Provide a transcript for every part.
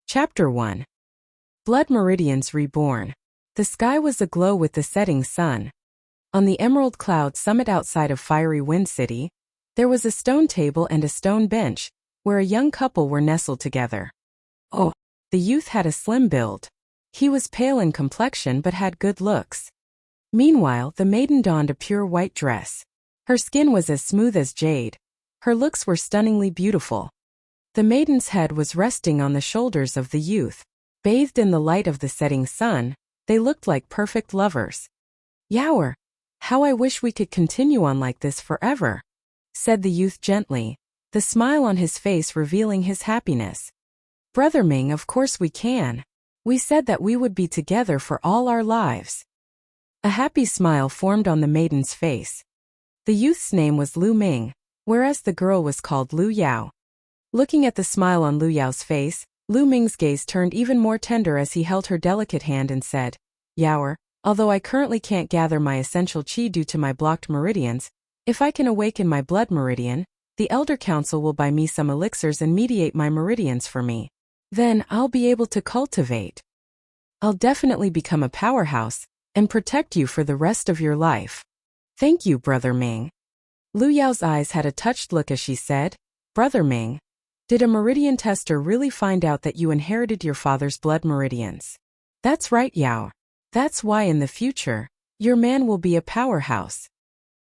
Chapter 1. Blood Meridians Reborn. The sky was aglow with the setting sun. On the emerald cloud summit outside of Fiery Wind City, there was a stone table and a stone bench, where a young couple were nestled together. Oh, the youth had a slim build. He was pale in complexion but had good looks. Meanwhile, the maiden donned a pure white dress. Her skin was as smooth as jade. Her looks were stunningly beautiful. The maiden's head was resting on the shoulders of the youth. Bathed in the light of the setting sun, they looked like perfect lovers. "Yaoer, how I wish we could continue on like this forever," said the youth gently, the smile on his face revealing his happiness. "Brother Ming, of course we can. We said that we would be together for all our lives." A happy smile formed on the maiden's face. The youth's name was Lu Ming, whereas the girl was called Lu Yao. Looking at the smile on Lu Yao's face, Lu Ming's gaze turned even more tender as he held her delicate hand and said, "Yaoer, although I currently can't gather my essential qi due to my blocked meridians, if I can awaken my blood meridian, the Elder Council will buy me some elixirs and mediate my meridians for me. Then I'll be able to cultivate. I'll definitely become a powerhouse and protect you for the rest of your life." "Thank you, Brother Ming." Lu Yao's eyes had a touched look as she said, "Brother Ming, did a meridian tester really find out that you inherited your father's blood meridians?" "That's right, Yao. That's why in the future, your man will be a powerhouse."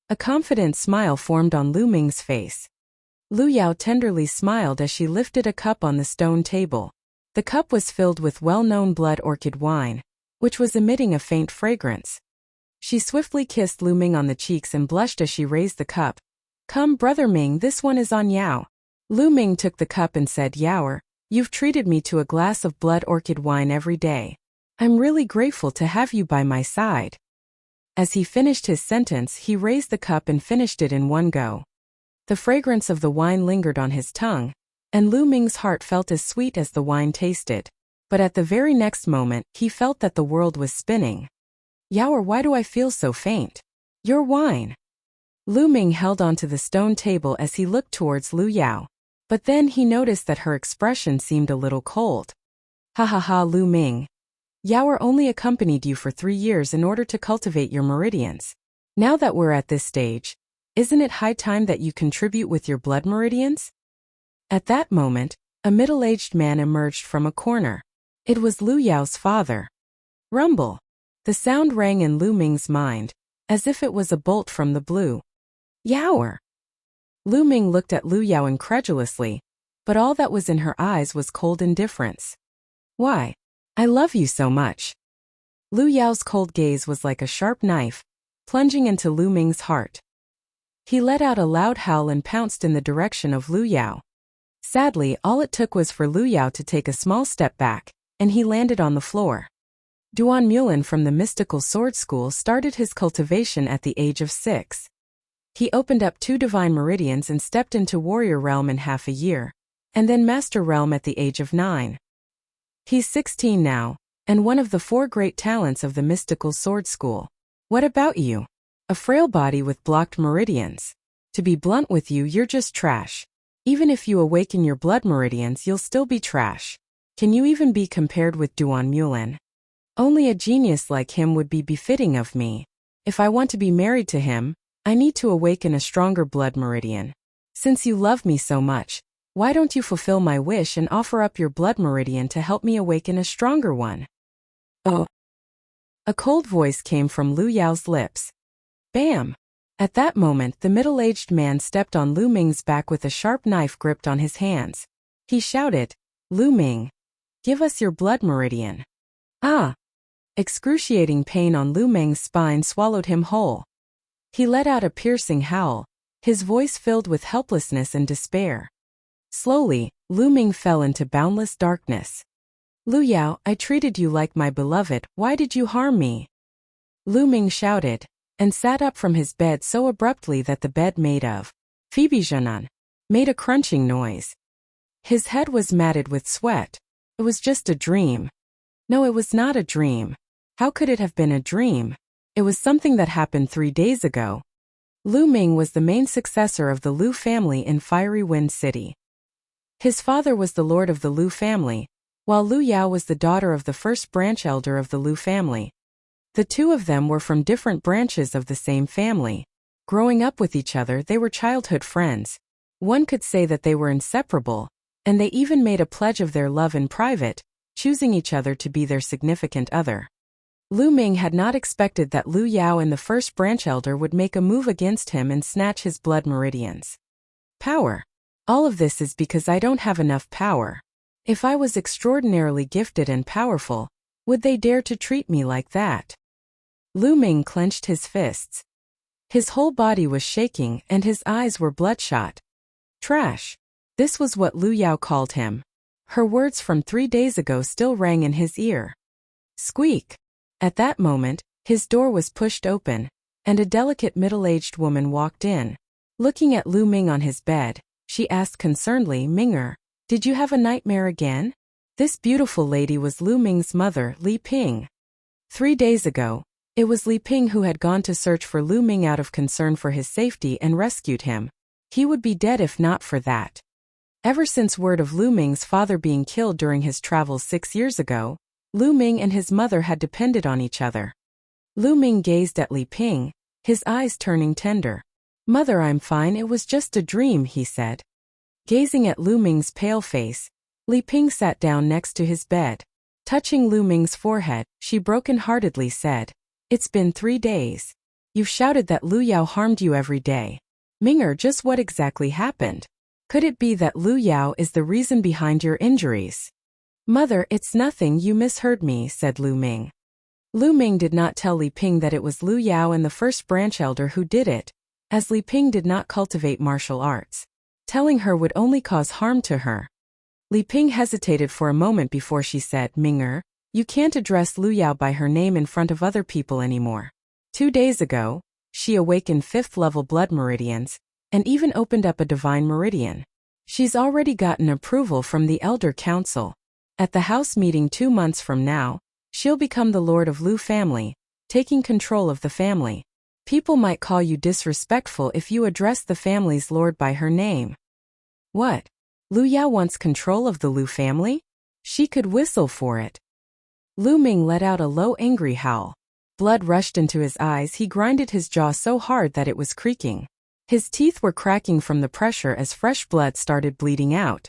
A confident smile formed on Lu Ming's face. Lu Yao tenderly smiled as she lifted a cup on the stone table. The cup was filled with well-known blood orchid wine, which was emitting a faint fragrance. She swiftly kissed Lu Ming on the cheeks and blushed as she raised the cup. "Come, Brother Ming, this one is on Yao." Lu Ming took the cup and said, "Yaoer, you've treated me to a glass of blood orchid wine every day. I'm really grateful to have you by my side." As he finished his sentence, he raised the cup and finished it in one go. The fragrance of the wine lingered on his tongue, and Lu Ming's heart felt as sweet as the wine tasted. But at the very next moment, he felt that the world was spinning. "Yaoer, why do I feel so faint?" "Your wine." Lu Ming held onto the stone table as he looked towards Lu Yao. But then he noticed that her expression seemed a little cold. "Ha ha ha, Lu Ming. Yaoer only accompanied you for 3 years in order to cultivate your meridians. Now that we're at this stage, isn't it high time that you contribute with your blood meridians?" At that moment, a middle-aged man emerged from a corner. It was Lu Yao's father. Rumble. The sound rang in Lu Ming's mind, as if it was a bolt from the blue. "Yaoer." Lu Ming looked at Lu Yao incredulously, but all that was in her eyes was cold indifference. "Why? I love you so much." Lu Yao's cold gaze was like a sharp knife, plunging into Lu Ming's heart. He let out a loud howl and pounced in the direction of Lu Yao. Sadly, all it took was for Lu Yao to take a small step back, and he landed on the floor. Duan Mulan from the Mystical Sword School started his cultivation at the age of 6. He opened up 2 divine meridians and stepped into Warrior Realm in half a year, and then Master Realm at the age of 9. He's 16 now, and one of the 4 great talents of the Mystical Sword School. What about you? A frail body with blocked meridians. To be blunt with you, you're just trash. Even if you awaken your blood meridians, you'll still be trash. Can you even be compared with Duan Mulan? Only a genius like him would be befitting of me. If I want to be married to him, I need to awaken a stronger blood meridian. Since you love me so much, why don't you fulfill my wish and offer up your blood meridian to help me awaken a stronger one?" "Oh." A cold voice came from Lu Yao's lips. Bam! At that moment, the middle-aged man stepped on Lu Ming's back with a sharp knife gripped on his hands. He shouted, "Lu Ming, give us your blood meridian." "Ah!" Excruciating pain on Lu Ming's spine swallowed him whole. He let out a piercing howl, his voice filled with helplessness and despair. Slowly, Lu Ming fell into boundless darkness. "Lu Yao, I treated you like my beloved, why did you harm me?" Lu Ming shouted, and sat up from his bed so abruptly that the bed made of Phoebe made a crunching noise. His head was matted with sweat. It was just a dream. No, it was not a dream. How could it have been a dream? It was something that happened 3 days ago. Lu Ming was the main successor of the Lu family in Fiery Wind City. His father was the lord of the Lu family, while Lu Yao was the daughter of the first branch elder of the Lu family. The two of them were from different branches of the same family. Growing up with each other, they were childhood friends. One could say that they were inseparable, and they even made a pledge of their love in private, choosing each other to be their significant other. Lu Ming had not expected that Lu Yao and the first branch elder would make a move against him and snatch his blood meridians. Power. All of this is because I don't have enough power. If I was extraordinarily gifted and powerful, would they dare to treat me like that? Lu Ming clenched his fists. His whole body was shaking and his eyes were bloodshot. Trash. This was what Lu Yao called him. Her words from 3 days ago still rang in his ear. Squeak. At that moment, his door was pushed open, and a delicate middle-aged woman walked in. Looking at Lu Ming on his bed, she asked concernedly, Minger, did you have a nightmare again? This beautiful lady was Lu Ming's mother, Li Ping. 3 days ago, it was Li Ping who had gone to search for Lu Ming out of concern for his safety and rescued him. He would be dead if not for that. Ever since word of Lu Ming's father being killed during his travels 6 years ago, Lu Ming and his mother had depended on each other. Lu Ming gazed at Li Ping, his eyes turning tender. Mother, I'm fine, it was just a dream, he said. Gazing at Lu Ming's pale face, Li Ping sat down next to his bed. Touching Lu Ming's forehead, she broken-heartedly said, It's been 3 days. You've shouted that Lu Yao harmed you every day. Minger, just what exactly happened? Could it be that Lu Yao is the reason behind your injuries? Mother, it's nothing, you misheard me, said Lu Ming. Lu Ming did not tell Li Ping that it was Lu Yao and the first branch elder who did it, as Li Ping did not cultivate martial arts. Telling her would only cause harm to her. Li Ping hesitated for a moment before she said, Minger, you can't address Lu Yao by her name in front of other people anymore. 2 days ago, she awakened 5th-level blood meridians, and even opened up a divine meridian. She's already gotten approval from the Elder Council. At the house meeting 2 months from now, she'll become the Lord of Lu family, taking control of the family. People might call you disrespectful if you address the family's lord by her name. What? Lu Yao wants control of the Lu family? She could whistle for it. Lu Ming let out a low angry howl. Blood rushed into his eyes. He grinded his jaw so hard that it was creaking. His teeth were cracking from the pressure as fresh blood started bleeding out.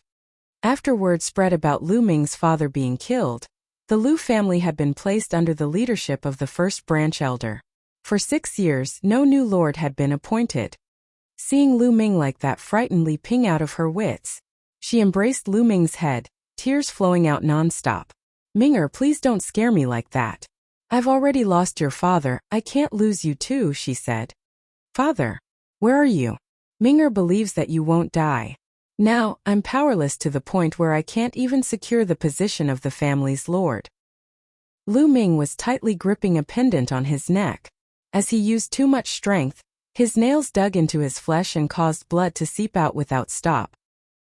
After word spread about Lu Ming's father being killed, the Lu family had been placed under the leadership of the first branch elder. For 6 years, no new lord had been appointed. Seeing Lu Ming like that frightened Li Ping out of her wits. She embraced Lu Ming's head, tears flowing out non-stop. Minger, please don't scare me like that. I've already lost your father, I can't lose you too, she said. Father, where are you? Minger believes that you won't die. Now, I'm powerless to the point where I can't even secure the position of the family's lord. Lu Ming was tightly gripping a pendant on his neck. As he used too much strength, his nails dug into his flesh and caused blood to seep out without stop.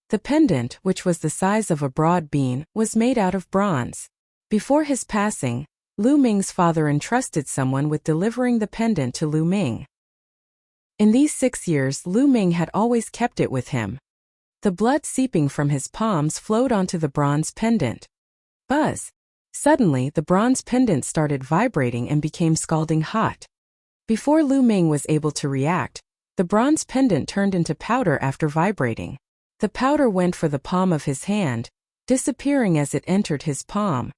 The pendant, which was the size of a broad bean, was made out of bronze. Before his passing, Lu Ming's father entrusted someone with delivering the pendant to Lu Ming. In these 6 years, Lu Ming had always kept it with him. The blood seeping from his palms flowed onto the bronze pendant. Buzz! Suddenly, the bronze pendant started vibrating and became scalding hot. Before Lu Ming was able to react, the bronze pendant turned into powder after vibrating. The powder went for the palm of his hand, disappearing as it entered his palm.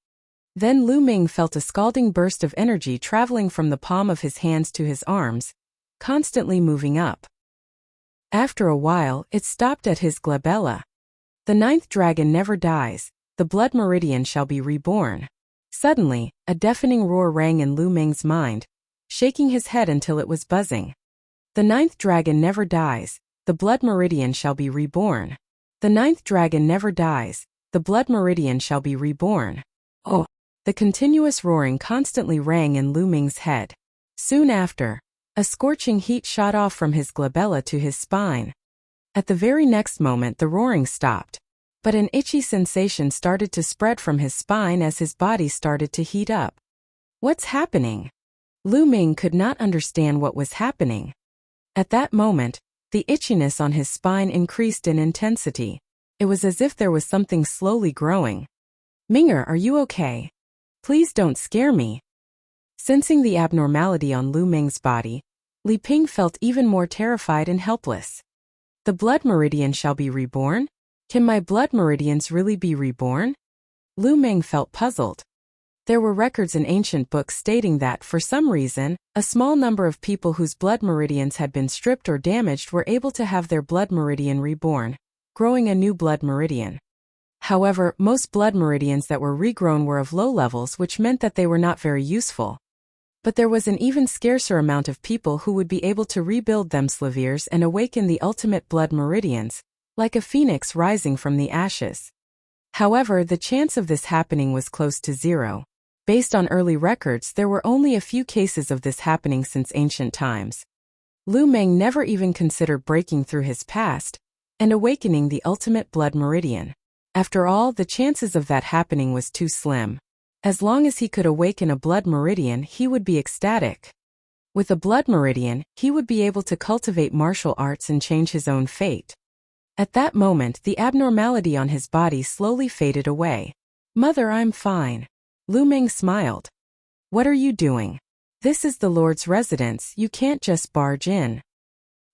Then Lu Ming felt a scalding burst of energy traveling from the palm of his hands to his arms, constantly moving up. After a while, it stopped at his glabella. The 9th dragon never dies, the blood meridian shall be reborn. Suddenly, a deafening roar rang in Lu Ming's mind, shaking his head until it was buzzing. The 9th dragon never dies, the blood meridian shall be reborn. The 9th dragon never dies, the blood meridian shall be reborn. Oh! The continuous roaring constantly rang in Lu Ming's head. Soon after, a scorching heat shot off from his glabella to his spine. At the very next moment the roaring stopped, but an itchy sensation started to spread from his spine as his body started to heat up. What's happening? Lu Ming could not understand what was happening. At that moment, the itchiness on his spine increased in intensity. It was as if there was something slowly growing. Ming'er, are you okay? Please don't scare me. Sensing the abnormality on Lu Ming's body, Li Ping felt even more terrified and helpless. The blood meridian shall be reborn? Can my blood meridians really be reborn? Lu Ming felt puzzled. There were records in ancient books stating that, for some reason, a small number of people whose blood meridians had been stripped or damaged were able to have their blood meridian reborn, growing a new blood meridian. However, most blood meridians that were regrown were of low levels, which meant that they were not very useful. But there was an even scarcer amount of people who would be able to rebuild them slaviers and awaken the ultimate blood meridians, like a phoenix rising from the ashes. However, the chance of this happening was close to zero. Based on early records, there were only a few cases of this happening since ancient times. Lu Ming never even considered breaking through his past and awakening the ultimate blood meridian. After all, the chances of that happening was too slim. As long as he could awaken a blood meridian, he would be ecstatic. With a blood meridian, he would be able to cultivate martial arts and change his own fate. At that moment, the abnormality on his body slowly faded away. Mother, I'm fine. Lu Ming smiled. What are you doing? This is the Lord's residence, you can't just barge in.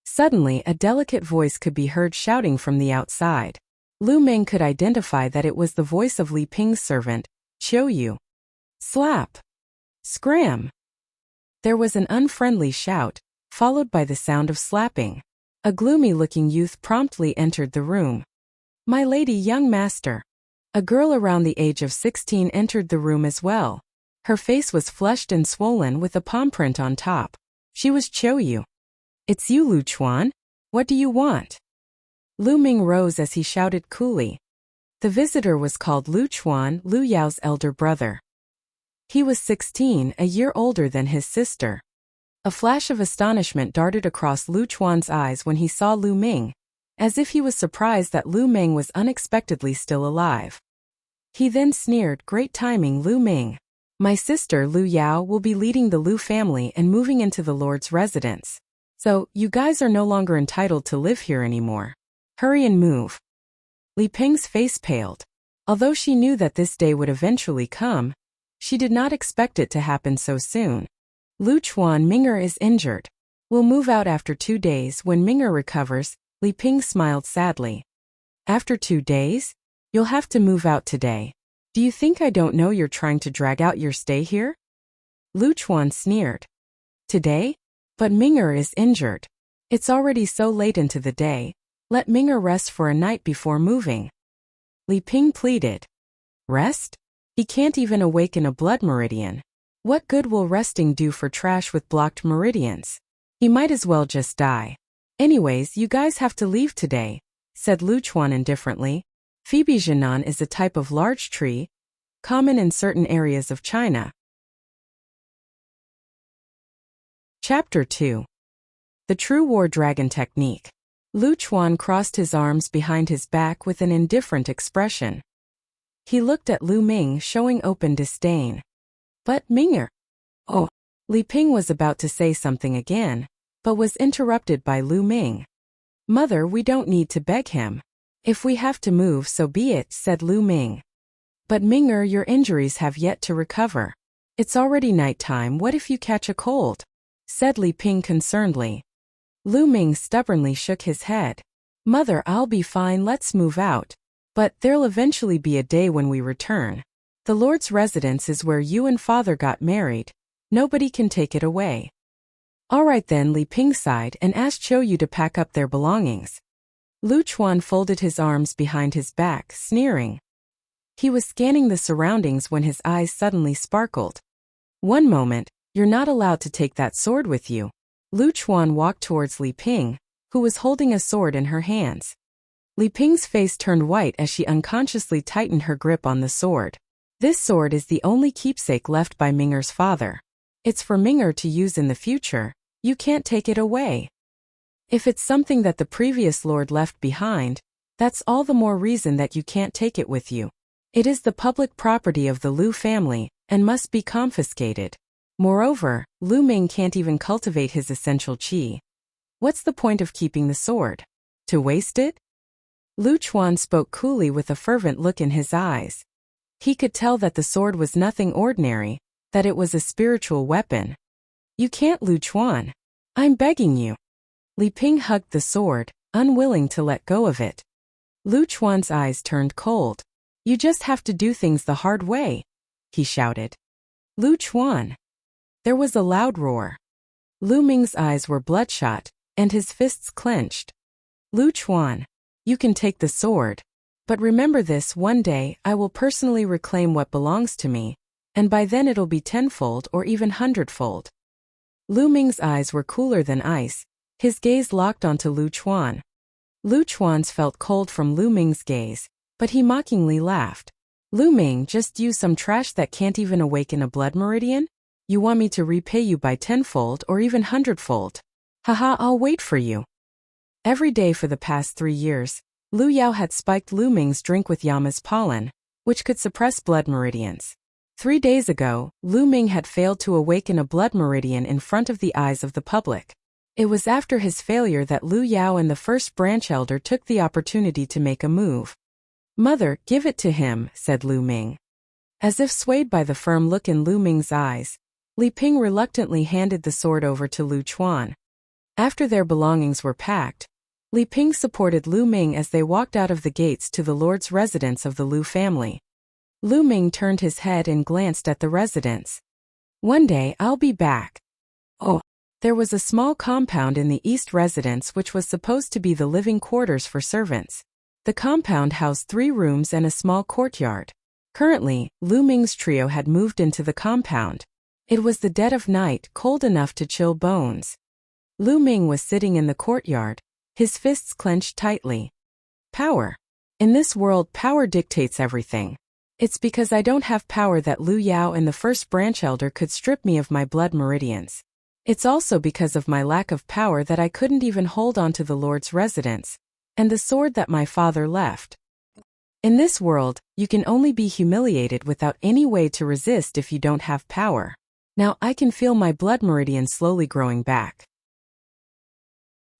Suddenly, a delicate voice could be heard shouting from the outside. Lu Ming could identify that it was the voice of Li Ping's servant, Qiu Yu. Slap! Scram! There was an unfriendly shout, followed by the sound of slapping. A gloomy-looking youth promptly entered the room. My lady, young master. A girl around the age of 16 entered the room as well. Her face was flushed and swollen with a palm print on top. She was Qiu Yu. It's you, Lu Chuan? What do you want? Lu Ming rose as he shouted coolly. The visitor was called Lu Chuan, Lu Yao's elder brother. He was 16, a year older than his sister. A flash of astonishment darted across Lu Chuan's eyes when he saw Lu Ming, as if he was surprised that Lu Ming was unexpectedly still alive. He then sneered, great timing, Lu Ming. My sister, Lu Yao, will be leading the Lu family and moving into the Lord's residence. So, you guys are no longer entitled to live here anymore. Hurry and move. Li Ping's face paled. Although she knew that this day would eventually come, she did not expect it to happen so soon. Lu Chuan, Ming'er is injured. We'll move out after 2 days. When Ming'er recovers, Li Ping smiled sadly. After 2 days? You'll have to move out today. Do you think I don't know you're trying to drag out your stay here? Lu Chuan sneered. Today? But Ming'er is injured. It's already so late into the day. Let Ming'er rest for a night before moving. Li Ping pleaded. Rest? He can't even awaken a blood meridian. What good will resting do for trash with blocked meridians? He might as well just die. Anyways, you guys have to leave today, said Lu Chuan indifferently. Phoebe Jinan is a type of large tree, common in certain areas of China. Chapter 2. The True War Dragon Technique. Lu Chuan crossed his arms behind his back with an indifferent expression. He looked at Lu Ming, showing open disdain. But Ming'er. Oh. Li Ping was about to say something again, but was interrupted by Lu Ming. Mother, we don't need to beg him. If we have to move, so be it, said Lu Ming. But Ming'er, your injuries have yet to recover. It's already nighttime, what if you catch a cold? Said Li Ping concernedly. Lu Ming stubbornly shook his head. Mother, I'll be fine, let's move out. But there'll eventually be a day when we return. The Lord's residence is where you and Father got married. Nobody can take it away. All right then, Li Ping sighed and asked Qiu Yu to pack up their belongings. Lu Chuan folded his arms behind his back, sneering. He was scanning the surroundings when his eyes suddenly sparkled. One moment, you're not allowed to take that sword with you. Lu Chuan walked towards Li Ping, who was holding a sword in her hands. Li Ping's face turned white as she unconsciously tightened her grip on the sword. This sword is the only keepsake left by Ming'er's father. It's for Ming'er to use in the future. You can't take it away. If it's something that the previous lord left behind, that's all the more reason that you can't take it with you. It is the public property of the Lu family, and must be confiscated. Moreover, Lu Ming can't even cultivate his essential qi. What's the point of keeping the sword? To waste it? Lu Chuan spoke coolly with a fervent look in his eyes. He could tell that the sword was nothing ordinary, that it was a spiritual weapon. You can't, Lu Chuan. I'm begging you. Li Ping hugged the sword, unwilling to let go of it. Lu Chuan's eyes turned cold. You just have to do things the hard way, he shouted. Lu Chuan. There was a loud roar. Lu Ming's eyes were bloodshot, and his fists clenched. Lu Chuan, you can take the sword. But remember this, one day I will personally reclaim what belongs to me, and by then it'll be tenfold or even hundredfold. Lu Ming's eyes were cooler than ice, his gaze locked onto Lu Chuan. Lu Chuan's felt cold from Lu Ming's gaze, but he mockingly laughed. Lu Ming, just use some trash that can't even awaken a blood meridian? You want me to repay you by tenfold or even hundredfold? Haha, I'll wait for you. Every day for the past 3 years, Lu Yao had spiked Lu Ming's drink with Yama's pollen, which could suppress blood meridians. 3 days ago, Lu Ming had failed to awaken a blood meridian in front of the eyes of the public. It was after his failure that Lu Yao and the first branch elder took the opportunity to make a move. Mother, give it to him, said Lu Ming. As if swayed by the firm look in Lu Ming's eyes, Li Ping reluctantly handed the sword over to Lu Chuan. After their belongings were packed, Li Ping supported Lu Ming as they walked out of the gates to the lord's residence of the Lu family. Lu Ming turned his head and glanced at the residence. One day I'll be back. Oh. There was a small compound in the east residence which was supposed to be the living quarters for servants. The compound housed 3 rooms and a small courtyard. Currently, Lu Ming's trio had moved into the compound. It was the dead of night, cold enough to chill bones. Lu Ming was sitting in the courtyard, his fists clenched tightly. Power. In this world, power dictates everything. It's because I don't have power that Lu Yao and the first branch elder could strip me of my blood meridians. It's also because of my lack of power that I couldn't even hold on to the Lord's residence, and the sword that my father left. In this world, you can only be humiliated without any way to resist if you don't have power. Now I can feel my blood meridian slowly growing back.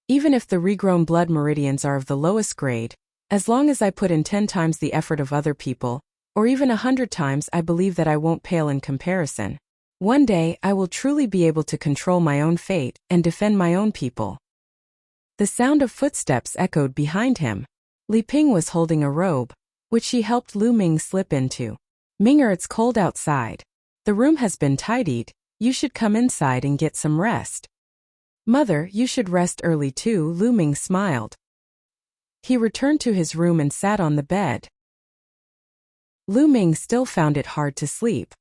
Even if the regrown blood meridians are of the lowest grade, as long as I put in 10 times the effort of other people, or even 100 times, I believe that I won't pale in comparison. One day, I will truly be able to control my own fate and defend my own people. The sound of footsteps echoed behind him. Li Ping was holding a robe, which she helped Lu Ming slip into. Minger, it's cold outside. The room has been tidied. You should come inside and get some rest. Mother, you should rest early too, Lu Ming smiled. He returned to his room and sat on the bed. Lu Ming still found it hard to sleep.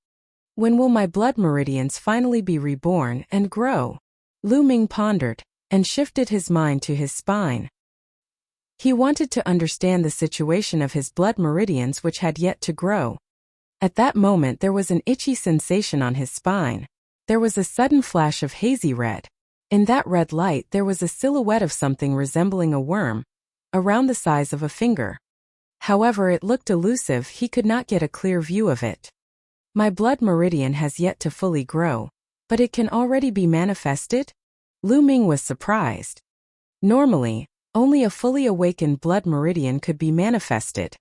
When will my blood meridians finally be reborn and grow? Lu Ming pondered, and shifted his mind to his spine. He wanted to understand the situation of his blood meridians which had yet to grow. At that moment there was an itchy sensation on his spine. There was a sudden flash of hazy red. In that red light there was a silhouette of something resembling a worm, around the size of a finger. However, it looked elusive, he could not get a clear view of it. My blood meridian has yet to fully grow, but it can already be manifested? Lu Ming was surprised. Normally, only a fully awakened blood meridian could be manifested.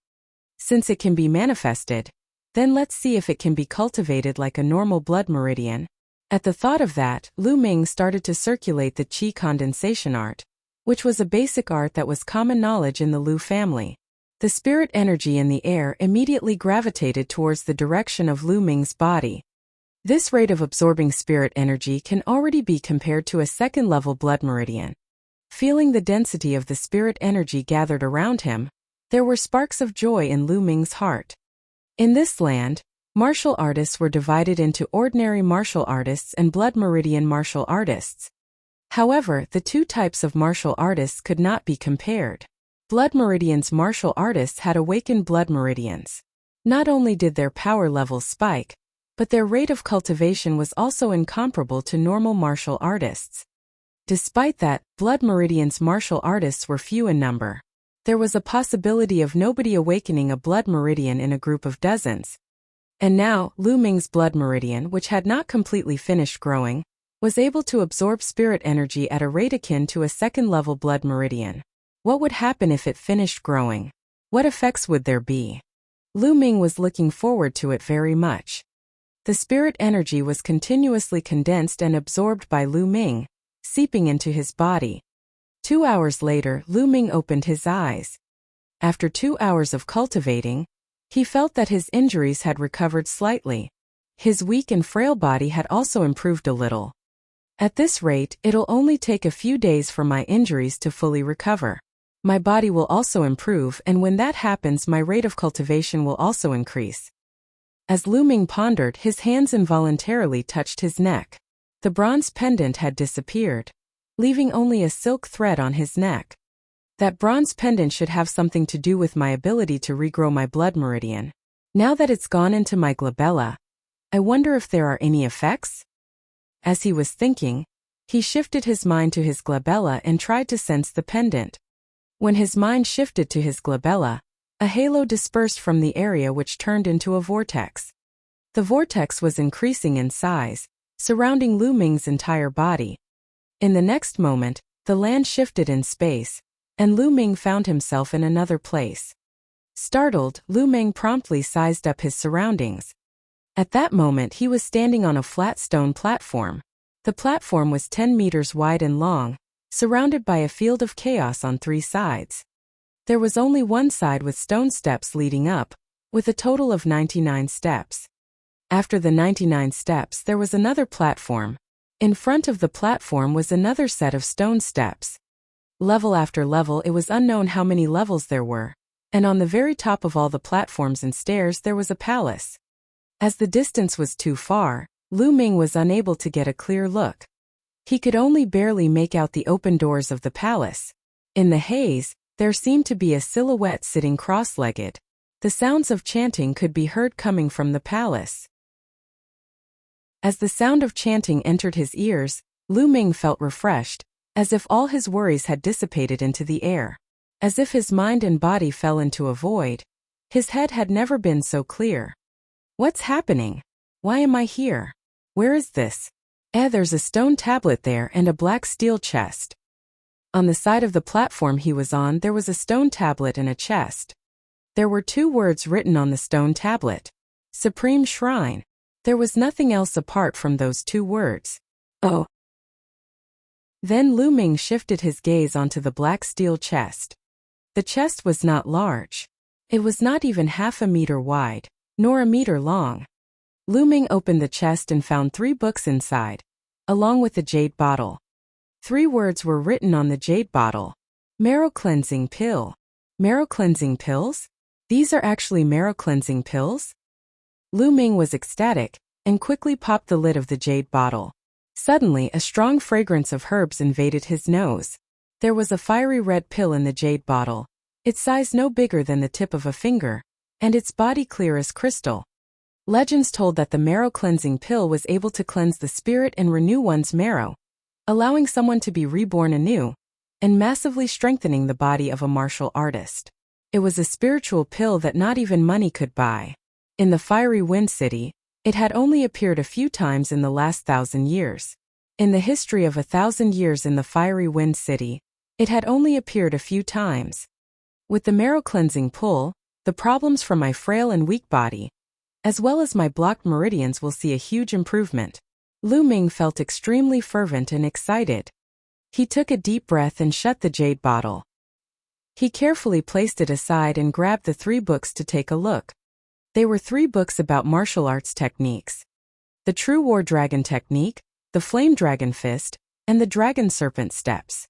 Since it can be manifested, then let's see if it can be cultivated like a normal blood meridian. At the thought of that, Lu Ming started to circulate the qi condensation art, which was a basic art that was common knowledge in the Lu family. The spirit energy in the air immediately gravitated towards the direction of Lu Ming's body. This rate of absorbing spirit energy can already be compared to a second-level blood meridian. Feeling the density of the spirit energy gathered around him, there were sparks of joy in Lu Ming's heart. In this land, martial artists were divided into ordinary martial artists and blood meridian martial artists. However, the 2 types of martial artists could not be compared. Blood meridians martial artists had awakened blood meridians. Not only did their power levels spike, but their rate of cultivation was also incomparable to normal martial artists. Despite that, blood meridians martial artists were few in number. There was a possibility of nobody awakening a blood meridian in a group of dozens. And now, Lu Ming's blood meridian, which had not completely finished growing, was able to absorb spirit energy at a rate akin to a second-level blood meridian. What would happen if it finished growing? What effects would there be? Lu Ming was looking forward to it very much. The spirit energy was continuously condensed and absorbed by Lu Ming, seeping into his body. 2 hours later, Lu Ming opened his eyes. After 2 hours of cultivating, he felt that his injuries had recovered slightly. His weak and frail body had also improved a little. At this rate, it'll only take a few days for my injuries to fully recover. My body will also improve, and when that happens, my rate of cultivation will also increase. As Lu Ming pondered, his hands involuntarily touched his neck. The bronze pendant had disappeared, leaving only a silk thread on his neck. That bronze pendant should have something to do with my ability to regrow my blood meridian. Now that it's gone into my glabella, I wonder if there are any effects? As he was thinking, he shifted his mind to his glabella and tried to sense the pendant. When his mind shifted to his glabella, a halo dispersed from the area, which turned into a vortex. The vortex was increasing in size, surrounding Lu Ming's entire body. In the next moment, the land shifted in space, and Lu Ming found himself in another place. Startled, Lu Ming promptly sized up his surroundings. At that moment, he was standing on a flat stone platform. The platform was 10 meters wide and long, surrounded by a field of chaos on 3 sides. There was only one side with stone steps leading up, with a total of 99 steps. After the 99 steps, there was another platform. In front of the platform was another set of stone steps. Level after level, it was unknown how many levels there were, and on the very top of all the platforms and stairs there was a palace. As the distance was too far, Lu Ming was unable to get a clear look. He could only barely make out the open doors of the palace. In the haze, there seemed to be a silhouette sitting cross-legged. The sounds of chanting could be heard coming from the palace. As the sound of chanting entered his ears, Lu Ming felt refreshed, as if all his worries had dissipated into the air. As if his mind and body fell into a void. His head had never been so clear. What's happening? Why am I here? Where is this? There's a stone tablet there and a black steel chest. On the side of the platform he was on, there was a stone tablet and a chest. There were 2 words written on the stone tablet. Supreme Shrine. There was nothing else apart from those 2 words. Oh. Then Lu Ming shifted his gaze onto the black steel chest. The chest was not large. It was not even half a meter wide, nor a meter long. Lu Ming opened the chest and found 3 books inside, along with the jade bottle. 3 words were written on the jade bottle. Marrow cleansing pill. Marrow cleansing pills? These are actually marrow cleansing pills? Lu Ming was ecstatic, and quickly popped the lid of the jade bottle. Suddenly, a strong fragrance of herbs invaded his nose. There was a fiery red pill in the jade bottle, its size no bigger than the tip of a finger, and its body clear as crystal. Legends told that the marrow cleansing pill was able to cleanse the spirit and renew one's marrow, allowing someone to be reborn anew, and massively strengthening the body of a martial artist. It was a spiritual pill that not even money could buy. In the fiery wind city, it had only appeared a few times in the last 1,000 years. In the history of 1,000 years in the fiery wind city, it had only appeared a few times. With the marrow cleansing pull, the problems from my frail and weak body, as well as my blocked meridians, will see a huge improvement. Lu Ming felt extremely fervent and excited. He took a deep breath and shut the jade bottle. He carefully placed it aside and grabbed the 3 books to take a look. They were 3 books about martial arts techniques. The True War Dragon Technique, the Flame Dragon Fist, and the Dragon Serpent Steps.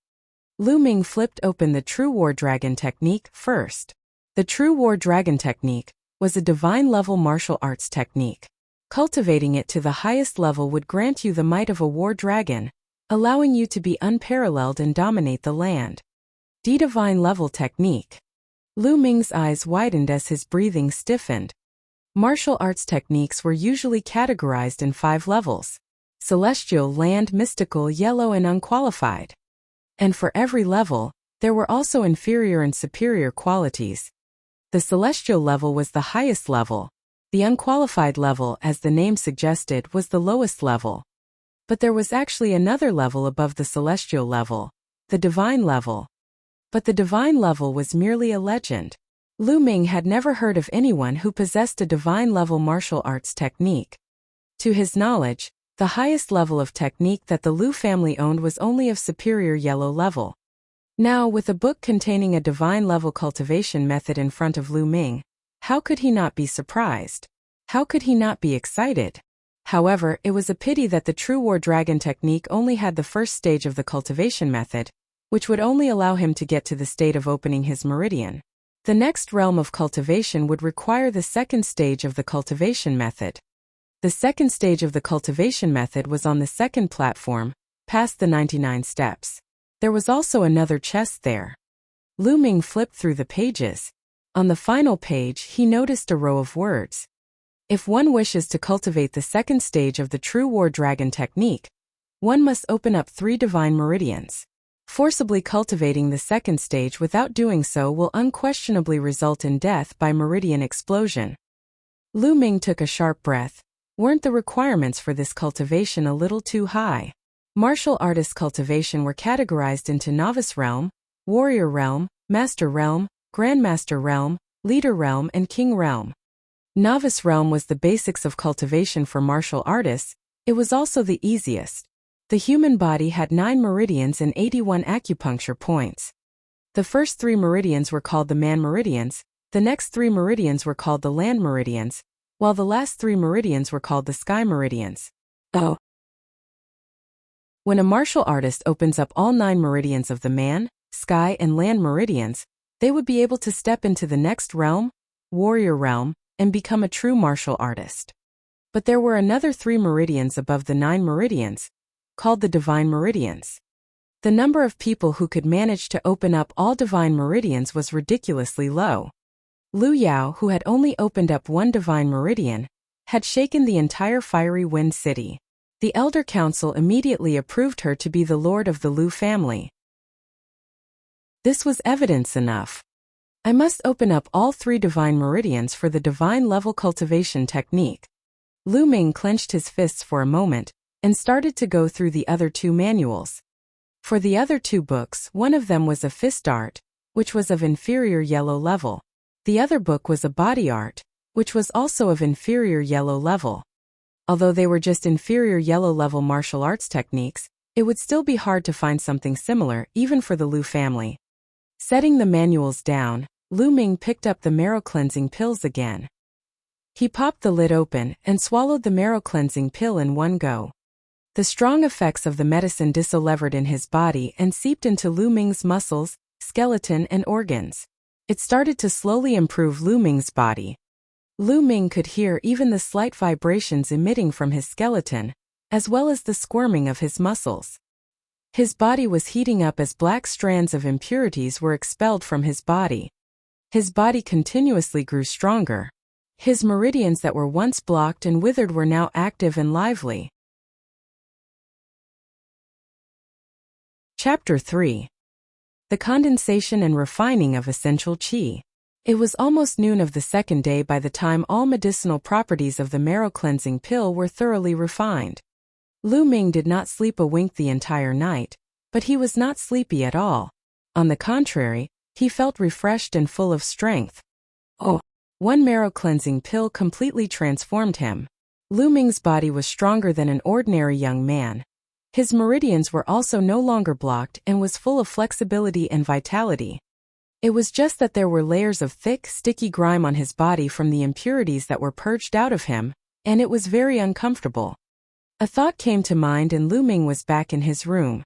Lu Ming flipped open the True War Dragon Technique first. The True War Dragon Technique was a divine-level martial arts technique. Cultivating it to the highest level would grant you the might of a war dragon, allowing you to be unparalleled and dominate the land. The divine-level technique. Lu Ming's eyes widened as his breathing stiffened. Martial arts techniques were usually categorized in 5 levels: celestial, land, mystical, yellow, and unqualified. And for every level, there were also inferior and superior qualities. The celestial level was the highest level. The unqualified level, as the name suggested, was the lowest level. But there was actually another level above the celestial level, the divine level. But the divine level was merely a legend. Lu Ming had never heard of anyone who possessed a divine-level martial arts technique. To his knowledge, the highest level of technique that the Lu family owned was only of superior yellow level. Now, with a book containing a divine-level cultivation method in front of Lu Ming, how could he not be surprised? How could he not be excited? However, it was a pity that the True War Dragon technique only had the first stage of the cultivation method, which would only allow him to get to the state of opening his meridian. The next realm of cultivation would require the second stage of the cultivation method. The second stage of the cultivation method was on the second platform, past the 99 steps. There was also another chest there. Lu Ming flipped through the pages. On the final page, he noticed a row of words. If one wishes to cultivate the second stage of the True War Dragon technique, one must open up 3 divine meridians. Forcibly cultivating the second stage without doing so will unquestionably result in death by meridian explosion. Lu Ming took a sharp breath. Weren't the requirements for this cultivation a little too high? Martial artist cultivation were categorized into Novice Realm, Warrior Realm, Master Realm, Grandmaster Realm, Leader Realm, and King Realm. Novice Realm was the basics of cultivation for martial artists. It was also the easiest. The human body had 9 meridians and 81 acupuncture points. The first 3 meridians were called the man meridians, the next 3 meridians were called the land meridians, while the last 3 meridians were called the sky meridians. Oh. When a martial artist opens up all 9 meridians of the man, sky, and land meridians, they would be able to step into the next realm, warrior realm, and become a true martial artist. But there were another 3 meridians above the 9 meridians, called the divine meridians. The number of people who could manage to open up all divine meridians was ridiculously low. Lu Yao, who had only opened up 1 divine meridian, had shaken the entire Fiery Wind City. The Elder Council immediately approved her to be the lord of the Lu family. This was evidence enough. I must open up all 3 divine meridians for the divine level cultivation technique. Lu Ming clenched his fists for a moment and started to go through the other 2 manuals. For the other 2 books, one of them was a fist art, which was of inferior yellow level. The other book was a body art, which was also of inferior yellow level. Although they were just inferior yellow level martial arts techniques, it would still be hard to find something similar even for the Lu family. Setting the manuals down, Lu Ming picked up the marrow cleansing pills again. He popped the lid open and swallowed the marrow cleansing pill in one go. The strong effects of the medicine dissolved in his body and seeped into Lu Ming's muscles, skeleton, and organs. It started to slowly improve Lu Ming's body. Lu Ming could hear even the slight vibrations emitting from his skeleton, as well as the squirming of his muscles. His body was heating up as black strands of impurities were expelled from his body. His body continuously grew stronger. His meridians that were once blocked and withered were now active and lively. Chapter 3. The condensation and refining of essential qi. It was almost noon of the second day by the time all medicinal properties of the marrow cleansing pill were thoroughly refined. Lu Ming did not sleep a wink the entire night, but he was not sleepy at all. On the contrary, he felt refreshed and full of strength. Oh! One marrow cleansing pill completely transformed him. Lu Ming's body was stronger than an ordinary young man. His meridians were also no longer blocked and was full of flexibility and vitality. It was just that there were layers of thick, sticky grime on his body from the impurities that were purged out of him, and it was very uncomfortable. A thought came to mind and Lu Ming was back in his room.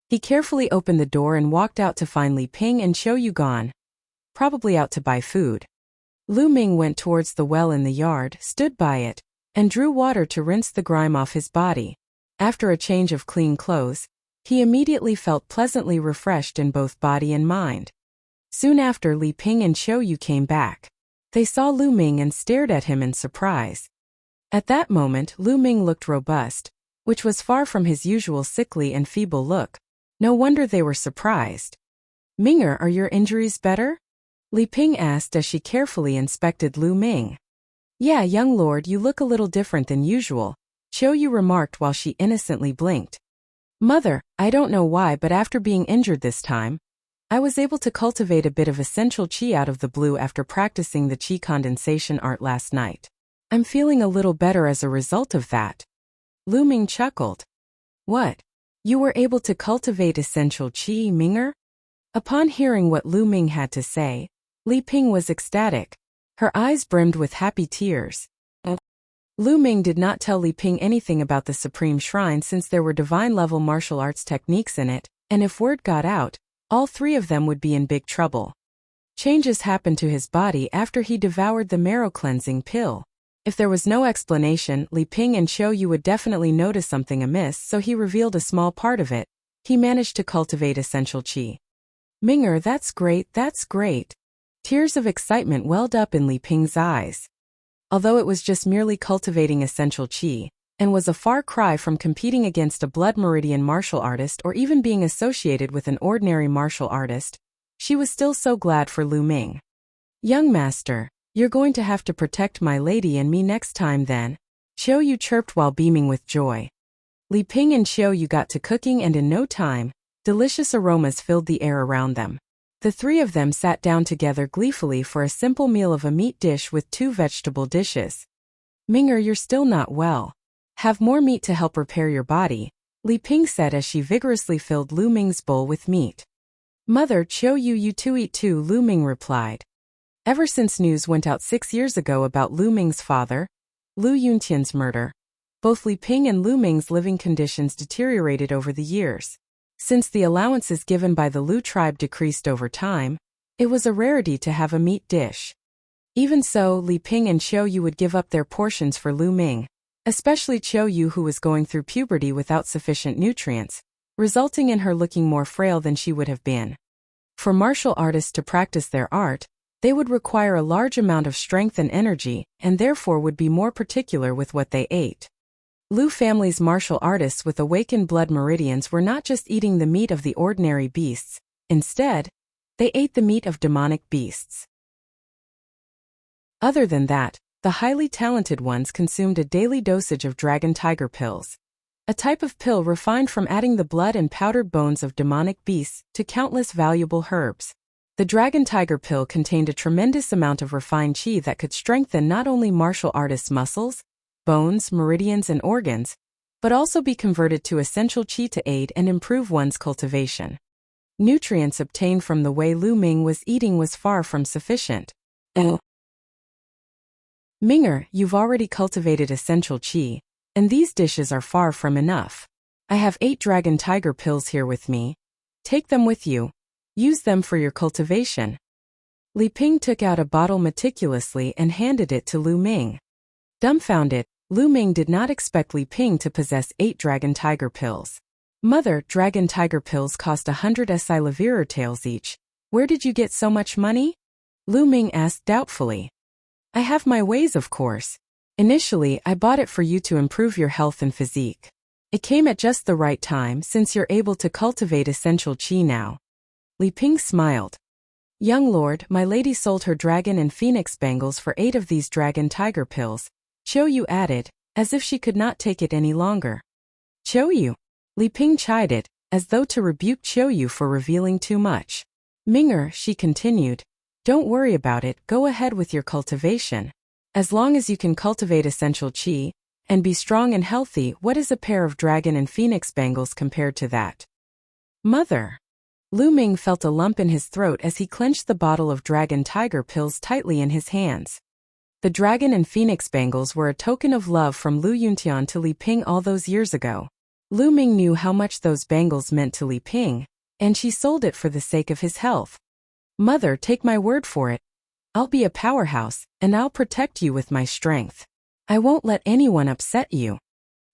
He carefully opened the door and walked out to find Li Ping and Xiu Yu gone. Probably out to buy food. Lu Ming went towards the well in the yard, stood by it, and drew water to rinse the grime off his body. After a change of clean clothes, he immediately felt pleasantly refreshed in both body and mind. Soon after, Li Ping and Xiu Yu came back. They saw Lu Ming and stared at him in surprise. At that moment, Lu Ming looked robust, which was far from his usual sickly and feeble look. No wonder they were surprised. "Minger, are your injuries better?" Li Ping asked as she carefully inspected Lu Ming. "Yeah, young lord, you look a little different than usual," Xiu Yu remarked while she innocently blinked. "Mother, I don't know why, but after being injured this time, I was able to cultivate a bit of essential qi out of the blue after practicing the qi condensation art last night. I'm feeling a little better as a result of that. Lu Ming chuckled. What? You were able to cultivate essential qi, Ming'er? Upon hearing what Lu Ming had to say, Li Ping was ecstatic. Her eyes brimmed with happy tears. Lu Ming did not tell Li Ping anything about the Supreme Shrine since there were divine-level martial arts techniques in it, and if word got out, all three of them would be in big trouble. Changes happened to his body after he devoured the marrow-cleansing pill. If there was no explanation, Li Ping and Xiao Yu would definitely notice something amiss, so he revealed a small part of it. He managed to cultivate essential qi. Ming'er, that's great, that's great. Tears of excitement welled up in Li Ping's eyes. Although it was just merely cultivating essential qi, and was a far cry from competing against a blood meridian martial artist or even being associated with an ordinary martial artist, she was still so glad for Lu Ming. Young master, you're going to have to protect my lady and me next time then, Xiao Yu chirped while beaming with joy. Li Ping and Xiao Yu got to cooking and in no time, delicious aromas filled the air around them. The three of them sat down together gleefully for a simple meal of a meat dish with 2 vegetable dishes. Ming'er, you're still not well. Have more meat to help repair your body, Li Ping said as she vigorously filled Lu Ming's bowl with meat. Mother, Xiao Yu, you two eat too, Lu Ming replied. Ever since news went out 6 years ago about Lu Ming's father, Lu Yuntian's murder, both Li Ping and Lu Ming's living conditions deteriorated over the years. Since the allowances given by the Lu tribe decreased over time, it was a rarity to have a meat dish. Even so, Li Ping and Xiao Yu would give up their portions for Lu Ming, especially Xiao Yu, who was going through puberty without sufficient nutrients, resulting in her looking more frail than she would have been. For martial artists to practice their art, they would require a large amount of strength and energy, and therefore would be more particular with what they ate. Lu family's martial artists with awakened blood meridians were not just eating the meat of the ordinary beasts, instead, they ate the meat of demonic beasts. Other than that, the highly talented ones consumed a daily dosage of dragon tiger pills, a type of pill refined from adding the blood and powdered bones of demonic beasts to countless valuable herbs. The dragon tiger pill contained a tremendous amount of refined qi that could strengthen not only martial artists' muscles, bones, meridians, and organs, but also be converted to essential qi to aid and improve one's cultivation. Nutrients obtained from the way Lu Ming was eating was far from sufficient. Ming'er, you've already cultivated essential qi, and these dishes are far from enough. I have 8 dragon tiger pills here with me. Take them with you. Use them for your cultivation. Li Ping took out a bottle meticulously and handed it to Lu Ming. Dumbfounded, Lu Ming did not expect Li Ping to possess 8 dragon tiger pills. Mother, dragon tiger pills cost 100 SI leverer taels each. Where did you get so much money? Lu Ming asked doubtfully. I have my ways, of course. Initially, I bought it for you to improve your health and physique. It came at just the right time since you're able to cultivate essential qi now. Li Ping smiled. Young lord, my lady sold her dragon and phoenix bangles for 8 of these dragon tiger pills, Xiao Yu added, as if she could not take it any longer. Xiao Yu? Li Ping chided, as though to rebuke Xiao Yu for revealing too much. Ming'er, she continued, don't worry about it, go ahead with your cultivation. As long as you can cultivate essential qi, and be strong and healthy, what is a pair of dragon and phoenix bangles compared to that? Mother. Lu Ming felt a lump in his throat as he clenched the bottle of dragon tiger pills tightly in his hands. The dragon and phoenix bangles were a token of love from Lu Yuntian to Li Ping all those years ago. Lu Ming knew how much those bangles meant to Li Ping, and she sold it for the sake of his health. Mother, take my word for it. I'll be a powerhouse, and I'll protect you with my strength. I won't let anyone upset you.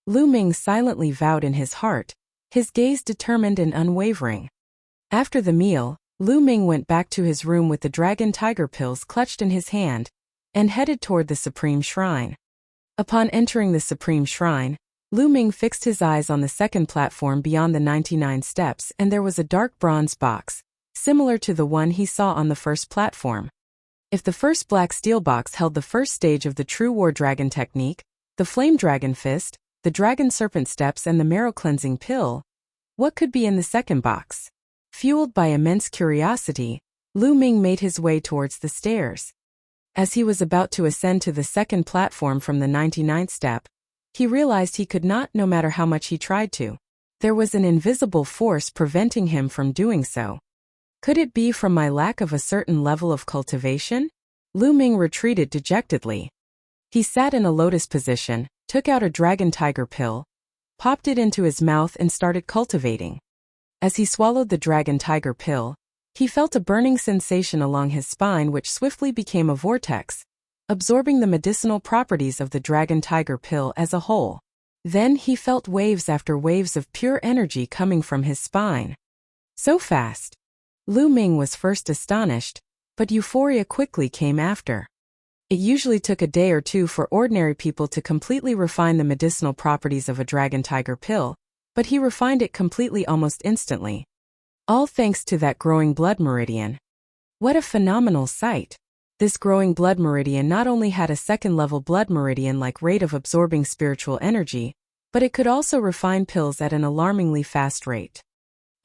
Lu Ming silently vowed in his heart, his gaze determined and unwavering. After the meal, Lu Ming went back to his room with the dragon tiger pills clutched in his hand, and headed toward the Supreme Shrine. Upon entering the Supreme Shrine, Lu Ming fixed his eyes on the second platform beyond the 99 steps, and there was a dark bronze box, similar to the one he saw on the first platform. If the first black steel box held the first stage of the true war dragon technique, the flame dragon fist, the dragon serpent steps and the marrow cleansing pill, what could be in the second box? Fueled by immense curiosity, Lu Ming made his way towards the stairs. As he was about to ascend to the second platform from the 99th step, he realized he could not, no matter how much he tried to. There was an invisible force preventing him from doing so. Could it be from my lack of a certain level of cultivation? Lu Ming retreated dejectedly. He sat in a lotus position, took out a dragon tiger pill, popped it into his mouth and started cultivating. As he swallowed the dragon tiger pill, he felt a burning sensation along his spine which swiftly became a vortex, absorbing the medicinal properties of the dragon tiger pill as a whole. Then he felt waves after waves of pure energy coming from his spine. So fast. Lu Ming was first astonished, but euphoria quickly came after. It usually took a day or two for ordinary people to completely refine the medicinal properties of a dragon tiger pill, but he refined it completely almost instantly. All thanks to that growing blood meridian. What a phenomenal sight! This growing blood meridian not only had a second-level blood meridian-like rate of absorbing spiritual energy, but it could also refine pills at an alarmingly fast rate.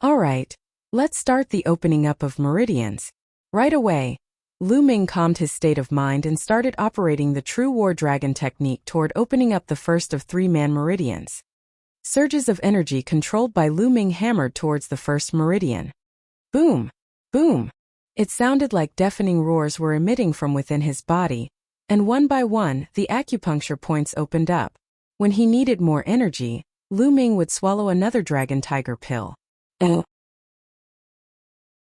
Alright, let's start the opening up of meridians. Right away, Lu Ming calmed his state of mind and started operating the true war dragon technique toward opening up the first of 3 man meridians. Surges of energy controlled by Lu Ming hammered towards the first meridian. Boom! Boom! It sounded like deafening roars were emitting from within his body, and one by one, the acupuncture points opened up. When he needed more energy, Lu Ming would swallow another dragon tiger pill.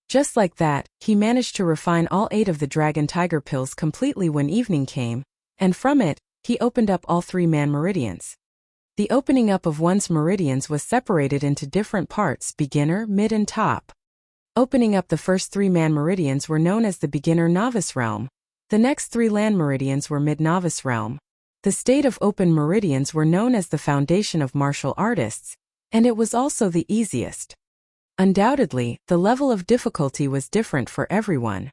Just like that, he managed to refine all 8 of the dragon tiger pills completely when evening came, and from it, he opened up all 3 man meridians. The opening up of one's meridians was separated into different parts: beginner, mid and top. Opening up the first 3 man meridians were known as the beginner-novice realm. The next 3 land meridians were mid-novice realm. The state of open meridians were known as the foundation of martial artists, and it was also the easiest. Undoubtedly, the level of difficulty was different for everyone.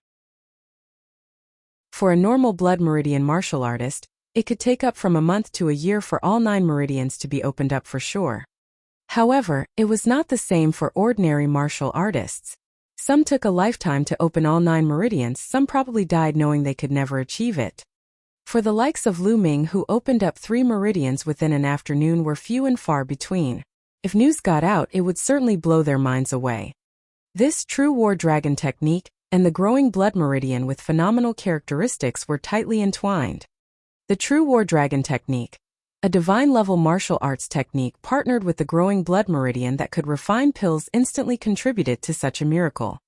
For a normal blood meridian martial artist, it could take up from a month to a year for all 9 meridians to be opened up for sure. However, it was not the same for ordinary martial artists. Some took a lifetime to open all 9 meridians, some probably died knowing they could never achieve it. For the likes of Lu Ming, who opened up 3 meridians within an afternoon, were few and far between. If news got out, it would certainly blow their minds away. This true war dragon technique and the growing blood meridian with phenomenal characteristics were tightly entwined. The true war dragon technique, a divine-level martial arts technique partnered with the growing blood meridian that could refine pills, instantly contributed to such a miracle.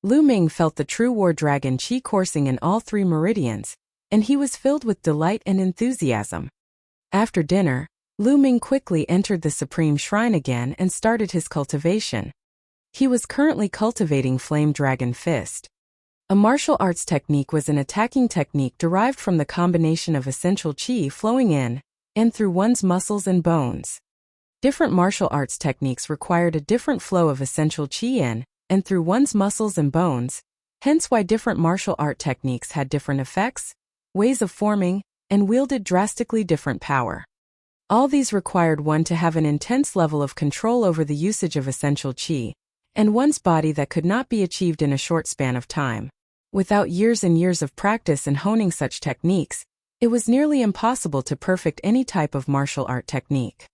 Lu Ming felt the true war dragon chi coursing in all 3 meridians, and he was filled with delight and enthusiasm. After dinner, Lu Ming quickly entered the Supreme Shrine again and started his cultivation. He was currently cultivating Flame Dragon Fist. A martial arts technique was an attacking technique derived from the combination of essential qi flowing in and through one's muscles and bones. Different martial arts techniques required a different flow of essential qi in and through one's muscles and bones, hence why different martial art techniques had different effects, ways of forming, and wielded drastically different power. All these required one to have an intense level of control over the usage of essential qi and one's body that could not be achieved in a short span of time. Without years and years of practice and honing such techniques, it was nearly impossible to perfect any type of martial art technique.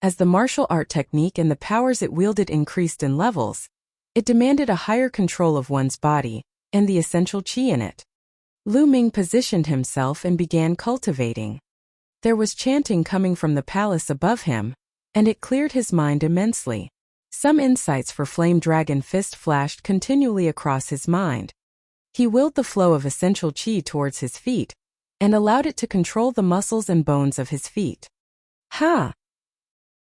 As the martial art technique and the powers it wielded increased in levels, it demanded a higher control of one's body and the essential qi in it. Lu Ming positioned himself and began cultivating. There was chanting coming from the palace above him, and it cleared his mind immensely. Some insights for Flame Dragon Fist flashed continually across his mind. He willed the flow of essential qi towards his feet, and allowed it to control the muscles and bones of his feet. Ha!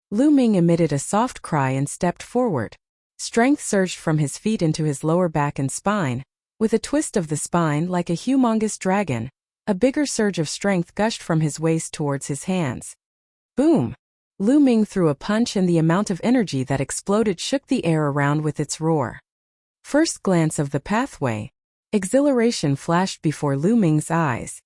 Lu Ming emitted a soft cry and stepped forward. Strength surged from his feet into his lower back and spine. With a twist of the spine like a humongous dragon, a bigger surge of strength gushed from his waist towards his hands. Boom! Lu Ming threw a punch, and the amount of energy that exploded shook the air around with its roar. First glance of the pathway. Exhilaration flashed before Lu Ming's eyes.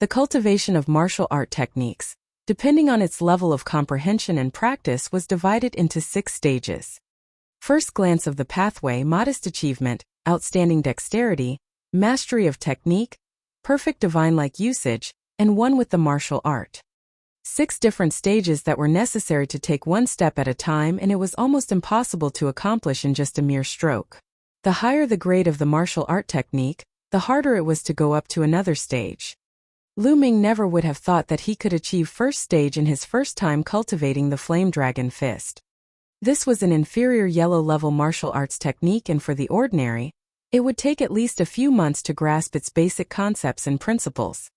The cultivation of martial art techniques, depending on its level of comprehension and practice, was divided into 6 stages. First glance of the pathway: modest achievement, outstanding dexterity, mastery of technique, perfect divine-like usage, and one with the martial art. 6 different stages that were necessary to take one step at a time, and it was almost impossible to accomplish in just a mere stroke. The higher the grade of the martial art technique, the harder it was to go up to another stage. Lu Ming never would have thought that he could achieve first stage in his first time cultivating the Flame Dragon Fist. This was an inferior yellow-level martial arts technique, and for the ordinary, it would take at least a few months to grasp its basic concepts and principles.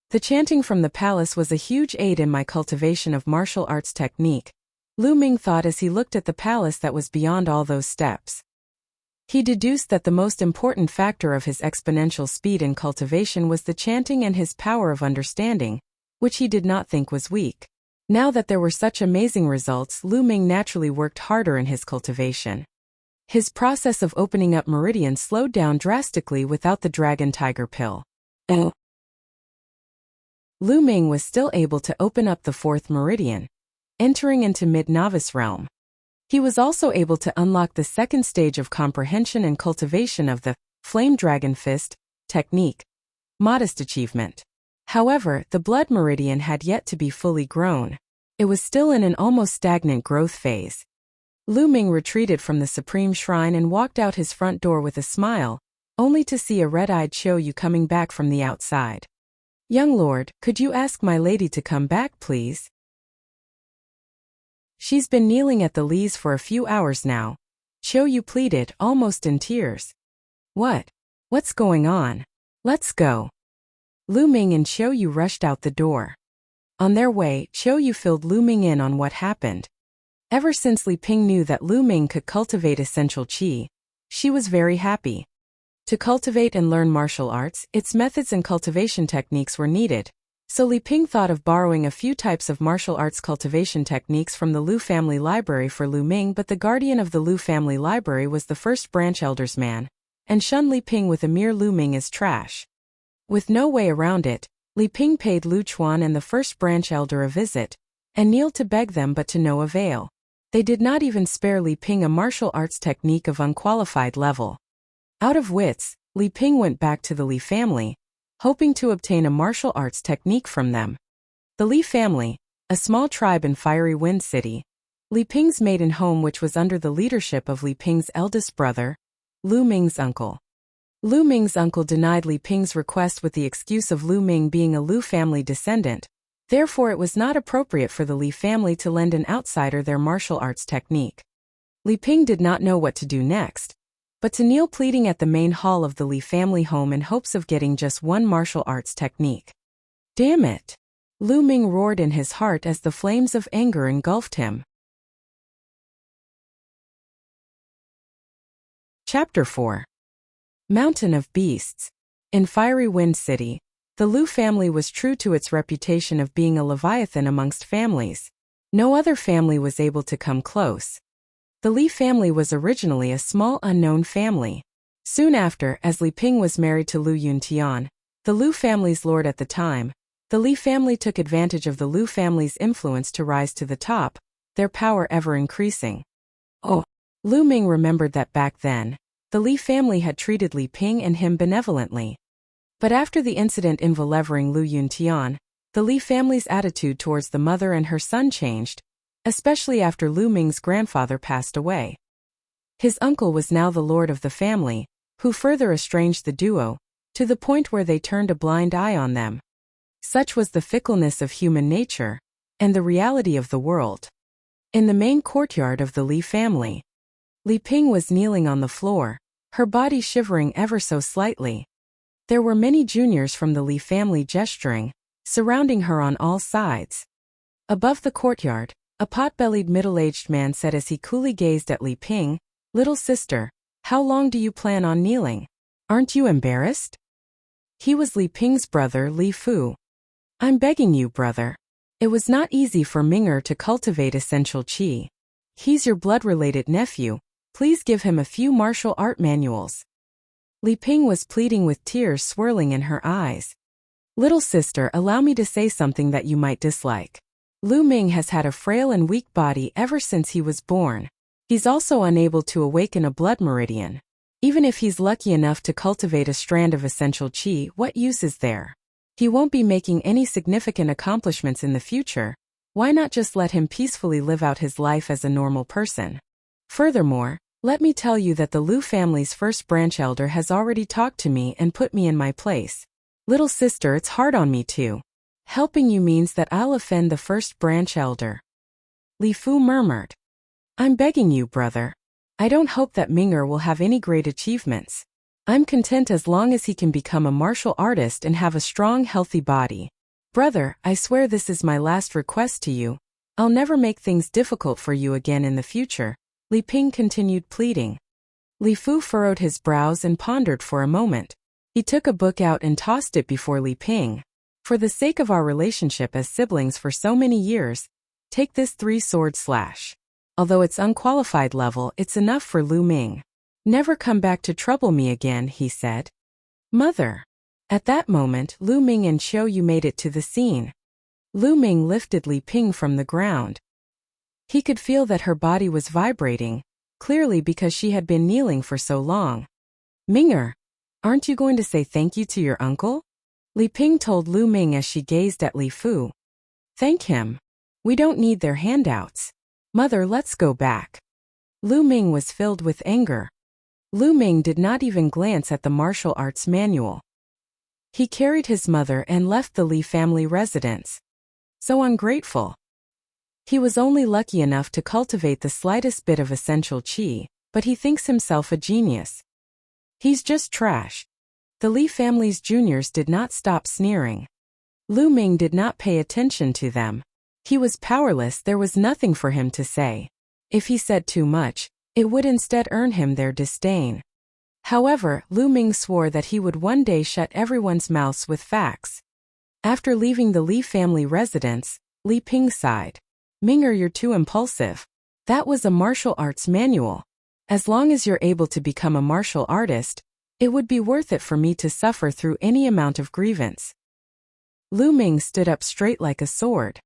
The chanting from the palace was a huge aid in my cultivation of martial arts technique, Lu Ming thought as he looked at the palace that was beyond all those steps. He deduced that the most important factor of his exponential speed in cultivation was the chanting and his power of understanding, which he did not think was weak. Now that there were such amazing results, Lu Ming naturally worked harder in his cultivation. His process of opening up meridians slowed down drastically without the dragon tiger pill. Lu Ming was still able to open up the 4th meridian, entering into mid-novice realm. He was also able to unlock the 2nd stage of comprehension and cultivation of the Flame Dragon Fist technique. Modest achievement. However, the blood meridian had yet to be fully grown. It was still in an almost stagnant growth phase. Lu Ming retreated from the Supreme Shrine and walked out his front door with a smile, only to see a red-eyed Zhou Xian coming back from the outside. "Young lord, could you ask my lady to come back, please? She's been kneeling at the lees for a few hours now," Zhou Xian pleaded, almost in tears. What's going on? Let's go." Lu Ming and Zhou Xian rushed out the door. On their way, Zhou Xian filled Lu Ming in on what happened. Ever since Li Ping knew that Lu Ming could cultivate essential qi, she was very happy. To cultivate and learn martial arts, its methods and cultivation techniques were needed, so Li Ping thought of borrowing a few types of martial arts cultivation techniques from the Lu family library for Lu Ming, but the guardian of the Lu family library was the first branch elder's man, and shunned Li Ping with a mere Lu Ming as trash. With no way around it, Li Ping paid Lu Chuan and the first branch elder a visit, and kneeled to beg them, but to no avail. They did not even spare Li Ping a martial arts technique of unqualified level. Out of wits, Li Ping went back to the Li family, hoping to obtain a martial arts technique from them. The Li family, a small tribe in Fiery Wind City, Li Ping's maiden home, which was under the leadership of Li Ping's eldest brother, Lu Ming's uncle. Lu Ming's uncle denied Li Ping's request with the excuse of Lu Ming being a Lu family descendant, therefore it was not appropriate for the Li family to lend an outsider their martial arts technique. Li Ping did not know what to do next, but to kneel pleading at the main hall of the Li family home in hopes of getting just one martial arts technique. "Damn it!" Lu Ming roared in his heart as the flames of anger engulfed him. Chapter 4. Mountain of Beasts. In Fiery Wind City, the Lu family was true to its reputation of being a leviathan amongst families. No other family was able to come close. The Li family was originally a small unknown family. Soon after, as Li Ping was married to Lu Yuntian, the Lu family's lord at the time, the Li family took advantage of the Lu family's influence to rise to the top, their power ever increasing. Lu Ming remembered that back then, the Li family had treated Li Ping and him benevolently. But after the incident involving Lu Yuntian, the Li family's attitude towards the mother and her son changed, especially after Lu Ming's grandfather passed away. His uncle was now the lord of the family, who further estranged the duo, to the point where they turned a blind eye on them. Such was the fickleness of human nature, and the reality of the world. In the main courtyard of the Li family, Li Ping was kneeling on the floor, her body shivering ever so slightly. There were many juniors from the Li family gesturing, surrounding her on all sides. Above the courtyard, a pot-bellied middle-aged man said as he coolly gazed at Li Ping, "Little sister, how long do you plan on kneeling? Aren't you embarrassed?" He was Li Ping's brother Li Fu. "I'm begging you, brother. It was not easy for Ming'er to cultivate essential qi. He's your blood-related nephew, please give him a few martial art manuals." Li Ping was pleading with tears swirling in her eyes. "Little sister, allow me to say something that you might dislike. Lu Ming has had a frail and weak body ever since he was born. He's also unable to awaken a blood meridian. Even if he's lucky enough to cultivate a strand of essential qi, what use is there? He won't be making any significant accomplishments in the future. Why not just let him peacefully live out his life as a normal person? Furthermore, let me tell you that the Lu family's first branch elder has already talked to me and put me in my place. Little sister, it's hard on me too. Helping you means that I'll offend the first branch elder. Li Fu murmured. I'm begging you, brother. I don't hope that Ming'er will have any great achievements. I'm content as long as he can become a martial artist and have a strong, healthy body. Brother, I swear this is my last request to you. I'll never make things difficult for you again in the future. Li Ping continued pleading. Li Fu furrowed his brows and pondered for a moment. He took a book out and tossed it before Li Ping. For the sake of our relationship as siblings for so many years, take this 3-sword slash. Although it's unqualified level, it's enough for Lu Ming. Never come back to trouble me again, he said. Mother. At that moment, Lu Ming and Xiu Yu made it to the scene. Lu Ming lifted Li Ping from the ground. He could feel that her body was vibrating, clearly because she had been kneeling for so long. Ming'er, aren't you going to say thank you to your uncle? Li Ping told Lu Ming as she gazed at Li Fu. Thank him. We don't need their handouts. Mother, let's go back. Lu Ming was filled with anger. Lu Ming did not even glance at the martial arts manual. He carried his mother and left the Li family residence. So ungrateful. He was only lucky enough to cultivate the slightest bit of essential qi, but he thinks himself a genius. He's just trash. The Li family's juniors did not stop sneering. Lu Ming did not pay attention to them. He was powerless, there was nothing for him to say. If he said too much, it would instead earn him their disdain. However, Lu Ming swore that he would one day shut everyone's mouths with facts. After leaving the Li family residence, Li Ping sighed. Ming'er, you're too impulsive. That was a martial arts manual. As long as you're able to become a martial artist, it would be worth it for me to suffer through any amount of grievance. Lu Ming stood up straight like a sword.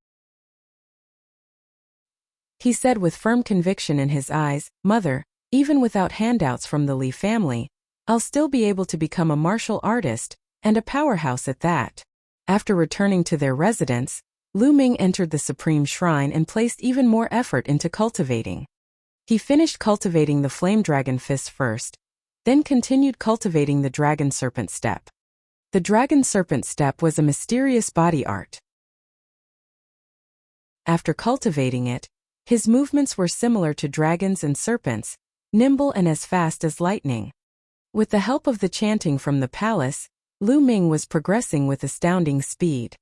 He said with firm conviction in his eyes, Mother, even without handouts from the Li family, I'll still be able to become a martial artist, and a powerhouse at that. After returning to their residence, Lu Ming entered the Supreme Shrine and placed even more effort into cultivating. He finished cultivating the Flame Dragon Fist first, then continued cultivating the Dragon Serpent Step. The Dragon Serpent Step was a mysterious body art. After cultivating it, his movements were similar to dragons and serpents, nimble and as fast as lightning. With the help of the chanting from the palace, Lu Ming was progressing with astounding speed.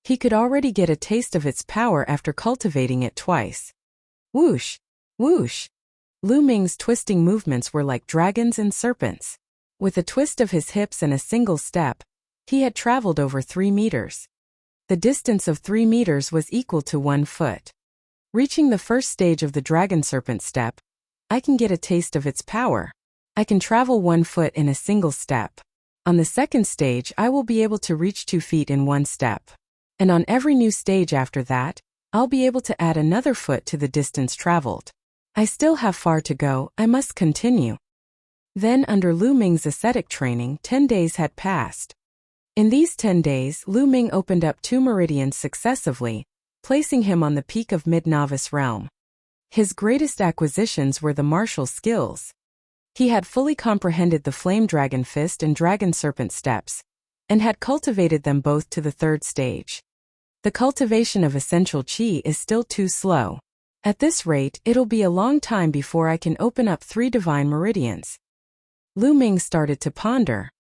He could already get a taste of its power after cultivating it twice. Whoosh! Whoosh! Lu Ming's twisting movements were like dragons and serpents. With a twist of his hips and a single step, he had traveled over 3 meters. The distance of 3 meters was equal to 1 foot. Reaching the first stage of the Dragon Serpent Step, I can get a taste of its power. I can travel 1 foot in a single step. On the second stage, I will be able to reach 2 feet in 1 step. And on every new stage after that, I'll be able to add another foot to the distance traveled. I still have far to go, I must continue. Then under Lu Ming's ascetic training, 10 days had passed. In these 10 days, Lu Ming opened up 2 meridians successively, placing him on the peak of mid-novice realm. His greatest acquisitions were the martial skills. He had fully comprehended the Flame Dragon Fist and Dragon Serpent Steps, and had cultivated them both to the 3rd stage. The cultivation of essential qi is still too slow. At this rate, it'll be a long time before I can open up 3 divine meridians. Lu Ming started to ponder.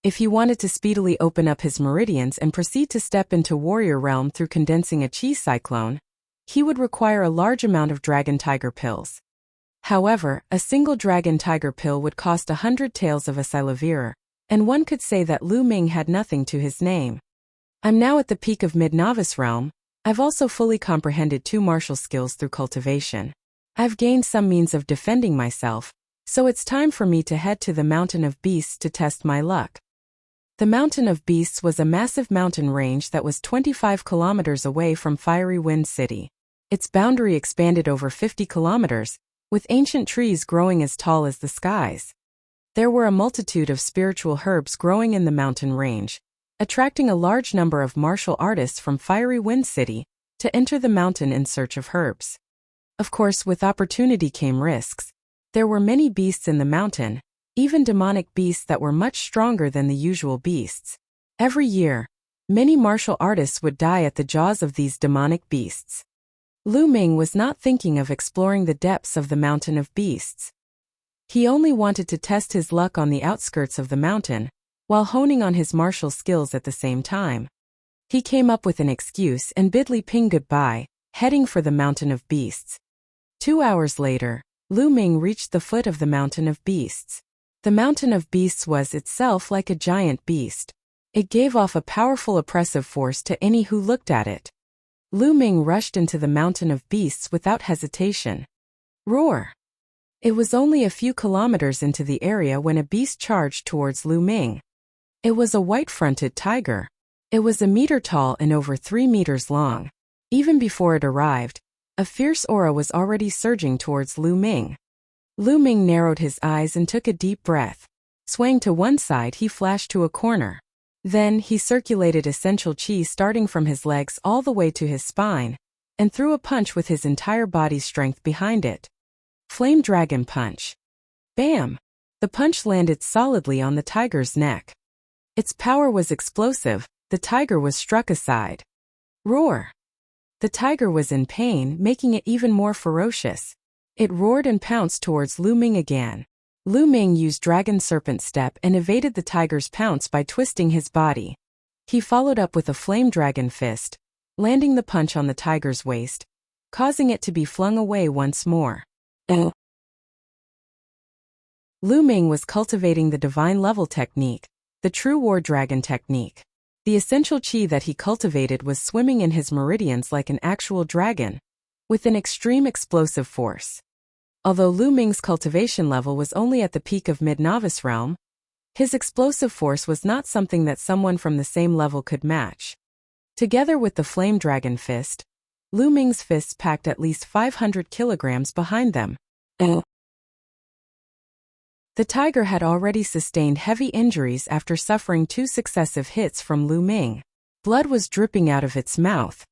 If he wanted to speedily open up his meridians and proceed to step into warrior realm through condensing a qi cyclone, he would require a large amount of dragon tiger pills. However, a single dragon tiger pill would cost 100 taels of Asilavir, and one could say that Lu Ming had nothing to his name. I'm now at the peak of mid-novice realm. I've also fully comprehended 2 martial skills through cultivation. I've gained some means of defending myself, so it's time for me to head to the Mountain of Beasts to test my luck. The Mountain of Beasts was a massive mountain range that was 25 kilometers away from Fiery Wind City. Its boundary expanded over 50 kilometers, with ancient trees growing as tall as the skies. There were a multitude of spiritual herbs growing in the mountain range, attracting a large number of martial artists from Fiery Wind City to enter the mountain in search of herbs. Of course, with opportunity came risks. There were many beasts in the mountain, even demonic beasts that were much stronger than the usual beasts. Every year, many martial artists would die at the jaws of these demonic beasts. Lu Ming was not thinking of exploring the depths of the mountain of beasts. He only wanted to test his luck on the outskirts of the mountain, while honing on his martial skills at the same time. He came up with an excuse and bid Li Ping goodbye, heading for the mountain of beasts. 2 hours later, Lu Ming reached the foot of the mountain of beasts. The mountain of beasts was itself like a giant beast. It gave off a powerful oppressive force to any who looked at it. Lu Ming rushed into the mountain of beasts without hesitation. Roar! It was only a few kilometers into the area when a beast charged towards Lu Ming. It was a white-fronted tiger. It was a meter tall and over 3 meters long. Even before it arrived, a fierce aura was already surging towards Lu Ming. Lu Ming narrowed his eyes and took a deep breath. Swaying to one side, he flashed to a corner. Then, he circulated essential qi starting from his legs all the way to his spine, and threw a punch with his entire body's strength behind it. Flame Dragon Punch. Bam! The punch landed solidly on the tiger's neck. Its power was explosive. The tiger was struck aside. Roar! The tiger was in pain, making it even more ferocious. It roared and pounced towards Lu Ming again. Lu Ming used Dragon Serpent Step and evaded the tiger's pounce by twisting his body. He followed up with a Flame Dragon Fist, landing the punch on the tiger's waist, causing it to be flung away once more. Lu Ming was cultivating the divine level technique, the true war dragon technique. The essential qi that he cultivated was swimming in his meridians like an actual dragon, with an extreme explosive force. Although Lu Ming's cultivation level was only at the peak of mid-novice realm, his explosive force was not something that someone from the same level could match. Together with the Flame Dragon Fist, Lu Ming's fists packed at least 500 kilograms behind them. The tiger had already sustained heavy injuries after suffering 2 successive hits from Lu Ming. Blood was dripping out of its mouth.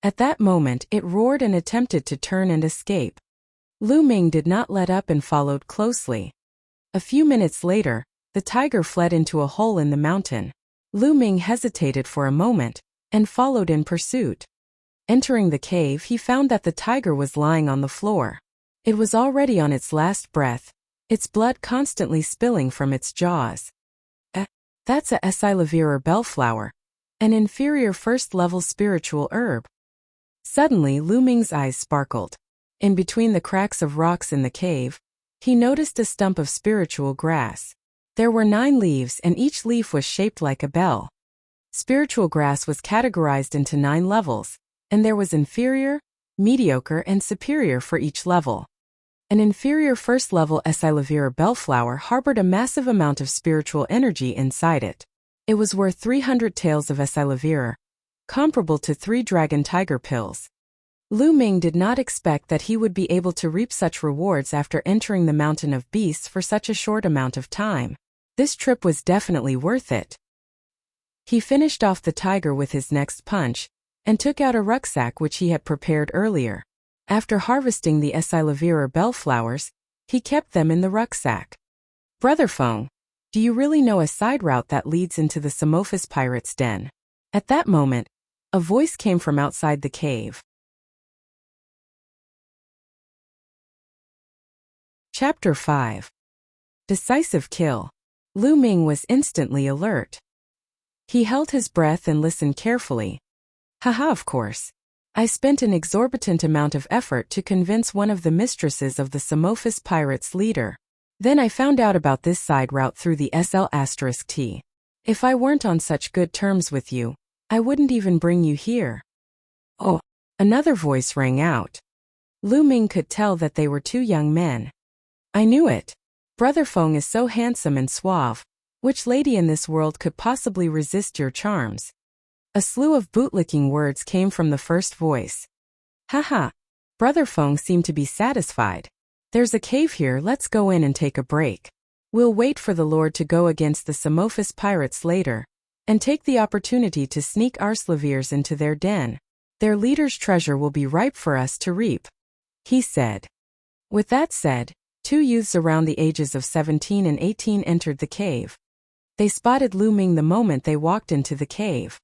At that moment, it roared and attempted to turn and escape. Lu Ming did not let up and followed closely. A few minutes later, the tiger fled into a hole in the mountain. Lu Ming hesitated for a moment, and followed in pursuit. Entering the cave, he found that the tiger was lying on the floor. It was already on its last breath, its blood constantly spilling from its jaws. That's a Silavir bellflower, an inferior first-level spiritual herb. Suddenly, Lu Ming's eyes sparkled. In between the cracks of rocks in the cave, he noticed a stump of spiritual grass. There were 9 leaves and each leaf was shaped like a bell. Spiritual grass was categorized into 9 levels, and there was inferior, mediocre, and superior for each level. An inferior first-level Silavir bellflower harbored a massive amount of spiritual energy inside it. It was worth 300 taels of Silavir, comparable to 3 dragon tiger pills. Lu Ming did not expect that he would be able to reap such rewards after entering the mountain of beasts for such a short amount of time. This trip was definitely worth it. He finished off the tiger with his next punch, and took out a rucksack which he had prepared earlier. After harvesting the Silavir bellflowers, he kept them in the rucksack. Brother Feng, do you really know a side route that leads into the Samophis pirate's den? At that moment, a voice came from outside the cave. Chapter 5. Decisive Kill. Lu Ming was instantly alert. He held his breath and listened carefully. Haha, of course. I spent an exorbitant amount of effort to convince one of the mistresses of the Samophis pirates' leader. Then I found out about this side route through the SL*T. If I weren't on such good terms with you, I wouldn't even bring you here. Oh, another voice rang out. Lu Ming could tell that they were 2 young men. I knew it. Brother Feng is so handsome and suave. Which lady in this world could possibly resist your charms? A slew of bootlicking words came from the first voice. Haha. Brother Feng seemed to be satisfied. There's a cave here, let's go in and take a break. We'll wait for the Lord to go against the Samophis pirates later, and take the opportunity to sneak our slaviers into their den. Their leader's treasure will be ripe for us to reap," he said. With that said, two youths around the ages of 17 and 18 entered the cave. They spotted Lu Ming the moment they walked into the cave.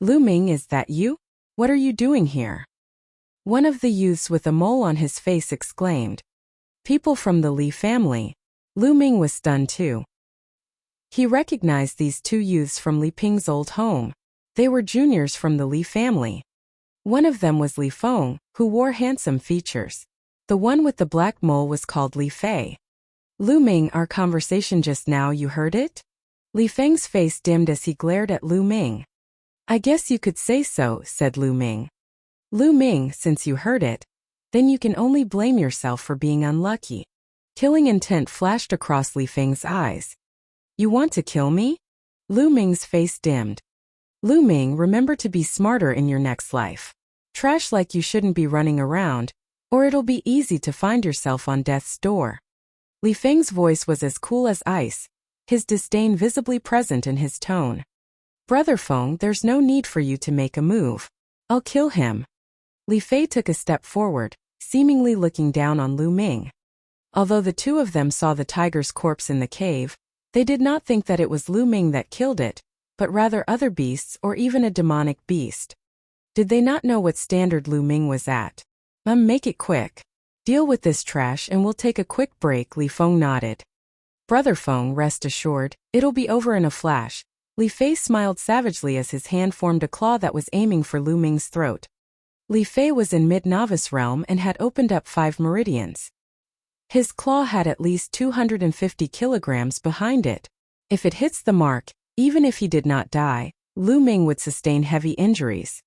"Lu Ming, is that you? What are you doing here?" One of the youths with a mole on his face exclaimed. "People from the Li family." Lu Ming was stunned too. He recognized these two youths from Li Ping's old home. They were juniors from the Li family. One of them was Li Feng, who wore handsome features. The one with the black mole was called Li Fei. "Lu Ming, our conversation just now, you heard it?" Li Feng's face dimmed as he glared at Lu Ming. "I guess you could say so," said Lu Ming. "Lu Ming, since you heard it, then you can only blame yourself for being unlucky." Killing intent flashed across Li Feng's eyes. "You want to kill me?" Lu Ming's face dimmed. "Lu Ming, remember to be smarter in your next life. Trash like you shouldn't be running around, or it'll be easy to find yourself on death's door." Li Feng's voice was as cool as ice, his disdain visibly present in his tone. "Brother Feng, there's no need for you to make a move. I'll kill him." Li Fei took a step forward, seemingly looking down on Lu Ming. Although the two of them saw the tiger's corpse in the cave, they did not think that it was Lu Ming that killed it, but rather other beasts or even a demonic beast. Did they not know what standard Lu Ming was at? Make it quick. Deal with this trash and we'll take a quick break." Li Feng nodded. "Brother Feng, rest assured, it'll be over in a flash." Li Fei smiled savagely as his hand formed a claw that was aiming for Lu Ming's throat. Li Fei was in mid-novice realm and had opened up 5 meridians. His claw had at least 250 kilograms behind it. If it hits the mark, even if he did not die, Lu Ming would sustain heavy injuries.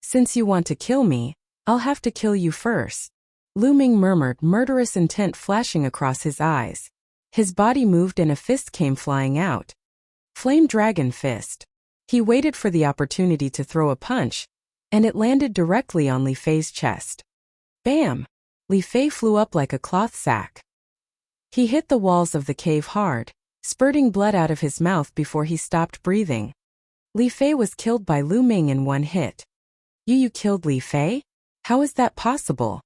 "Since you want to kill me, I'll have to kill you first," Lu Ming murmured, murderous intent flashing across his eyes. His body moved and a fist came flying out. Flame Dragon Fist. He waited for the opportunity to throw a punch, and it landed directly on Li Fei's chest. Bam! Li Fei flew up like a cloth sack. He hit the walls of the cave hard, spurting blood out of his mouth before he stopped breathing. Li Fei was killed by Lu Ming in one hit. You killed Li Fei? How is that possible?"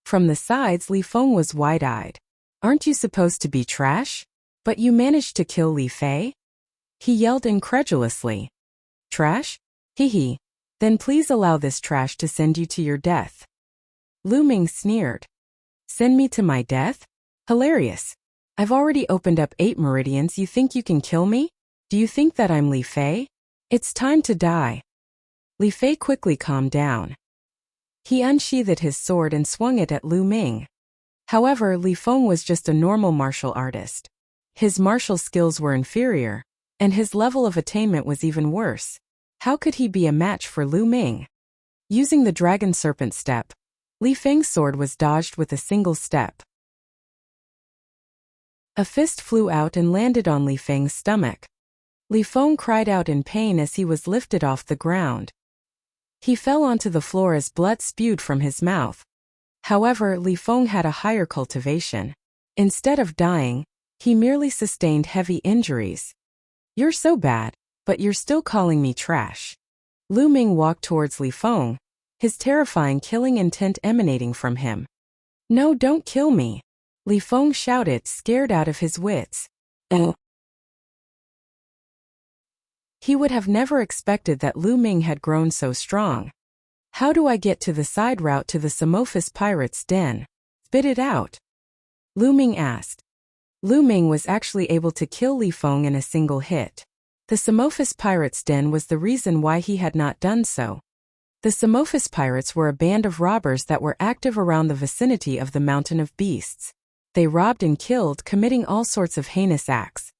From the sides, Li Feng was wide-eyed. "Aren't you supposed to be trash? But you managed to kill Li Fei?" He yelled incredulously. "Trash? Hee. Then please allow this trash to send you to your death." Lu Ming sneered. "Send me to my death? Hilarious. I've already opened up 8 meridians. You think you can kill me? Do you think that I'm Li Fei? It's time to die." Li Fei quickly calmed down. He unsheathed his sword and swung it at Lu Ming. However, Li Feng was just a normal martial artist. His martial skills were inferior, and his level of attainment was even worse. How could he be a match for Lu Ming? Using the Dragon Serpent Step, Li Feng's sword was dodged with a single step. A fist flew out and landed on Li Feng's stomach. Li Feng cried out in pain as he was lifted off the ground. He fell onto the floor as blood spewed from his mouth. However, Li Feng had a higher cultivation. Instead of dying, he merely sustained heavy injuries. "You're so bad, but you're still calling me trash." Lu Ming walked towards Li Feng, his terrifying killing intent emanating from him. "No, don't kill me," Li Feng shouted, scared out of his wits. He would have never expected that Lu Ming had grown so strong. "How do I get to the side route to the Samophis pirates' den? Spit it out," Lu Ming asked. Lu Ming was actually able to kill Li Feng in a single hit. The Samophis pirates' den was the reason why he had not done so. The Samophis pirates were a band of robbers that were active around the vicinity of the Mountain of Beasts. They robbed and killed, committing all sorts of heinous acts.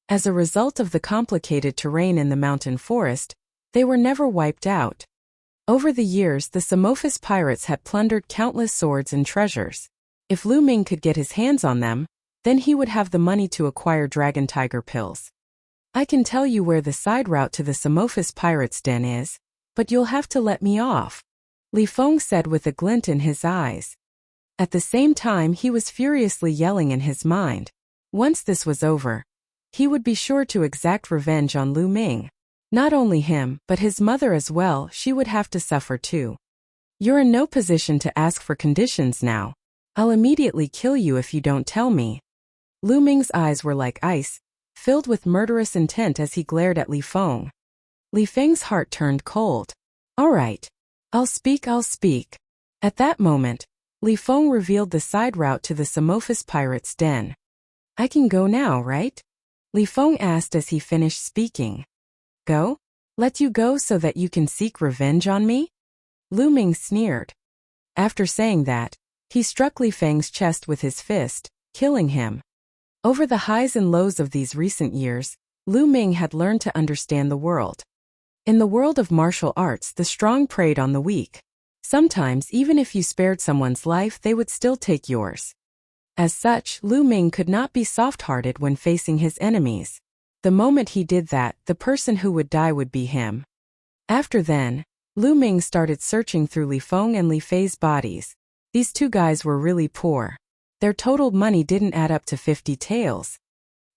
As a result of the complicated terrain in the mountain forest, they were never wiped out. Over the years, the Samophis pirates had plundered countless swords and treasures. If Lu Ming could get his hands on them, then he would have the money to acquire dragon tiger pills. "I can tell you where the side route to the Samophis pirates' den is, but you'll have to let me off," Li Feng said with a glint in his eyes. At the same time, he was furiously yelling in his mind. Once this was over, he would be sure to exact revenge on Lu Ming. Not only him, but his mother as well. She would have to suffer too. You're in no position to ask for conditions now. I'll immediately kill you if you don't tell me. Lu Ming's eyes were like ice, filled with murderous intent as he glared at Li Feng. Li Feng's heart turned cold. All right. I'll speak. At that moment, Li Feng revealed the side route to the Samophis pirate's den. I can go now, right? Li Feng asked as he finished speaking. Go? Let you go so that you can seek revenge on me? Lu Ming sneered. After saying that, he struck Li Feng's chest with his fist, killing him. Over the highs and lows of these recent years, Lu Ming had learned to understand the world. In the world of martial arts, the strong preyed on the weak. Sometimes, even if you spared someone's life, they would still take yours. As such, Lu Ming could not be soft-hearted when facing his enemies. The moment he did that, the person who would die would be him. After then, Lu Ming started searching through Li Feng and Li Fei's bodies. These two guys were really poor. Their total money didn't add up to 50 taels.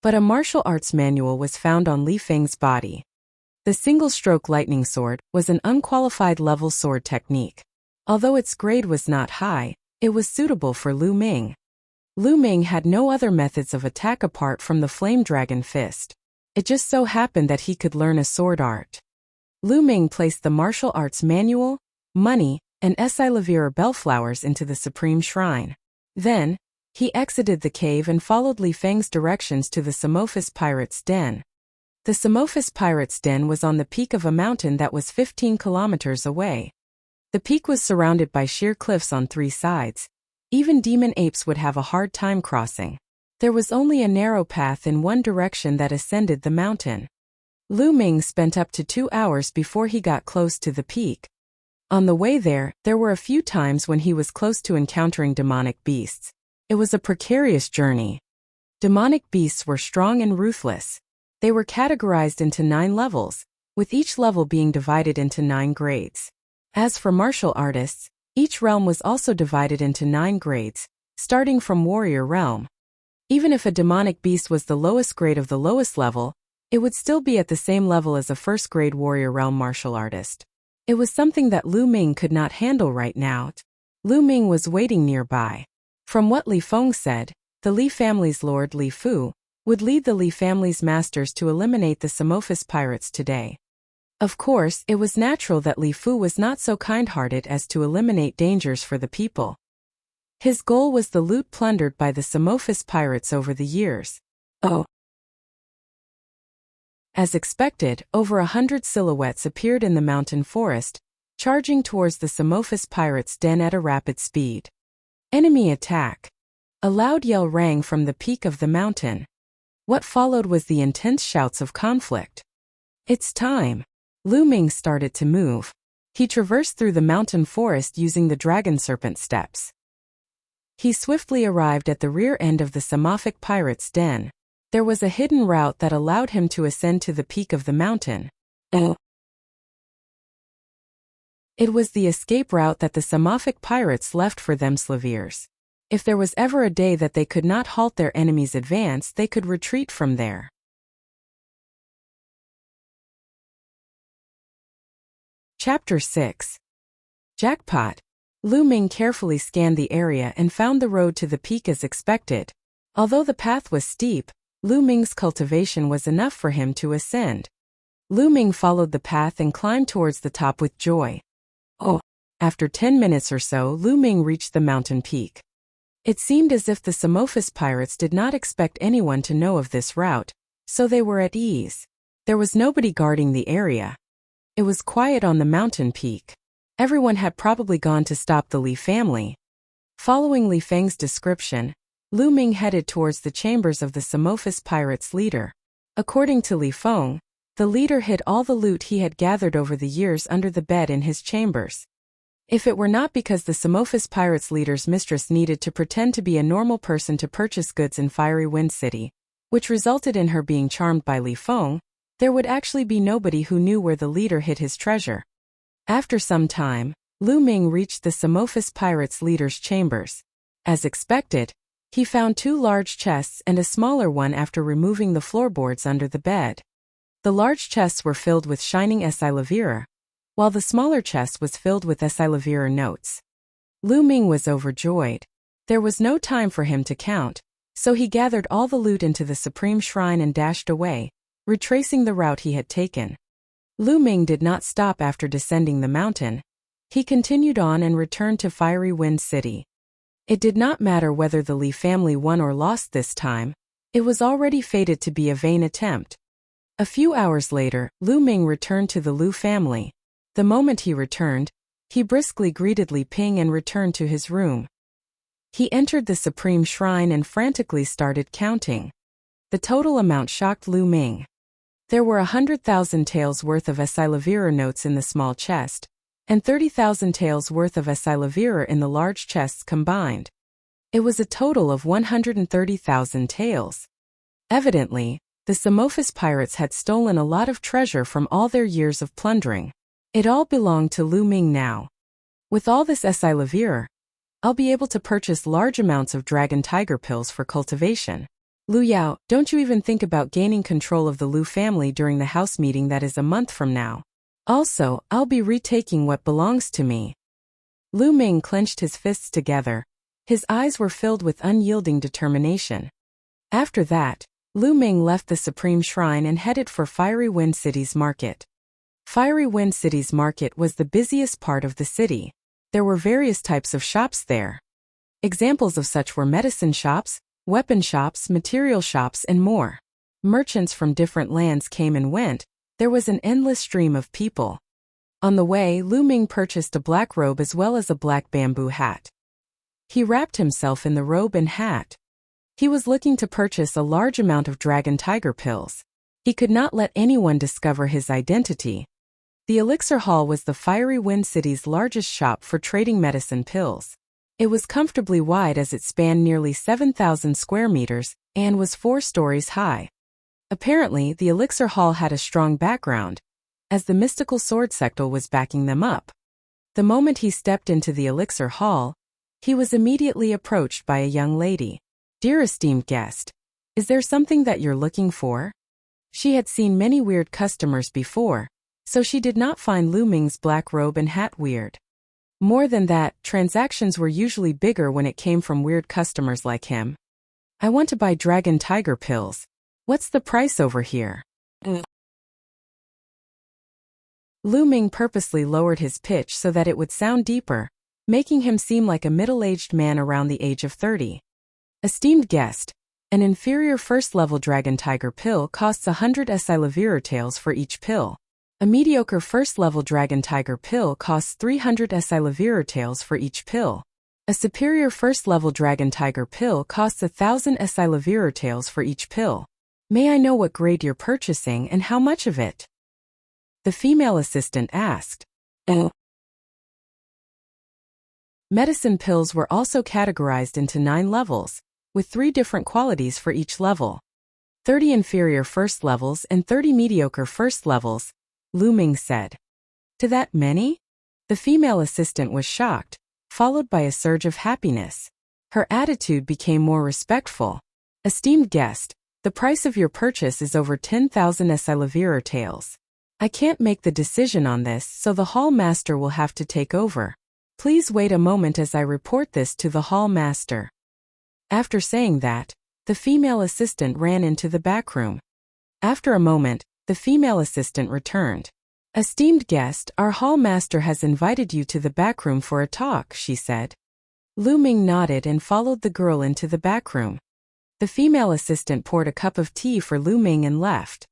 But a martial arts manual was found on Li Feng's body. The single-stroke lightning sword was an unqualified level sword technique. Although its grade was not high, it was suitable for Lu Ming. Lu Ming had no other methods of attack apart from the flame dragon fist. It just so happened that he could learn a sword art. Lu Ming placed the martial arts manual, money, and Essilivir bellflowers into the supreme shrine. Then, he exited the cave and followed Li Feng's directions to the Samophis pirate's den. The Samophis pirate's den was on the peak of a mountain that was 15 kilometers away. The peak was surrounded by sheer cliffs on 3 sides. Even demon apes would have a hard time crossing. There was only a narrow path in one direction that ascended the mountain. Lu Ming spent up to 2 hours before he got close to the peak. On the way there were a few times when he was close to encountering demonic beasts. It was a precarious journey. Demonic beasts were strong and ruthless. They were categorized into 9 levels, with each level being divided into 9 grades. As for martial artists, each realm was also divided into 9 grades, starting from warrior realm. Even if a demonic beast was the lowest grade of the lowest level, it would still be at the same level as a first-grade warrior realm martial artist. It was something that Lu Ming could not handle right now. Lu Ming was waiting nearby. From what Li Feng said, the Li family's lord Li Fu would lead the Li family's masters to eliminate the Samophis pirates today. Of course, it was natural that Li Fu was not so kind-hearted as to eliminate dangers for the people. His goal was the loot plundered by the Samophis pirates over the years. As expected, over 100 silhouettes appeared in the mountain forest, charging towards the Samophis pirates' den at a rapid speed. Enemy attack! A loud yell rang from the peak of the mountain. What followed was the intense shouts of conflict. It's time! Lu Ming started to move. He traversed through the mountain forest using the dragon serpent steps. He swiftly arrived at the rear end of the Samophic pirate's den. There was a hidden route that allowed him to ascend to the peak of the mountain. It was the escape route that the Samophic pirates left for themselves. If there was ever a day that they could not halt their enemy's advance, they could retreat from there. Chapter 6. Jackpot. Lu Ming carefully scanned the area and found the road to the peak as expected. Although the path was steep, Lu Ming's cultivation was enough for him to ascend. Lu Ming followed the path and climbed towards the top with joy. After 10 minutes or so, Lu Ming reached the mountain peak. It seemed as if the Samophis pirates did not expect anyone to know of this route, so they were at ease. There was nobody guarding the area. It was quiet on the mountain peak. Everyone had probably gone to stop the Li family. Following Li Feng's description, Lu Ming headed towards the chambers of the Samophis pirates' leader. According to Li Feng, the leader hid all the loot he had gathered over the years under the bed in his chambers. If it were not because the Samophis pirates' leader's mistress needed to pretend to be a normal person to purchase goods in Fiery Wind City, which resulted in her being charmed by Li Feng, there would actually be nobody who knew where the leader hid his treasure. After some time, Lu Ming reached the Samophis pirates' leader's chambers. As expected, he found 2 large chests and a smaller one after removing the floorboards under the bed. The large chests were filled with shining Esilavira, while the smaller chest was filled with Esilavira notes. Lu Ming was overjoyed. There was no time for him to count, so he gathered all the loot into the Supreme Shrine and dashed away, retracing the route he had taken. Lu Ming did not stop after descending the mountain. He continued on and returned to Fiery Wind City. It did not matter whether the Li family won or lost this time. It was already fated to be a vain attempt. A few hours later, Lu Ming returned to the Lu family. The moment he returned, he briskly greeted Li Ping and returned to his room. He entered the Supreme Shrine and frantically started counting. The total amount shocked Lu Ming. There were 100,000 taels worth of Esilavira notes in the small chest, and 30,000 taels worth of Esilavira in the large chests combined. It was a total of 130,000 taels. Evidently, the Samophis pirates had stolen a lot of treasure from all their years of plundering. It all belonged to Lu Ming now. With all this Esilavira, I'll be able to purchase large amounts of dragon tiger pills for cultivation. Lu Yao, don't you even think about gaining control of the Lu family during the house meeting that is a month from now. Also, I'll be retaking what belongs to me. Lu Ming clenched his fists together. His eyes were filled with unyielding determination. After that, Lu Ming left the Supreme Shrine and headed for Fiery Wind City's market. Fiery Wind City's market was the busiest part of the city. There were various types of shops there. Examples of such were medicine shops, weapon shops, material shops, and more. Merchants from different lands came and went. There was an endless stream of people. On the way, Lu Ming purchased a black robe as well as a black bamboo hat. He wrapped himself in the robe and hat. He was looking to purchase a large amount of dragon tiger pills. He could not let anyone discover his identity. The Elixir Hall was the Fiery Wind City's largest shop for trading medicine pills. It was comfortably wide as it spanned nearly 7,000 square meters and was 4 stories high. Apparently, the Elixir Hall had a strong background, as the mystical sword sector was backing them up. The moment he stepped into the Elixir Hall, he was immediately approached by a young lady. "Dear esteemed guest, is there something that you're looking for?" She had seen many weird customers before, so she did not find Lu Ming's black robe and hat weird. More than that, transactions were usually bigger when it came from weird customers like him. "I want to buy dragon tiger pills. What's the price over here?" Lu Ming purposely lowered his pitch so that it would sound deeper, making him seem like a middle-aged man around the age of 30. "Esteemed guest, an inferior first-level dragon tiger pill costs 100 Esilavira taels for each pill. A mediocre first-level dragon tiger pill costs 300 Esilavira taels for each pill. A superior first-level dragon tiger pill costs 1,000 Esilavira taels for each pill. May I know what grade you're purchasing and how much of it?" the female assistant asked. Medicine pills were also categorized into 9 levels, with 3 different qualities for each level. 30 inferior first levels and 30 mediocre first levels, Lu Ming said. "To that many?" The female assistant was shocked, followed by a surge of happiness. Her attitude became more respectful. "Esteemed guest, the price of your purchase is over 10,000 Esilavira taels. I can't make the decision on this, so the hall master will have to take over. Please wait a moment as I report this to the hall master." After saying that, the female assistant ran into the back room. After a moment, the female assistant returned. "Esteemed guest, our hall master has invited you to the back room for a talk," she said. Lu Ming nodded and followed the girl into the back room. The female assistant poured a cup of tea for Lu Ming and left.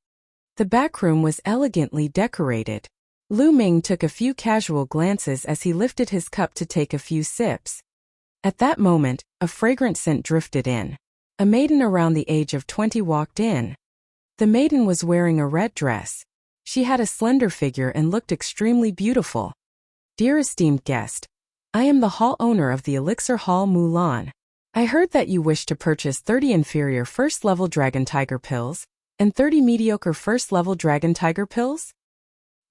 The back room was elegantly decorated. Lu Ming took a few casual glances as he lifted his cup to take a few sips. At that moment, a fragrant scent drifted in. A maiden around the age of 20 walked in. The maiden was wearing a red dress. She had a slender figure and looked extremely beautiful. "Dear esteemed guest, I am the hall owner of the Elixir Hall Mulan. I heard that you wish to purchase 30 inferior first-level dragon tiger pills and 30 mediocre first-level dragon tiger pills?"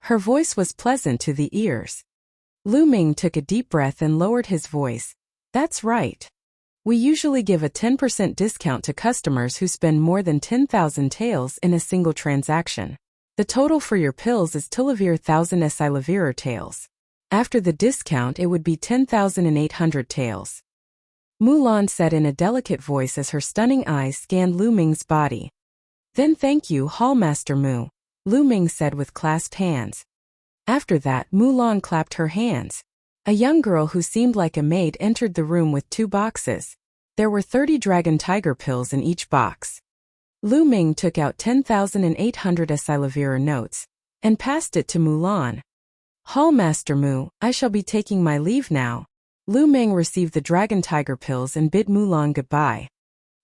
Her voice was pleasant to the ears. Lu Ming took a deep breath and lowered his voice. "That's right. We usually give a 10% discount to customers who spend more than 10,000 taels in a single transaction. The total for your pills is 10,000 Esilavir taels. After the discount it would be 10,800 taels. Mulan said in a delicate voice as her stunning eyes scanned Lu Ming's body. Then thank you, Hallmaster Mu, Lu Ming said with clasped hands. After that, Mulan clapped her hands. A young girl who seemed like a maid entered the room with 2 boxes. There were 30 dragon tiger pills in each box. Lu Ming took out 10,800 Esilavir notes and passed it to Mulan. Hallmaster Mu, I shall be taking my leave now. Lu Ming received the dragon tiger pills and bid Mulan goodbye.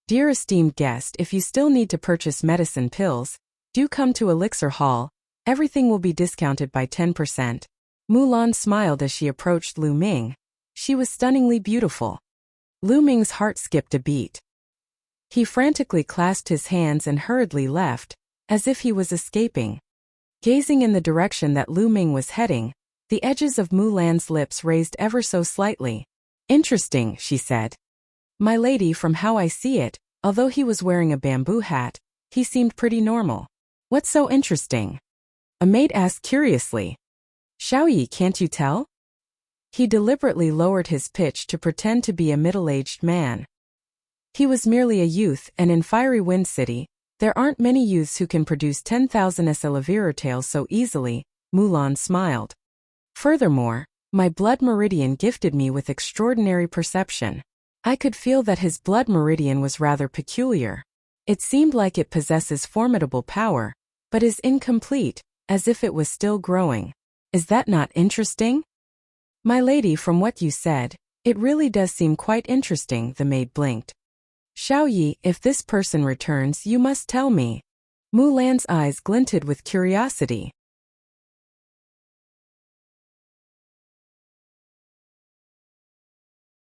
Dear esteemed guest, if you still need to purchase medicine pills, do come to Elixir Hall. Everything will be discounted by 10%. Mulan smiled as she approached Lu Ming. She was stunningly beautiful. Lu Ming's heart skipped a beat. He frantically clasped his hands and hurriedly left, as if he was escaping. Gazing in the direction that Lu Ming was heading, the edges of Mulan's lips raised ever so slightly. Interesting, she said. My lady, from how I see it, although he was wearing a bamboo hat, he seemed pretty normal. What's so interesting? A maid asked curiously. Xiaoyi, can't you tell? He deliberately lowered his pitch to pretend to be a middle-aged man. He was merely a youth, and in Fiery Wind City, there aren't many youths who can produce 10,000 Esilavir taels so easily, Mulan smiled. Furthermore, my blood meridian gifted me with extraordinary perception. I could feel that his blood meridian was rather peculiar. It seemed like it possesses formidable power, but is incomplete, as if it was still growing. Is that not interesting? My lady, from what you said, it really does seem quite interesting, the maid blinked. Xiaoyi, if this person returns, you must tell me. Mulan's eyes glinted with curiosity.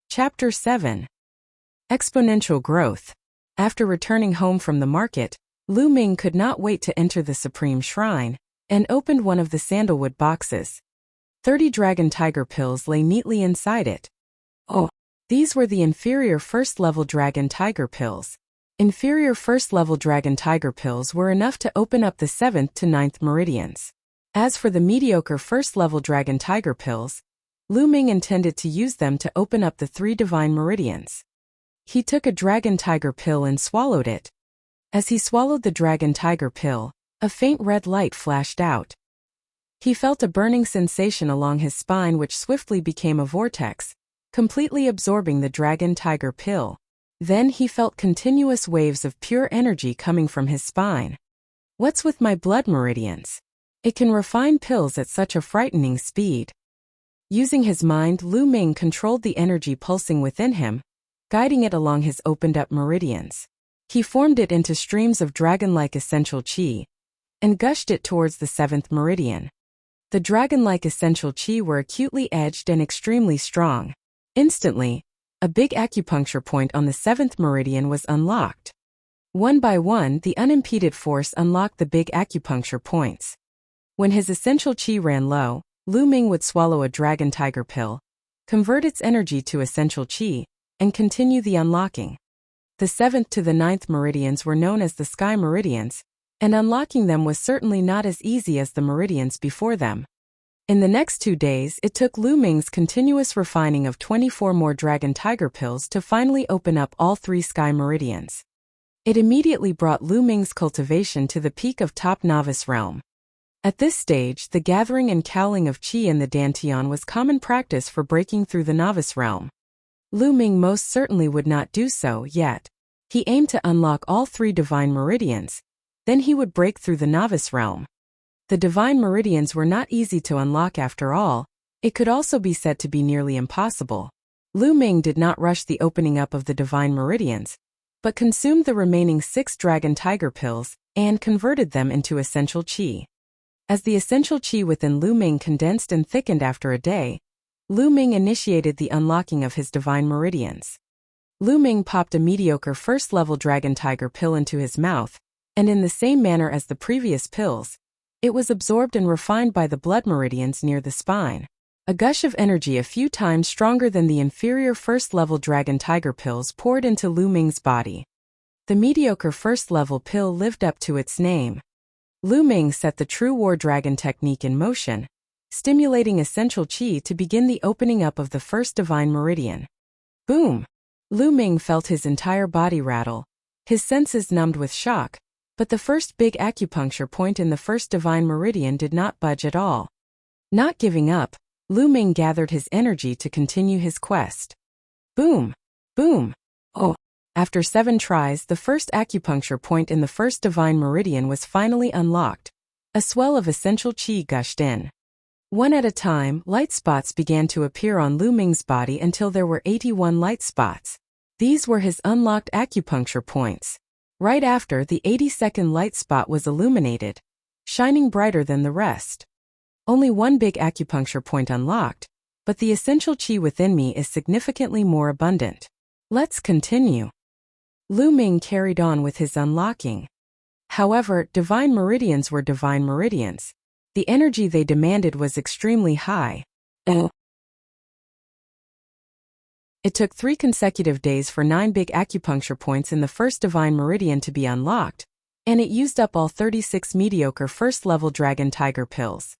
Chapter 7. Exponential Growth. After returning home from the market, Lu Ming could not wait to enter the Supreme Shrine, and opened one of the sandalwood boxes. 30 dragon tiger pills lay neatly inside it. Oh! These were the inferior first-level dragon tiger pills. Inferior first-level dragon tiger pills were enough to open up the 7th to 9th meridians. As for the mediocre first-level dragon tiger pills, Lu Ming intended to use them to open up the 3 divine meridians. He took a dragon tiger pill and swallowed it. As he swallowed the dragon tiger pill, a faint red light flashed out. He felt a burning sensation along his spine which swiftly became a vortex, completely absorbing the dragon tiger pill. Then he felt continuous waves of pure energy coming from his spine. What's with my blood meridians? It can refine pills at such a frightening speed. Using his mind, Lu Ming controlled the energy pulsing within him, guiding it along his opened-up meridians. He formed it into streams of dragon-like essential qi, and gushed it towards the 7th meridian. The dragon-like essential qi were acutely edged and extremely strong. Instantly, a big acupuncture point on the 7th meridian was unlocked. One by one, the unimpeded force unlocked the big acupuncture points. When his essential qi ran low, Lu Ming would swallow a dragon tiger pill, convert its energy to essential qi, and continue the unlocking. The 7th to the 9th meridians were known as the sky meridians, and unlocking them was certainly not as easy as the meridians before them. In the next 2 days, it took Lu Ming's continuous refining of 24 more dragon tiger pills to finally open up all 3 sky meridians. It immediately brought Lu Ming's cultivation to the peak of top novice realm. At this stage, the gathering and cowling of qi in the dantian was common practice for breaking through the novice realm. Lu Ming most certainly would not do so yet. He aimed to unlock all 3 divine meridians, then he would break through the novice realm. The divine meridians were not easy to unlock after all. It could also be said to be nearly impossible. Lu Ming did not rush the opening up of the divine meridians, but consumed the remaining 6 dragon tiger pills and converted them into essential qi. As the essential qi within Lu Ming condensed and thickened after a day, Lu Ming initiated the unlocking of his divine meridians. Lu Ming popped a mediocre first-level dragon tiger pill into his mouth, and in the same manner as the previous pills, it was absorbed and refined by the blood meridians near the spine. A gush of energy a few times stronger than the inferior first-level dragon tiger pills poured into Lu Ming's body. The mediocre first-level pill lived up to its name. Lu Ming set the true war dragon technique in motion, stimulating essential qi to begin the opening up of the first divine meridian. Boom! Lu Ming felt his entire body rattle, his senses numbed with shock, but the first big acupuncture point in the first divine meridian did not budge at all. Not giving up, Lu Ming gathered his energy to continue his quest. Boom! Boom! Oh! After 7 tries, the first acupuncture point in the first divine meridian was finally unlocked. A swell of essential qi gushed in. One at a time, light spots began to appear on Lu Ming's body until there were 81 light spots. These were his unlocked acupuncture points. Right after, the 82nd light spot was illuminated, shining brighter than the rest. Only one big acupuncture point unlocked, but the essential qi within me is significantly more abundant. Let's continue. Lu Ming carried on with his unlocking. However, divine meridians were divine meridians. The energy they demanded was extremely high. It took 3 consecutive days for 9 big acupuncture points in the first divine meridian to be unlocked, and it used up all 36 mediocre first-level dragon tiger pills.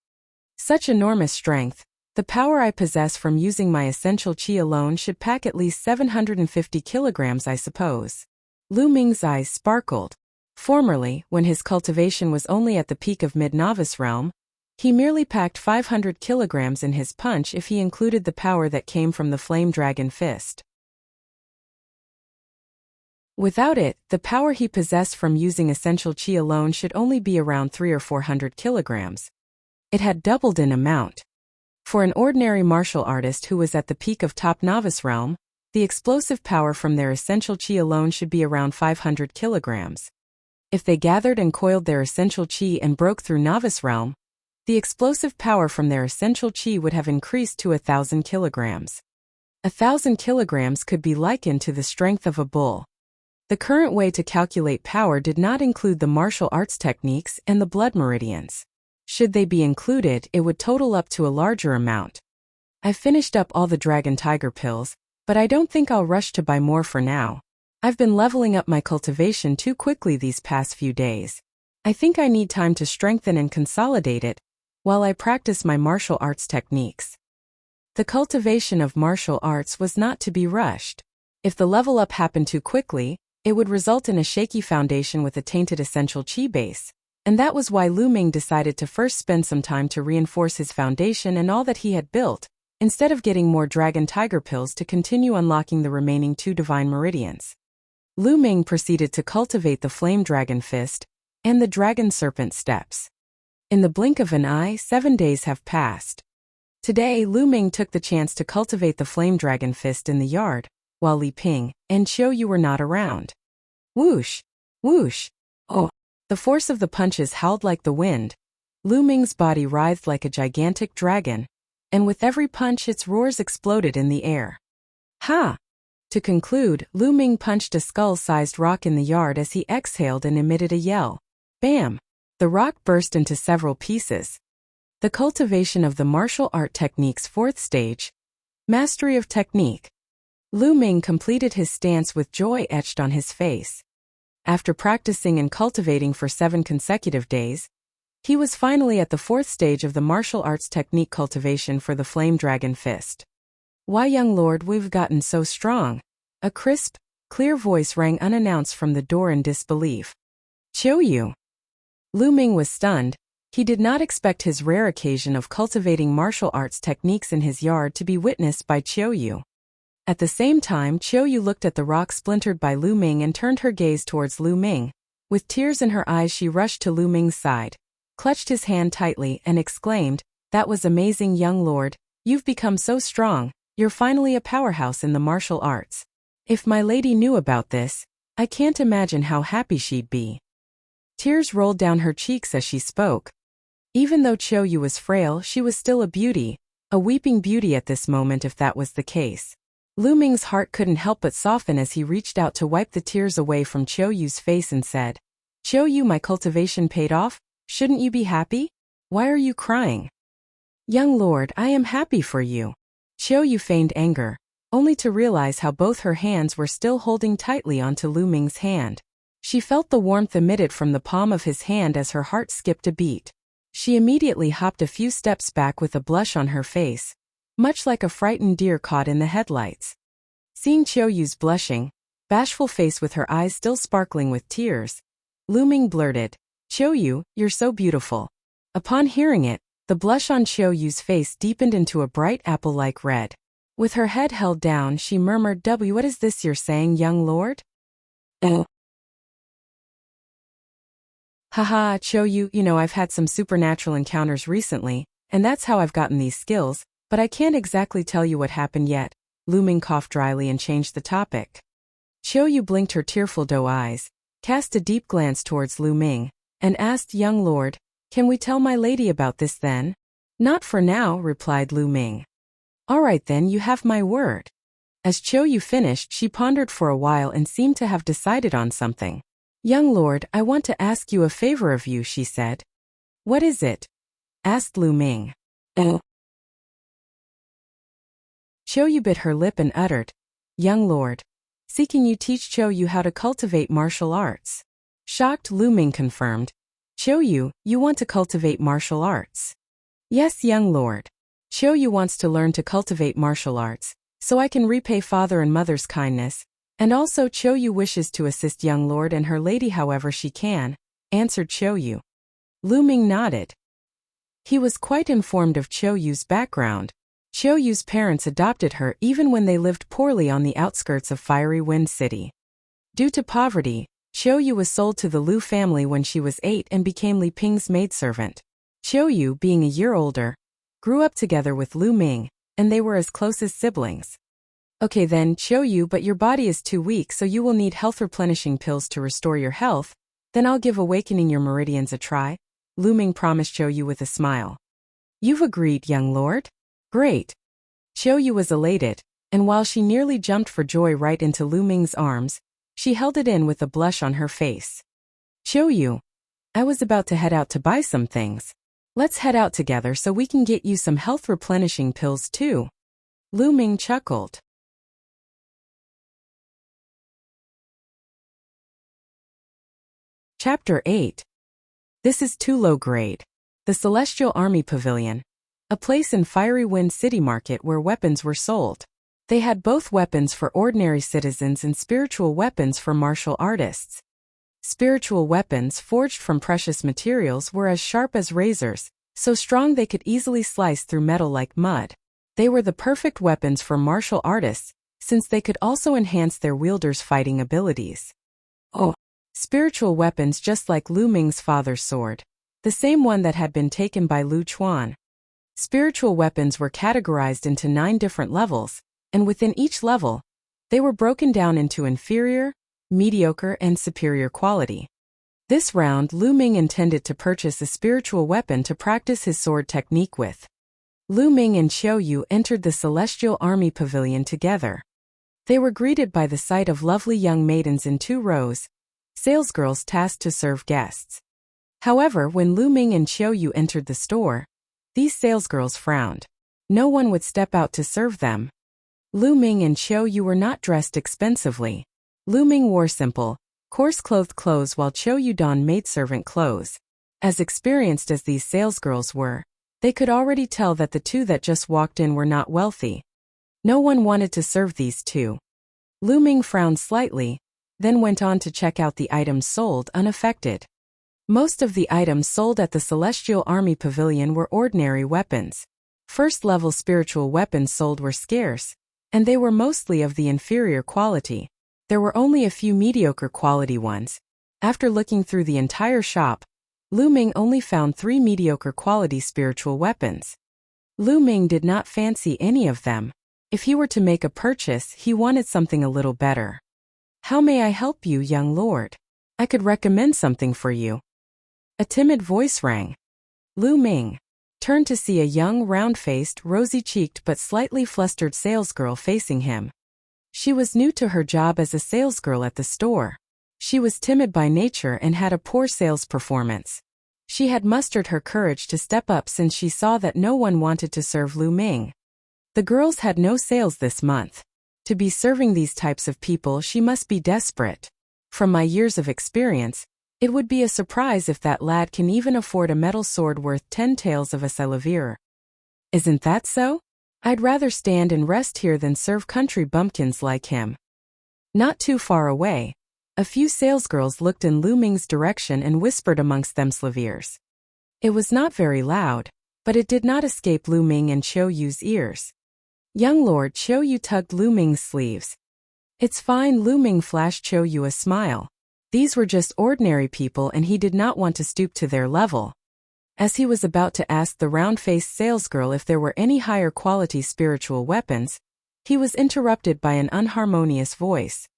Such enormous strength, the power I possess from using my essential qi alone should pack at least 750 kilograms, I suppose. Lu Ming's eyes sparkled. Formerly, when his cultivation was only at the peak of mid-novice realm, he merely packed 500 kilograms in his punch if he included the power that came from the flame dragon fist. Without it, the power he possessed from using essential qi alone should only be around 300 or 400 kilograms. It had doubled in amount. For an ordinary martial artist who was at the peak of top novice realm, the explosive power from their essential qi alone should be around 500 kilograms. If they gathered and coiled their essential qi and broke through novice realm, the explosive power from their essential qi would have increased to 1,000 kilograms. 1,000 kilograms could be likened to the strength of a bull. The current way to calculate power did not include the martial arts techniques and the blood meridians. Should they be included, it would total up to a larger amount. I've finished up all the dragon tiger pills, but I don't think I'll rush to buy more for now. I've been leveling up my cultivation too quickly these past few days. I think I need time to strengthen and consolidate it, while I practice my martial arts techniques. The cultivation of martial arts was not to be rushed. If the level up happened too quickly, it would result in a shaky foundation with a tainted essential qi base, and that was why Lu Ming decided to first spend some time to reinforce his foundation and all that he had built, instead of getting more dragon tiger pills to continue unlocking the remaining 2 divine meridians. Lu Ming proceeded to cultivate the flame dragon fist and the dragon serpent steps. In the blink of an eye, 7 days have passed. Today, Lu Ming took the chance to cultivate the flame dragon fist in the yard, while Li Ping and Qiu Yu were not around. Whoosh! Whoosh! Oh! The force of the punches howled like the wind. Lu Ming's body writhed like a gigantic dragon, and with every punch its roars exploded in the air. Ha! To conclude, Lu Ming punched a skull-sized rock in the yard as he exhaled and emitted a yell. Bam! The rock burst into several pieces. The cultivation of the martial art technique's 4th stage. Mastery of technique. Lu Ming completed his stance with joy etched on his face. After practicing and cultivating for 7 consecutive days, he was finally at the 4th stage of the martial arts technique cultivation for the flame dragon fist. Why, young lord, we've gotten so strong. A crisp, clear voice rang unannounced from the door in disbelief. Qiu Yu. Lu Ming was stunned. He did not expect his rare occasion of cultivating martial arts techniques in his yard to be witnessed by Qiu Yu. At the same time, Qiu Yu looked at the rock splintered by Lu Ming and turned her gaze towards Lu Ming. With tears in her eyes, she rushed to Lu Ming's side, clutched his hand tightly, and exclaimed, "That was amazing, young lord. You've become so strong. You're finally a powerhouse in the martial arts. If my lady knew about this, I can't imagine how happy she'd be." Tears rolled down her cheeks as she spoke. Even though Qiu Yu was frail, she was still a beauty, a weeping beauty at this moment if that was the case. Lu Ming's heart couldn't help but soften as he reached out to wipe the tears away from Qiu Yu's face and said, "Qiu Yu, my cultivation paid off? Shouldn't you be happy? Why are you crying?" Young lord, I am happy for you. Xiao Yu feigned anger, only to realize how both her hands were still holding tightly onto Lu Ming's hand. She felt the warmth emitted from the palm of his hand as her heart skipped a beat. She immediately hopped a few steps back with a blush on her face, much like a frightened deer caught in the headlights. Seeing Xiao Yu's blushing, bashful face with her eyes still sparkling with tears, Lu Ming blurted, "Xiao Yu, you're so beautiful." Upon hearing it, the blush on Xiao Yu's face deepened into a bright apple-like red. With her head held down, she murmured, What is this you're saying, young lord?" Haha, Xiao Yu, I've had some supernatural encounters recently, and that's how I've gotten these skills, but I can't exactly tell you what happened yet. Lu Ming coughed dryly and changed the topic. Xiao Yu blinked her tearful doe eyes, cast a deep glance towards Lu Ming, and asked, "Young lord, can we tell my lady about this then?" "Not for now," replied Lu Ming. "All right then, you have my word." As Xiao Yu finished, she pondered for a while and seemed to have decided on something. "Young lord, I want to ask you a favor of you," she said. "What is it?" asked Lu Ming. Xiao Yu bit her lip and uttered, "Young lord, seeking you teach Xiao Yu how to cultivate martial arts." Shocked, Lu Ming confirmed, "Xiao Yu, you want to cultivate martial arts?" "Yes, young lord. Xiao Yu wants to learn to cultivate martial arts, so I can repay father and mother's kindness, and also Xiao Yu wishes to assist young lord and her lady however she can," answered Xiao Yu. Lu Ming nodded. He was quite informed of Xiao Yu's background. Xiao Yu's parents adopted her even when they lived poorly on the outskirts of Fiery Wind City. Due to poverty, Xiao Yu was sold to the Lu family when she was 8 and became Li Ping's maidservant. Xiao Yu, being a year older, grew up together with Lu Ming, and they were as close as siblings. "Okay then, Xiao Yu, but your body is too weak, so you will need health replenishing pills to restore your health. Then I'll give awakening your meridians a try," Lu Ming promised Xiao Yu with a smile. "You've agreed, young lord? Great." Xiao Yu was elated, and while she nearly jumped for joy right into Lu Ming's arms, she held it in with a blush on her face. "Xiao Yu, I was about to head out to buy some things. Let's head out together so we can get you some health replenishing pills too." Lu Ming chuckled. Chapter 8. This is too low grade. The Celestial Army Pavilion, a place in Fiery Wind City Market where weapons were sold. They had both weapons for ordinary citizens and spiritual weapons for martial artists. Spiritual weapons forged from precious materials were as sharp as razors, so strong they could easily slice through metal like mud. They were the perfect weapons for martial artists, since they could also enhance their wielders' fighting abilities. Spiritual weapons just like Lu Ming's father's sword, the same one that had been taken by Lu Chuan. Spiritual weapons were categorized into 9 different levels, and within each level, they were broken down into inferior, mediocre, and superior quality. This round, Lu Ming intended to purchase a spiritual weapon to practice his sword technique with. Lu Ming and Xiao Yu entered the Celestial Army Pavilion together. They were greeted by the sight of lovely young maidens in 2 rows, salesgirls tasked to serve guests. However, when Lu Ming and Xiao Yu entered the store, these salesgirls frowned. No one would step out to serve them. Lu Ming and Xiao Yu were not dressed expensively. Lu Ming wore simple, coarse-clothed clothes while Xiao Yu donned maidservant clothes. As experienced as these salesgirls were, they could already tell that the 2 that just walked in were not wealthy. No one wanted to serve these 2. Lu Ming frowned slightly, then went on to check out the items sold unaffected. Most of the items sold at the Celestial Army Pavilion were ordinary weapons. First-level spiritual weapons sold were scarce, and they were mostly of the inferior quality. There were only a few mediocre quality ones. After looking through the entire shop, Lu Ming only found 3 mediocre quality spiritual weapons. Lu Ming did not fancy any of them. If he were to make a purchase, he wanted something a little better. "How may I help you, young lord? I could recommend something for you." A timid voice rang. Lu Ming turned to see a young, round-faced, rosy-cheeked but slightly flustered salesgirl facing him. She was new to her job as a salesgirl at the store. She was timid by nature and had a poor sales performance. She had mustered her courage to step up since she saw that no one wanted to serve Lu Ming. The girls had no sales this month. To be serving these types of people, she must be desperate. From my years of experience, it would be a surprise if that lad can even afford a metal sword worth 10 taels of a sylvire. Isn't that so? I'd rather stand and rest here than serve country bumpkins like him. Not too far away, a few salesgirls looked in Lu Ming's direction and whispered amongst them slivears. It was not very loud, but it did not escape Lu Ming and Qiu Yu's ears. Young Lord Qiu Yu tugged Lu Ming's sleeves. It's fine. Lu Ming flashed Qiu Yu a smile. These were just ordinary people and he did not want to stoop to their level. As he was about to ask the round-faced salesgirl if there were any higher quality spiritual weapons, he was interrupted by an unharmonious voice.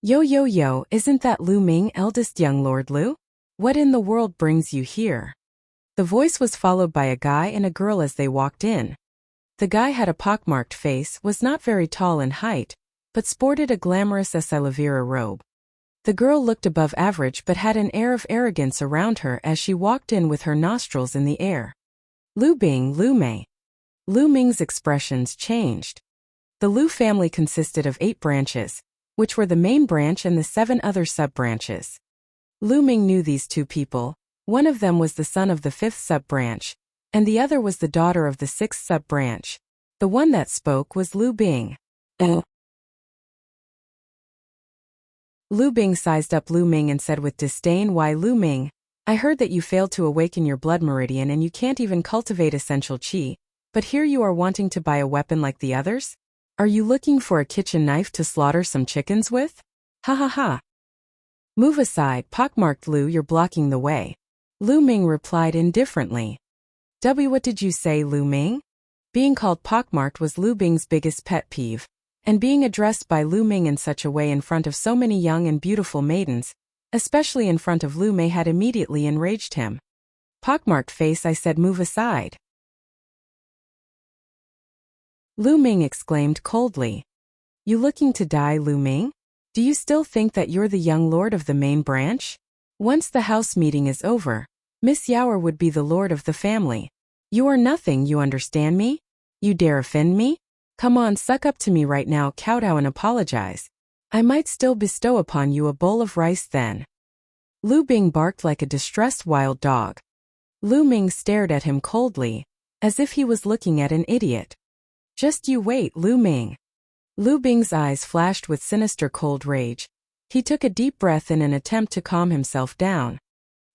Yo, isn't that Lu Ming, eldest young Lord Lu? What in the world brings you here? The voice was followed by a guy and a girl as they walked in. The guy had a pockmarked face, was not very tall in height, but sported a glamorous sylvire robe. The girl looked above average but had an air of arrogance around her as she walked in with her nostrils in the air. Lu Bing, Lu Mei. Lu Ming's expressions changed. The Lu family consisted of 8 branches, which were the main branch and the 7 other sub-branches. Lu Ming knew these 2 people. One of them was the son of the 5th sub-branch, and the other was the daughter of the 6th sub-branch. The one that spoke was Lu Bing. Lu Bing sized up Lu Ming and said with disdain, "Why, Lu Ming, I heard that you failed to awaken your blood meridian and you can't even cultivate essential qi, but here you are wanting to buy a weapon like the others? Are you looking for a kitchen knife to slaughter some chickens with? Ha ha ha. Move aside, pockmarked Lu, you're blocking the way." Lu Ming replied indifferently. What did you say, Lu Ming? Being called pockmarked was Lu Bing's biggest pet peeve, and being addressed by Lu Ming in such a way in front of so many young and beautiful maidens, especially in front of Lu Mei, had immediately enraged him. Pockmarked face, I said move aside. Lu Ming exclaimed coldly. You looking to die, Lu Ming? Do you still think that you're the young lord of the main branch? Once the house meeting is over, Miss Yaoer would be the lord of the family. You are nothing, you understand me? You dare offend me? Come on, suck up to me right now, kowtow and apologize. I might still bestow upon you a bowl of rice then. Lu Bing barked like a distressed wild dog. Lu Ming stared at him coldly, as if he was looking at an idiot. Just you wait, Lu Ming. Lu Bing's eyes flashed with sinister cold rage. He took a deep breath in an attempt to calm himself down.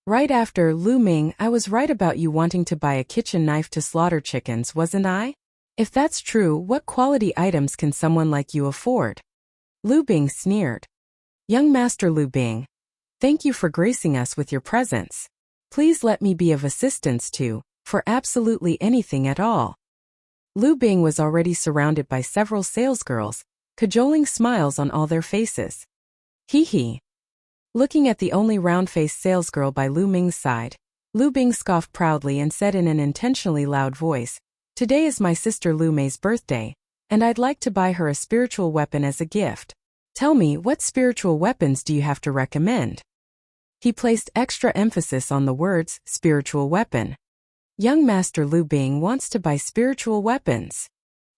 Right after, Lu Ming, I was right about you wanting to buy a kitchen knife to slaughter chickens, wasn't I? If that's true, what quality items can someone like you afford? Lu Bing sneered. Young Master Lu Bing, thank you for gracing us with your presence. Please let me be of assistance for absolutely anything at all. Lu Bing was already surrounded by several salesgirls, cajoling smiles on all their faces. Hee hee. Looking at the only round-faced salesgirl by Lu Ming's side, Lu Bing scoffed proudly and said in an intentionally loud voice, Today is my sister Lu Mei's birthday, and I'd like to buy her a spiritual weapon as a gift. Tell me, what spiritual weapons do you have to recommend? He placed extra emphasis on the words, spiritual weapon. Young Master Lu Bing wants to buy spiritual weapons.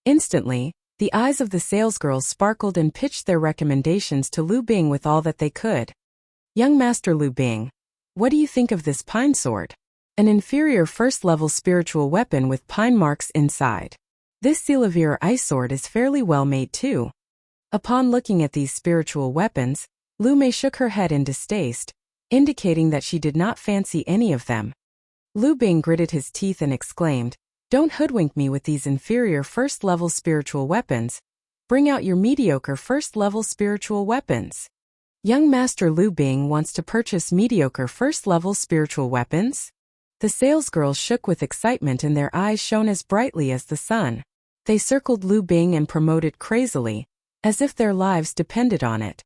Instantly, the eyes of the salesgirls sparkled and pitched their recommendations to Lu Bing with all that they could. Young Master Lu Bing, what do you think of this pine sword? An inferior first-level spiritual weapon with pine marks inside. This sylvire ice sword is fairly well made too. Upon looking at these spiritual weapons, Lu Mei shook her head in distaste, indicating that she did not fancy any of them. Lu Bing gritted his teeth and exclaimed, Don't hoodwink me with these inferior first-level spiritual weapons. Bring out your mediocre first-level spiritual weapons. Young Master Lu Bing wants to purchase mediocre first-level spiritual weapons? The salesgirls shook with excitement and their eyes shone as brightly as the sun. They circled Lu Bing and promoted crazily, as if their lives depended on it.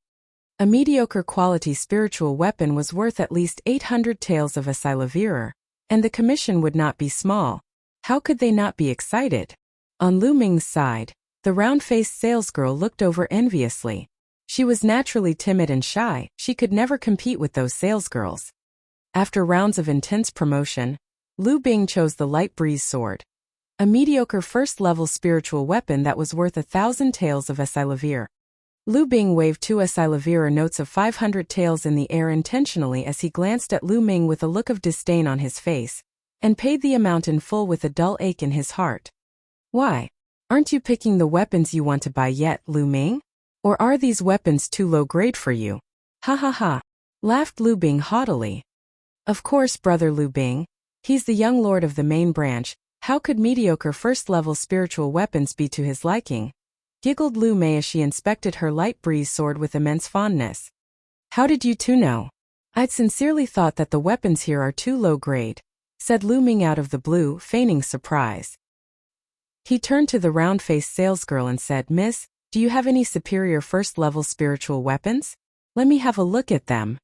A mediocre quality spiritual weapon was worth at least 800 taels of a sylvire, and the commission would not be small. How could they not be excited? On Lu Ming's side, the round-faced salesgirl looked over enviously. She was naturally timid and shy, she could never compete with those salesgirls. After rounds of intense promotion, Lu Bing chose the light breeze sword, a mediocre first-level spiritual weapon that was worth 1,000 taels of Asilavir. Lu Bing waved 2 Asilavir notes of 500 taels in the air intentionally as he glanced at Lu Ming with a look of disdain on his face, and paid the amount in full with a dull ache in his heart. Why? Aren't you picking the weapons you want to buy yet, Lu Ming? Or are these weapons too low grade for you? Ha ha ha, laughed Lu Bing haughtily. Of course, brother Lu Bing. He's the young lord of the main branch. How could mediocre first-level spiritual weapons be to his liking? Giggled Lu Mei as she inspected her light breeze sword with immense fondness. How did you two know? I'd sincerely thought that the weapons here are too low grade, said Lu Ming out of the blue, feigning surprise. He turned to the round-faced salesgirl and said, Miss, do you have any superior first-level spiritual weapons? Let me have a look at them.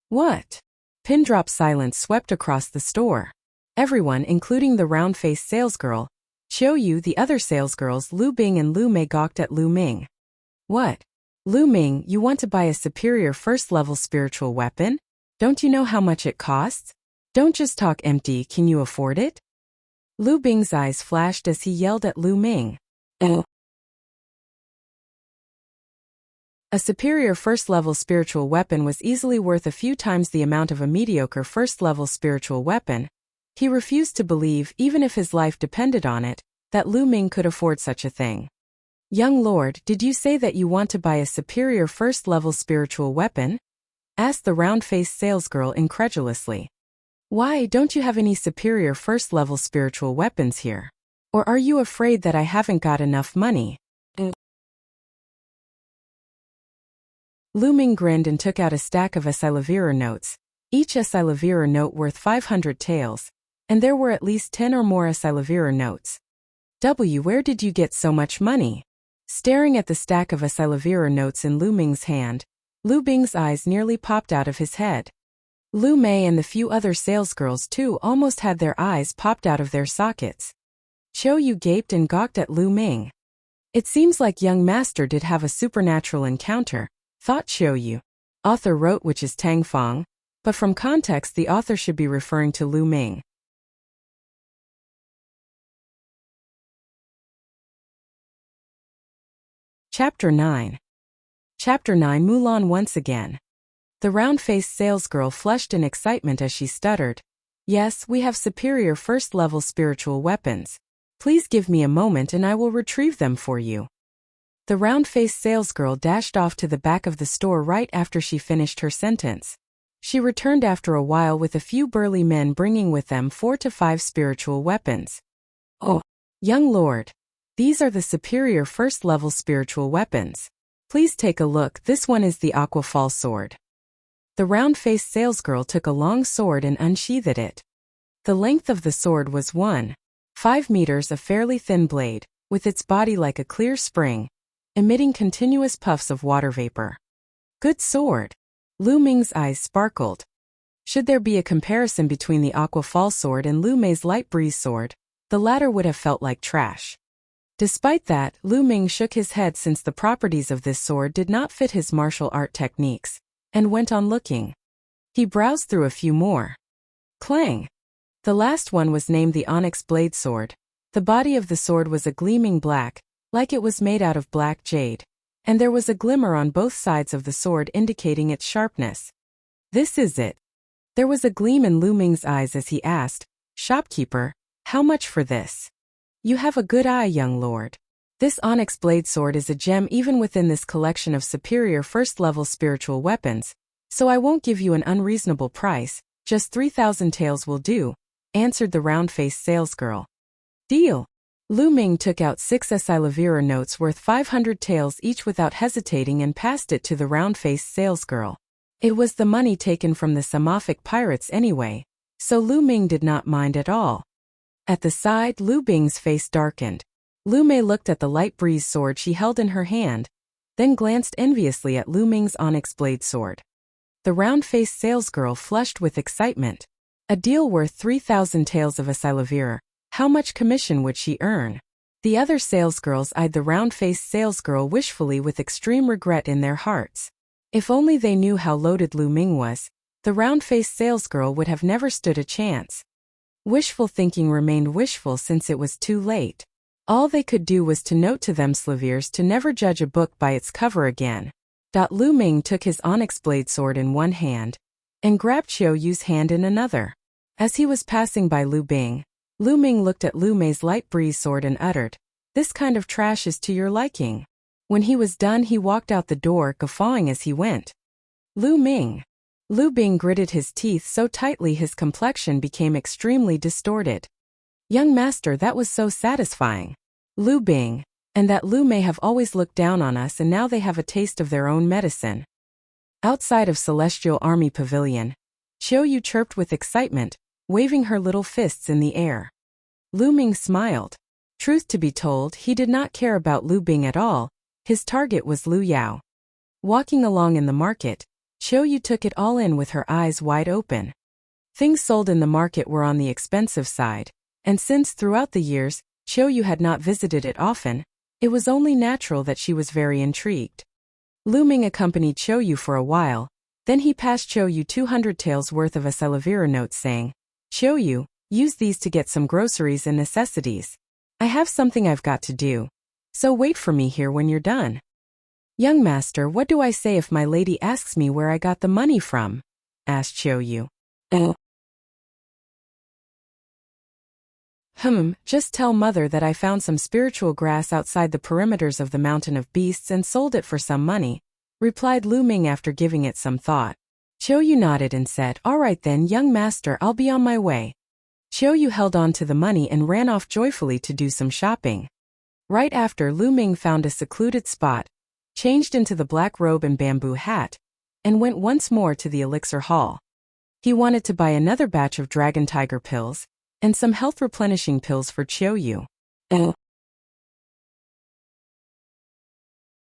What? Pin-drop silence swept across the store. Everyone, including the round-faced salesgirl, Xiao Yu, the other salesgirls Lu Bing and Lu Mei gawked at Lu Ming. What? Lu Ming, you want to buy a superior first-level spiritual weapon? Don't you know how much it costs? Don't just talk empty, can you afford it? Lu Bing's eyes flashed as he yelled at Lu Ming. Oh. A superior first-level spiritual weapon was easily worth a few times the amount of a mediocre first-level spiritual weapon. He refused to believe, even if his life depended on it, that Lu Ming could afford such a thing. Young lord, did you say that you want to buy a superior first-level spiritual weapon? Asked the round-faced salesgirl incredulously. Why, don't you have any superior first-level spiritual weapons here? Or are you afraid that I haven't got enough money? Lu Ming grinned and took out a stack of Asilavira notes, each Asilavira note worth 500 taels, and there were at least 10 or more Asilavira notes. Where did you get so much money? Staring at the stack of Asilavira notes in Lu Ming's hand, Lu Bing's eyes nearly popped out of his head. Lu Mei and the few other salesgirls too almost had their eyes popped out of their sockets. Xiao Yu gaped and gawked at Lu Ming. It seems like young master did have a supernatural encounter, thought Xiao Yu. Author wrote which is Tang Fong, but from context the author should be referring to Lu Ming. Chapter 9. Chapter 9. Mulan once again. The round-faced salesgirl flushed in excitement as she stuttered. Yes, we have superior first-level spiritual weapons. Please give me a moment and I will retrieve them for you. The round-faced salesgirl dashed off to the back of the store right after she finished her sentence. She returned after a while with a few burly men bringing with them 4 to 5 spiritual weapons. Oh, young lord. These are the superior first-level spiritual weapons. Please take a look, this one is the Aqua Fall sword. The round-faced salesgirl took a long sword and unsheathed it. The length of the sword was 1.5 meters, a fairly thin blade, with its body like a clear spring, emitting continuous puffs of water vapor. Good sword. Lu Ming's eyes sparkled. Should there be a comparison between the Aqua Fall sword and Lu Mei's light breeze sword, the latter would have felt like trash. Despite that, Lu Ming shook his head since the properties of this sword did not fit his martial art techniques, and went on looking. He browsed through a few more. Clang! The last one was named the Onyx Blade Sword. The body of the sword was a gleaming black, like it was made out of black jade, and there was a glimmer on both sides of the sword indicating its sharpness. This is it. There was a gleam in Lu Ming's eyes as he asked, Shopkeeper, how much for this? You have a good eye, young lord. This onyx blade sword is a gem even within this collection of superior first-level spiritual weapons, so I won't give you an unreasonable price, just 3,000 taels will do, answered the round-faced salesgirl. Deal. Lu Ming took out 6 Asilavira notes worth 500 taels each without hesitating and passed it to the round-faced salesgirl. It was the money taken from the Samophic pirates anyway, so Lu Ming did not mind at all. At the side, Lu Bing's face darkened. Lu Mei looked at the light breeze sword she held in her hand, then glanced enviously at Lu Ming's onyx blade sword. The round-faced salesgirl flushed with excitement. A deal worth 3,000 taels of Asilavira. How much commission would she earn? The other salesgirls eyed the round-faced salesgirl wishfully with extreme regret in their hearts. If only they knew how loaded Lu Ming was, the round-faced salesgirl would have never stood a chance. Wishful thinking remained wishful since it was too late. All they could do was to note to themselves to never judge a book by its cover again. Lu Ming took his onyx blade sword in one hand and grabbed Xiao Yu's hand in another. As he was passing by Lu Ming looked at Lu Mei's light breeze sword and uttered, "This kind of trash is to your liking." When he was done, he walked out the door, guffawing as he went. Lu Bing gritted his teeth so tightly his complexion became extremely distorted. "Young master, that was so satisfying. Lu Bing, and that Lu Mei have always looked down on us, and now they have a taste of their own medicine." Outside of Celestial Army Pavilion, Xiao Yu chirped with excitement, waving her little fists in the air. Lu Ming smiled. Truth to be told, he did not care about Lu Bing at all. His target was Lu Yao. Walking along in the market, Xiao Yu took it all in with her eyes wide open. Things sold in the market were on the expensive side, and since throughout the years, Xiao Yu had not visited it often, it was only natural that she was very intrigued. Lu Ming accompanied Xiao Yu for a while, then he passed Xiao Yu 200 taels worth of Acelivira notes saying, "Xiao Yu, use these to get some groceries and necessities. I have something I've got to do, so wait for me here when you're done." "Young master, what do I say if my lady asks me where I got the money from?" asked Xiao Yu. Just tell mother that I found some spiritual grass outside the perimeters of the Mountain of Beasts and sold it for some money," replied Lu Ming after giving it some thought. Xiao Yu nodded and said, "All right then, young master, I'll be on my way." Xiao Yu held on to the money and ran off joyfully to do some shopping. Right after, Lu Ming found a secluded spot, changed into the black robe and bamboo hat, and went once more to the elixir hall. He wanted to buy another batch of dragon tiger pills, and some health-replenishing pills for Xiao Yu.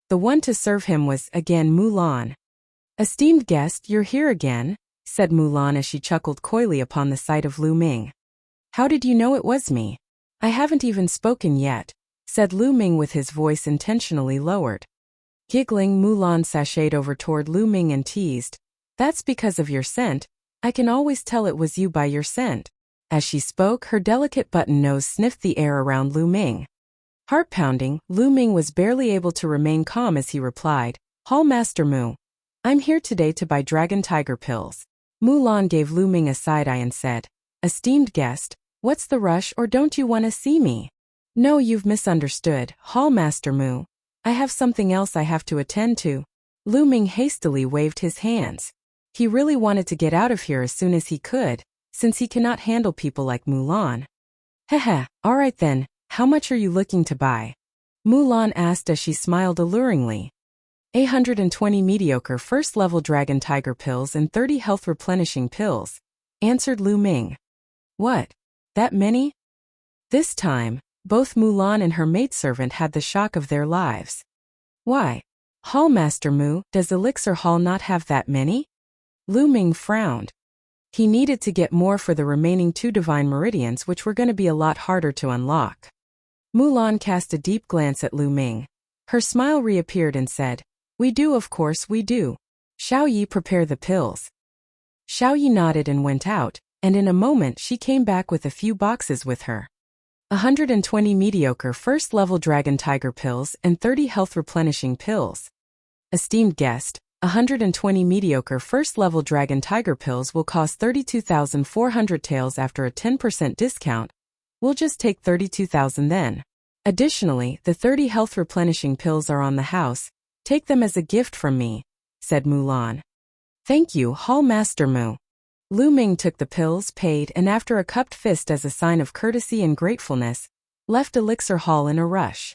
The one to serve him was, again, Mulan. "Esteemed guest, you're here again," said Mulan as she chuckled coyly upon the sight of Lu Ming. "How did you know it was me? I haven't even spoken yet," said Lu Ming with his voice intentionally lowered. Giggling, Mulan sashayed over toward Lu Ming and teased, "That's because of your scent. I can always tell it was you by your scent." As she spoke, her delicate button nose sniffed the air around Lu Ming. Heart-pounding, Lu Ming was barely able to remain calm as he replied, "Hall Master Mu. I'm here today to buy dragon tiger pills." Mulan gave Lu Ming a side-eye and said, "Esteemed guest, what's the rush, or don't you want to see me?" "No, you've misunderstood, Hall Master Mu. I have something else I have to attend to." Lu Ming hastily waved his hands. He really wanted to get out of here as soon as he could, since he cannot handle people like Mulan. "Heh, all right then, how much are you looking to buy?" Mulan asked as she smiled alluringly. 120 mediocre first-level dragon tiger pills and 30 health-replenishing pills, answered Lu Ming. "What? That many?" This time, both Mulan and her maidservant had the shock of their lives. "Why? Hall Master Mu, does Elixir Hall not have that many?" Lu Ming frowned. He needed to get more for the remaining 2 divine meridians, which were going to be a lot harder to unlock. Mulan cast a deep glance at Lu Ming. Her smile reappeared and said, "We do, of course we do. Shall ye prepare the pills?" Xiao Yi nodded and went out, and in a moment she came back with a few boxes with her. 120 mediocre first-level dragon tiger pills and 30 health-replenishing pills. "Esteemed guest, 120 mediocre first-level dragon tiger pills will cost 32,400 taels after a 10% discount. We'll just take 32,000 then. Additionally, the 30 health-replenishing pills are on the house. Take them as a gift from me," said Mulan. "Thank you, Hall Master Mu." Lu Ming took the pills, paid, and after a cupped fist as a sign of courtesy and gratefulness, left Elixir Hall in a rush.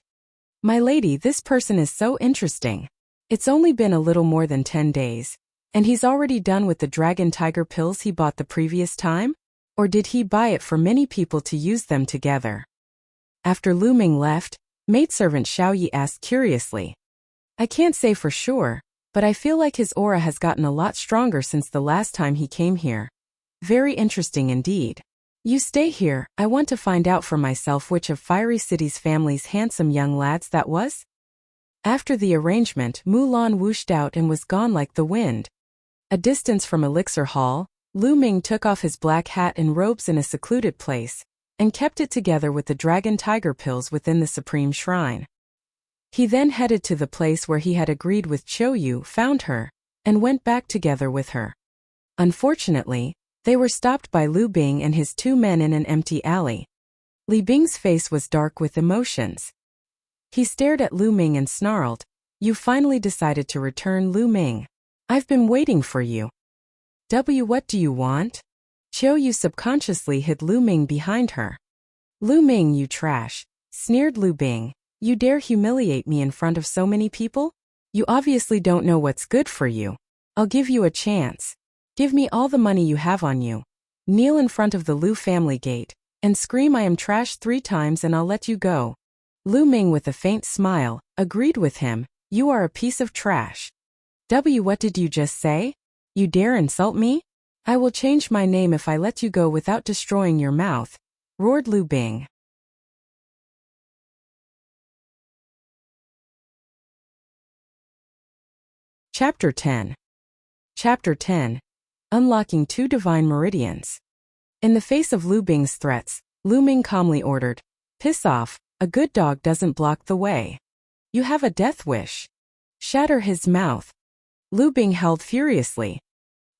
"My lady, this person is so interesting. It's only been a little more than 10 days, and he's already done with the dragon tiger pills he bought the previous time? Or did he buy it for many people to use them together?" After Lu Ming left, maidservant Xiao Yi asked curiously, "I can't say for sure, but I feel like his aura has gotten a lot stronger since the last time he came here. Very interesting indeed. You stay here, I want to find out for myself which of Fiery City's family's handsome young lads that was." After the arrangement, Mulan whooshed out and was gone like the wind. A distance from Elixir Hall, Lu Ming took off his black hat and robes in a secluded place, and kept it together with the dragon tiger pills within the supreme shrine. He then headed to the place where he had agreed with Zhou Yu, found her, and went back together with her. Unfortunately, they were stopped by Lu Bing and his 2 men in an empty alley. Li Bing's face was dark with emotions. He stared at Lu Ming and snarled, "You finally decided to return, Lu Ming. I've been waiting for you." What do you want? Zhou Yu subconsciously hid Lu Ming behind her. "Lu Ming, you trash," sneered Lu Bing. "You dare humiliate me in front of so many people? You obviously don't know what's good for you. I'll give you a chance. Give me all the money you have on you. Kneel in front of the Lu family gate, and scream 'I am trash' 3 times and I'll let you go." Lu Ming, with a faint smile, agreed with him. "You are a piece of trash." What did you just say? You dare insult me? I will change my name if I let you go without destroying your mouth, roared Lu Bing. Chapter 10. Chapter 10. Unlocking 2 Divine Meridians. In the face of Lu Bing's threats, Lu Ming calmly ordered, "Piss off, a good dog doesn't block the way. You have a death wish. Shatter his mouth." Lu Bing howled furiously.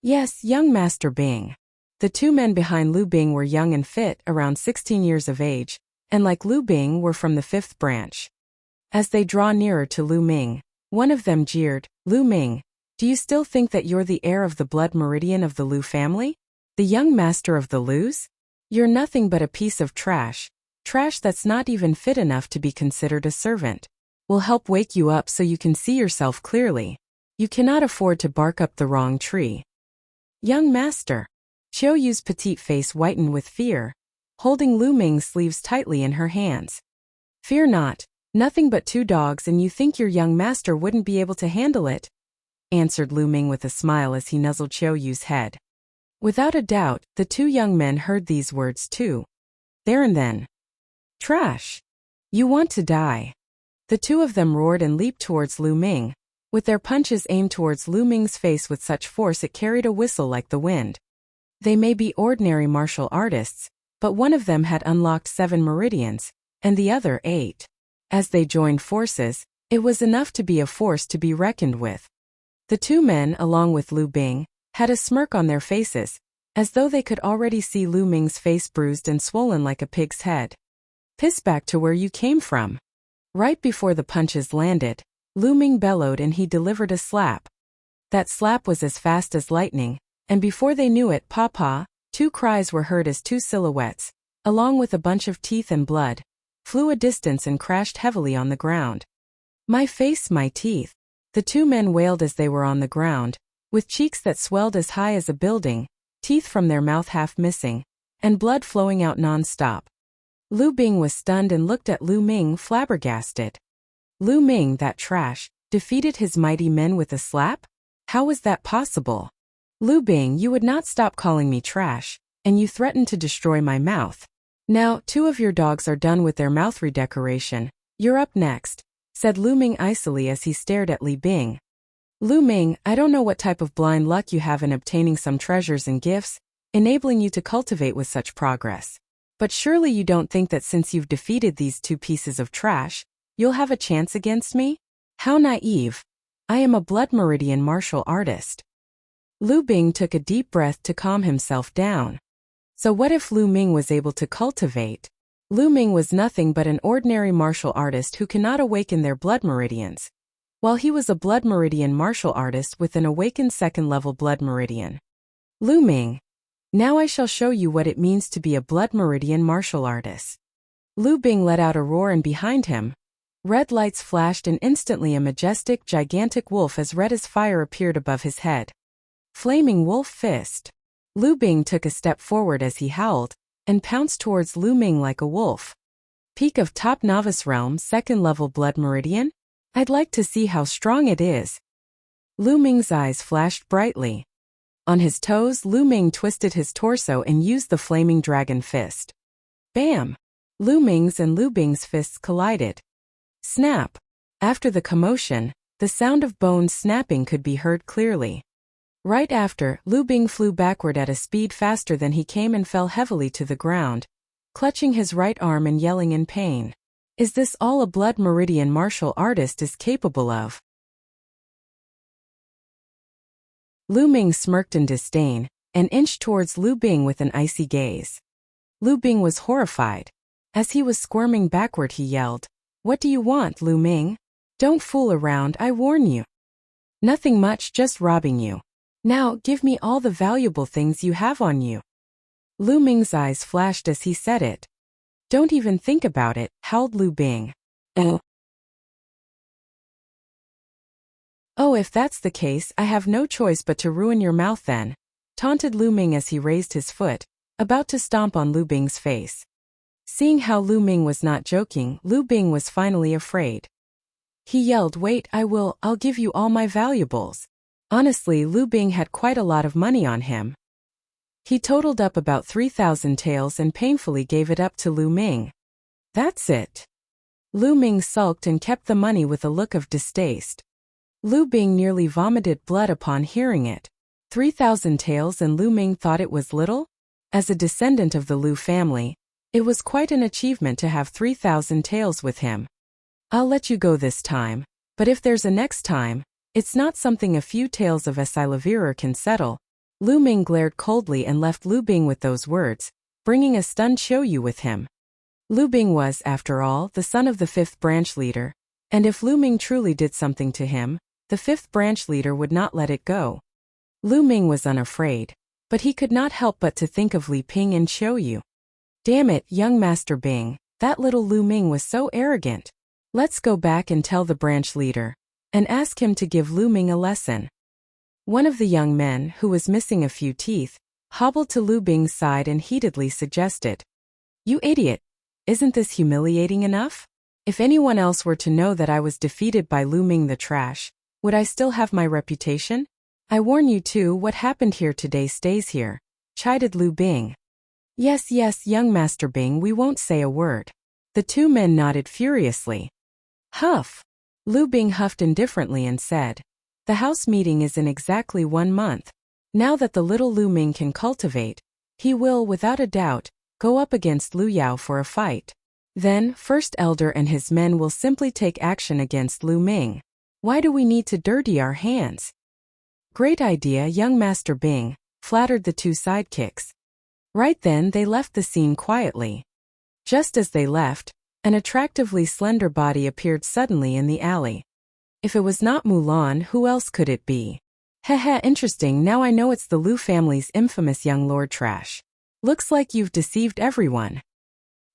"Yes, young Master Bing." The 2 men behind Lu Bing were young and fit, around 16 years of age, and like Lu Bing were from the 5th branch. As they draw nearer to Lu Ming, one of them jeered, "Lu Ming, do you still think that you're the heir of the blood meridian of the Lu family? The young master of the Lus? You're nothing but a piece of trash. Trash that's not even fit enough to be considered a servant. We'll help wake you up so you can see yourself clearly. You cannot afford to bark up the wrong tree." "Young master." Zhou Yu's petite face whitened with fear, holding Lu Ming's sleeves tightly in her hands. "Fear not, nothing but 2 dogs and you think your young master wouldn't be able to handle it?" answered Lu Ming with a smile as he nuzzled Zhou Yu's head. Without a doubt, the 2 young men heard these words too. There and then. "Trash! You want to die." The 2 of them roared and leaped towards Lu Ming, with their punches aimed towards Lu Ming's face with such force it carried a whistle like the wind. They may be ordinary martial artists, but one of them had unlocked 7 meridians, and the other 8. As they joined forces, it was enough to be a force to be reckoned with. The 2 men, along with Lu Bing, had a smirk on their faces, as though they could already see Lu Ming's face bruised and swollen like a pig's head. "Piss back to where you came from." Right before the punches landed, Lu Ming bellowed and he delivered a slap. That slap was as fast as lightning, and before they knew it, "Papa," 2 cries were heard as 2 silhouettes, along with a bunch of teeth and blood, flew a distance and crashed heavily on the ground. "My face, my teeth." The 2 men wailed as they were on the ground, with cheeks that swelled as high as a building, teeth from their mouth half missing, and blood flowing out non-stop. Lu Bing was stunned and looked at Lu Ming, flabbergasted. Lu Ming, that trash, defeated his mighty men with a slap? How was that possible? "Lu Bing, you would not stop calling me trash, and you threatened to destroy my mouth. Now, 2 of your dogs are done with their mouth redecoration. You're up next," said Lu Ming icily as he stared at Li Bing. "Lu Ming, I don't know what type of blind luck you have in obtaining some treasures and gifts, enabling you to cultivate with such progress. But surely you don't think that since you've defeated these 2 pieces of trash, you'll have a chance against me? How naive. I am a blood meridian martial artist." Lu Bing took a deep breath to calm himself down. So what if Lu Ming was able to cultivate? Lu Ming was nothing but an ordinary martial artist who cannot awaken their blood meridians, while he was a blood meridian martial artist with an awakened 2nd-level blood meridian. "Lu Ming, now I shall show you what it means to be a blood meridian martial artist." Lu Bing let out a roar and behind him, red lights flashed and instantly a majestic, gigantic wolf as red as fire appeared above his head. Flaming wolf fist. Lu Bing took a step forward as he howled, and pounced towards Lu Ming like a wolf. "Peak of top novice realm, 2nd-level blood meridian? I'd like to see how strong it is." Lu Ming's eyes flashed brightly. On his toes, Lu Ming twisted his torso and used the flaming dragon fist. Bam! Lu Ming's and Lu Bing's fists collided. Snap! After the commotion, the sound of bones snapping could be heard clearly. Right after, Lu Bing flew backward at a speed faster than he came and fell heavily to the ground, clutching his right arm and yelling in pain. Is this all a blood meridian martial artist is capable of? Lu Ming smirked in disdain, and inched towards Lu Bing with an icy gaze. Lu Bing was horrified. As he was squirming backward he yelled, "What do you want, Lu Ming? Don't fool around, I warn you." "Nothing much, just robbing you. Now, give me all the valuable things you have on you." Lu Ming's eyes flashed as he said it. "Don't even think about it," howled Lu Bing. "Oh, if that's the case, I have no choice but to ruin your mouth then," taunted Lu Ming as he raised his foot, about to stomp on Lu Bing's face. Seeing how Lu Ming was not joking, Lu Bing was finally afraid. He yelled, "Wait, I'll give you all my valuables." Honestly, Lu Bing had quite a lot of money on him. He totaled up about 3,000 taels and painfully gave it up to Lu Ming. "That's it." Lu Ming sulked and kept the money with a look of distaste. Lu Bing nearly vomited blood upon hearing it. 3,000 taels, and Lu Ming thought it was little? As a descendant of the Lu family, it was quite an achievement to have 3,000 taels with him. "I'll let you go this time, but if there's a next time, it's not something a few taels of Esilavirer can settle." Lu Ming glared coldly and left Lu Bing with those words, bringing a stunned Xiaoyu with him. Lu Bing was, after all, the son of the 5th branch leader, and if Lu Ming truly did something to him, the 5th branch leader would not let it go. Lu Ming was unafraid, but he could not help but to think of Li Ping and Xiaoyu. Damn it, young Master Bing, that little Lu Ming was so arrogant. Let's go back and tell the branch leader, and ask him to give Lu Ming a lesson. One of the young men, who was missing a few teeth, hobbled to Lu Bing's side and heatedly suggested, "You idiot! Isn't this humiliating enough? If anyone else were to know that I was defeated by Lu Ming the trash, would I still have my reputation? I warn you too, what happened here today stays here," chided Lu Bing. Yes, young Master Bing, we won't say a word." The two men nodded furiously. Huff! Lu Bing huffed indifferently and said, "The house meeting is in exactly 1 month. Now that the little Lu Ming can cultivate, he will, without a doubt, go up against Lu Yao for a fight. Then, First Elder and his men will simply take action against Lu Ming. Why do we need to dirty our hands?" "Great idea, young Master Bing," flattered the two sidekicks. Right then they left the scene quietly. Just as they left, an attractively slender body appeared suddenly in the alley. If it was not Mulan, who else could it be? Heh, interesting, now I know it's the Lu family's infamous young lord trash. Looks like you've deceived everyone.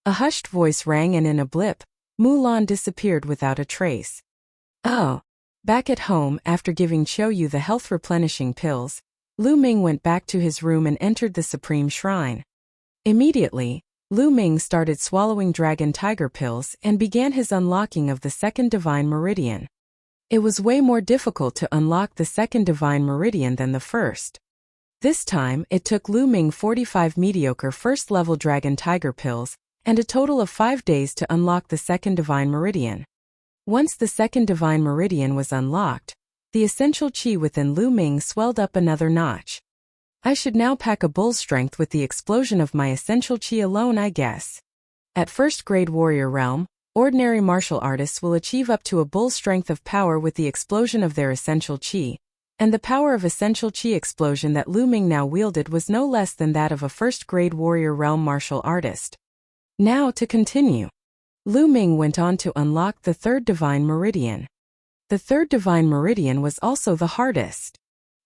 A hushed voice rang, and in a blip, Mulan disappeared without a trace. Oh. Back at home, after giving Xiaoyu the health-replenishing pills, Lu Ming went back to his room and entered the Supreme Shrine. Immediately, Lu Ming started swallowing dragon tiger pills and began his unlocking of the second divine meridian. It was way more difficult to unlock the second divine meridian than the first. This time, it took Lu Ming 45 mediocre first-level dragon tiger pills and a total of 5 days to unlock the second divine meridian. Once the second divine meridian was unlocked, the essential qi within Lu Ming swelled up another notch. I should now pack a bull's strength with the explosion of my essential qi alone, I guess. At first grade warrior realm, ordinary martial artists will achieve up to a bull's strength of power with the explosion of their essential qi, and the power of essential qi explosion that Lu Ming now wielded was no less than that of a first grade warrior realm martial artist. Now to continue. Lu Ming went on to unlock the third divine meridian. The third divine meridian was also the hardest.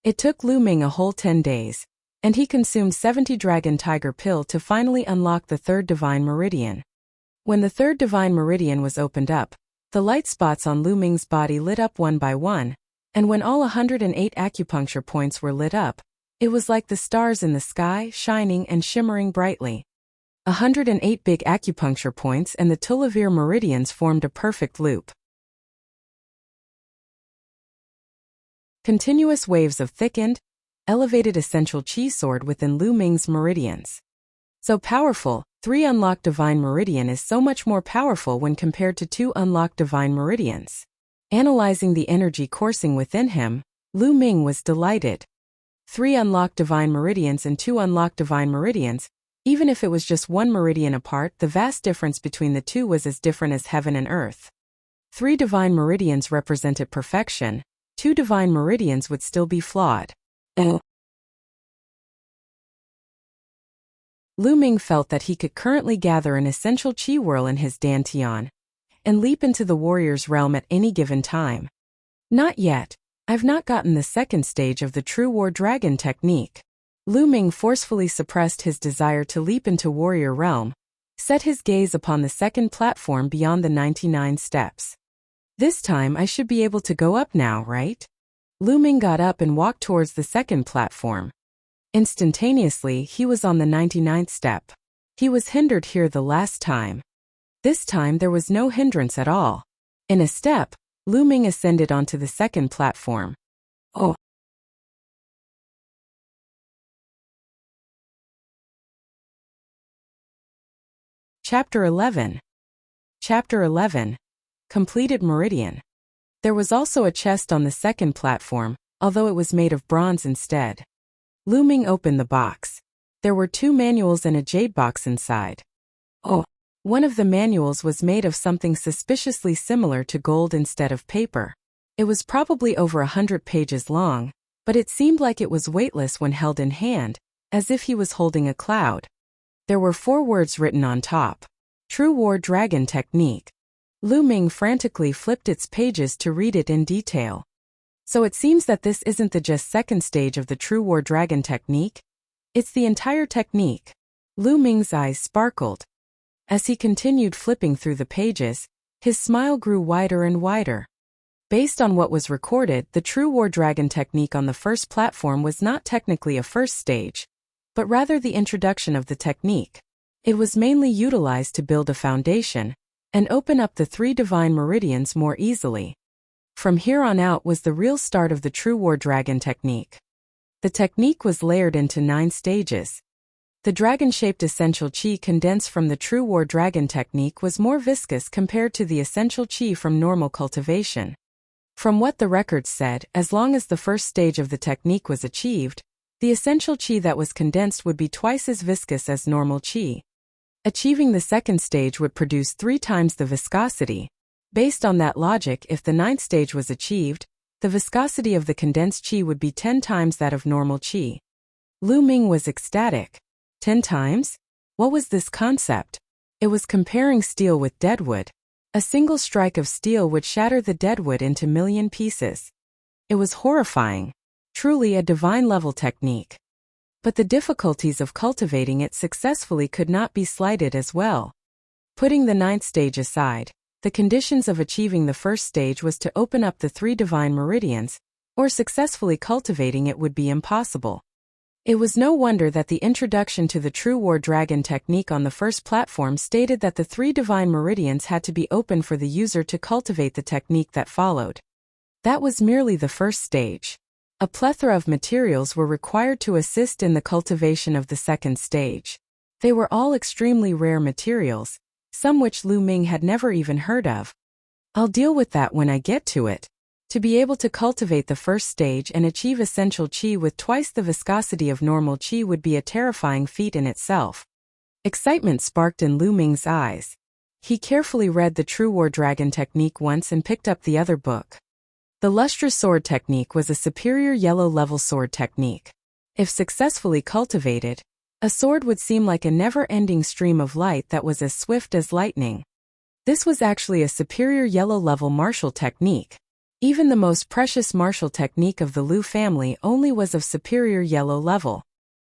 It took Lu Ming a whole 10 days, and he consumed 70 dragon tiger pill to finally unlock the third divine meridian. When the third divine meridian was opened up, the light spots on Lu Ming's body lit up one by one, and when all 108 acupuncture points were lit up, it was like the stars in the sky, shining and shimmering brightly. 108 big acupuncture points and the Tulavir meridians formed a perfect loop. Continuous waves of thickened, elevated essential qi soared within Lu Ming's meridians. So powerful, 3 unlocked divine meridian is so much more powerful when compared to 2 unlocked divine meridians. Analyzing the energy coursing within him, Lu Ming was delighted. 3 unlocked divine meridians and 2 unlocked divine meridians. Even if it was just 1 meridian apart, the vast difference between the two was as different as heaven and earth. 3 divine meridians represented perfection. 2 divine meridians would still be flawed. Lu Ming felt that he could currently gather an essential qi whirl in his dantian and leap into the warrior's realm at any given time. Not yet. I've not gotten the second stage of the true war dragon technique. Lu Ming forcefully suppressed his desire to leap into warrior realm, set his gaze upon the second platform beyond the 99 steps. This time I should be able to go up now, right? Lu Ming got up and walked towards the second platform. Instantaneously, he was on the 99th step. He was hindered here the last time. This time there was no hindrance at all. In a step, Lu Ming ascended onto the second platform. Oh! Chapter 11. Chapter 11. Completed Meridian. There was also a chest on the second platform, although it was made of bronze instead. Lu Ming opened the box. There were 2 manuals and a jade box inside. Oh! One of the manuals was made of something suspiciously similar to gold instead of paper. It was probably over 100 pages long, but it seemed like it was weightless when held in hand, as if he was holding a cloud. There were 4 words written on top. True War Dragon Technique. Lu Ming frantically flipped its pages to read it in detail. So it seems that this isn't the just second stage of the True War Dragon Technique? It's the entire technique. Lu Ming's eyes sparkled. As he continued flipping through the pages, his smile grew wider and wider. Based on what was recorded, the True War Dragon Technique on the first platform was not technically a first stage, but rather the introduction of the technique. It was mainly utilized to build a foundation and open up the 3 divine meridians more easily. From here on out was the real start of the True War Dragon Technique. The technique was layered into 9 stages. The dragon-shaped essential qi condensed from the True War Dragon Technique was more viscous compared to the essential qi from normal cultivation. From what the records said, as long as the first stage of the technique was achieved, the essential qi that was condensed would be twice as viscous as normal qi. Achieving the second stage would produce 3 times the viscosity. Based on that logic, if the 9th stage was achieved, the viscosity of the condensed qi would be 10 times that of normal qi. Lu Ming was ecstatic. 10 times? What was this concept? It was comparing steel with deadwood. A single strike of steel would shatter the deadwood into million pieces. It was horrifying. Truly a divine-level technique. But the difficulties of cultivating it successfully could not be slighted as well. Putting the 9th stage aside, the conditions of achieving the first stage was to open up the 3 divine meridians, or successfully cultivating it would be impossible. It was no wonder that the introduction to the True War Dragon Technique on the first platform stated that the 3 divine meridians had to be open for the user to cultivate the technique that followed. That was merely the first stage. A plethora of materials were required to assist in the cultivation of the second stage. They were all extremely rare materials, some which Lu Ming had never even heard of. I'll deal with that when I get to it. To be able to cultivate the first stage and achieve essential qi with twice the viscosity of normal qi would be a terrifying feat in itself. Excitement sparked in Lu Ming's eyes. He carefully read the True War Dragon Technique once and picked up the other book. The Lustrous Sword Technique was a superior yellow-level sword technique. If successfully cultivated, a sword would seem like a never-ending stream of light that was as swift as lightning. This was actually a superior yellow-level martial technique. Even the most precious martial technique of the Lu family only was of superior yellow level.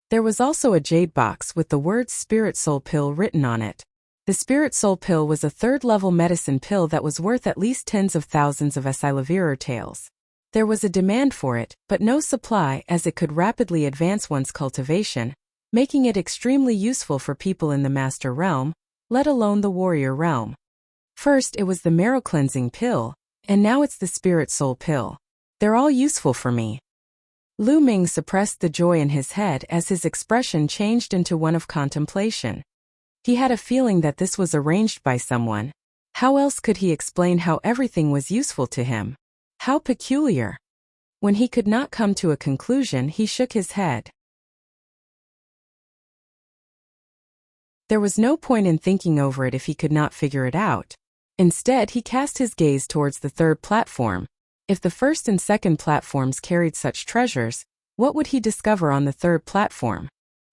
There was also a jade box with the words Spirit Soul Pill written on it. The Spirit Soul Pill was a 3rd-level medicine pill that was worth at least tens of thousands of Esilavirer taels. There was a demand for it, but no supply, as it could rapidly advance one's cultivation, making it extremely useful for people in the Master Realm, let alone the Warrior Realm. First it was the Marrow Cleansing Pill, and now it's the Spirit Soul Pill. They're all useful for me. Lu Ming suppressed the joy in his head as his expression changed into one of contemplation. He had a feeling that this was arranged by someone. How else could he explain how everything was useful to him? How peculiar. When he could not come to a conclusion, he shook his head. There was no point in thinking over it if he could not figure it out. Instead, he cast his gaze towards the third platform. If the first and second platforms carried such treasures, what would he discover on the third platform?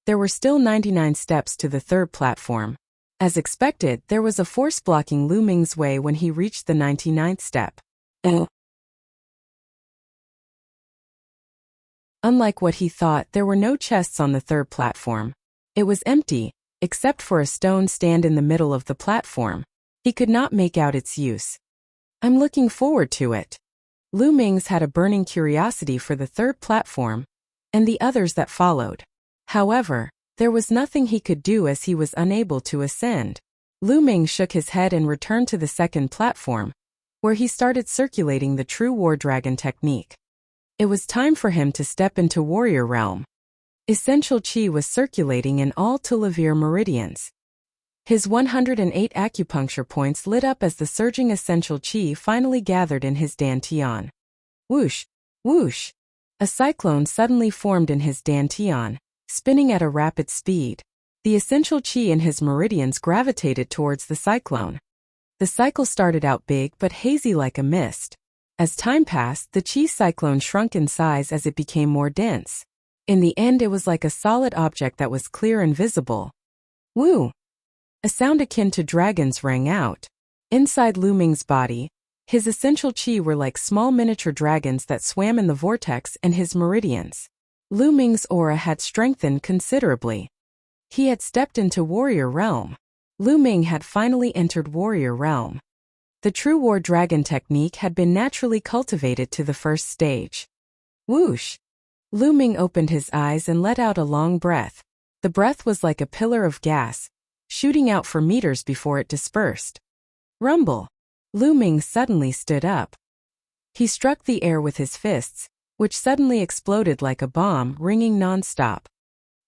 There were still 99 steps to the third platform. As expected, there was a force blocking Lu Ming's way when he reached the 99th step. Unlike what he thought, there were no chests on the third platform. It was empty, except for a stone stand in the middle of the platform. He could not make out its use. I'm looking forward to it. Lu Ming's had a burning curiosity for the third platform, and the others that followed. However, there was nothing he could do as he was unable to ascend. Lu Ming shook his head and returned to the second platform, where he started circulating the true war dragon technique. It was time for him to step into warrior realm. Essential qi was circulating in all Tulavir meridians. His 108 acupuncture points lit up as the surging essential qi finally gathered in his dantian. Whoosh! Whoosh! A cyclone suddenly formed in his dantian, spinning at a rapid speed. The essential qi in his meridians gravitated towards the cyclone. The cycle started out big but hazy like a mist. As time passed, the qi cyclone shrunk in size as it became more dense. In the end, it was like a solid object that was clear and visible. Woo! A sound akin to dragons rang out. Inside Lu Ming's body, his essential qi were like small miniature dragons that swam in the vortex and his meridians. Lu Ming's aura had strengthened considerably. He had stepped into warrior realm. Lu Ming had finally entered warrior realm. The true war dragon technique had been naturally cultivated to the first stage. Whoosh! Lu Ming opened his eyes and let out a long breath. The breath was like a pillar of gas, shooting out for meters before it dispersed. Rumble! Lu Ming suddenly stood up. He struck the air with his fists, which suddenly exploded like a bomb, ringing non-stop.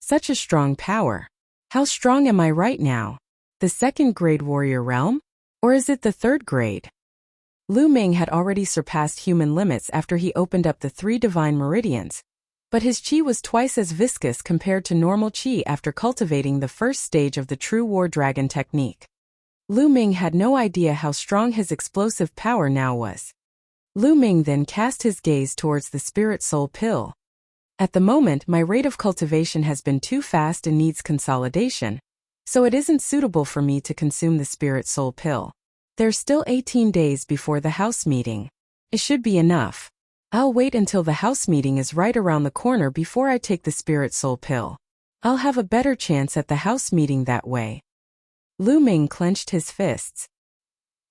Such a strong power. How strong am I right now? The second grade warrior realm? Or is it the third grade? Lu Ming had already surpassed human limits after he opened up the 3 divine meridians, but his qi was twice as viscous compared to normal qi after cultivating the first stage of the true war dragon technique. Lu Ming had no idea how strong his explosive power now was. Lu Ming then cast his gaze towards the spirit soul pill. At the moment, my rate of cultivation has been too fast and needs consolidation, so it isn't suitable for me to consume the spirit soul pill. There's still 18 days before the house meeting. It should be enough. I'll wait until the house meeting is right around the corner before I take the spirit soul pill. I'll have a better chance at the house meeting that way. Lu Ming clenched his fists.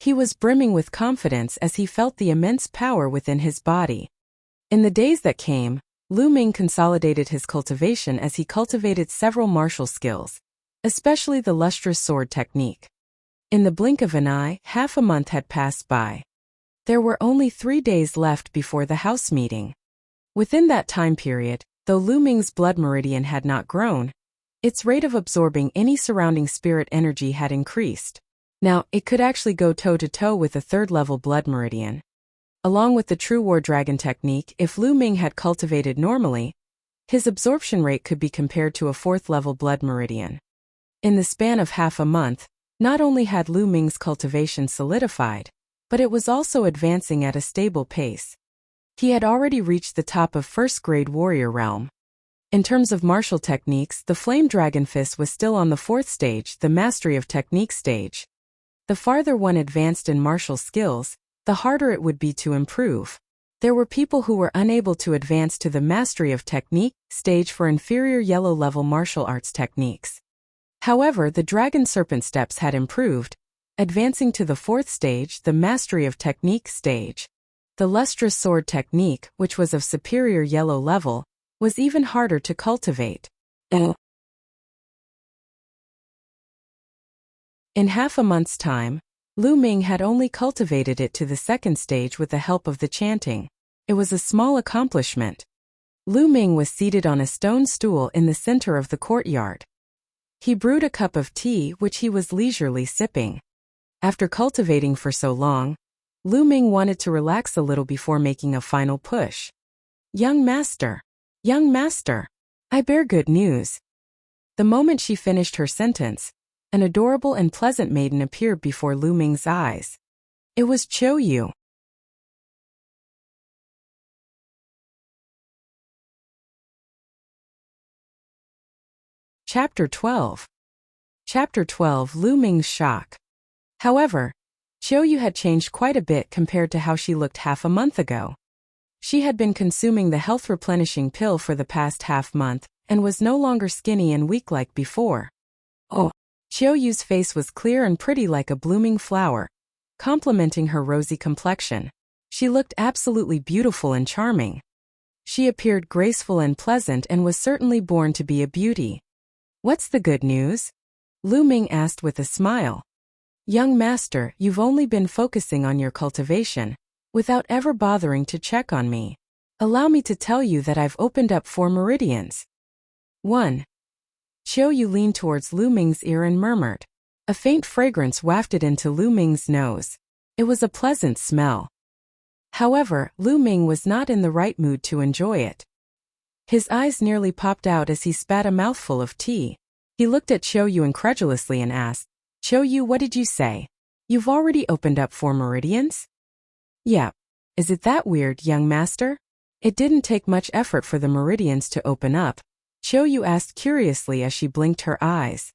He was brimming with confidence as he felt the immense power within his body. In the days that came, Lu Ming consolidated his cultivation as he cultivated several martial skills, especially the lustrous sword technique. In the blink of an eye, half a month had passed by. There were only 3 days left before the house meeting. Within that time period, though Lu Ming's blood meridian had not grown, its rate of absorbing any surrounding spirit energy had increased. Now, it could actually go toe-to-toe with a third-level blood meridian. Along with the true war dragon technique, if Lu Ming had cultivated normally, his absorption rate could be compared to a 4th-level blood meridian. In the span of half a month, not only had Lu Ming's cultivation solidified, but it was also advancing at a stable pace. He had already reached the top of first-grade warrior realm. In terms of martial techniques, the Flame Dragon Fist was still on the 4th stage, the Mastery of Technique stage. The farther one advanced in martial skills, the harder it would be to improve. There were people who were unable to advance to the Mastery of Technique stage for inferior yellow-level martial arts techniques. However, the Dragon Serpent steps had improved, advancing to the 4th stage, the Mastery of Technique stage. The lustrous sword technique, which was of superior yellow level, was even harder to cultivate. In half a month's time, Lu Ming had only cultivated it to the 2nd stage with the help of the chanting. It was a small accomplishment. Lu Ming was seated on a stone stool in the center of the courtyard. He brewed a cup of tea which he was leisurely sipping. After cultivating for so long, Lu Ming wanted to relax a little before making a final push. Young master. Young master. I bear good news. The moment she finished her sentence, an adorable and pleasant maiden appeared before Lu Ming's eyes. It was Zhou Yu. Chapter 12. Chapter 12. Lu Ming's shock. However, Zhou Yu had changed quite a bit compared to how she looked half a month ago. She had been consuming the health-replenishing pill for the past half-month and was no longer skinny and weak like before. Oh, Zhou Yu's face was clear and pretty like a blooming flower, complementing her rosy complexion. She looked absolutely beautiful and charming. She appeared graceful and pleasant and was certainly born to be a beauty. What's the good news? Lu Ming asked with a smile. Young master, you've only been focusing on your cultivation, without ever bothering to check on me. Allow me to tell you that I've opened up 4 meridians. 1. Zhou Yu leaned towards Lu Ming's ear and murmured. A faint fragrance wafted into Lu Ming's nose. It was a pleasant smell. However, Lu Ming was not in the right mood to enjoy it. His eyes nearly popped out as he spat a mouthful of tea. He looked at Zhou Yu incredulously and asked, Zhou Yu, what did you say? You've already opened up 4 meridians? Yeah. Is it that weird, young master? It didn't take much effort for the meridians to open up, Zhou Yu asked curiously as she blinked her eyes.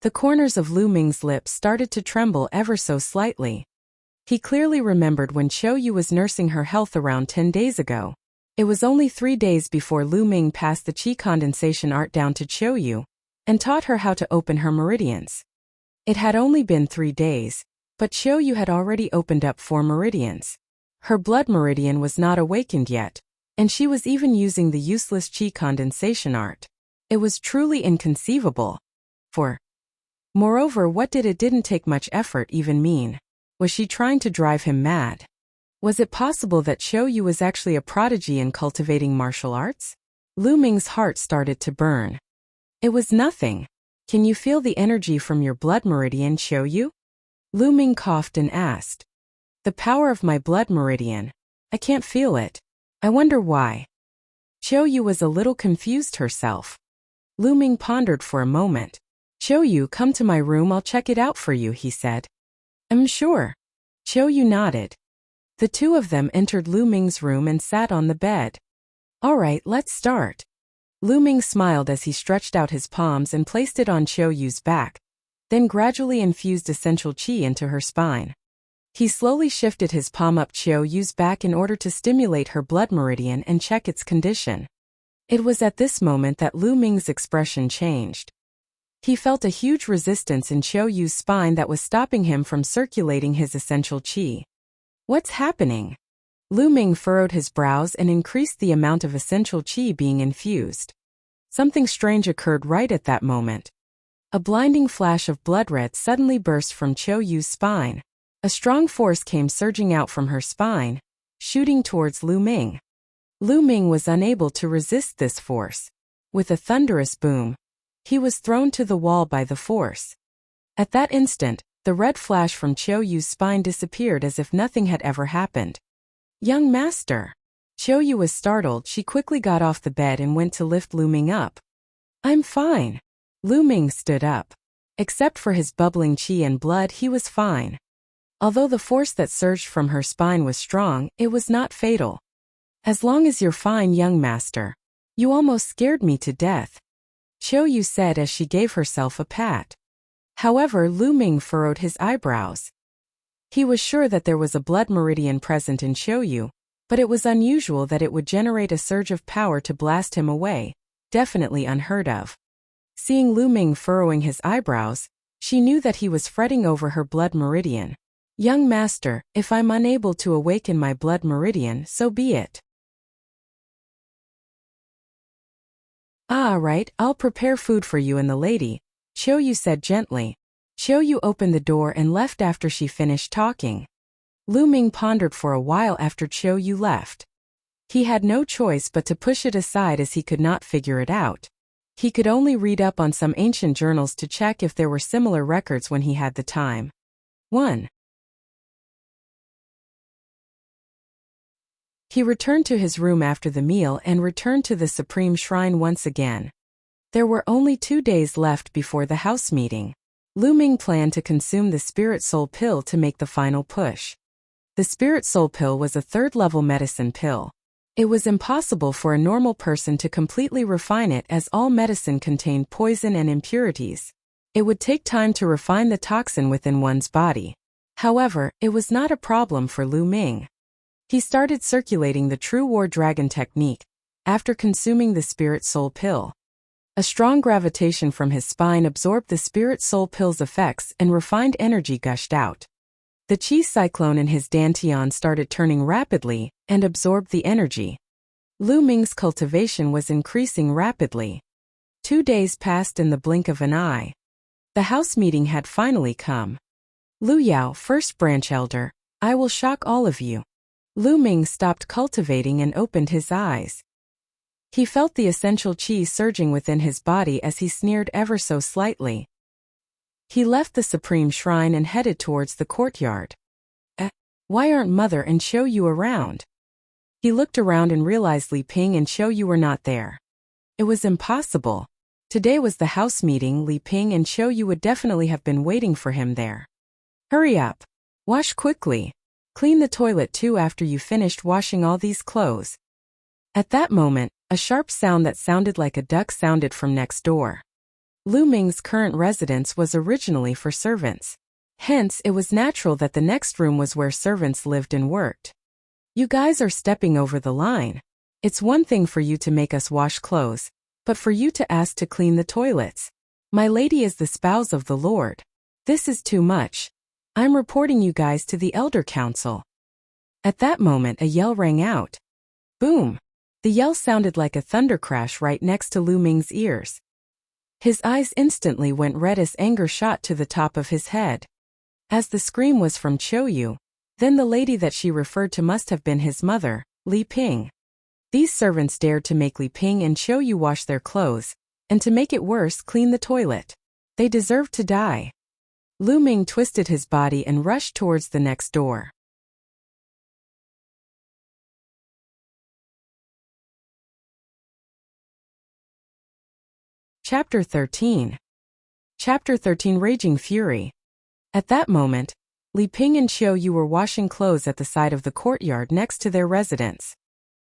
The corners of Lu Ming's lips started to tremble ever so slightly. He clearly remembered when Zhou Yu was nursing her health around 10 days ago. It was only 3 days before Lu Ming passed the qi condensation art down to Zhou Yu and taught her how to open her meridians. It had only been 3 days, but Zhou Yu had already opened up 4 meridians. Her blood meridian was not awakened yet, and she was even using the useless qi condensation art. It was truly inconceivable. Moreover, what did it didn't take much effort even mean? Was she trying to drive him mad? Was it possible that Zhou Yu was actually a prodigy in cultivating martial arts? Lu Ming's heart started to burn. It was nothing. Can you feel the energy from your blood meridian, Zhou Yu? Lu Ming coughed and asked. The power of my blood meridian. I can't feel it. I wonder why. Zhou Yu was a little confused herself. Lu Ming pondered for a moment. Zhou Yu, come to my room, I'll check it out for you, he said. I'm sure. Zhou Yu nodded. The two of them entered Lu Ming's room and sat on the bed. All right, let's start. Lu Ming smiled as he stretched out his palms and placed it on Zhou Yu's back, then gradually infused essential qi into her spine. He slowly shifted his palm up Zhou Yu's back in order to stimulate her blood meridian and check its condition. It was at this moment that Lu Ming's expression changed. He felt a huge resistance in Zhou Yu's spine that was stopping him from circulating his essential qi. What's happening? Lu Ming furrowed his brows and increased the amount of essential qi being infused. Something strange occurred right at that moment. A blinding flash of blood red suddenly burst from Zhou Yu's spine. A strong force came surging out from her spine, shooting towards Lu Ming. Lu Ming was unable to resist this force. With a thunderous boom, he was thrown to the wall by the force. At that instant, the red flash from Zhou Yu's spine disappeared as if nothing had ever happened. Young master. Zhou Yu was startled. She quickly got off the bed and went to lift Lu Ming up. I'm fine. Lu Ming stood up. Except for his bubbling qi and blood, he was fine. Although the force that surged from her spine was strong, it was not fatal. As long as you're fine, young master. You almost scared me to death, Zhou Yu said as she gave herself a pat. However, Lu Ming furrowed his eyebrows. He was sure that there was a blood meridian present in Zhou Yu, but it was unusual that it would generate a surge of power to blast him away, definitely unheard of. Seeing Lu Ming furrowing his eyebrows, she knew that he was fretting over her blood meridian. Young master, if I'm unable to awaken my blood meridian, so be it. Right, I'll prepare food for you and the lady, Zhou Yu said gently. Zhou Yu opened the door and left after she finished talking. Lu Ming pondered for a while after Zhou Yu left. He had no choice but to push it aside as he could not figure it out. He could only read up on some ancient journals to check if there were similar records when he had the time. 1. He returned to his room after the meal and returned to the Supreme Shrine once again. There were only 2 days left before the house meeting. Lu Ming planned to consume the Spirit Soul Pill to make the final push. The Spirit Soul Pill was a third-level medicine pill. It was impossible for a normal person to completely refine it as all medicine contained poison and impurities. It would take time to refine the toxin within one's body. However, it was not a problem for Lu Ming. He started circulating the True War Dragon technique after consuming the Spirit Soul Pill. A strong gravitation from his spine absorbed the Spirit Soul Pill's effects and refined energy gushed out. The Qi cyclone in his dantian started turning rapidly and absorbed the energy. Lu Ming's cultivation was increasing rapidly. 2 days passed in the blink of an eye. The house meeting had finally come. Lu Yao, first branch elder, I will shock all of you. Lu Ming stopped cultivating and opened his eyes. He felt the essential qi surging within his body as he sneered ever so slightly. He left the Supreme Shrine and headed towards the courtyard. Why aren't Mother and Xiu Yu around? He looked around and realized Li Ping and Xiu Yu were not there. It was impossible. Today was the house meeting. Li Ping and Xiu Yu would definitely have been waiting for him there. Hurry up. Wash quickly. Clean the toilet too after you finished washing all these clothes. At that moment, a sharp sound that sounded like a duck sounded from next door. Lu Ming's current residence was originally for servants. Hence, it was natural that the next room was where servants lived and worked. You guys are stepping over the line. It's one thing for you to make us wash clothes, but for you to ask to clean the toilets. My lady is the spouse of the Lord. This is too much. I'm reporting you guys to the Elder Council. At that moment, a yell rang out. Boom! The yell sounded like a thunder crash right next to Lu Ming's ears. His eyes instantly went red as anger shot to the top of his head. As the scream was from Xiu Yu, then the lady that she referred to must have been his mother, Li Ping. These servants dared to make Li Ping and Xiu Yu wash their clothes, and to make it worse, clean the toilet. They deserved to die. Lu Ming twisted his body and rushed towards the next door. Chapter 13. Chapter 13 Raging Fury. At that moment, Li Ping and Xiu Yu were washing clothes at the side of the courtyard next to their residence.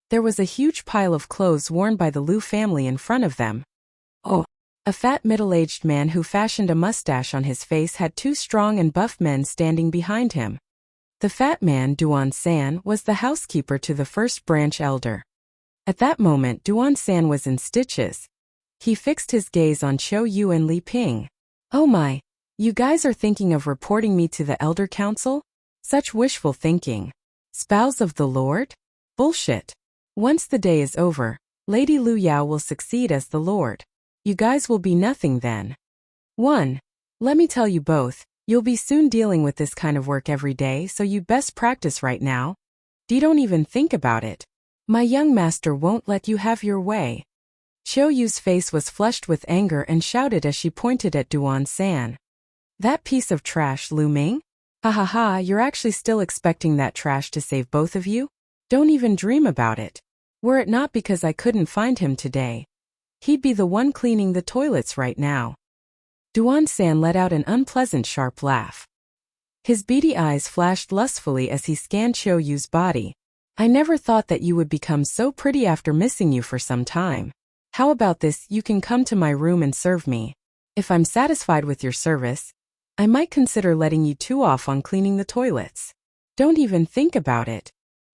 There was a huge pile of clothes worn by the Lu family in front of them. Oh! A fat middle-aged man who fashioned a mustache on his face had 2 strong and buff men standing behind him. The fat man, Duan San, was the housekeeper to the first branch elder. At that moment, Duan San was in stitches. He fixed his gaze on Xiu Yu and Li Ping. Oh my! You guys are thinking of reporting me to the Elder Council? Such wishful thinking. Spouse of the Lord? Bullshit. Once the day is over, Lady Lu Yao will succeed as the Lord. You guys will be nothing then. 1. Let me tell you both, you'll be soon dealing with this kind of work every day, so you'd best practice right now. Don't even think about it. My young master won't let you have your way. Xiu Yu's face was flushed with anger and shouted as she pointed at Duan San. That piece of trash, Lu Ming? Ha ha ha, you're actually still expecting that trash to save both of you? Don't even dream about it. Were it not because I couldn't find him today, he'd be the one cleaning the toilets right now. Duan San let out an unpleasant sharp laugh. His beady eyes flashed lustfully as he scanned Xiu Yu's body. I never thought that you would become so pretty after missing you for some time. How about this, you can come to my room and serve me. If I'm satisfied with your service, I might consider letting you 2 off on cleaning the toilets. Don't even think about it.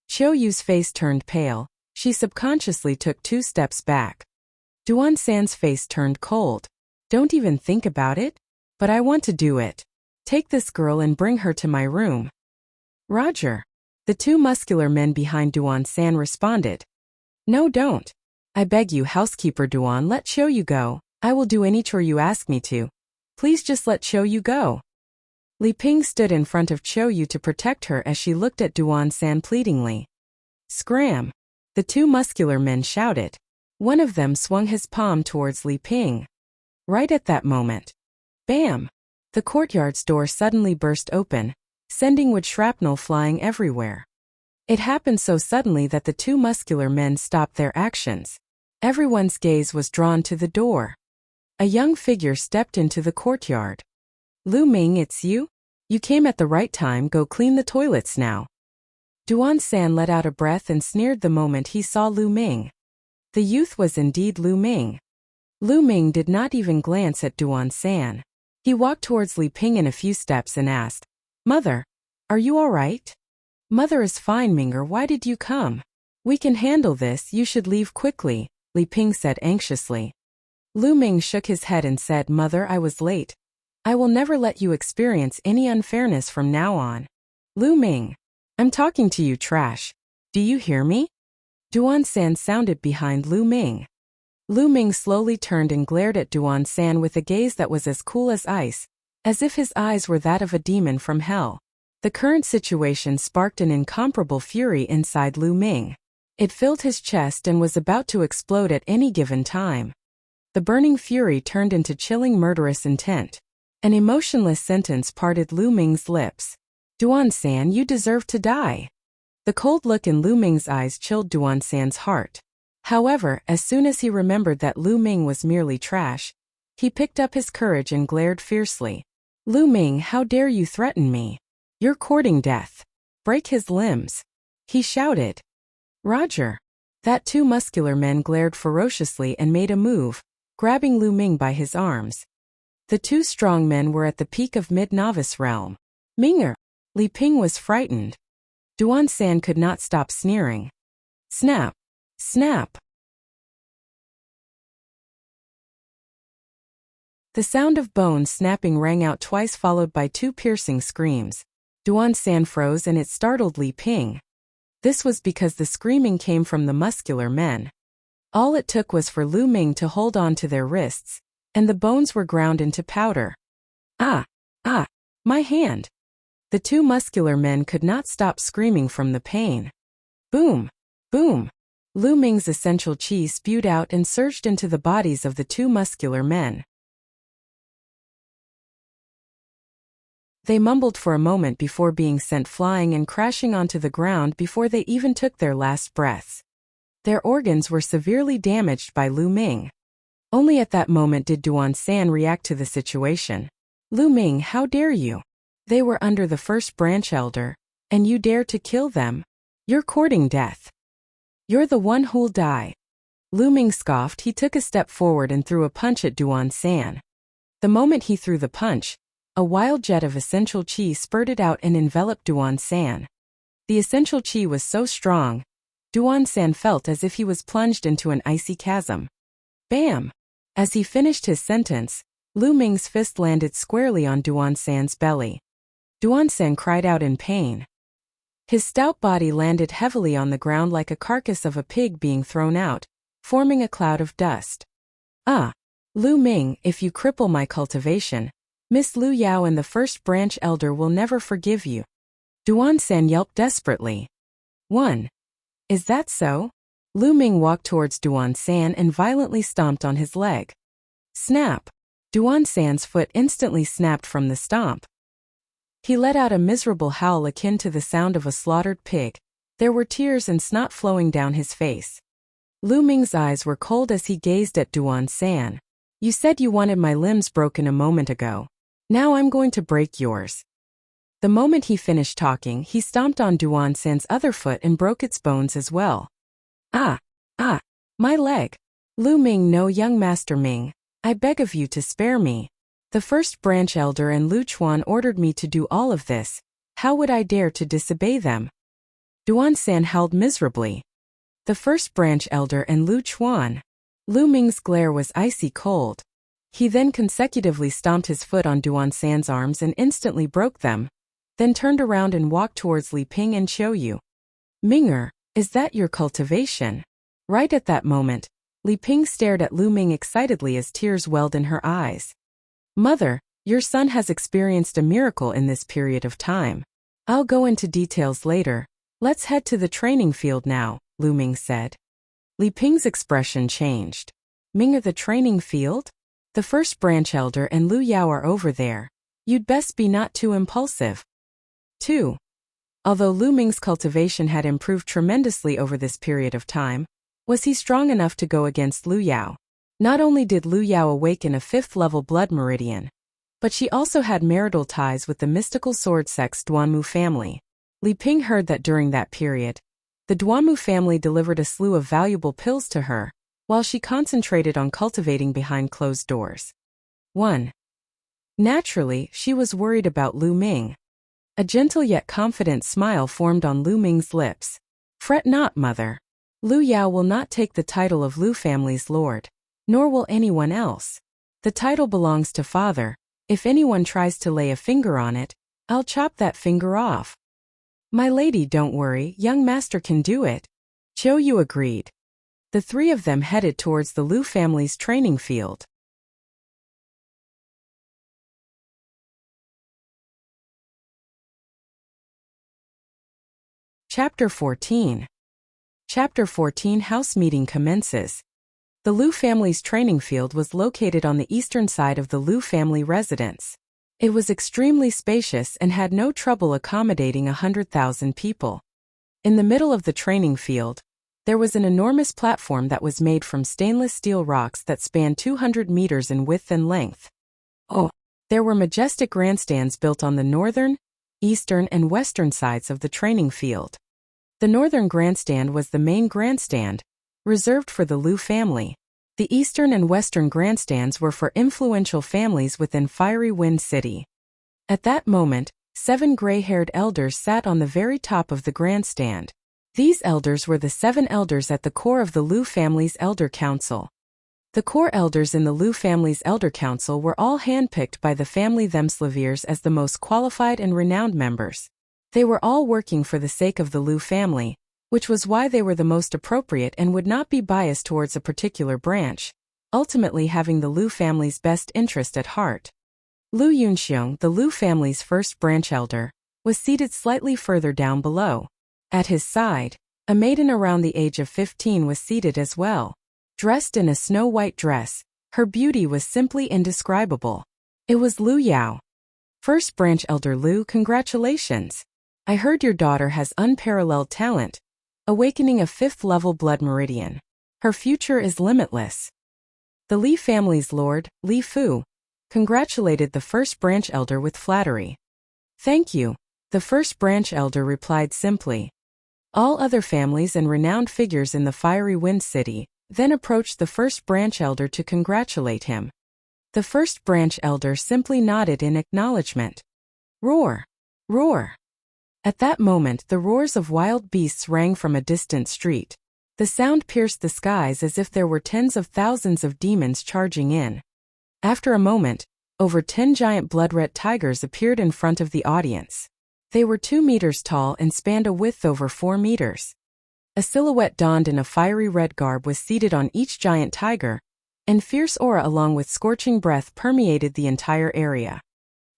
Xiu Yu's face turned pale. She subconsciously took 2 steps back. Duan San's face turned cold. Don't even think about it? But I want to do it. Take this girl and bring her to my room. Roger. The 2 muscular men behind Duan San responded. No, don't. I beg you, housekeeper Duan, let Xiu Yu go. I will do any chore you ask me to. Please just let Xiu Yu go. Li Ping stood in front of Xiu Yu to protect her as she looked at Duan San pleadingly. Scram! The 2 muscular men shouted. One of them swung his palm towards Li Ping. Right at that moment. Bam! The courtyard's door suddenly burst open, sending wood shrapnel flying everywhere. It happened so suddenly that the two muscular men stopped their actions. Everyone's gaze was drawn to the door. A young figure stepped into the courtyard. Lu Ming, it's you? You came at the right time, go clean the toilets now. Duan San let out a breath and sneered the moment he saw Lu Ming. The youth was indeed Lu Ming. Lu Ming did not even glance at Duan San. He walked towards Li Ping in a few steps and asked, Mother, are you all right? Mother is fine, Minger, why did you come? We can handle this, you should leave quickly, Li Ping said anxiously. Lu Ming shook his head and said, Mother, I was late. I will never let you experience any unfairness from now on. Lu Ming, I'm talking to you, trash. Do you hear me? Duan San sounded behind Lu Ming. Lu Ming slowly turned and glared at Duan San with a gaze that was as cool as ice, as if his eyes were that of a demon from hell. The current situation sparked an incomparable fury inside Lu Ming. It filled his chest and was about to explode at any given time. The burning fury turned into chilling murderous intent. An emotionless sentence parted Lu Ming's lips. Duan San, you deserve to die. The cold look in Lu Ming's eyes chilled Duan San's heart. However, as soon as he remembered that Lu Ming was merely trash, he picked up his courage and glared fiercely. Lu Ming, how dare you threaten me? You're courting death. Break his limbs. He shouted. Roger. That two muscular men glared ferociously and made a move, grabbing Lu Ming by his arms. The two strong men were at the peak of mid-novice realm. Minger. Li Ping was frightened. Duan San could not stop sneering. Snap. Snap. The sound of bones snapping rang out twice, followed by two piercing screams. Duan San froze and it startled Li Ping. This was because the screaming came from the muscular men. All it took was for Lu Ming to hold on to their wrists, and the bones were ground into powder. Ah! Ah! My hand! The two muscular men could not stop screaming from the pain. Boom! Boom! Lu Ming's essential qi spewed out and surged into the bodies of the two muscular men. They mumbled for a moment before being sent flying and crashing onto the ground before they even took their last breaths. Their organs were severely damaged by Lu Ming. Only at that moment did Duan San react to the situation. Lu Ming, how dare you? They were under the first branch elder, and you dare to kill them? You're courting death. You're the one who'll die. Lu Ming scoffed. He took a step forward and threw a punch at Duan San. The moment he threw the punch, a wild jet of essential qi spurted out and enveloped Duan San. The essential qi was so strong, Duan San felt as if he was plunged into an icy chasm. Bam! As he finished his sentence, Lu Ming's fist landed squarely on Duan San's belly. Duan San cried out in pain. His stout body landed heavily on the ground like a carcass of a pig being thrown out, forming a cloud of dust. Ah! Lu Ming, if you cripple my cultivation, Miss Lu Yao and the first branch elder will never forgive you. Duan San yelped desperately. 1. Is that so? Lu Ming walked towards Duan San and violently stomped on his leg. Snap! Duan San's foot instantly snapped from the stomp. He let out a miserable howl akin to the sound of a slaughtered pig. There were tears and snot flowing down his face. Lu Ming's eyes were cold as he gazed at Duan San. You said you wanted my limbs broken a moment ago. Now I'm going to break yours. The moment he finished talking, he stomped on Duan San's other foot and broke its bones as well. Ah! Ah! My leg! Lu Ming, no, young Master Ming. I beg of you to spare me. The first branch elder and Lu Chuan ordered me to do all of this. How would I dare to disobey them? Duan San howled miserably. The first branch elder and Lu Chuan. Lu Ming's glare was icy cold. He then consecutively stomped his foot on Duan San's arms and instantly broke them, then turned around and walked towards Li Ping and Xiaoyu. Minger, is that your cultivation? Right at that moment, Li Ping stared at Lu Ming excitedly as tears welled in her eyes. Mother, your son has experienced a miracle in this period of time. I'll go into details later. Let's head to the training field now, Lu Ming said. Li Ping's expression changed. Minger, the training field? The first branch elder and Lu Yao are over there. You'd best be not too impulsive. 2. Although Lu Ming's cultivation had improved tremendously over this period of time, was he strong enough to go against Lu Yao? Not only did Lu Yao awaken a 5th-level blood meridian, but she also had marital ties with the mystical sword sect's Duanmu family. Li Ping heard that during that period, the Duanmu family delivered a slew of valuable pills to her, while she concentrated on cultivating behind closed doors. 1. Naturally, she was worried about Lu Ming. A gentle yet confident smile formed on Lu Ming's lips. Fret not, mother. Lu Yao will not take the title of Lu family's lord, nor will anyone else. The title belongs to father. If anyone tries to lay a finger on it, I'll chop that finger off. My lady, don't worry, young master can do it. Zhou Yu agreed. The three of them headed towards the Lu family's training field. Chapter 14. Chapter 14 House meeting commences. The Lu family's training field was located on the eastern side of the Lu family residence. It was extremely spacious and had no trouble accommodating 100,000 people. In the middle of the training field, there was an enormous platform that was made from stainless steel rocks that spanned 200 meters in width and length. There were majestic grandstands built on the northern, eastern, and western sides of the training field. The northern grandstand was the main grandstand, reserved for the Lu family. The eastern and western grandstands were for influential families within Fiery Wind City. At that moment, 7 gray-haired elders sat on the very top of the grandstand. These elders were the 7 elders at the core of the Lu family's Elder Council. The core elders in the Lu family's Elder Council were all handpicked by the family themselves as the most qualified and renowned members. They were all working for the sake of the Lu family, which was why they were the most appropriate and would not be biased towards a particular branch, ultimately having the Lu family's best interest at heart. Lu Yunxiong, the Lu family's first branch elder, was seated slightly further down below. At his side, a maiden around the age of 15 was seated as well. Dressed in a snow-white dress, her beauty was simply indescribable. It was Lu Yao. First branch elder Lu, congratulations. I heard your daughter has unparalleled talent, awakening a 5th-level blood meridian. Her future is limitless. The Li family's lord, Li Fu, congratulated the first branch elder with flattery. Thank you, the first branch elder replied simply. All other families and renowned figures in the Fiery Wind City then approached the first branch elder to congratulate him. The first branch elder simply nodded in acknowledgement. Roar! Roar! At that moment, the roars of wild beasts rang from a distant street. The sound pierced the skies as if there were tens of thousands of demons charging in. After a moment, over 10 giant blood-red tigers appeared in front of the audience. They were 2 meters tall and spanned a width over 4 meters. A silhouette donned in a fiery red garb was seated on each giant tiger, and fierce aura along with scorching breath permeated the entire area.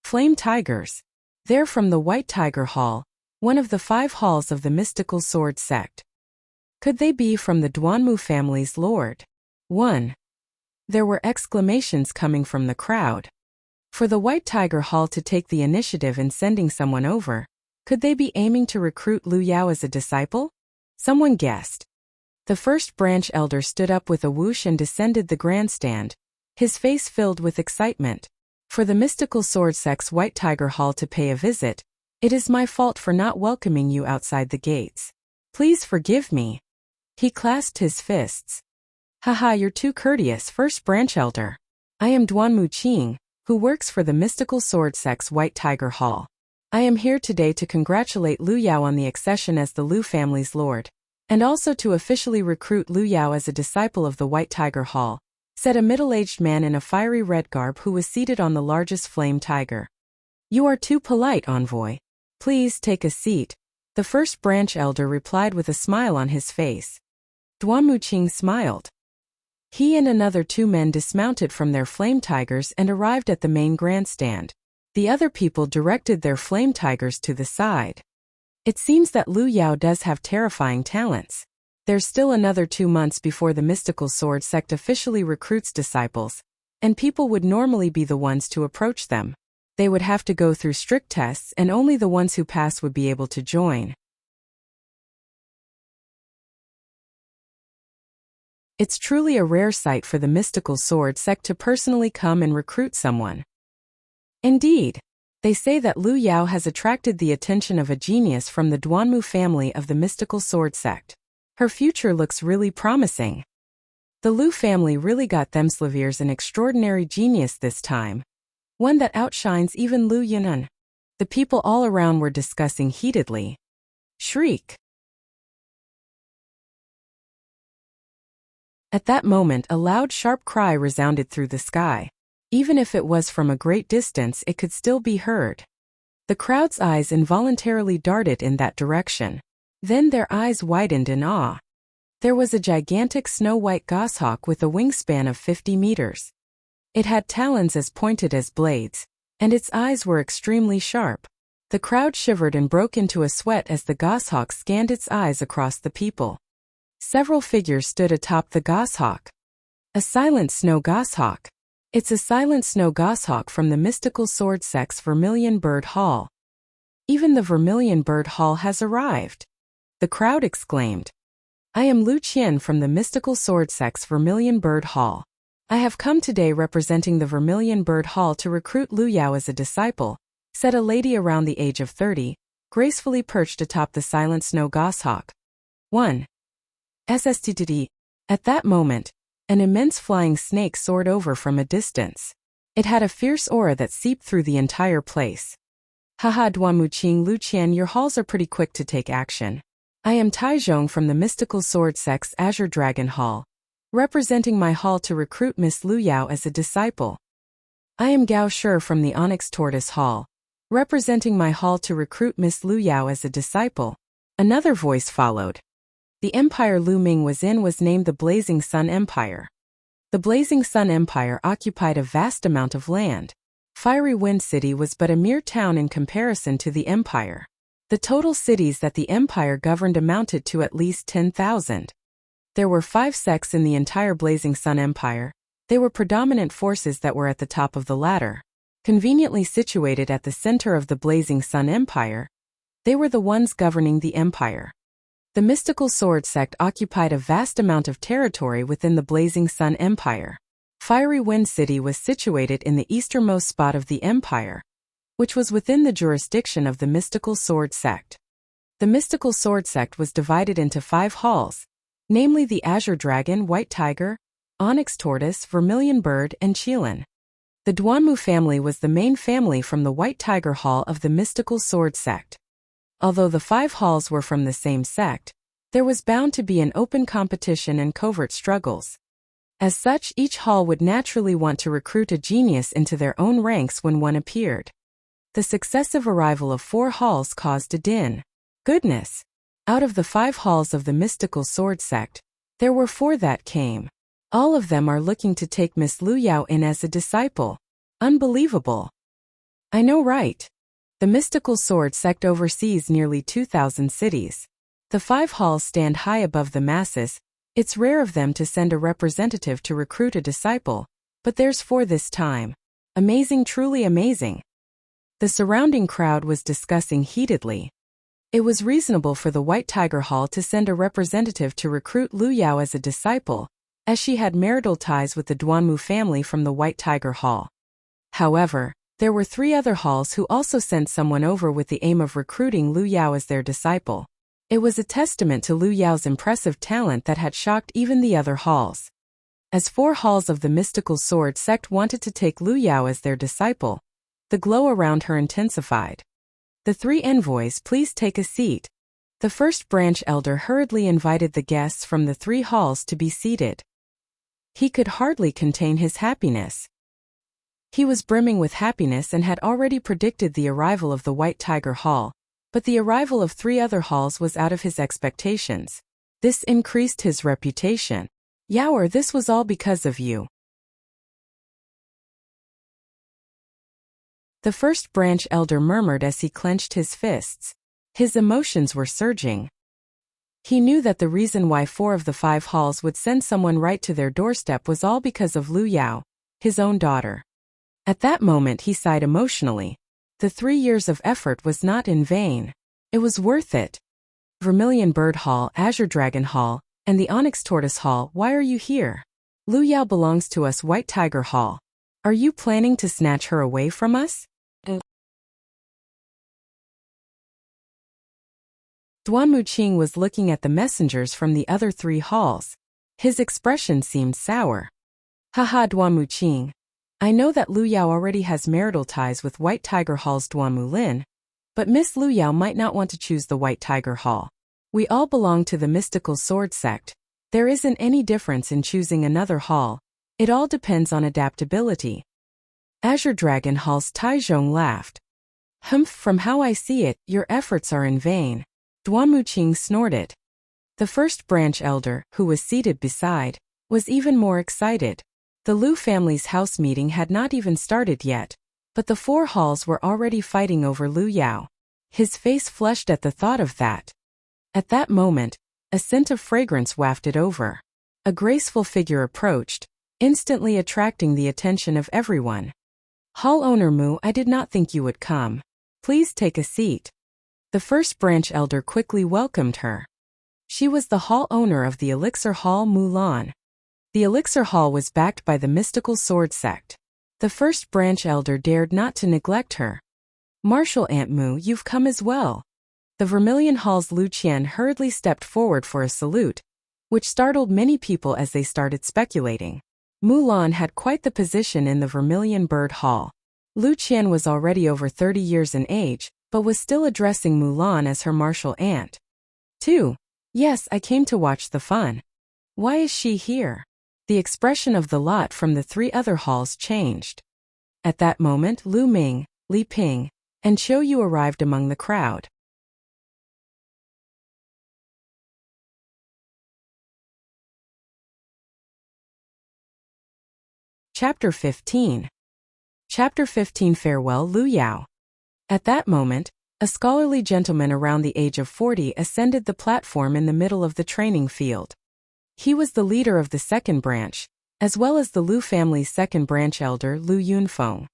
Flame tigers. They're from the White Tiger Hall, one of the 5 halls of the mystical sword sect. Could they be from the Duanmu family's lord? 1. There were exclamations coming from the crowd. For the White Tiger Hall to take the initiative in sending someone over, could they be aiming to recruit Lu Yao as a disciple? Someone guessed. The first branch elder stood up with a whoosh and descended the grandstand, his face filled with excitement. For the mystical sword sect's White Tiger Hall to pay a visit, it is my fault for not welcoming you outside the gates. Please forgive me. He clasped his fists. Haha, you're too courteous, first branch elder. I am Duanmu Qing, who works for the mystical sword sect's White Tiger Hall. I am here today to congratulate Lu Yao on the accession as the Lu family's lord, and also to officially recruit Lu Yao as a disciple of the White Tiger Hall, said a middle-aged man in a fiery red garb who was seated on the largest flame tiger. You are too polite, envoy. Please take a seat, the first branch elder replied with a smile on his face. Duanmu Qing smiled. He and another 2 men dismounted from their flame tigers and arrived at the main grandstand. The other people directed their flame tigers to the side. It seems that Lu Yao does have terrifying talents. There's still another 2 months before the mystical sword sect officially recruits disciples, and people would normally be the ones to approach them. They would have to go through strict tests and only the ones who pass would be able to join. It's truly a rare sight for the mystical sword sect to personally come and recruit someone. Indeed, they say that Lu Yao has attracted the attention of a genius from the Duanmu family of the mystical sword sect. Her future looks really promising. The Lu family really got themselves an extraordinary genius this time. One that outshines even Lu Yunan. The people all around were discussing heatedly. Shriek. At that moment a loud sharp cry resounded through the sky. Even if it was from a great distance it could still be heard. The crowd's eyes involuntarily darted in that direction. Then their eyes widened in awe. There was a gigantic snow-white goshawk with a wingspan of 50 meters. It had talons as pointed as blades, and its eyes were extremely sharp. The crowd shivered and broke into a sweat as the goshawk scanned its eyes across the people. Several figures stood atop the goshawk. A silent snow goshawk. It's a silent snow goshawk from the mystical sword sect's Vermilion Bird Hall. Even the Vermilion Bird Hall has arrived. The crowd exclaimed. I am Zhou Xian from the mystical sword sect's Vermilion Bird Hall. I have come today representing the Vermilion Bird Hall to recruit Lu Yao as a disciple, said a lady around the age of 30, gracefully perched atop the silent snow goshawk. 1. SSTTD. At that moment, an immense flying snake soared over from a distance. It had a fierce aura that seeped through the entire place. Haha Duanmuqing Lu Qian, your halls are pretty quick to take action. I am Taizhong from the mystical sword sect's Azure Dragon Hall, representing my hall to recruit Miss Lu Yao as a disciple. I am Gao Shi from the Onyx Tortoise Hall, representing my hall to recruit Miss Lu Yao as a disciple. Another voice followed. The empire Lu Ming was in was named the Blazing Sun Empire. The Blazing Sun Empire occupied a vast amount of land. Fiery Wind City was but a mere town in comparison to the empire. The total cities that the empire governed amounted to at least 10,000. There were 5 sects in the entire Blazing Sun Empire. They were predominant forces that were at the top of the ladder. Conveniently situated at the center of the Blazing Sun Empire, they were the ones governing the empire. The mystical sword sect occupied a vast amount of territory within the Blazing Sun Empire. Fiery Wind City was situated in the easternmost spot of the empire, which was within the jurisdiction of the mystical sword sect. The mystical sword sect was divided into 5 halls, namely the Azure Dragon, White Tiger, Onyx Tortoise, Vermilion Bird, and Qilin. The Duanmu family was the main family from the White Tiger Hall of the mystical sword sect. Although the 5 halls were from the same sect, there was bound to be an open competition and covert struggles. As such, each hall would naturally want to recruit a genius into their own ranks when one appeared. The successive arrival of 4 halls caused a din. Goodness! Out of the 5 halls of the mystical sword sect, there were 4 that came. All of them are looking to take Miss Lu Yao in as a disciple. Unbelievable! I know, right? The mystical sword sect oversees nearly 2,000 cities. The 5 halls stand high above the masses. It's rare of them to send a representative to recruit a disciple, but there's 4 this time. Amazing, truly amazing. The surrounding crowd was discussing heatedly. It was reasonable for the White Tiger Hall to send a representative to recruit Lu Yao as a disciple, as she had marital ties with the Duanmu family from the White Tiger Hall. However, there were 3 other halls who also sent someone over with the aim of recruiting Lu Yao as their disciple. It was a testament to Lu Yao's impressive talent that had shocked even the other halls. As 4 halls of the mystical sword sect wanted to take Lu Yao as their disciple, the glow around her intensified. The 3 envoys, please take a seat. The first branch elder hurriedly invited the guests from the 3 halls to be seated. He could hardly contain his happiness. He was brimming with happiness and had already predicted the arrival of the White Tiger Hall, but the arrival of 3 other halls was out of his expectations. This increased his reputation. Yaoer, this was all because of you. The first branch elder murmured as he clenched his fists. His emotions were surging. He knew that the reason why 4 of the 5 halls would send someone right to their doorstep was all because of Lu Yao, his own daughter. At that moment he sighed emotionally. The 3 years of effort was not in vain. It was worth it. Vermilion Bird Hall, Azure Dragon Hall, and the Onyx Tortoise Hall, why are you here? Lu Yao belongs to us. White Tiger Hall. Are you planning to snatch her away from us? Duan Muqing was looking at the messengers from the other 3 halls. His expression seemed sour. Haha, Duan Muqing. I know that Lu Yao already has marital ties with White Tiger Hall's Duan Mulin, but Miss Lu Yao might not want to choose the White Tiger Hall. We all belong to the mystical sword sect. There isn't any difference in choosing another hall. It all depends on adaptability. Azure Dragon Hall's Taizhong laughed. Humph, from how I see it, your efforts are in vain. Duan Muqing snorted. The first branch elder, who was seated beside, was even more excited. The Lu family's house meeting had not even started yet, but the 4 halls were already fighting over Lu Yao. His face flushed at the thought of that. At that moment, a scent of fragrance wafted over. A graceful figure approached, instantly attracting the attention of everyone. Hall owner Mu, I did not think you would come. Please take a seat. The first branch elder quickly welcomed her. She was the hall owner of the Elixir Hall Mulan. The Elixir Hall was backed by the mystical sword sect. The first branch elder dared not to neglect her. Martial Aunt Mu, you've come as well. The Vermilion Hall's Zhou Xian hurriedly stepped forward for a salute, which startled many people as they started speculating. Mulan had quite the position in the Vermilion Bird Hall. Zhou Xian was already over 30 years in age, but was still addressing Mulan as her martial aunt. 2. Yes, I came to watch the fun. Why is she here? The expression of the lot from the 3 other halls changed. At that moment, Lu Ming, Li Ping, and Qiu Yu arrived among the crowd. Chapter 15. Chapter 15. Farewell, Lu Yao. At that moment, a scholarly gentleman around the age of 40 ascended the platform in the middle of the training field. He was the leader of the second branch, as well as the Lu family's second branch elder, Lu Yunfeng.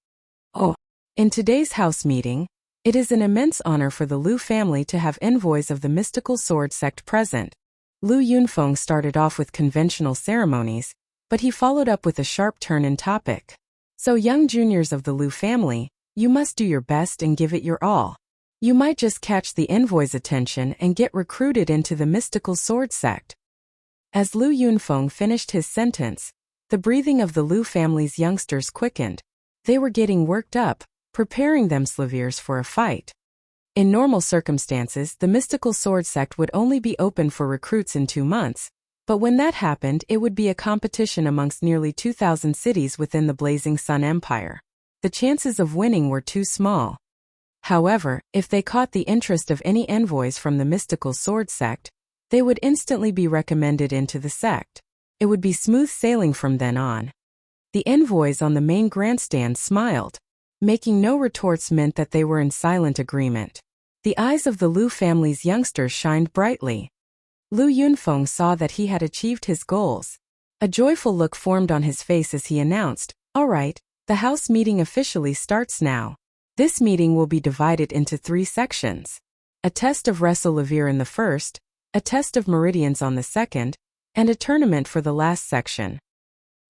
Oh, in today's house meeting, it is an immense honor for the Lu family to have envoys of the mystical sword sect present. Lu Yunfeng started off with conventional ceremonies, but he followed up with a sharp turn in topic. So young juniors of the Lu family, you must do your best and give it your all. You might just catch the envoy's attention and get recruited into the mystical sword sect. As Lu Yunfeng finished his sentence, the breathing of the Lu family's youngsters quickened. They were getting worked up, preparing themselves for a fight. In normal circumstances, the mystical sword sect would only be open for recruits in 2 months, but when that happened, it would be a competition amongst nearly 2,000 cities within the Blazing Sun Empire. The chances of winning were too small. However, if they caught the interest of any envoys from the mystical sword sect, they would instantly be recommended into the sect. It would be smooth sailing from then on. The envoys on the main grandstand smiled. Making no retorts meant that they were in silent agreement. The eyes of the Lu family's youngsters shined brightly. Lu Yunfeng saw that he had achieved his goals. A joyful look formed on his face as he announced, "All right, the house meeting officially starts now. This meeting will be divided into 3 sections. A test of Wrestle-Levere in the first, a test of Meridians on the second, and a tournament for the last section.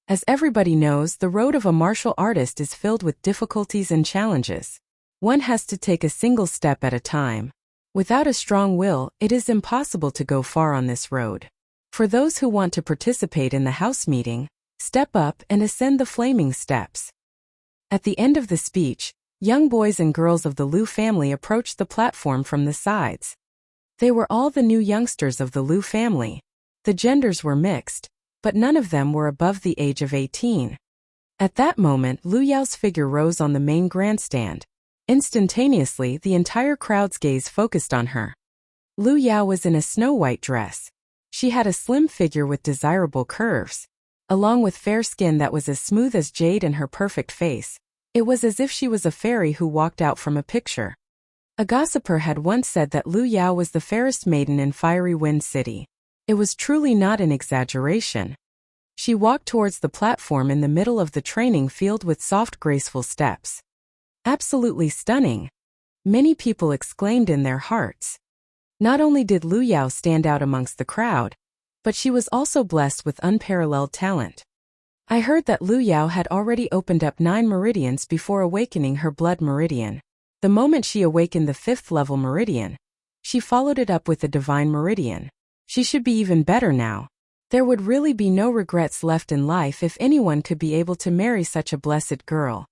As everybody knows, the road of a martial artist is filled with difficulties and challenges. One has to take a single step at a time. Without a strong will, it is impossible to go far on this road. For those who want to participate in the house meeting, step up and ascend the flaming steps." At the end of the speech, young boys and girls of the Lu family approached the platform from the sides. They were all the new youngsters of the Lu family. The genders were mixed, but none of them were above the age of 18. At that moment, Lu Yao's figure rose on the main grandstand. Instantaneously, the entire crowd's gaze focused on her. Lu Yao was in a snow-white dress. She had a slim figure with desirable curves. Along with fair skin that was as smooth as jade and her perfect face, it was as if she was a fairy who walked out from a picture. A gossiper had once said that Lu Yao was the fairest maiden in Fiery Wind City. It was truly not an exaggeration. She walked towards the platform in the middle of the training field with soft, graceful steps. Absolutely stunning! Many people exclaimed in their hearts. Not only did Lu Yao stand out amongst the crowd, but she was also blessed with unparalleled talent. I heard that Lu Yao had already opened up 9 meridians before awakening her blood meridian. The moment she awakened the 5th level meridian, she followed it up with the divine meridian. She should be even better now. There would really be no regrets left in life if anyone could be able to marry such a blessed girl.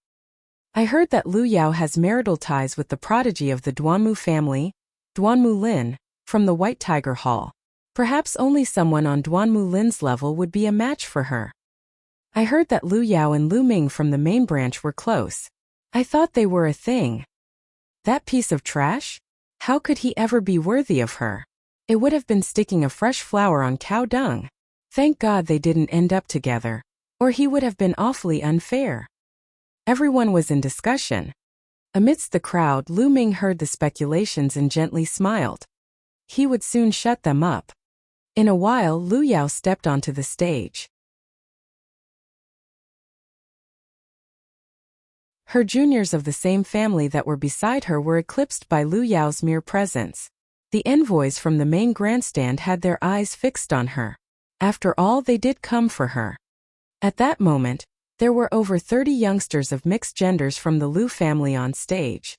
I heard that Lu Yao has marital ties with the prodigy of the Duanmu family, Duanmu Lin, from the White Tiger Hall. Perhaps only someone on Duanmu Lin's level would be a match for her. I heard that Lu Yao and Lu Ming from the main branch were close. I thought they were a thing. That piece of trash? How could he ever be worthy of her? It would have been sticking a fresh flower on cow dung. Thank God they didn't end up together, or he would have been awfully unfair. Everyone was in discussion. Amidst the crowd, Lu Ming heard the speculations and gently smiled. He would soon shut them up. In a while, Lu Yao stepped onto the stage. Her juniors of the same family that were beside her were eclipsed by Lu Yao's mere presence. The envoys from the main grandstand had their eyes fixed on her. After all, they did come for her. At that moment, there were over 30 youngsters of mixed genders from the Lu family on stage.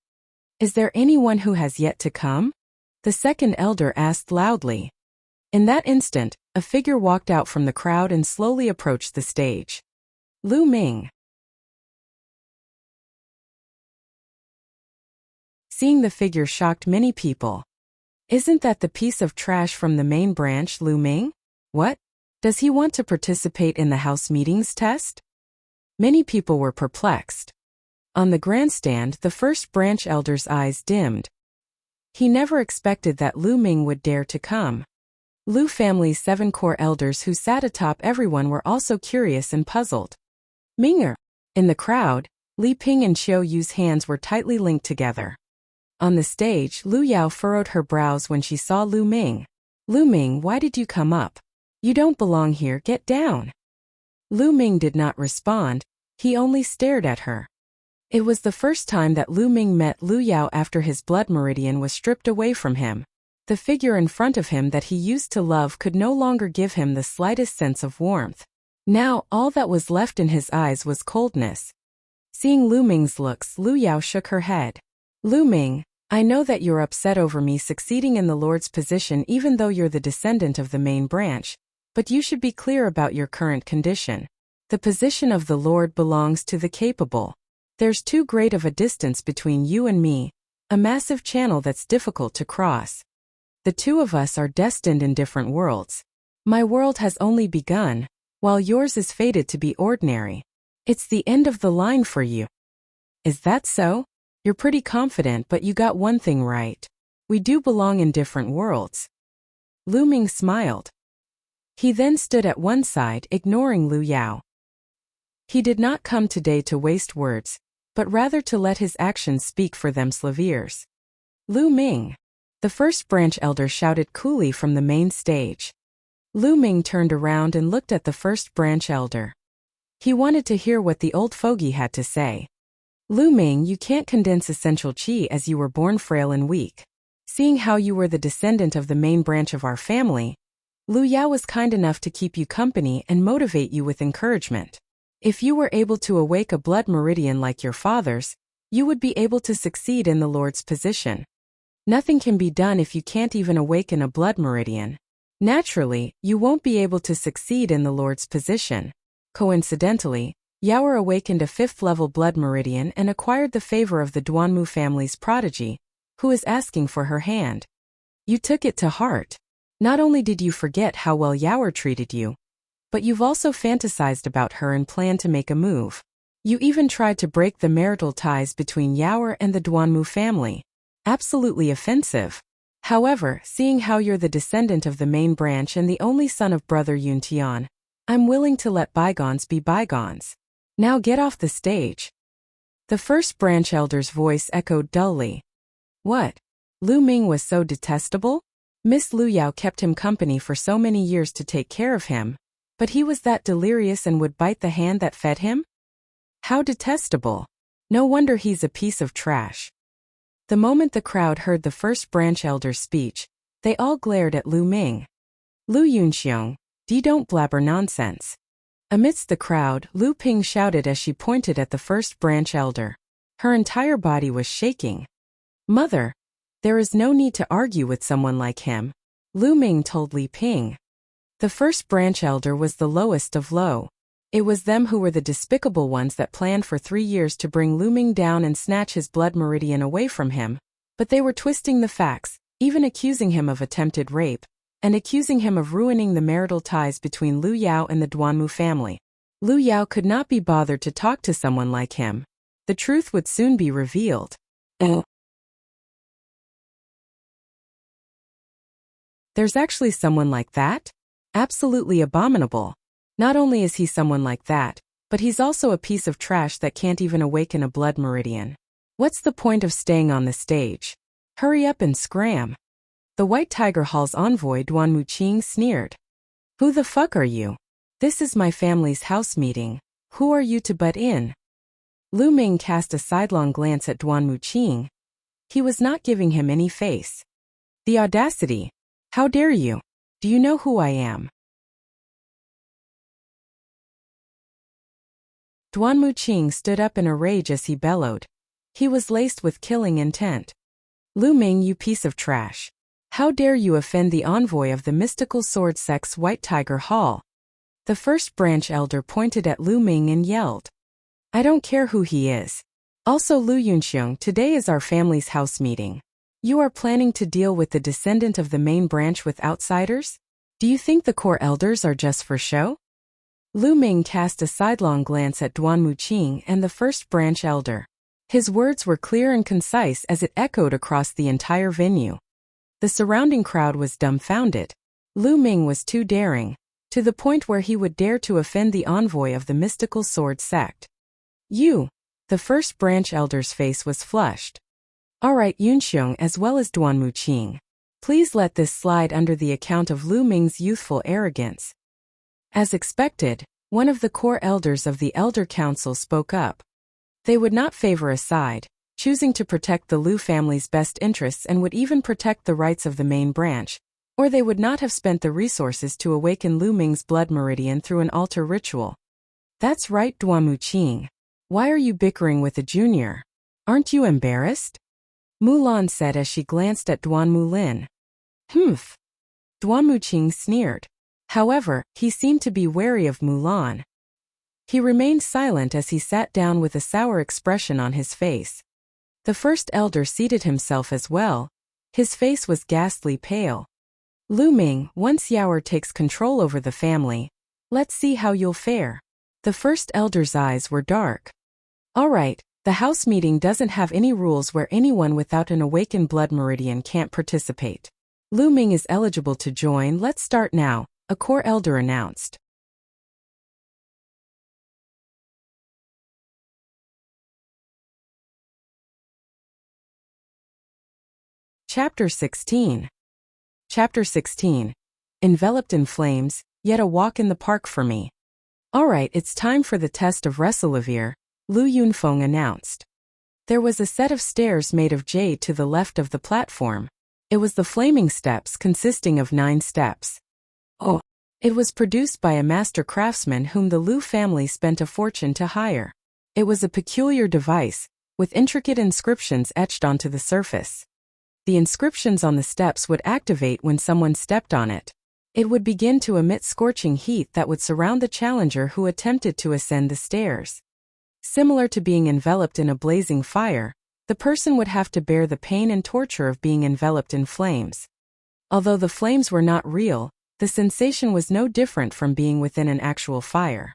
Is there anyone who has yet to come? The second elder asked loudly. In that instant, a figure walked out from the crowd and slowly approached the stage. Lu Ming. Seeing the figure shocked many people. Isn't that the piece of trash from the main branch, Lu Ming? What? Does he want to participate in the house meetings test? Many people were perplexed. On the grandstand, the first branch elder's eyes dimmed. He never expected that Lu Ming would dare to come. Lu family's 7 core elders who sat atop everyone were also curious and puzzled. Minger. In the crowd, Li Ping and Xiao Yu's hands were tightly linked together. On the stage, Lu Yao furrowed her brows when she saw Lu Ming. Lu Ming, why did you come up? You don't belong here, get down. Lu Ming did not respond, he only stared at her. It was the first time that Lu Ming met Lu Yao after his blood meridian was stripped away from him. The figure in front of him that he used to love could no longer give him the slightest sense of warmth. Now, all that was left in his eyes was coldness. Seeing Lu Ming's looks, Lu Yao shook her head. Lu Ming, I know that you're upset over me succeeding in the Lord's position even though you're the descendant of the main branch, but you should be clear about your current condition. The position of the Lord belongs to the capable. There's too great of a distance between you and me, a massive channel that's difficult to cross. The two of us are destined in different worlds. My world has only begun, while yours is fated to be ordinary. It's the end of the line for you. Is that so? You're pretty confident, but you got one thing right. We do belong in different worlds. Lu Ming smiled. He then stood at one side, ignoring Lu Yao. He did not come today to waste words, but rather to let his actions speak for themselves. Lu Ming. The first branch elder shouted coolly from the main stage. Lu Ming turned around and looked at the first branch elder. He wanted to hear what the old fogey had to say. Lu Ming, you can't condense essential qi as you were born frail and weak. Seeing how you were the descendant of the main branch of our family, Lu Yao was kind enough to keep you company and motivate you with encouragement. If you were able to awake a blood meridian like your father's, you would be able to succeed in the Lord's position. Nothing can be done if you can't even awaken a blood meridian. Naturally, you won't be able to succeed in the Lord's position. Coincidentally, Yao awakened a 5th-level blood meridian and acquired the favor of the Duanmu family's prodigy, who is asking for her hand. You took it to heart. Not only did you forget how well Yao treated you, but you've also fantasized about her and planned to make a move. You even tried to break the marital ties between Yao and the Duanmu family. Absolutely offensive. However, seeing how you're the descendant of the main branch and the only son of brother Yun Tian, I'm willing to let bygones be bygones. Now get off the stage. The first branch elder's voice echoed dully. What? Lu Ming was so detestable? Miss Lu Yao kept him company for so many years to take care of him, But he was that delirious and would bite the hand that fed him? How detestable. No wonder he's a piece of trash. The moment the crowd heard the first branch elder's speech, they all glared at Lu Ming. Lu Yunxiong, don't blabber nonsense. Amidst the crowd, Lu Ping shouted as she pointed at the first branch elder. Her entire body was shaking. Mother, there is no need to argue with someone like him, Lu Ming told Li Ping. The first branch elder was the lowest of low. It was them who were the despicable ones that planned for 3 years to bring Lu Ming down and snatch his blood meridian away from him, but they were twisting the facts, even accusing him of attempted rape, and accusing him of ruining the marital ties between Lu Yao and the Duanmu family. Lu Yao could not be bothered to talk to someone like him. The truth would soon be revealed. There's actually someone like that? Absolutely abominable. Not only is he someone like that, but he's also a piece of trash that can't even awaken a blood meridian. What's the point of staying on the stage? Hurry up and scram. The White Tiger Hall's envoy Duan Muqing sneered. Who the fuck are you? This is my family's house meeting. Who are you to butt in? Lu Ming cast a sidelong glance at Duan Muqing. He was not giving him any face. The audacity. How dare you? Do you know who I am? Duan Muqing stood up in a rage as he bellowed. He was laced with killing intent. Lu Ming, you piece of trash. How dare you offend the envoy of the mystical sword sect's White Tiger Hall? The first branch elder pointed at Lu Ming and yelled. I don't care who he is. Also Lu Yunxiong, today is our family's house meeting. You are planning to deal with the descendant of the main branch with outsiders? Do you think the core elders are just for show? Lu Ming cast a sidelong glance at Duan Muqing and the first branch elder. His words were clear and concise as it echoed across the entire venue. The surrounding crowd was dumbfounded. Lu Ming was too daring, to the point where he would dare to offend the envoy of the mystical sword sect. You! The first branch elder's face was flushed. Alright, Yunxiong as well as Duan Muqing. Please let this slide under the account of Lu Ming's youthful arrogance. As expected, one of the core elders of the Elder Council spoke up. They would not favor a side, choosing to protect the Lu family's best interests and would even protect the rights of the main branch, or they would not have spent the resources to awaken Lu Ming's blood meridian through an altar ritual. That's right, Duan Muqing. Why are you bickering with a junior? Aren't you embarrassed? Mulan said as she glanced at Duan Mulin. Humph. Duan Muqing sneered. However, he seemed to be wary of Mulan. He remained silent as he sat down with a sour expression on his face. The first elder seated himself as well. His face was ghastly pale. Lu Ming, once Yaoer takes control over the family, let's see how you'll fare. The first elder's eyes were dark. Alright, the house meeting doesn't have any rules where anyone without an awakened blood meridian can't participate. Lu Ming is eligible to join. Let's start now, a core elder announced. Chapter 16. Chapter 16. Enveloped in flames, yet a walk in the park for me. Alright, it's time for the test of Wrestlevier, Lu Yunfeng announced. There was a set of stairs made of jade to the left of the platform. It was the flaming steps consisting of 9 steps. Oh! It was produced by a master craftsman whom the Lu family spent a fortune to hire. It was a peculiar device, with intricate inscriptions etched onto the surface. The inscriptions on the steps would activate when someone stepped on it. It would begin to emit scorching heat that would surround the challenger who attempted to ascend the stairs. Similar to being enveloped in a blazing fire, the person would have to bear the pain and torture of being enveloped in flames. Although the flames were not real, the sensation was no different from being within an actual fire.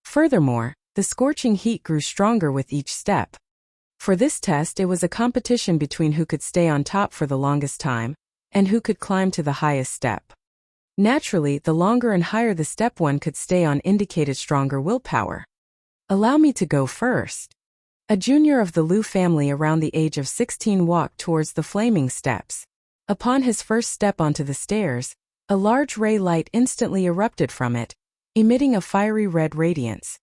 Furthermore, the scorching heat grew stronger with each step. For this test, it was a competition between who could stay on top for the longest time, and who could climb to the highest step. Naturally, the longer and higher the step one could stay on indicated stronger willpower. Allow me to go first. A junior of the Lu family around the age of 16 walked towards the flaming steps. Upon his first step onto the stairs, a large ray light instantly erupted from it, emitting a fiery red radiance.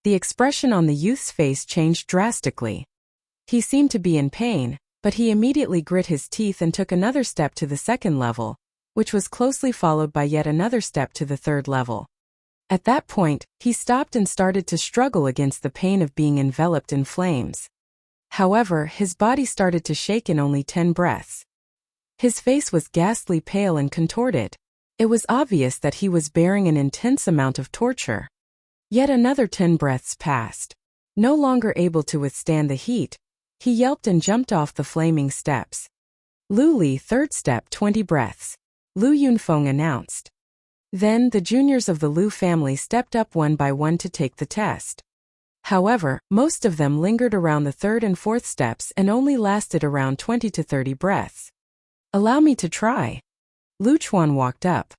The expression on the youth's face changed drastically. He seemed to be in pain, but he immediately grit his teeth and took another step to the second level, which was closely followed by yet another step to the third level. At that point, he stopped and started to struggle against the pain of being enveloped in flames. However, his body started to shake in only 10 breaths. His face was ghastly pale and contorted. It was obvious that he was bearing an intense amount of torture. Yet another 10 breaths passed. No longer able to withstand the heat, he yelped and jumped off the flaming steps. Lu Li, third step, 20 breaths. Lu Yunfeng announced. Then, the juniors of the Lu family stepped up one by one to take the test. However, most of them lingered around the third and fourth steps and only lasted around 20 to 30 breaths. Allow me to try. Lu Chuan walked up.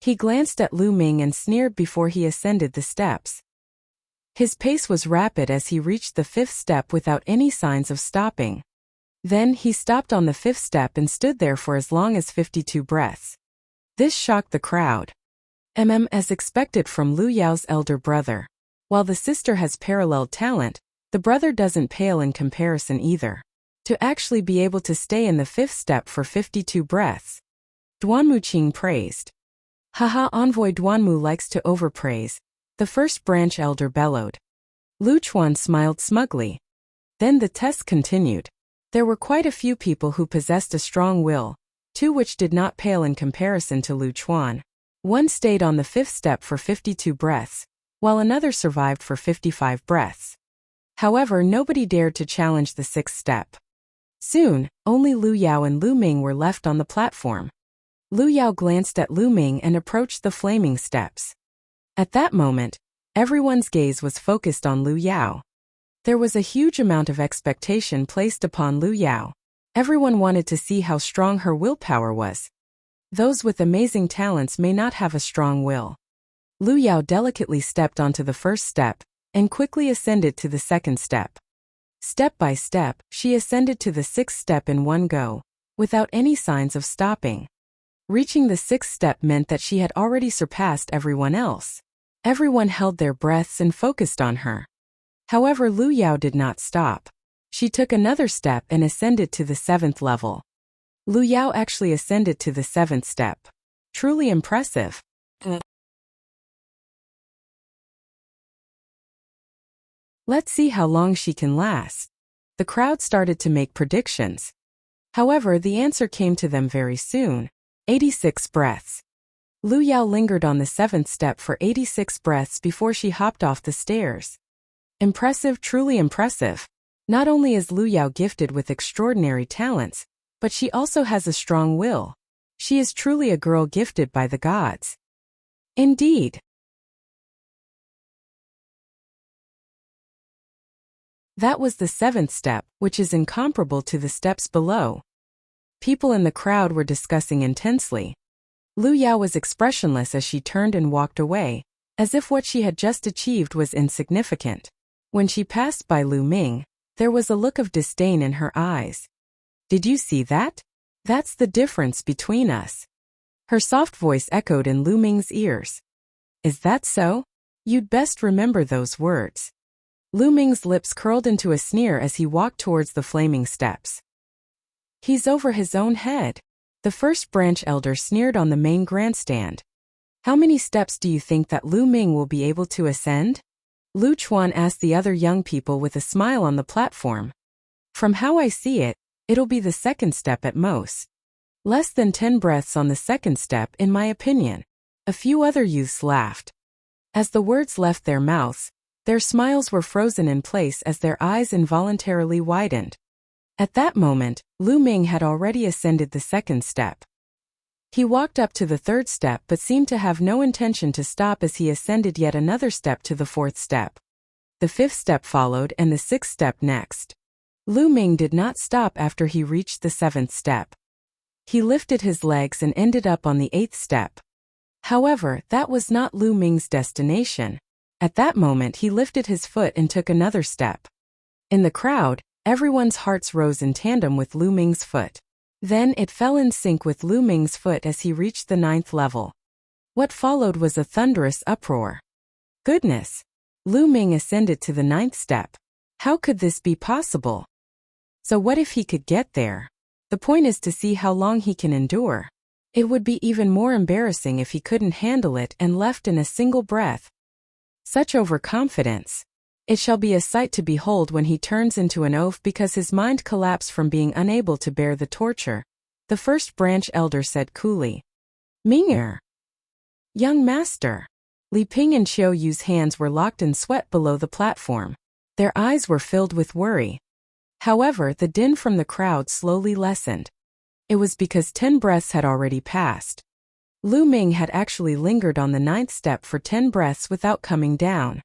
He glanced at Lu Ming and sneered before he ascended the steps. His pace was rapid as he reached the fifth step without any signs of stopping. Then he stopped on the fifth step and stood there for as long as 52 breaths. This shocked the crowd. As expected from Lu Yao's elder brother. While the sister has paralleled talent, the brother doesn't pale in comparison either. To actually be able to stay in the fifth step for 52 breaths. Duanmu Qing praised. Haha, Envoy Duanmu likes to overpraise, the first branch elder bellowed. Lu Chuan smiled smugly. Then the test continued. There were quite a few people who possessed a strong will, two which did not pale in comparison to Lu Chuan. One stayed on the fifth step for 52 breaths, while another survived for 55 breaths. However, nobody dared to challenge the sixth step. Soon, only Lu Yao and Lu Ming were left on the platform. Lu Yao glanced at Lu Ming and approached the flaming steps. At that moment, everyone's gaze was focused on Lu Yao. There was a huge amount of expectation placed upon Lu Yao. Everyone wanted to see how strong her willpower was. Those with amazing talents may not have a strong will. Lu Yao delicately stepped onto the first step and quickly ascended to the second step. Step by step, she ascended to the sixth step in one go, without any signs of stopping. Reaching the sixth step meant that she had already surpassed everyone else. Everyone held their breaths and focused on her. However, Lu Yao did not stop. She took another step and ascended to the seventh level. Lu Yao actually ascended to the seventh step. Truly impressive. Let's see how long she can last. The crowd started to make predictions. However, the answer came to them very soon. 86 breaths. Lu Yao lingered on the seventh step for 86 breaths before she hopped off the stairs. Impressive, truly impressive. Not only is Lu Yao gifted with extraordinary talents, but she also has a strong will. She is truly a girl gifted by the gods. Indeed. That was the seventh step, which is incomparable to the steps below. People in the crowd were discussing intensely. Lu Yao was expressionless as she turned and walked away, as if what she had just achieved was insignificant. When she passed by Lu Ming, there was a look of disdain in her eyes. Did you see that? That's the difference between us. Her soft voice echoed in Lu Ming's ears. Is that so? You'd best remember those words. Lu Ming's lips curled into a sneer as he walked towards the flaming steps. He's over his own head. The first branch elder sneered on the main grandstand. How many steps do you think that Lu Ming will be able to ascend? Lu Chuan asked the other young people with a smile on the platform. From how I see it, it'll be the second step at most. Less than 10 breaths on the second step in my opinion. A few other youths laughed. As the words left their mouths, their smiles were frozen in place as their eyes involuntarily widened. At that moment, Lu Ming had already ascended the second step. He walked up to the third step but seemed to have no intention to stop as he ascended yet another step to the fourth step. The fifth step followed and the sixth step next. Lu Ming did not stop after he reached the seventh step. He lifted his legs and ended up on the eighth step. However, that was not Lu Ming's destination. At that moment he lifted his foot and took another step. In the crowd, everyone's hearts rose in tandem with Lu Ming's foot. Then it fell in sync with Lu Ming's foot as he reached the ninth level. What followed was a thunderous uproar. Goodness! Lu Ming ascended to the 9th step. How could this be possible? So what if he could get there? The point is to see how long he can endure. It would be even more embarrassing if he couldn't handle it and left in a single breath. Such overconfidence. It shall be a sight to behold when he turns into an oaf because his mind collapsed from being unable to bear the torture. The first branch elder said coolly. Ming'er. Young master. Li Ping and Xiao Yu's hands were locked in sweat below the platform. Their eyes were filled with worry. However, the din from the crowd slowly lessened. It was because 10 breaths had already passed. Lu Ming had actually lingered on the 9th step for 10 breaths without coming down.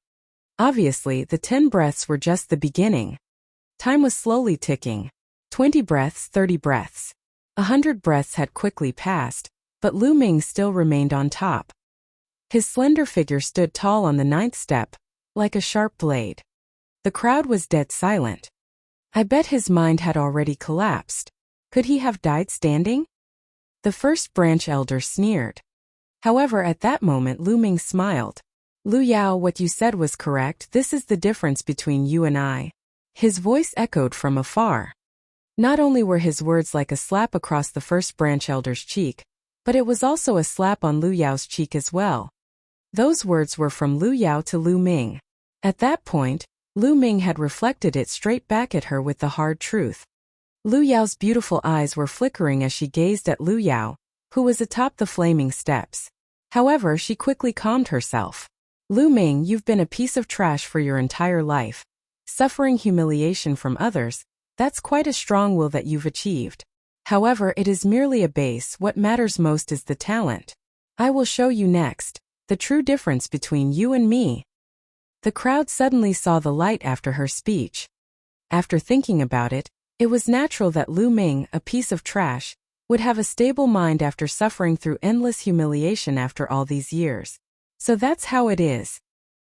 Obviously, the 10 breaths were just the beginning. Time was slowly ticking. 20 breaths, 30 breaths. 100 breaths had quickly passed, but Lu Ming still remained on top. His slender figure stood tall on the 9th step, like a sharp blade. The crowd was dead silent. I bet his mind had already collapsed. Could he have died standing? The first branch elder sneered. However, at that moment Lu Ming smiled. Lu Yao, what you said was correct. This is the difference between you and I. His voice echoed from afar. Not only were his words like a slap across the first branch elder's cheek, but it was also a slap on Lu Yao's cheek as well. Those words were from Lu Yao to Lu Ming. At that point, Lu Ming had reflected it straight back at her with the hard truth. Lu Yao's beautiful eyes were flickering as she gazed at Lu Yao, who was atop the flaming steps. However, she quickly calmed herself. Lu Ming, you've been a piece of trash for your entire life. Suffering humiliation from others, that's quite a strong will that you've achieved. However, it is merely a base. What matters most is the talent. I will show you next, the true difference between you and me. The crowd suddenly saw the light after her speech. After thinking about it, it was natural that Lu Ming, a piece of trash, would have a stable mind after suffering through endless humiliation after all these years. So that's how it is.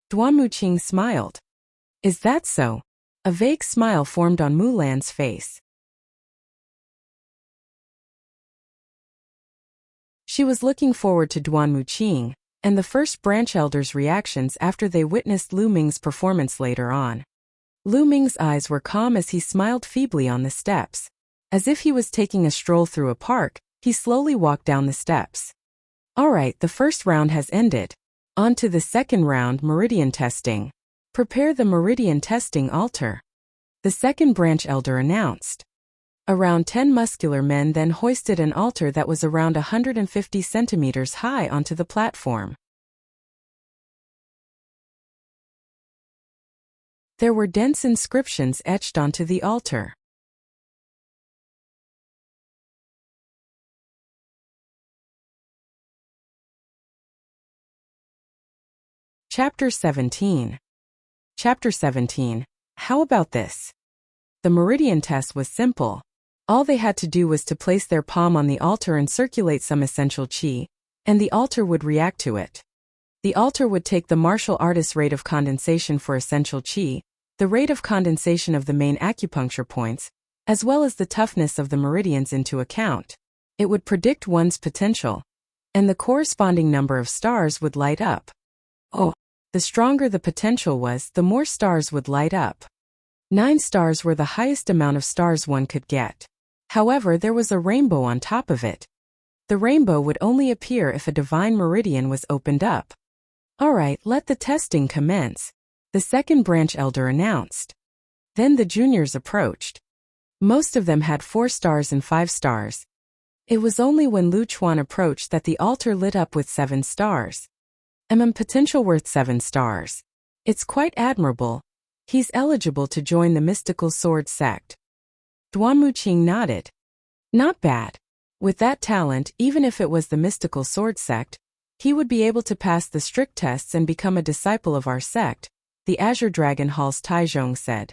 Duan Muqing smiled. Is that so? A vague smile formed on Mulan's face. She was looking forward to Duan Muqing and the first branch elder's reactions after they witnessed Lu Ming's performance later on. Lu Ming's eyes were calm as he smiled feebly on the steps. As if he was taking a stroll through a park, he slowly walked down the steps. Alright, the first round has ended. On to the second round, meridian testing. Prepare the meridian testing altar. The second branch elder announced. Around 10 muscular men then hoisted an altar that was around 150 centimeters high onto the platform. There were dense inscriptions etched onto the altar. Chapter 17. Chapter 17. How about this? The meridian test was simple. All they had to do was to place their palm on the altar and circulate some essential qi, and the altar would react to it. The altar would take the martial artist's rate of condensation for essential qi, the rate of condensation of the main acupuncture points, as well as the toughness of the meridians into account. It would predict one's potential, and the corresponding number of stars would light up. Oh, the stronger the potential was, the more stars would light up. 9 stars were the highest amount of stars one could get. However, there was a rainbow on top of it. The rainbow would only appear if a divine meridian was opened up. Alright, let the testing commence, the second branch elder announced. Then the juniors approached. Most of them had 4 stars and 5 stars. It was only when Lu Chuan approached that the altar lit up with 7 stars. Potential worth 7 stars. It's quite admirable. He's eligible to join the mystical sword sect. Duan Muqing nodded. Not bad. With that talent, even if it was the mystical sword sect, he would be able to pass the strict tests and become a disciple of our sect, the Azure Dragon Hall's Taizhong said.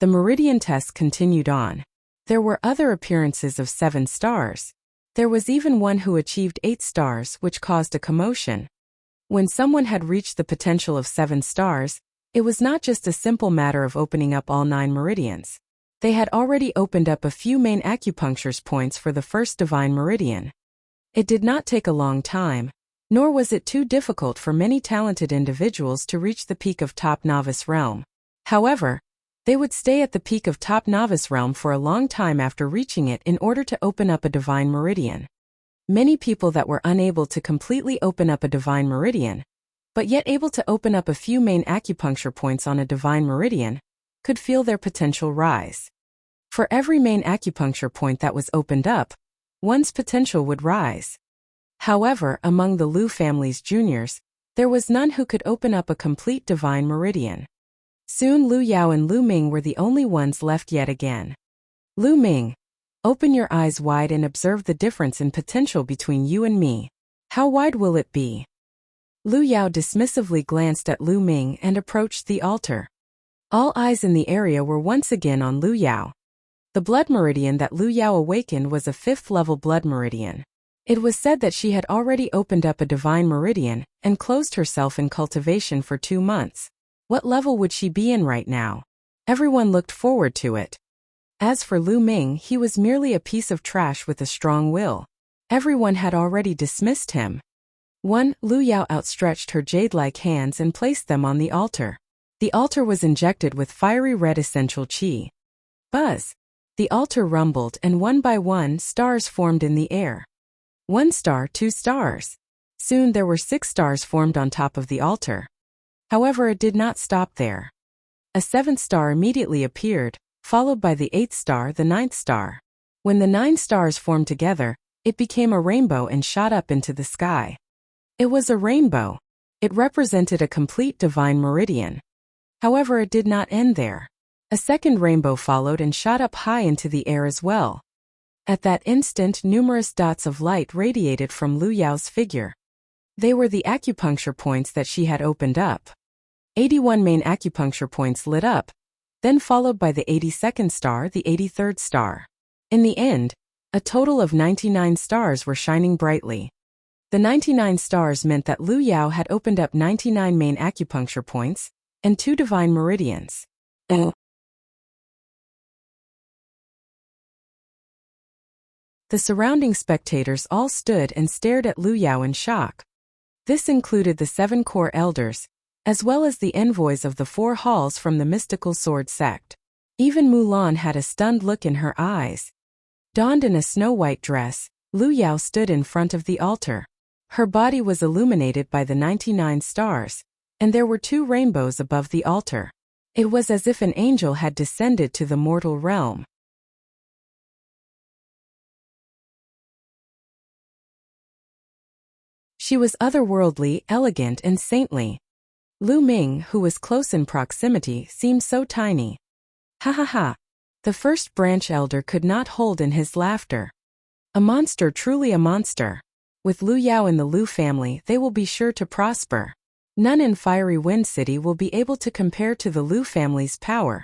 The meridian test continued on. There were other appearances of 7 stars. There was even one who achieved 8 stars, which caused a commotion. When someone had reached the potential of 7 stars, it was not just a simple matter of opening up all 9 meridians. They had already opened up a few main acupuncture points for the first divine meridian. It did not take a long time. Nor was it too difficult for many talented individuals to reach the peak of top novice realm. However, they would stay at the peak of top novice realm for a long time after reaching it in order to open up a divine meridian. Many people that were unable to completely open up a divine meridian, but yet able to open up a few main acupuncture points on a divine meridian, could feel their potential rise. For every main acupuncture point that was opened up, one's potential would rise. However, among the Lu family's juniors, there was none who could open up a complete divine meridian. Soon Lu Yao and Lu Ming were the only ones left yet again. Lu Ming, open your eyes wide and observe the difference in potential between you and me. How wide will it be? Lu Yao dismissively glanced at Lu Ming and approached the altar. All eyes in the area were once again on Lu Yao. The blood meridian that Lu Yao awakened was a 5th level blood meridian. It was said that she had already opened up a divine meridian and closed herself in cultivation for 2 months. What level would she be in right now? Everyone looked forward to it. As for Lu Ming, he was merely a piece of trash with a strong will. Everyone had already dismissed him. Lu Yao outstretched her jade-like hands and placed them on the altar. The altar was injected with fiery red essential qi. Buzz! The altar rumbled and one by one stars formed in the air. 1 star, 2 stars. Soon there were 6 stars formed on top of the altar. However, it did not stop there. A 7th star immediately appeared, followed by the 8th star, the 9th star. When the 9 stars formed together, it became a rainbow and shot up into the sky. It was a rainbow. It represented a complete divine meridian. However, it did not end there. A second rainbow followed and shot up high into the air as well. At that instant, numerous dots of light radiated from Lu Yao's figure. They were the acupuncture points that she had opened up. 81 main acupuncture points lit up, then followed by the 82nd star, the 83rd star. In the end, a total of 99 stars were shining brightly. The 99 stars meant that Lu Yao had opened up 99 main acupuncture points and 2 divine meridians. The surrounding spectators all stood and stared at Lu Yao in shock. This included the 7 core elders, as well as the envoys of the 4 halls from the mystical sword sect. Even Mulan had a stunned look in her eyes. Donned in a snow-white dress, Lu Yao stood in front of the altar. Her body was illuminated by the 99 stars, and there were 2 rainbows above the altar. It was as if an angel had descended to the mortal realm. She was otherworldly, elegant, and saintly. Lu Ming, who was close in proximity, seemed so tiny. Ha ha ha! The first branch elder could not hold in his laughter. A monster, truly a monster. With Lu Yao in the Lu family, they will be sure to prosper. None in Fiery Wind City will be able to compare to the Lu family's power.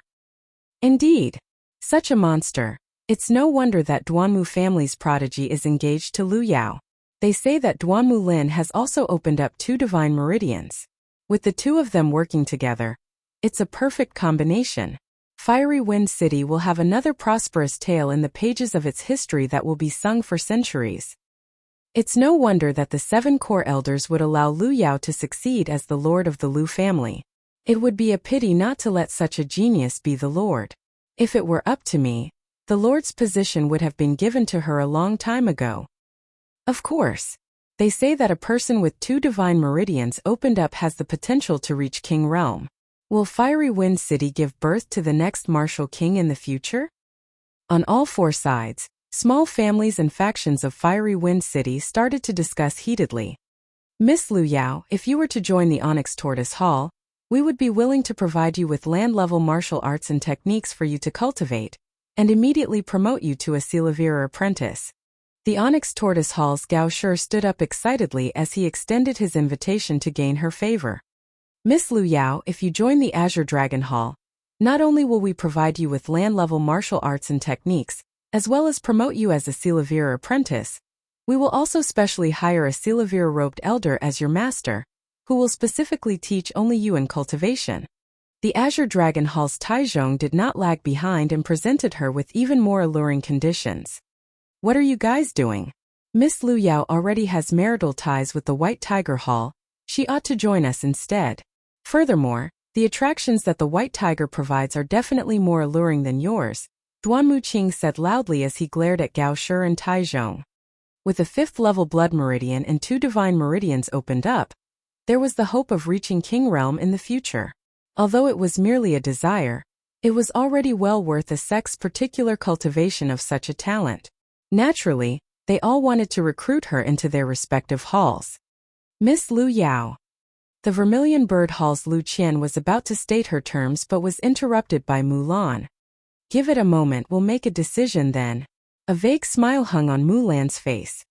Indeed, such a monster. It's no wonder that Duanmu family's prodigy is engaged to Lu Yao. They say that Duanmu Lin has also opened up 2 divine meridians. With the 2 of them working together, it's a perfect combination. Fiery Wind City will have another prosperous tale in the pages of its history that will be sung for centuries. It's no wonder that the 7 core elders would allow Lu Yao to succeed as the lord of the Lu family. It would be a pity not to let such a genius be the lord. If it were up to me, the lord's position would have been given to her a long time ago. Of course. They say that a person with 2 divine meridians opened up has the potential to reach King Realm. Will Fiery Wind City give birth to the next martial king in the future? On all 4 sides, small families and factions of Fiery Wind City started to discuss heatedly. Miss Lu Yao, if you were to join the Onyx Tortoise Hall, we would be willing to provide you with land-level martial arts and techniques for you to cultivate, and immediately promote you to a Silavira apprentice. The Onyx Tortoise Hall's Gao Shi stood up excitedly as he extended his invitation to gain her favor. Miss Lu Yao, if you join the Azure Dragon Hall, not only will we provide you with land-level martial arts and techniques, as well as promote you as a Silavira apprentice, we will also specially hire a Silavira robed elder as your master, who will specifically teach only you in cultivation. The Azure Dragon Hall's Taizhong did not lag behind and presented her with even more alluring conditions. What are you guys doing? Miss Lu Yao already has marital ties with the White Tiger Hall. She ought to join us instead. Furthermore, the attractions that the White Tiger provides are definitely more alluring than yours, Duan Muqing said loudly as he glared at Gao Shi and Tai Zhong. With a 5th-level blood meridian and 2 divine meridians opened up, there was the hope of reaching King Realm in the future. Although it was merely a desire, it was already well worth a sect's particular cultivation of such a talent. Naturally, they all wanted to recruit her into their respective halls. Miss Lu Yao. The Vermilion Bird Hall's Zhou Xian was about to state her terms but was interrupted by Mulan. Give it a moment, we'll make a decision then. A vague smile hung on Mulan's face.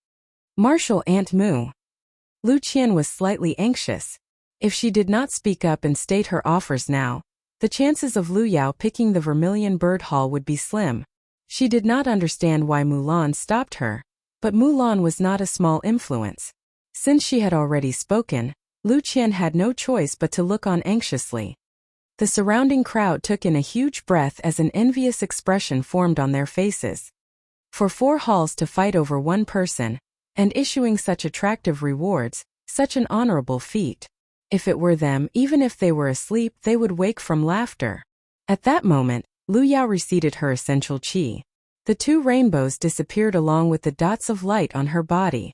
Marshal Aunt Mu. Zhou Xian was slightly anxious. If she did not speak up and state her offers now, the chances of Lu Yao picking the Vermilion Bird Hall would be slim. She did not understand why Mulan stopped her, but Mulan was not a small influence. Since she had already spoken, Zhou Xian had no choice but to look on anxiously. The surrounding crowd took in a huge breath as an envious expression formed on their faces. For 4 halls to fight over 1 person, and issuing such attractive rewards, such an honorable feat. If it were them, even if they were asleep, they would wake from laughter. At that moment, Lu Yao receded her essential qi. The 2 rainbows disappeared along with the dots of light on her body.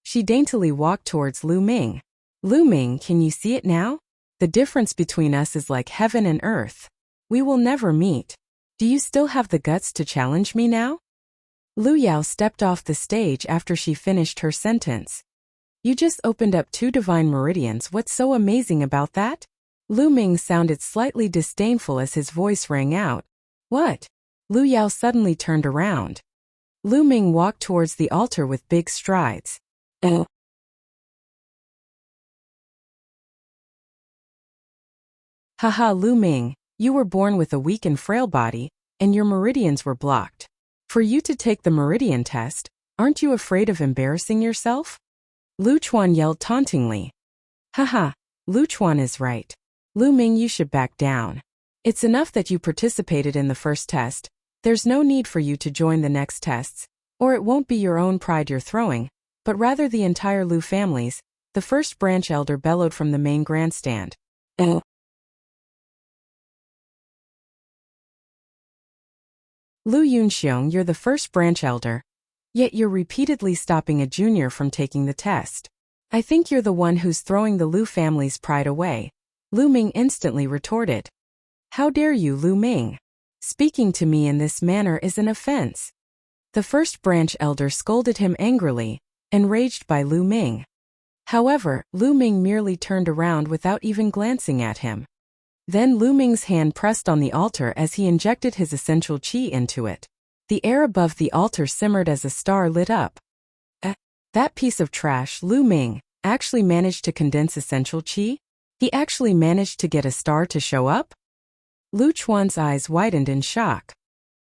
She daintily walked towards Lu Ming. Lu Ming, can you see it now? The difference between us is like heaven and earth. We will never meet. Do you still have the guts to challenge me now? Lu Yao stepped off the stage after she finished her sentence. You just opened up 2 divine meridians, what's so amazing about that? Lu Ming sounded slightly disdainful as his voice rang out. What? Lu Yao suddenly turned around. Lu Ming walked towards the altar with big strides. Haha, Lu Ming, you were born with a weak and frail body, and your meridians were blocked. For you to take the meridian test, aren't you afraid of embarrassing yourself? Lu Chuan yelled tauntingly. Haha, Lu Chuan is right. Lu Ming, you should back down. It's enough that you participated in the first test. There's no need for you to join the next tests, or it won't be your own pride you're throwing, but rather the entire Lu family's, the first branch elder bellowed from the main grandstand. Lu Yunxiong, you're the first branch elder, yet you're repeatedly stopping a junior from taking the test. I think you're the one who's throwing the Lu family's pride away. Lu Ming instantly retorted. How dare you, Lu Ming? Speaking to me in this manner is an offense. The first branch elder scolded him angrily, enraged by Lu Ming. However, Lu Ming merely turned around without even glancing at him. Then Lu Ming's hand pressed on the altar as he injected his essential qi into it. The air above the altar simmered as a star lit up. That piece of trash, Lu Ming, actually managed to condense essential qi? He actually managed to get a star to show up? Lu Chuan's eyes widened in shock.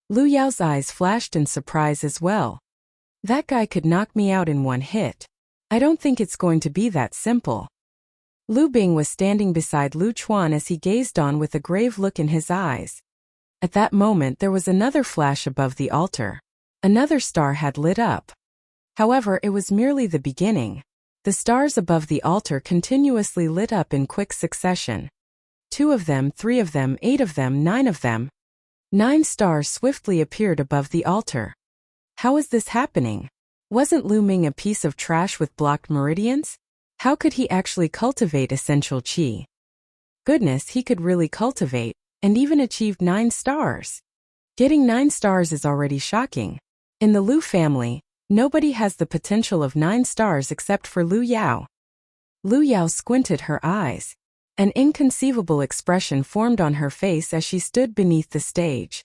Lu Yao's eyes flashed in surprise as well. That guy could knock me out in 1 hit. I don't think it's going to be that simple. Lu Bing was standing beside Lu Chuan as he gazed on with a grave look in his eyes. At that moment there was another flash above the altar. Another star had lit up. However, it was merely the beginning. The stars above the altar continuously lit up in quick succession. 2 of them, 3 of them, 8 of them, 9 of them. 9 stars swiftly appeared above the altar. How is this happening? Wasn't Lu Ming a piece of trash with blocked meridians? How could he actually cultivate essential qi? Goodness, he could really cultivate, and even achieved 9 stars. Getting 9 stars is already shocking. In the Lu family, nobody has the potential of 9 stars except for Lu Yao. Lu Yao squinted her eyes. An inconceivable expression formed on her face as she stood beneath the stage.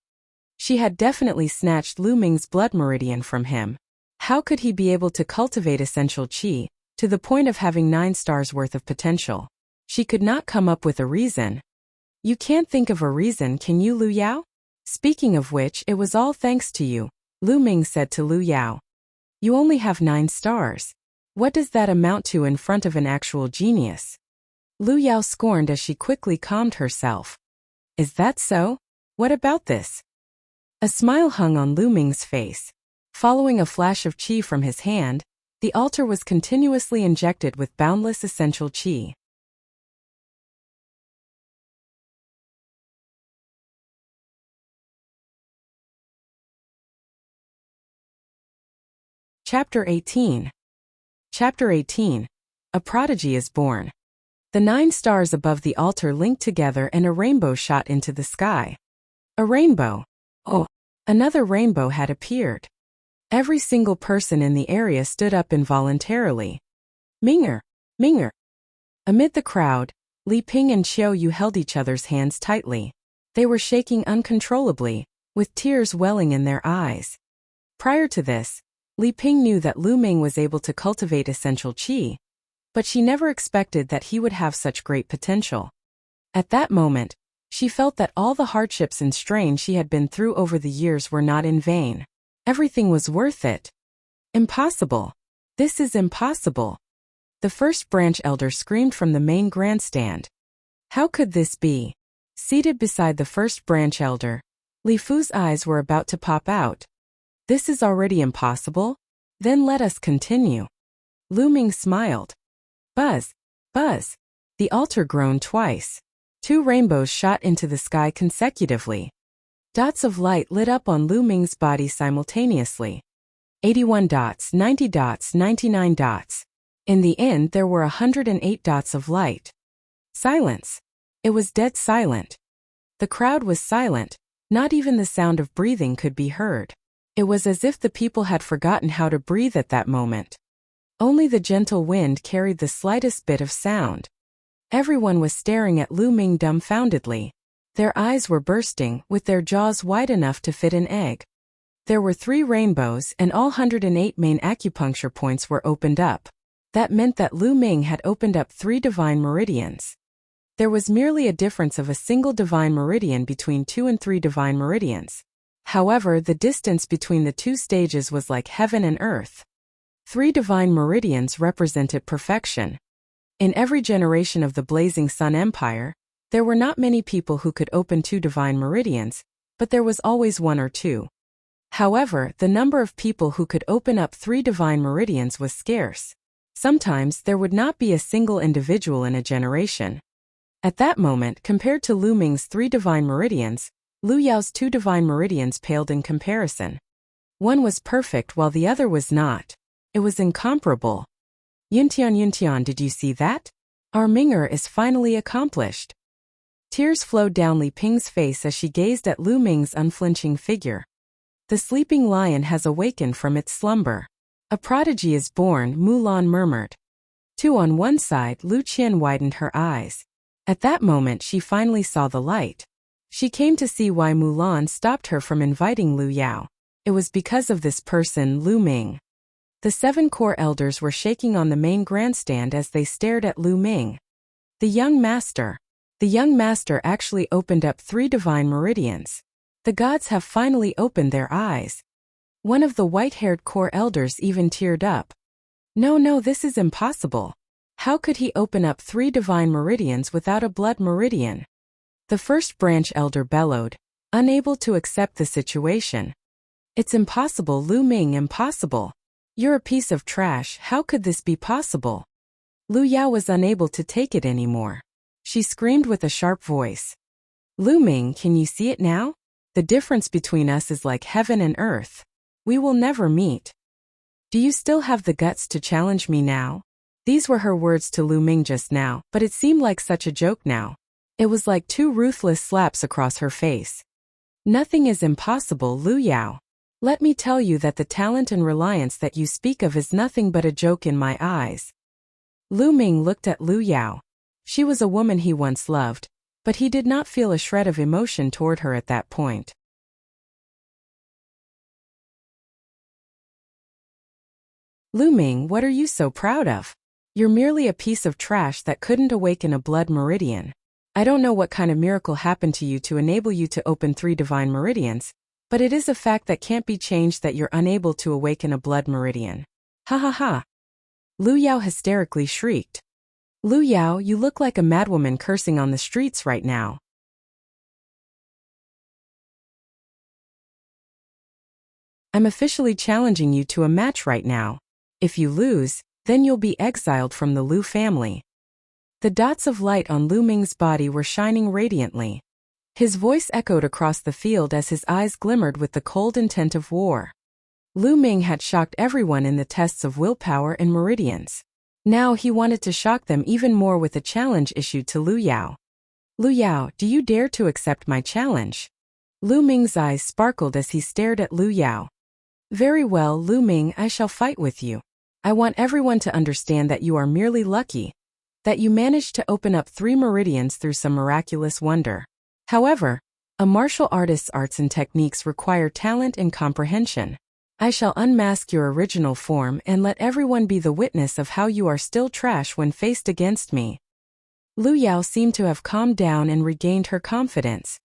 She had definitely snatched Lu Ming's blood meridian from him. How could he be able to cultivate essential qi, to the point of having 9 stars worth of potential? She could not come up with a reason. You can't think of a reason, can you, Lu Yao? Speaking of which, it was all thanks to you, Lu Ming said to Lu Yao. You only have 9 stars. What does that amount to in front of an actual genius? Lu Yao scorned as she quickly calmed herself. Is that so? What about this? A smile hung on Lu Ming's face. Following a flash of qi from his hand, The altar was continuously injected with boundless essential qi. Chapter 18. Chapter 18. A prodigy is born. The 9 stars above the altar linked together and a rainbow shot into the sky. A rainbow. Oh, another rainbow had appeared. Every single person in the area stood up involuntarily. Minger! Minger! Amid the crowd, Li Ping and Xiao Yu held each other's hands tightly. They were shaking uncontrollably, with tears welling in their eyes. Prior to this, Li Ping knew that Lu Ming was able to cultivate essential qi, but she never expected that he would have such great potential. At that moment, she felt that all the hardships and strain she had been through over the years were not in vain. Everything was worth it. Impossible. This is impossible. The first branch elder screamed from the main grandstand. How could this be? Seated beside the first branch elder, Li Fu's eyes were about to pop out. This is already impossible? Then let us continue. Lu Ming smiled. Buzz! Buzz! The altar groaned twice. 2 rainbows shot into the sky consecutively. Dots of light lit up on Lu Ming's body simultaneously. 81 dots, 90 dots, 99 dots. In the end, there were 108 dots of light. Silence. It was dead silent. The crowd was silent. Not even the sound of breathing could be heard. It was as if the people had forgotten how to breathe at that moment. Only the gentle wind carried the slightest bit of sound. Everyone was staring at Lu Ming dumbfoundedly. Their eyes were bursting, with their jaws wide enough to fit an egg. There were 3 rainbows and all 108 main acupuncture points were opened up. That meant that Lu Ming had opened up 3 divine meridians. There was merely a difference of a single divine meridian between 2 and 3 divine meridians. However, the distance between the 2 stages was like heaven and earth. 3 divine meridians represented perfection. In every generation of the Blazing Sun Empire, there were not many people who could open 2 divine meridians, but there was always 1 or 2. However, the number of people who could open up 3 divine meridians was scarce. Sometimes there would not be a single individual in a generation. At that moment, compared to Lu Ming's 3 divine meridians, Lu Yao's 2 divine meridians paled in comparison. One was perfect while the other was not. It was incomparable. Yuntian, did you see that? Our Minger is finally accomplished. Tears flowed down Li Ping's face as she gazed at Lu Ming's unflinching figure. The sleeping lion has awakened from its slumber. A prodigy is born, Mulan murmured. 2 on one side, Lu Qian widened her eyes. At that moment she finally saw the light. She came to see why Mulan stopped her from inviting Lu Yao. It was because of this person, Lu Ming. The 7 core elders were shaking on the main grandstand as they stared at Lu Ming. The young master. The young master actually opened up 3 divine meridians. The gods have finally opened their eyes. One of the white-haired core elders even teared up. No, this is impossible. How could he open up 3 divine meridians without a blood meridian? The first branch elder bellowed, unable to accept the situation. It's impossible, Lu Ming, impossible. You're a piece of trash, how could this be possible? Lu Yao was unable to take it anymore. She screamed with a sharp voice. Lu Ming, can you see it now? The difference between us is like heaven and earth. We will never meet. Do you still have the guts to challenge me now? These were her words to Lu Ming just now, but it seemed like such a joke now. It was like 2 ruthless slaps across her face. Nothing is impossible, Lu Yao. Let me tell you that the talent and reliance that you speak of is nothing but a joke in my eyes. Lu Ming looked at Lu Yao. She was a woman he once loved, but he did not feel a shred of emotion toward her at that point. Lu Ming, what are you so proud of? You're merely a piece of trash that couldn't awaken a blood meridian. I don't know what kind of miracle happened to you to enable you to open 3 divine meridians, but it is a fact that can't be changed that you're unable to awaken a blood meridian. Ha ha ha. Lu Yao hysterically shrieked. Lu Yao, you look like a madwoman cursing on the streets right now. I'm officially challenging you to a match right now. If you lose, then you'll be exiled from the Lu family. The dots of light on Lu Ming's body were shining radiantly. His voice echoed across the field as his eyes glimmered with the cold intent of war. Lu Ming had shocked everyone in the tests of willpower and meridians. Now he wanted to shock them even more with a challenge issued to Lu Yao. Lu Yao, do you dare to accept my challenge? Lu Ming's eyes sparkled as he stared at Lu Yao. Very well, Lu Ming, I shall fight with you. I want everyone to understand that you are merely lucky, that you managed to open up 3 meridians through some miraculous wonder. However, a martial artist's arts and techniques require talent and comprehension. I shall unmask your original form and let everyone be the witness of how you are still trash when faced against me. Lu Yao seemed to have calmed down and regained her confidence.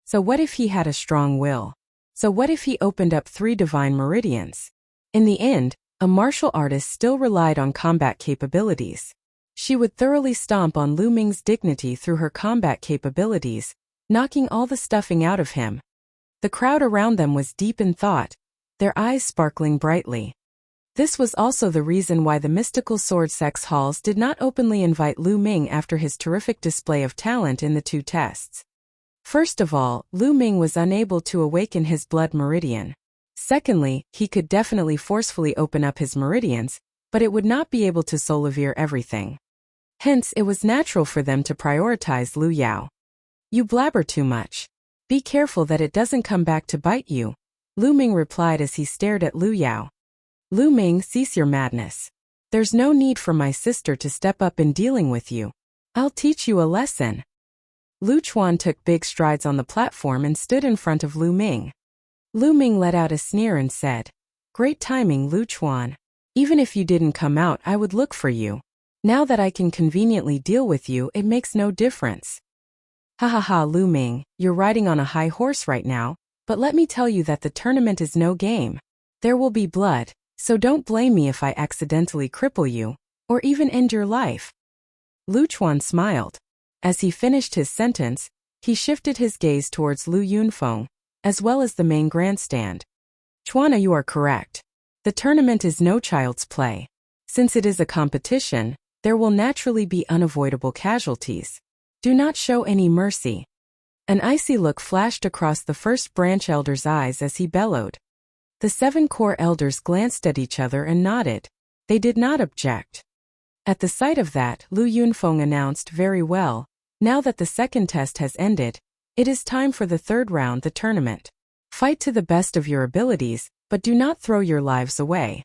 So what if he had a strong will? So what if he opened up 3 divine meridians? In the end, a martial artist still relied on combat capabilities. She would thoroughly stomp on Lu Ming's dignity through her combat capabilities, knocking all the stuffing out of him. The crowd around them was deep in thought, their eyes sparkling brightly. This was also the reason why the mystical sword sex halls did not openly invite Lu Ming after his terrific display of talent in the 2 tests. First of all, Lu Ming was unable to awaken his blood meridian. Secondly, he could definitely forcefully open up his meridians, but it would not be able to solivere everything. Hence, it was natural for them to prioritize Lu Yao. You blabber too much. Be careful that it doesn't come back to bite you, Lu Ming replied as he stared at Lu Yao. Lu Ming, cease your madness. There's no need for my sister to step up in dealing with you. I'll teach you a lesson. Lu Chuan took big strides on the platform and stood in front of Lu Ming. Lu Ming let out a sneer and said, Great timing, Lu Chuan. Even if you didn't come out, I would look for you. Now that I can conveniently deal with you, it makes no difference. Ha ha ha, Lu Ming, you're riding on a high horse right now, but let me tell you that the tournament is no game. There will be blood, so don't blame me if I accidentally cripple you, or even end your life. Lu Chuan smiled. As he finished his sentence, he shifted his gaze towards Lu Yunfeng, as well as the main grandstand. Chuana, you are correct. The tournament is no child's play. Since it is a competition, there will naturally be unavoidable casualties. Do not show any mercy. An icy look flashed across the first branch elder's eyes as he bellowed. The 7 core elders glanced at each other and nodded. They did not object. At the sight of that, Lu Yunfeng announced, Very well, now that the second test has ended, it is time for the 3rd round, the tournament. Fight to the best of your abilities, but do not throw your lives away.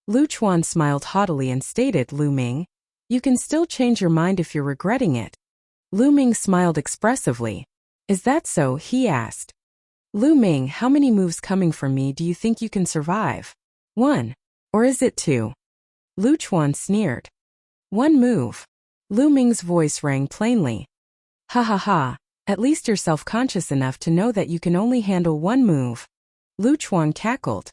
Lu Chuan smiled haughtily and stated, Lu Ming, you can still change your mind if you're regretting it. Lu Ming smiled expressively. Is that so? He asked. Lu Ming, how many moves coming from me do you think you can survive? 1. Or is it 2? Lu Chuan sneered. 1 move. Lu Ming's voice rang plainly. Ha ha ha, at least you're self-conscious enough to know that you can only handle 1 move. Lu Chuan cackled.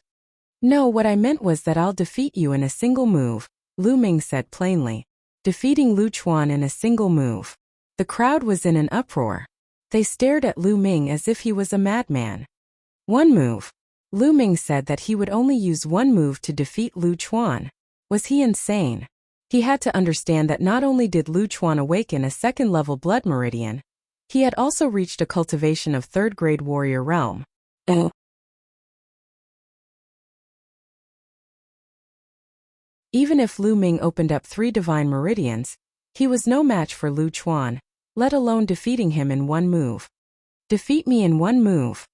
No, what I meant was that I'll defeat you in a single move, Lu Ming said plainly. Defeating Lu Chuan in a single move. The crowd was in an uproar. They stared at Lu Ming as if he was a madman. 1 move. Lu Ming said that he would only use 1 move to defeat Lu Chuan. Was he insane? He had to understand that not only did Lu Chuan awaken a 2nd-level blood meridian, he had also reached a cultivation of 3rd-grade warrior realm. Even if Lu Ming opened up 3 divine meridians, he was no match for Lu Chuan, let alone defeating him in 1 move. Defeat me in 1 move.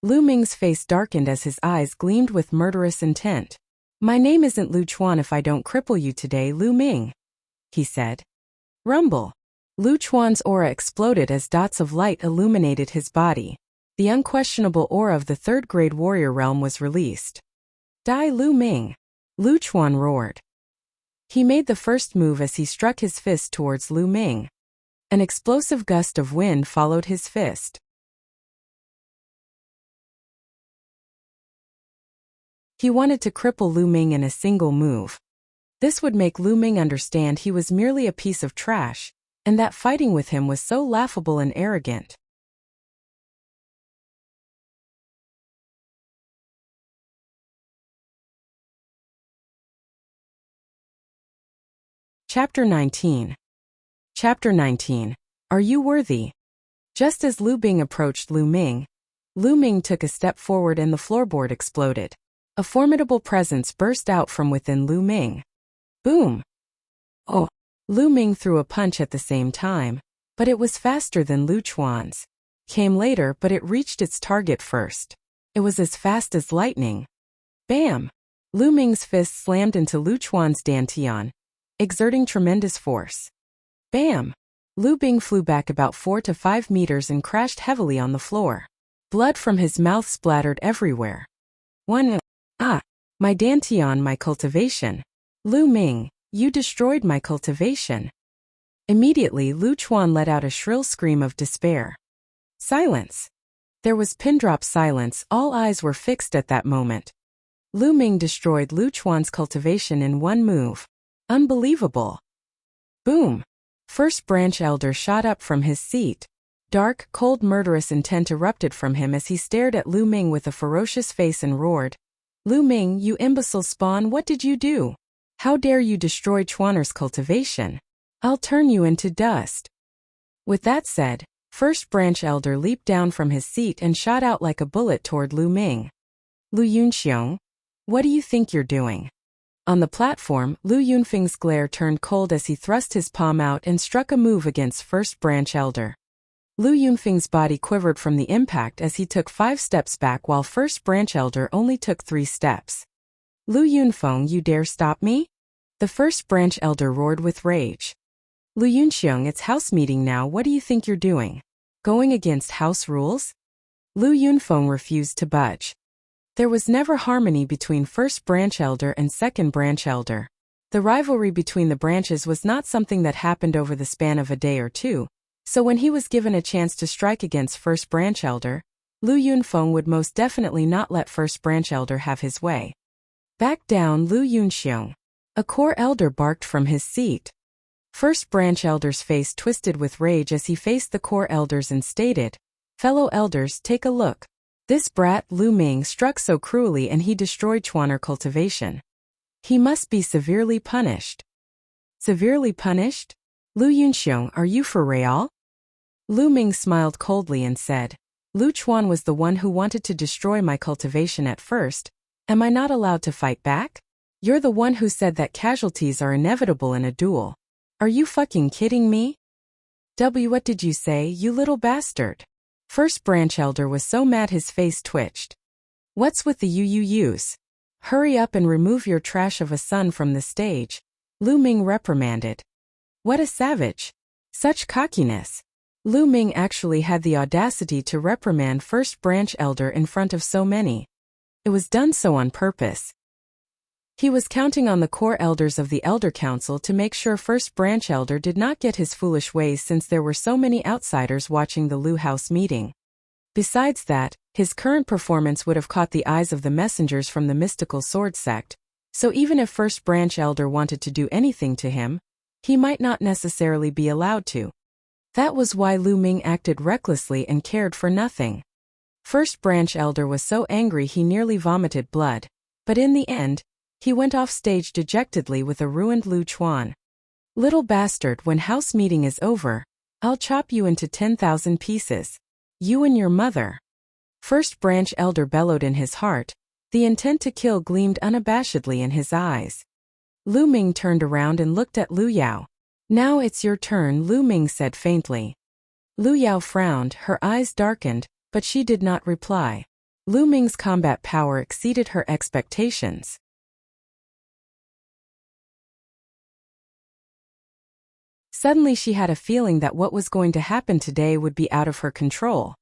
Lu Ming's face darkened as his eyes gleamed with murderous intent. My name isn't Lu Chuan if I don't cripple you today, Lu Ming, he said. Rumble. Lu Chuan's aura exploded as dots of light illuminated his body. The unquestionable aura of the 3rd-grade warrior realm was released. Die, Lu Ming. Lu Chuan roared. He made the first move as he struck his fist towards Lu Ming. An explosive gust of wind followed his fist. He wanted to cripple Lu Ming in a single move. This would make Lu Ming understand he was merely a piece of trash, and that fighting with him was so laughable and arrogant. Chapter 19. Chapter 19. Are you worthy? Just as Lu Bing approached Lu Ming took a step forward and the floorboard exploded. A formidable presence burst out from within Lu Ming. Boom! Oh! Lu Ming threw a punch at the same time, but it was faster than Lu Chuan's. Came later, but it reached its target first. It was as fast as lightning. Bam! Lu Ming's fist slammed into Lu Chuan's dantian, exerting tremendous force. Bam! Lu Bing flew back about 4 to 5 meters and crashed heavily on the floor. Blood from his mouth splattered everywhere. My dantian, my cultivation. Lu Ming, you destroyed my cultivation. Immediately Lu Chuan let out a shrill scream of despair. Silence. There was pin-drop silence, all eyes were fixed at that moment. Lu Ming destroyed Lu Chuan's cultivation in one move. Unbelievable. Boom. First branch elder shot up from his seat. Dark, cold, murderous intent erupted from him as he stared at Lu Ming with a ferocious face and roared. Lu Ming, you imbecile spawn, what did you do? How dare you destroy Chuaner's cultivation? I'll turn you into dust. With that said, first branch elder leaped down from his seat and shot out like a bullet toward Lu Ming. Lu Yunxiong, what do you think you're doing? On the platform, Lu Yunfeng's glare turned cold as he thrust his palm out and struck a move against first branch elder. Lu Yunfeng's body quivered from the impact as he took 5 steps back while first branch elder only took 3 steps. Lu Yunfeng, you dare stop me? The first branch elder roared with rage. Lu Yunxiong, it's house meeting now, what do you think you're doing? Going against house rules? Lu Yunfeng refused to budge. There was never harmony between first branch elder and second branch elder. The rivalry between the branches was not something that happened over the span of a day or two, so when he was given a chance to strike against first branch elder, Lu Yunfeng would most definitely not let first branch elder have his way. Back down, Lu Yunxiong. A core elder barked from his seat. First branch elder's face twisted with rage as he faced the core elders and stated, fellow elders, take a look. This brat Lu Ming struck so cruelly and he destroyed Chuaner cultivation. He must be severely punished. Severely punished? Lu Yunxiong, are you for real? Lu Ming smiled coldly and said, Lu Chuan was the one who wanted to destroy my cultivation at first. Am I not allowed to fight back? You're the one who said that casualties are inevitable in a duel. Are you fucking kidding me? What did you say, you little bastard? First branch elder was so mad his face twitched. What's with the UUUs? Hurry up and remove your trash of a son from the stage, Lu Ming reprimanded. What a savage. Such cockiness. Lu Ming actually had the audacity to reprimand first branch elder in front of so many. It was done so on purpose. He was counting on the core elders of the Elder Council to make sure first branch elder did not get his foolish ways since there were so many outsiders watching the Lu House meeting. Besides that, his current performance would have caught the eyes of the messengers from the mystical sword sect, so even if first branch elder wanted to do anything to him, he might not necessarily be allowed to. That was why Lu Ming acted recklessly and cared for nothing. First branch elder was so angry he nearly vomited blood, but in the end, he went off stage dejectedly with a ruined Lu Chuan. Little bastard, when house meeting is over, I'll chop you into 10,000 pieces. You and your mother. First branch elder bellowed in his heart. The intent to kill gleamed unabashedly in his eyes. Lu Ming turned around and looked at Lu Yao. Now it's your turn, Lu Ming said faintly. Lu Yao frowned, her eyes darkened, but she did not reply. Lu Ming's combat power exceeded her expectations. Suddenly she had a feeling that what was going to happen today would be out of her control.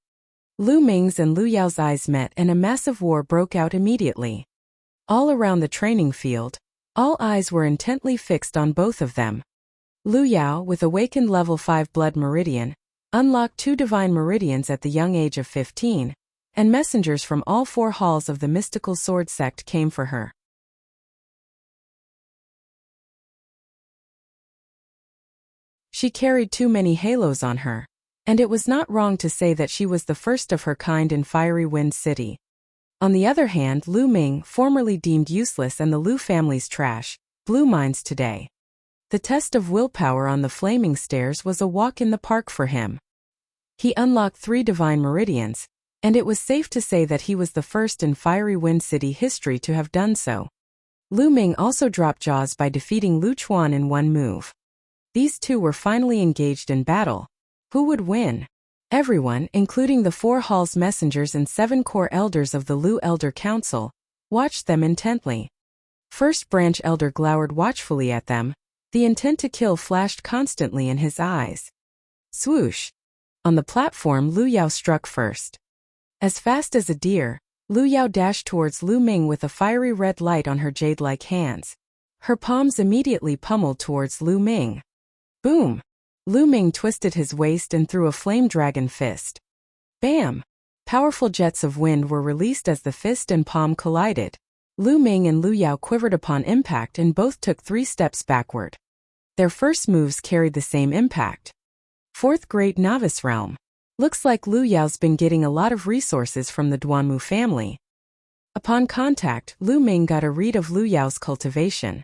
Lu Ming's and Lu Yao's eyes met and a massive war broke out immediately. All around the training field, all eyes were intently fixed on both of them. Lu Yao, with awakened level 5 blood meridian, unlocked 2 divine meridians at the young age of 15, and messengers from all 4 halls of the mystical sword sect came for her. She carried too many halos on her, and it was not wrong to say that she was the first of her kind in Fiery Wind City. On the other hand, Lu Ming, formerly deemed useless and the Lu family's trash, blew minds today. The test of willpower on the flaming stairs was a walk in the park for him. He unlocked 3 divine meridians, and it was safe to say that he was the first in Fiery Wind City history to have done so. Lu Ming also dropped jaws by defeating Lu Chuan in one move. These two were finally engaged in battle. Who would win? Everyone, including the 4 Hall's messengers and 7 core elders of the Lu Elder Council, watched them intently. First Branch Elder glowered watchfully at them. The intent to kill flashed constantly in his eyes. Swoosh! On the platform, Lu Yao struck first. As fast as a deer, Lu Yao dashed towards Lu Ming with a fiery red light on her jade-like hands. Her palms immediately pummeled towards Lu Ming. Boom! Lu Ming twisted his waist and threw a flame dragon fist. Bam! Powerful jets of wind were released as the fist and palm collided. Lu Ming and Lu Yao quivered upon impact and both took 3 steps backward. Their first moves carried the same impact. 4th grade novice realm. Looks like Lu Yao's been getting a lot of resources from the Duanmu family. Upon contact, Lu Ming got a read of Lu Yao's cultivation.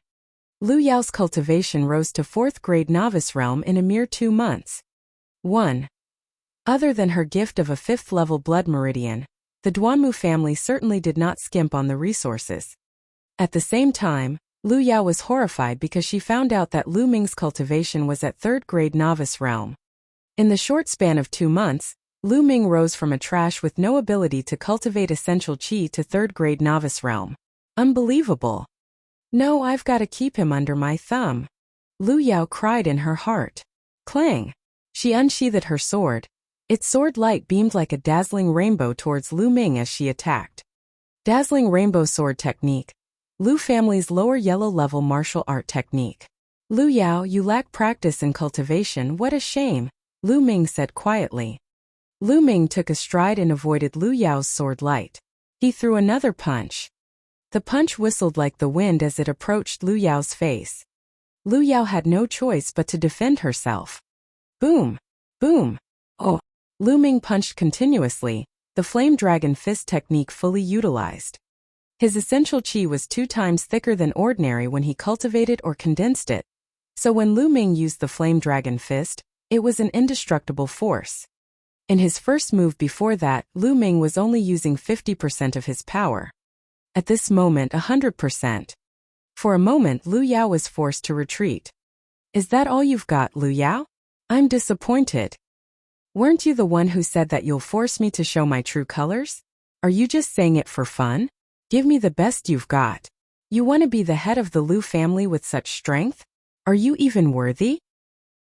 Lu Yao's cultivation rose to 4th grade novice realm in a mere 2 months. 1. Other than her gift of a 5th level blood meridian, the Duanmu family certainly did not skimp on the resources. At the same time, Lu Yao was horrified because she found out that Lu Ming's cultivation was at 3rd grade novice realm. In the short span of 2 months, Lu Ming rose from a trash with no ability to cultivate essential qi to 3rd grade novice realm. Unbelievable. No, I've got to keep him under my thumb. Lu Yao cried in her heart. Clang! She unsheathed her sword. Its sword light beamed like a dazzling rainbow towards Lu Ming as she attacked. Dazzling rainbow sword technique. Lu family's lower yellow level martial art technique. Lu Yao, you lack practice in cultivation, what a shame, Lu Ming said quietly. Lu Ming took a stride and avoided Lu Yao's sword light. He threw another punch. The punch whistled like the wind as it approached Lu Yao's face. Lu Yao had no choice but to defend herself. Boom! Boom! Oh! Lu Ming punched continuously, the flame dragon fist technique fully utilized. His essential qi was 2 times thicker than ordinary when he cultivated or condensed it. So when Lu Ming used the flame dragon fist, it was an indestructible force. In his first move before that, Lu Ming was only using 50% of his power. At this moment 100%. For a moment Lu Yao was forced to retreat. Is that all you've got, Lu Yao? I'm disappointed. Weren't you the one who said that you'll force me to show my true colors? Are you just saying it for fun? Give me the best you've got. You want to be the head of the Lu family with such strength? Are you even worthy?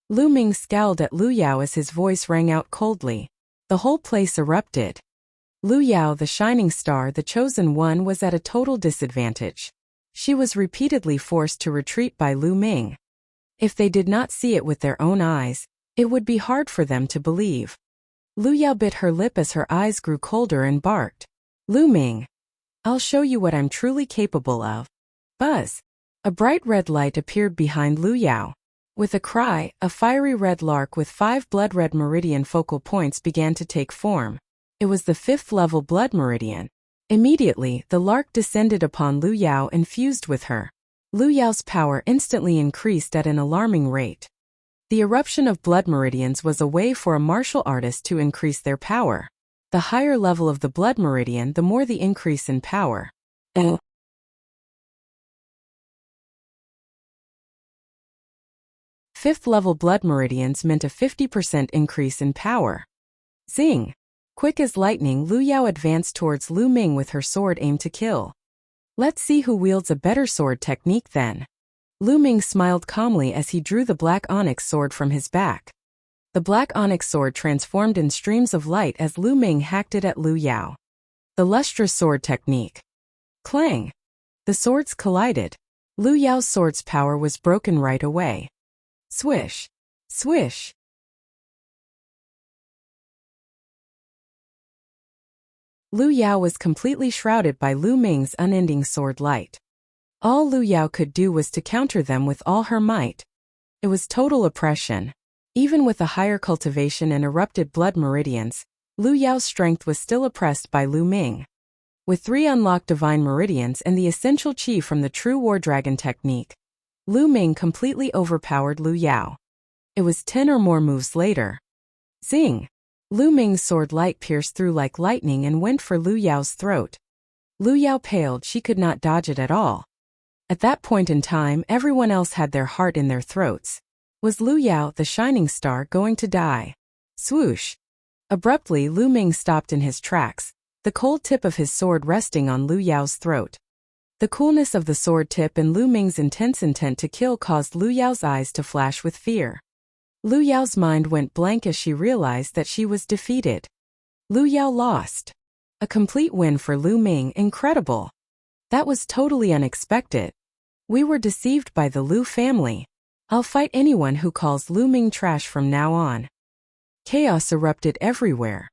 Lu Ming scowled at Lu Yao as his voice rang out coldly. The whole place erupted. Lu Yao, the shining star, the chosen one, was at a total disadvantage. She was repeatedly forced to retreat by Lu Ming. If they did not see it with their own eyes, it would be hard for them to believe. Lu Yao bit her lip as her eyes grew colder and barked. Lu Ming, I'll show you what I'm truly capable of. Buzz! A bright red light appeared behind Lu Yao. With a cry, a fiery red lark with 5 blood-red meridian focal points began to take form. It was the 5th level blood meridian. Immediately, the lark descended upon Lu Yao and fused with her. Lu Yao's power instantly increased at an alarming rate. The eruption of blood meridians was a way for a martial artist to increase their power. The higher level of the blood meridian, the more the increase in power. 5th level blood meridians meant a 50% increase in power. Zing! Quick as lightning, Lu Yao advanced towards Lu Ming with her sword aimed to kill. Let's see who wields a better sword technique then. Lu Ming smiled calmly as he drew the black onyx sword from his back. The black onyx sword transformed in streams of light as Lu Ming hacked it at Lu Yao. The lustrous sword technique. Clang! The swords collided. Lu Yao's sword's power was broken right away. Swish! Swish! Lu Yao was completely shrouded by Lu Ming's unending sword light. All Lu Yao could do was to counter them with all her might. It was total oppression. Even with a higher cultivation and erupted blood meridians, Lu Yao's strength was still oppressed by Lu Ming. With 3 unlocked divine meridians and the essential qi from the true war dragon technique, Lu Ming completely overpowered Lu Yao. It was 10 or more moves later. Zing! Lu Ming's sword light pierced through like lightning and went for Lu Yao's throat. Lu Yao paled, she could not dodge it at all. At that point in time, everyone else had their heart in their throats. Was Lu Yao, the shining star, going to die? Swoosh! Abruptly, Lu Ming stopped in his tracks, the cold tip of his sword resting on Lu Yao's throat. The coolness of the sword tip and Lu Ming's intense intent to kill caused Lu Yao's eyes to flash with fear. Lu Yao's mind went blank as she realized that she was defeated. Lu Yao lost. A complete win for Lu Ming, incredible. That was totally unexpected. We were deceived by the Lu family. I'll fight anyone who calls Lu Ming trash from now on. Chaos erupted everywhere.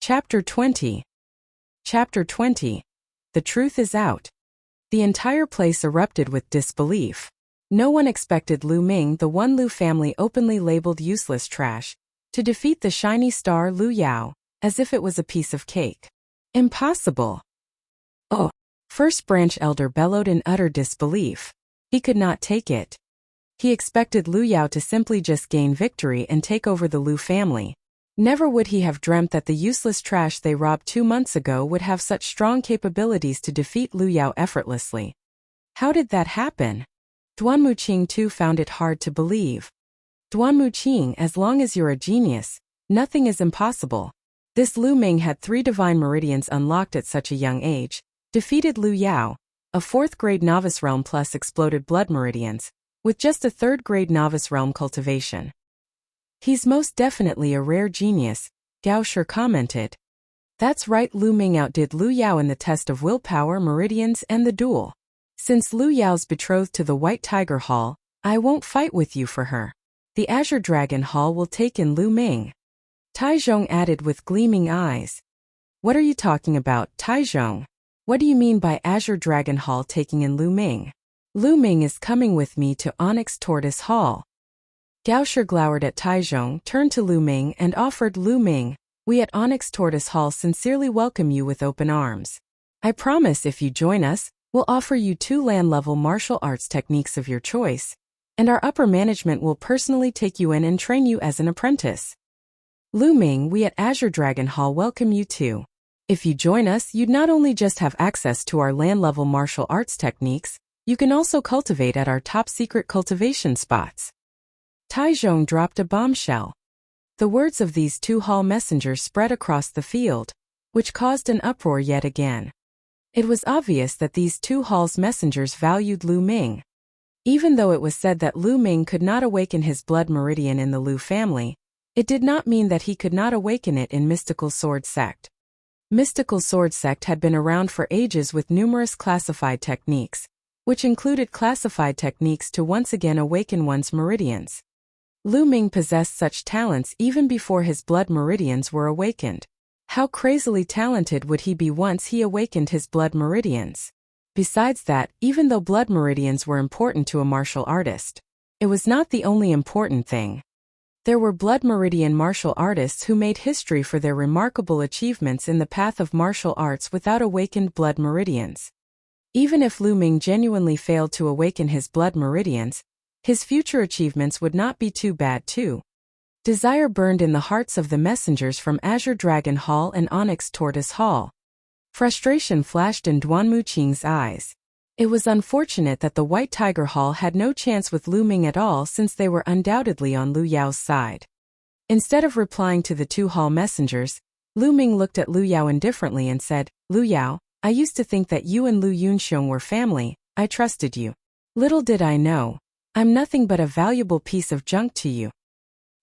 Chapter 20. Chapter 20. The truth is out. The entire place erupted with disbelief. No one expected Lu Ming, the one Lu family openly labeled useless trash, to defeat the shiny star Lu Yao, as if it was a piece of cake. Impossible. Oh! First branch elder bellowed in utter disbelief. He could not take it. He expected Lu Yao to simply just gain victory and take over the Lu family. Never would he have dreamt that the useless trash they robbed 2 months ago would have such strong capabilities to defeat Lu Yao effortlessly. How did that happen? Duan Muqing too found it hard to believe. Duan Muqing, as long as you're a genius, nothing is impossible. This Lu Ming had 3 divine meridians unlocked at such a young age, defeated Lu Yao, a 4th grade novice realm plus exploded blood meridians, with just a 3rd grade novice realm cultivation. He's most definitely a rare genius, Gao Shi commented. That's right, Lu Ming outdid Lu Yao in the test of willpower, meridians, and the duel. Since Lu Yao's betrothed to the White Tiger Hall, I won't fight with you for her. The Azure Dragon Hall will take in Lu Ming. Taizhong added with gleaming eyes. What are you talking about, Taizhong? What do you mean by Azure Dragon Hall taking in Lu Ming? Lu Ming is coming with me to Onyx Tortoise Hall. Gao Shi glowered at Taizhong, turned to Lu Ming and offered, Lu Ming, we at Onyx Tortoise Hall sincerely welcome you with open arms. I promise if you join us, we'll offer you 2 land-level martial arts techniques of your choice, and our upper management will personally take you in and train you as an apprentice. Lu Ming, we at Azure Dragon Hall welcome you too. If you join us, you'd not only just have access to our land-level martial arts techniques, you can also cultivate at our top-secret cultivation spots. Taizhong dropped a bombshell. The words of these 2 hall messengers spread across the field, which caused an uproar yet again. It was obvious that these 2 halls messengers valued Lu Ming. Even though it was said that Lu Ming could not awaken his blood meridian in the Lu family, it did not mean that he could not awaken it in Mystical Sword Sect. Mystical Sword Sect had been around for ages with numerous classified techniques, which included classified techniques to once again awaken one's meridians. Lu Ming possessed such talents even before his blood meridians were awakened. How crazily talented would he be once he awakened his blood meridians? Besides that, even though blood meridians were important to a martial artist, it was not the only important thing. There were blood meridian martial artists who made history for their remarkable achievements in the path of martial arts without awakened blood meridians. Even if Lu Ming genuinely failed to awaken his blood meridians, his future achievements would not be too bad too. Desire burned in the hearts of the messengers from Azure Dragon Hall and Onyx Tortoise Hall. Frustration flashed in Duan Muqing's eyes. It was unfortunate that the White Tiger Hall had no chance with Lu Ming at all since they were undoubtedly on Lu Yao's side. Instead of replying to the 2 hall messengers, Lu Ming looked at Lu Yao indifferently and said, Lu Yao, I used to think that you and Lu Yunxiong were family, I trusted you. Little did I know, I'm nothing but a valuable piece of junk to you.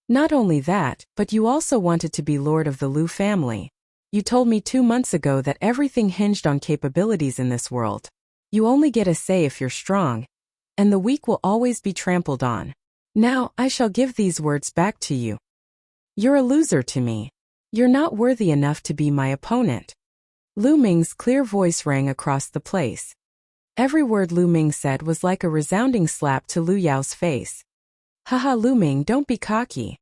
Not only that, but you also wanted to be lord of the Lu family. You told me 2 months ago that everything hinged on capabilities in this world. You only get a say if you're strong, and the weak will always be trampled on. Now, I shall give these words back to you. You're a loser to me. You're not worthy enough to be my opponent. Lu Ming's clear voice rang across the place. Every word Lu Ming said was like a resounding slap to Lu Yao's face. Haha, Lu Ming, don't be cocky.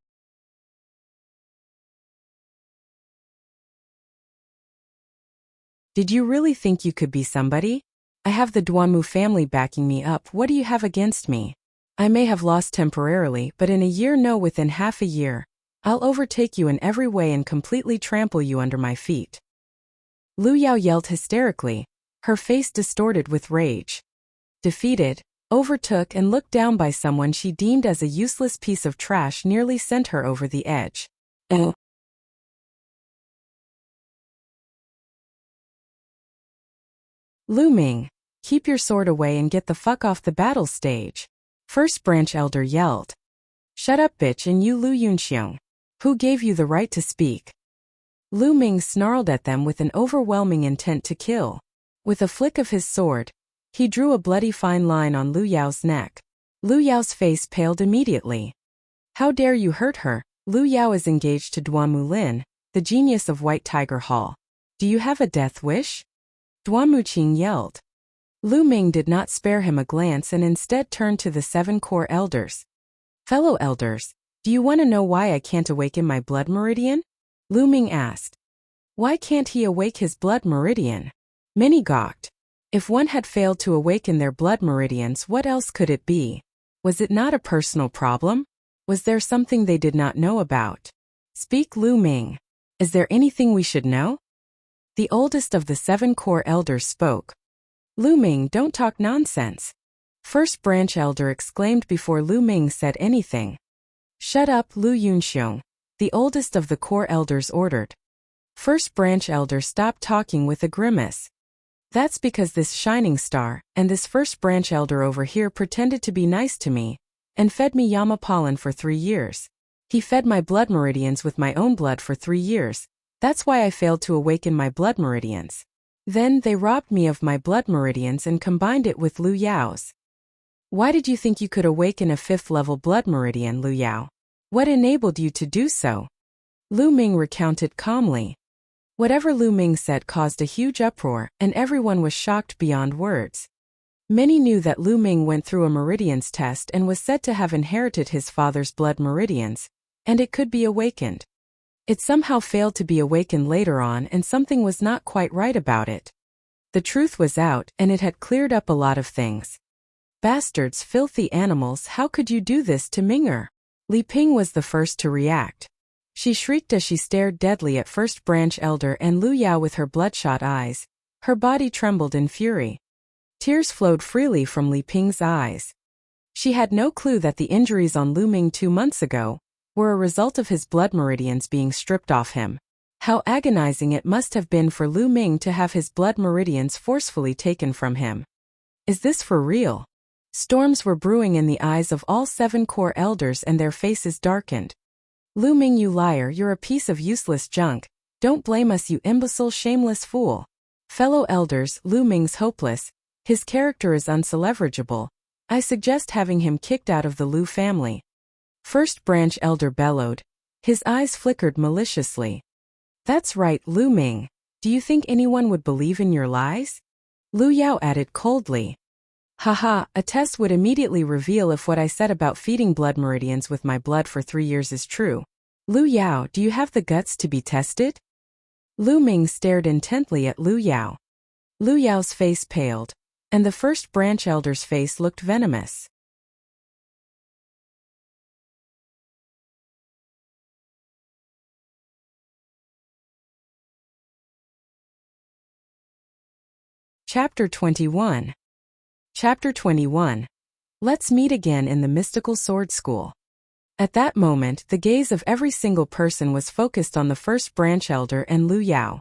Did you really think you could be somebody? I have the Duanmu family backing me up. What do you have against me? I may have lost temporarily, but in a year, no, within half a year, I'll overtake you in every way and completely trample you under my feet. Lu Yao yelled hysterically, her face distorted with rage. Defeated, overtook and looked down by someone she deemed as a useless piece of trash nearly sent her over the edge. Lu Ming, keep your sword away and get the fuck off the battle stage. First branch elder yelled. Shut up, bitch, and you Lu Yunxiong. Who gave you the right to speak? Lu Ming snarled at them with an overwhelming intent to kill. With a flick of his sword, he drew a bloody fine line on Lu Yao's neck. Lu Yao's face paled immediately. How dare you hurt her? Lu Yao is engaged to Duanmu Lin, the genius of White Tiger Hall. Do you have a death wish? Duanmu Qing yelled. Lu Ming did not spare him a glance and instead turned to the 7 core elders. Fellow elders, do you want to know why I can't awaken my blood meridian? Lu Ming asked. Why can't he awake his blood meridian? Many gawked. If one had failed to awaken their blood meridians, what else could it be? Was it not a personal problem? Was there something they did not know about? Speak, Lu Ming. Is there anything we should know? The oldest of the 7 core elders spoke. Lu Ming, don't talk nonsense. First branch elder exclaimed before Lu Ming said anything. Shut up, Lu Yunxiong, the oldest of the core elders ordered. First branch elder stopped talking with a grimace. That's because this shining star and this first branch elder over here pretended to be nice to me and fed me Yama pollen for 3 years. He fed my blood meridians with my own blood for 3 years. That's why I failed to awaken my blood meridians. Then they robbed me of my blood meridians and combined it with Lu Yao's. Why did you think you could awaken a 5th level blood meridian, Lu Yao? What enabled you to do so? Lu Ming recounted calmly. Whatever Lu Ming said caused a huge uproar, and everyone was shocked beyond words. Many knew that Lu Ming went through a meridians test and was said to have inherited his father's blood meridians, and it could be awakened. It somehow failed to be awakened later on, and something was not quite right about it. The truth was out, and it had cleared up a lot of things. Bastards, filthy animals, how could you do this to Ming'er? Li Ping was the first to react. She shrieked as she stared deadly at first branch elder and Lu Yao with her bloodshot eyes. Her body trembled in fury. Tears flowed freely from Li Ping's eyes. She had no clue that the injuries on Lu Ming 2 months ago were a result of his blood meridians being stripped off him. How agonizing it must have been for Lu Ming to have his blood meridians forcefully taken from him. Is this for real? Storms were brewing in the eyes of all 7 core elders and their faces darkened. Lu Ming, you liar, you're a piece of useless junk. Don't blame us, you imbecile, shameless fool. Fellow elders, Lu Ming's hopeless. His character is unsalvageable. I suggest having him kicked out of the Lu family. First branch elder bellowed. His eyes flickered maliciously. That's right, Lu Ming. Do you think anyone would believe in your lies? Lu Yao added coldly. Haha, a test would immediately reveal if what I said about feeding blood meridians with my blood for 3 years is true. Lu Yao, do you have the guts to be tested? Lu Ming stared intently at Lu Yao. Lu Yao's face paled, and the first branch elder's face looked venomous. Chapter 21. Chapter 21. Let's meet again in the mystical sword school. At that moment, the gaze of every single person was focused on the first branch elder and Lu Yao.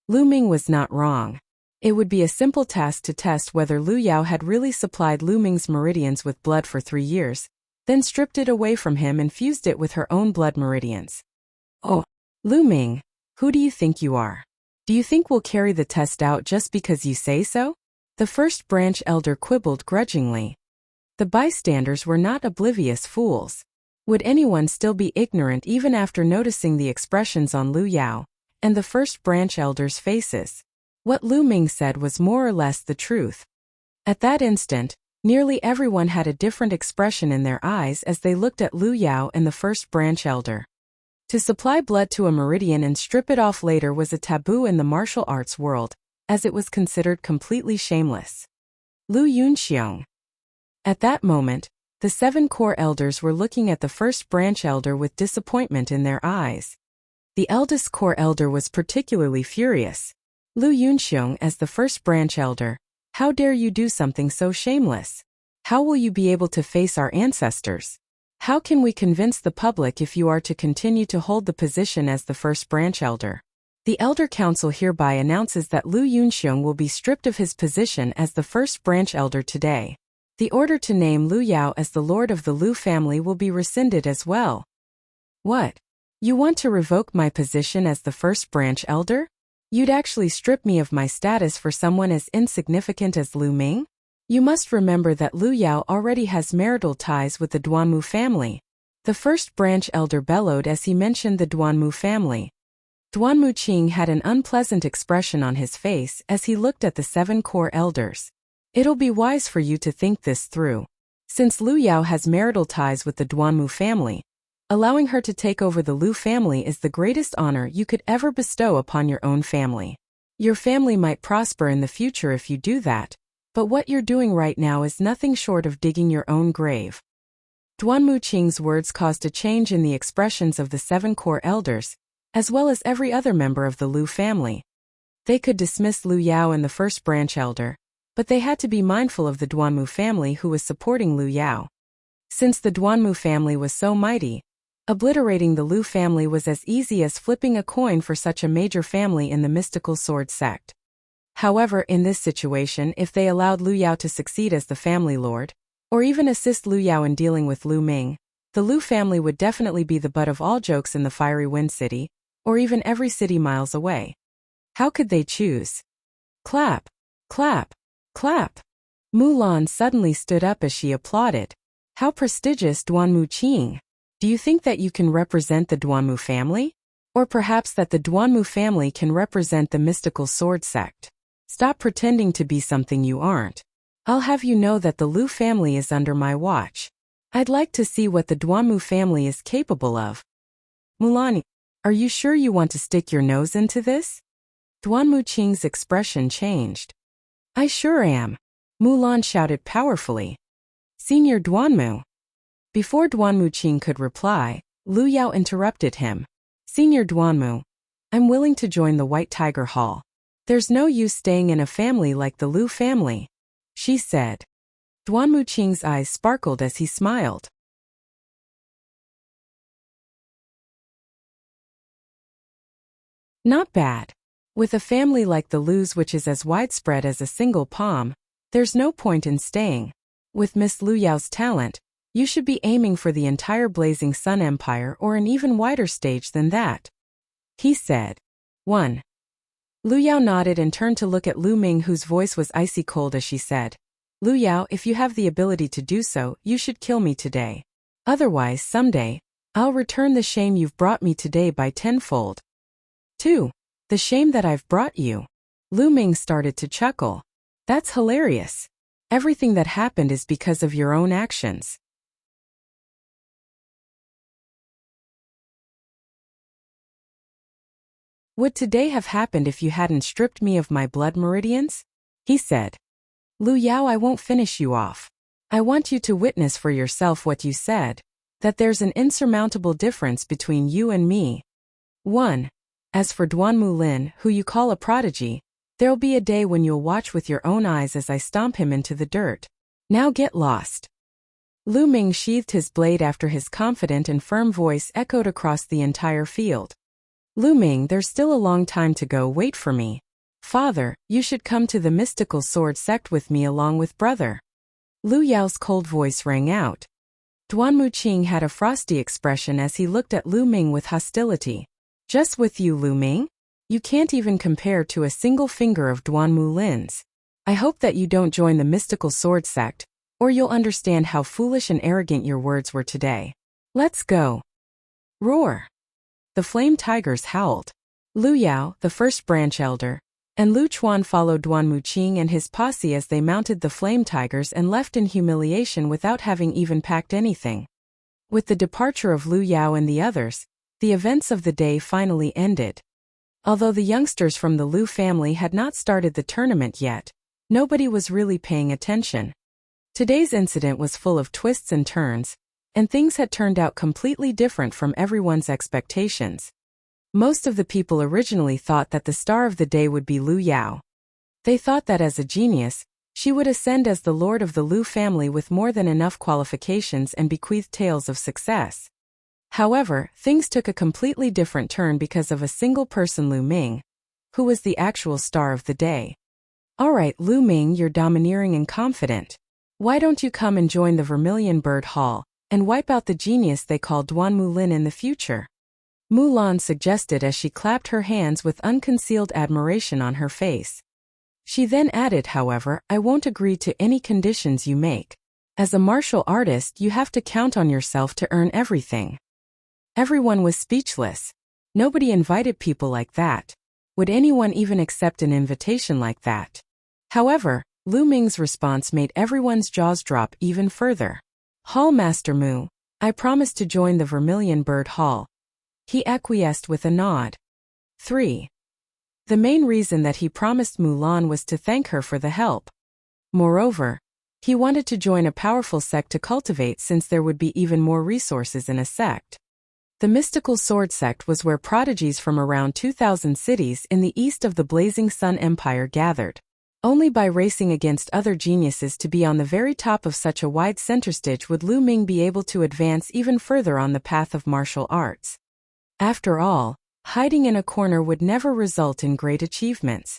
Lu Ming was not wrong. It would be a simple task to test whether Lu Yao had really supplied Lu Ming's meridians with blood for 3 years, then stripped it away from him and fused it with her own blood meridians. Oh, Lu Ming, who do you think you are? Do you think we'll carry the test out just because you say so? The first branch elder quibbled grudgingly. The bystanders were not oblivious fools. Would anyone still be ignorant even after noticing the expressions on Lu Yao and the first branch elders' faces? What Lu Ming said was more or less the truth. At that instant, nearly everyone had a different expression in their eyes as they looked at Lu Yao and the first branch elder. To supply blood to a meridian and strip it off later was a taboo in the martial arts world, as it was considered completely shameless. Lu Yunxiang. At that moment, the 7 core elders were looking at the first branch elder with disappointment in their eyes. The eldest core elder was particularly furious. Lu Yunxiang, as the first branch elder, how dare you do something so shameless? How will you be able to face our ancestors? How can we convince the public if you are to continue to hold the position as the first branch elder? The Elder Council hereby announces that Lu Yunxiang will be stripped of his position as the first branch elder today. The order to name Lu Yao as the lord of the Lu family will be rescinded as well. What? You want to revoke my position as the first branch elder? You'd actually strip me of my status for someone as insignificant as Lu Ming? You must remember that Lu Yao already has marital ties with the Duanmu family. The first branch elder bellowed as he mentioned the Duanmu family. Duanmu Qing had an unpleasant expression on his face as he looked at the 7 core elders. It'll be wise for you to think this through. Since Lu Yao has marital ties with the Duanmu family, allowing her to take over the Lu family is the greatest honor you could ever bestow upon your own family. Your family might prosper in the future if you do that, but what you're doing right now is nothing short of digging your own grave. Duanmu Qing's words caused a change in the expressions of the 7 core elders, as well as every other member of the Lu family. They could dismiss Lu Yao and the first branch elder, but they had to be mindful of the Duanmu family who was supporting Lu Yao. Since the Duanmu family was so mighty, obliterating the Lu family was as easy as flipping a coin for such a major family in the mystical sword sect. However, in this situation, if they allowed Lu Yao to succeed as the family lord, or even assist Lu Yao in dealing with Lu Ming, the Lu family would definitely be the butt of all jokes in the Fiery Wind City, or even every city miles away. How could they choose? Clap, clap, clap. Mulan suddenly stood up as she applauded. How prestigious, Duanmu Qing! Do you think that you can represent the Duanmu family? Or perhaps that the Duanmu family can represent the mystical sword sect? Stop pretending to be something you aren't. I'll have you know that the Lu family is under my watch. I'd like to see what the Duanmu family is capable of. Mulan, are you sure you want to stick your nose into this? Duanmu Qing's expression changed. I sure am. Mulan shouted powerfully. Senior Duanmu. Before Duanmu Qing could reply, Lu Yao interrupted him. Senior Duanmu, I'm willing to join the White Tiger Hall. There's no use staying in a family like the Lu family, she said. Duanmu Qing's eyes sparkled as he smiled. Not bad. With a family like the Lu's which is as widespread as a single palm, there's no point in staying. With Miss Lu Yao's talent, you should be aiming for the entire Blazing Sun Empire or an even wider stage than that, he said. 1. Lu Yao nodded and turned to look at Lu Ming, whose voice was icy cold as she said, Lu Yao, if you have the ability to do so, you should kill me today. Otherwise, someday, I'll return the shame you've brought me today by tenfold. 2. The shame that I've brought you. Lu Ming started to chuckle. That's hilarious. Everything that happened is because of your own actions. Would today have happened if you hadn't stripped me of my blood meridians? He said. Lu Yao, I won't finish you off. I want you to witness for yourself what you said, that there's an insurmountable difference between you and me. 1. As for Duanmu Lin, who you call a prodigy, there'll be a day when you'll watch with your own eyes as I stomp him into the dirt. Now get lost. Lu Ming sheathed his blade after his confident and firm voice echoed across the entire field. Lu Ming, there's still a long time to go, wait for me. Father, you should come to the mystical sword sect with me along with brother. Lu Yao's cold voice rang out. Duanmu Qing had a frosty expression as he looked at Lu Ming with hostility. Just with you, Lu Ming? You can't even compare to a single finger of Duanmu Lin's. I hope that you don't join the mystical sword sect, or you'll understand how foolish and arrogant your words were today. Let's go. Roar. The flame tigers howled. Lu Yao, the first branch elder, and Lu Chuan followed Duanmu Qing and his posse as they mounted the flame tigers and left in humiliation without having even packed anything. With the departure of Lu Yao and the others, the events of the day finally ended. Although the youngsters from the Lu family had not started the tournament yet, nobody was really paying attention. Today's incident was full of twists and turns, and things had turned out completely different from everyone's expectations. Most of the people originally thought that the star of the day would be Lu Yao. They thought that as a genius, she would ascend as the lord of the Lu family with more than enough qualifications and bequeath tales of success. However, things took a completely different turn because of a single person, Lu Ming, who was the actual star of the day. Alright, Lu Ming, you're domineering and confident. Why don't you come and join the Vermilion Bird Hall, and wipe out the genius they call Duan Mulin in the future? Mulan suggested as she clapped her hands with unconcealed admiration on her face. She then added, however, I won't agree to any conditions you make. As a martial artist, you have to count on yourself to earn everything. Everyone was speechless. Nobody invited people like that. Would anyone even accept an invitation like that? However, Lu Ming's response made everyone's jaws drop even further. Hall Master Mu, I promise to join the Vermilion Bird Hall. He acquiesced with a nod. 3. The main reason that he promised Mulan was to thank her for the help. Moreover, he wanted to join a powerful sect to cultivate since there would be even more resources in a sect. The mystical sword sect was where prodigies from around 2,000 cities in the east of the Blazing Sun Empire gathered. Only by racing against other geniuses to be on the very top of such a wide center stage would Lu Ming be able to advance even further on the path of martial arts. After all, hiding in a corner would never result in great achievements.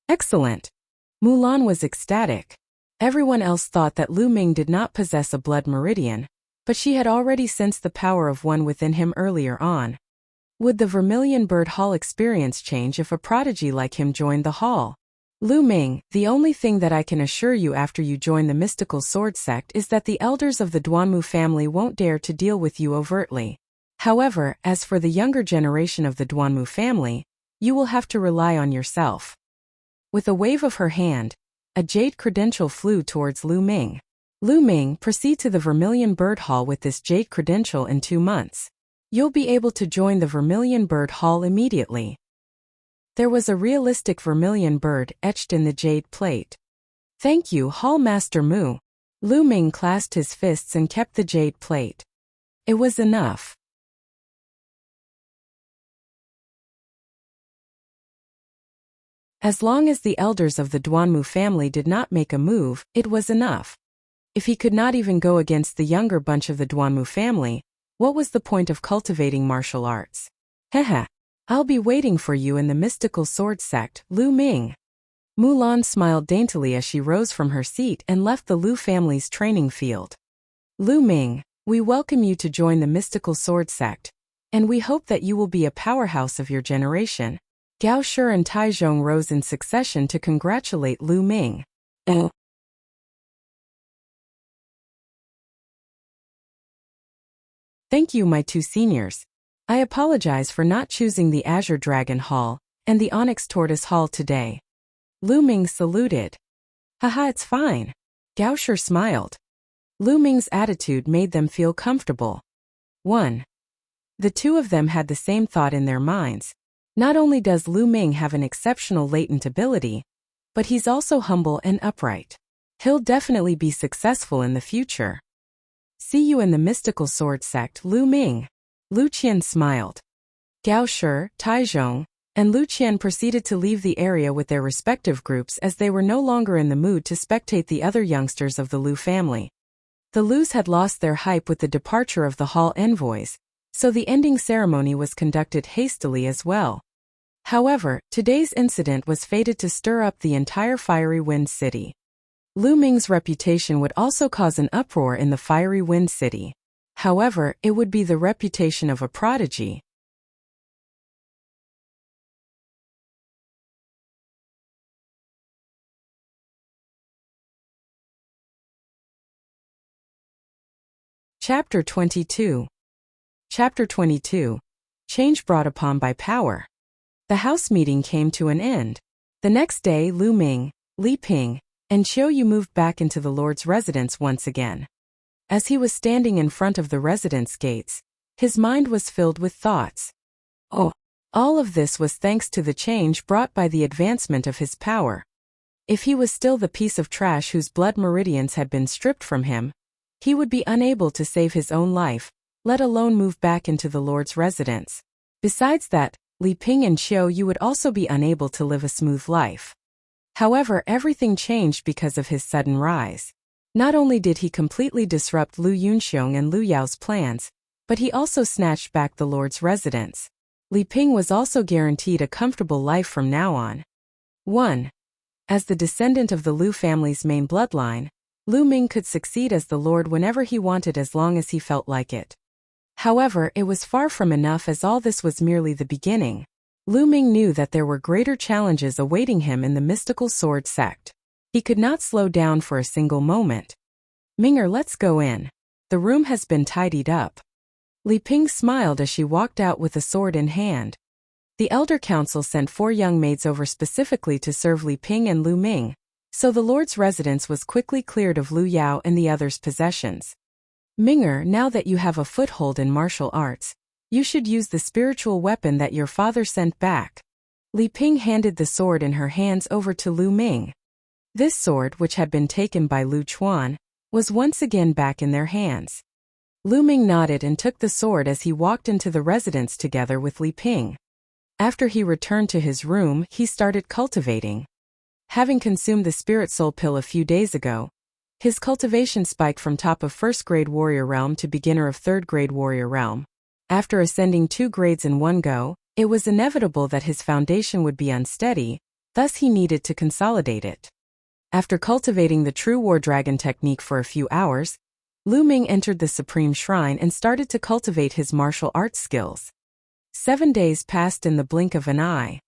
Excellent! Mulan was ecstatic. Everyone else thought that Lu Ming did not possess a blood meridian, but she had already sensed the power of one within him earlier on. Would the Vermilion Bird Hall experience change if a prodigy like him joined the hall? Lu Ming, the only thing that I can assure you after you join the mystical sword sect is that the elders of the Duanmu family won't dare to deal with you overtly. However, as for the younger generation of the Duanmu family, you will have to rely on yourself. With a wave of her hand, a jade credential flew towards Lu Ming. Lu Ming, proceed to the Vermilion Bird Hall with this jade credential in 2 months. You'll be able to join the Vermilion Bird Hall immediately. There was a realistic vermilion bird etched in the jade plate. Thank you, Hall Master Mu. Lu Ming clasped his fists and kept the jade plate. It was enough. As long as the elders of the Duanmu family did not make a move, it was enough. If he could not even go against the younger bunch of the Duanmu family, what was the point of cultivating martial arts? Hehe. I'll be waiting for you in the mystical sword sect, Lu Ming. Mulan smiled daintily as she rose from her seat and left the Lu family's training field. Lu Ming, we welcome you to join the mystical sword sect, and we hope that you will be a powerhouse of your generation. Gao Shi and Taizhong rose in succession to congratulate Lu Ming. Thank you, my 2 seniors. I apologize for not choosing the Azure Dragon Hall and the Onyx Tortoise Hall today. Lu Ming saluted. Haha, it's fine. Gao Shi smiled. Lu Ming's attitude made them feel comfortable. 1. The two of them had the same thought in their minds. Not only does Lu Ming have an exceptional latent ability, but he's also humble and upright. He'll definitely be successful in the future. See you in the mystical sword sect, Lu Ming. Lu Qian smiled. Gao Shi, Taizhong, and Lu Qian proceeded to leave the area with their respective groups as they were no longer in the mood to spectate the other youngsters of the Lu family. The Lus had lost their hype with the departure of the hall envoys, so the ending ceremony was conducted hastily as well. However, today's incident was fated to stir up the entire Fiery Wind City. Lu Ming's reputation would also cause an uproar in the Fiery Wind City. However, it would be the reputation of a prodigy. Chapter 22. Chapter 22. Change brought upon by power. The house meeting came to an end. The next day, Lu Ming, Li Ping, and Qiu Yu moved back into the Lord's residence once again. As he was standing in front of the residence gates, his mind was filled with thoughts. Oh, All of this was thanks to the change brought by the advancement of his power. If he was still the piece of trash whose blood meridians had been stripped from him, he would be unable to save his own life, let alone move back into the Lord's residence. Besides that, Li Ping and Qiu Yu would also be unable to live a smooth life. However, everything changed because of his sudden rise. Not only did he completely disrupt Lu Yunxiong and Lu Yao's plans, but he also snatched back the Lord's residence. Li Ping was also guaranteed a comfortable life from now on. 1. As the descendant of the Lu family's main bloodline, Lu Ming could succeed as the Lord whenever he wanted as long as he felt like it. However, it was far from enough, as all this was merely the beginning. Lu Ming knew that there were greater challenges awaiting him in the mystical sword sect. He could not slow down for a single moment. Minger, let's go in. The room has been tidied up. Li Ping smiled as she walked out with a sword in hand. The Elder Council sent 4 young maids over specifically to serve Li Ping and Lu Ming, so the Lord's residence was quickly cleared of Lu Yao and the others' possessions. Minger, now that you have a foothold in martial arts, you should use the spiritual weapon that your father sent back. Li Ping handed the sword in her hands over to Lu Ming. This sword, which had been taken by Lu Chuan, was once again back in their hands. Lu Ming nodded and took the sword as he walked into the residence together with Li Ping. After he returned to his room, he started cultivating. Having consumed the Spirit Soul Pill a few days ago, his cultivation spiked from top of 1st grade warrior realm to beginner of 3rd grade warrior realm. After ascending 2 grades in one go, it was inevitable that his foundation would be unsteady, thus he needed to consolidate it. After cultivating the true war dragon technique for a few hours, Lu Ming entered the Supreme Shrine and started to cultivate his martial arts skills. 7 days passed in the blink of an eye.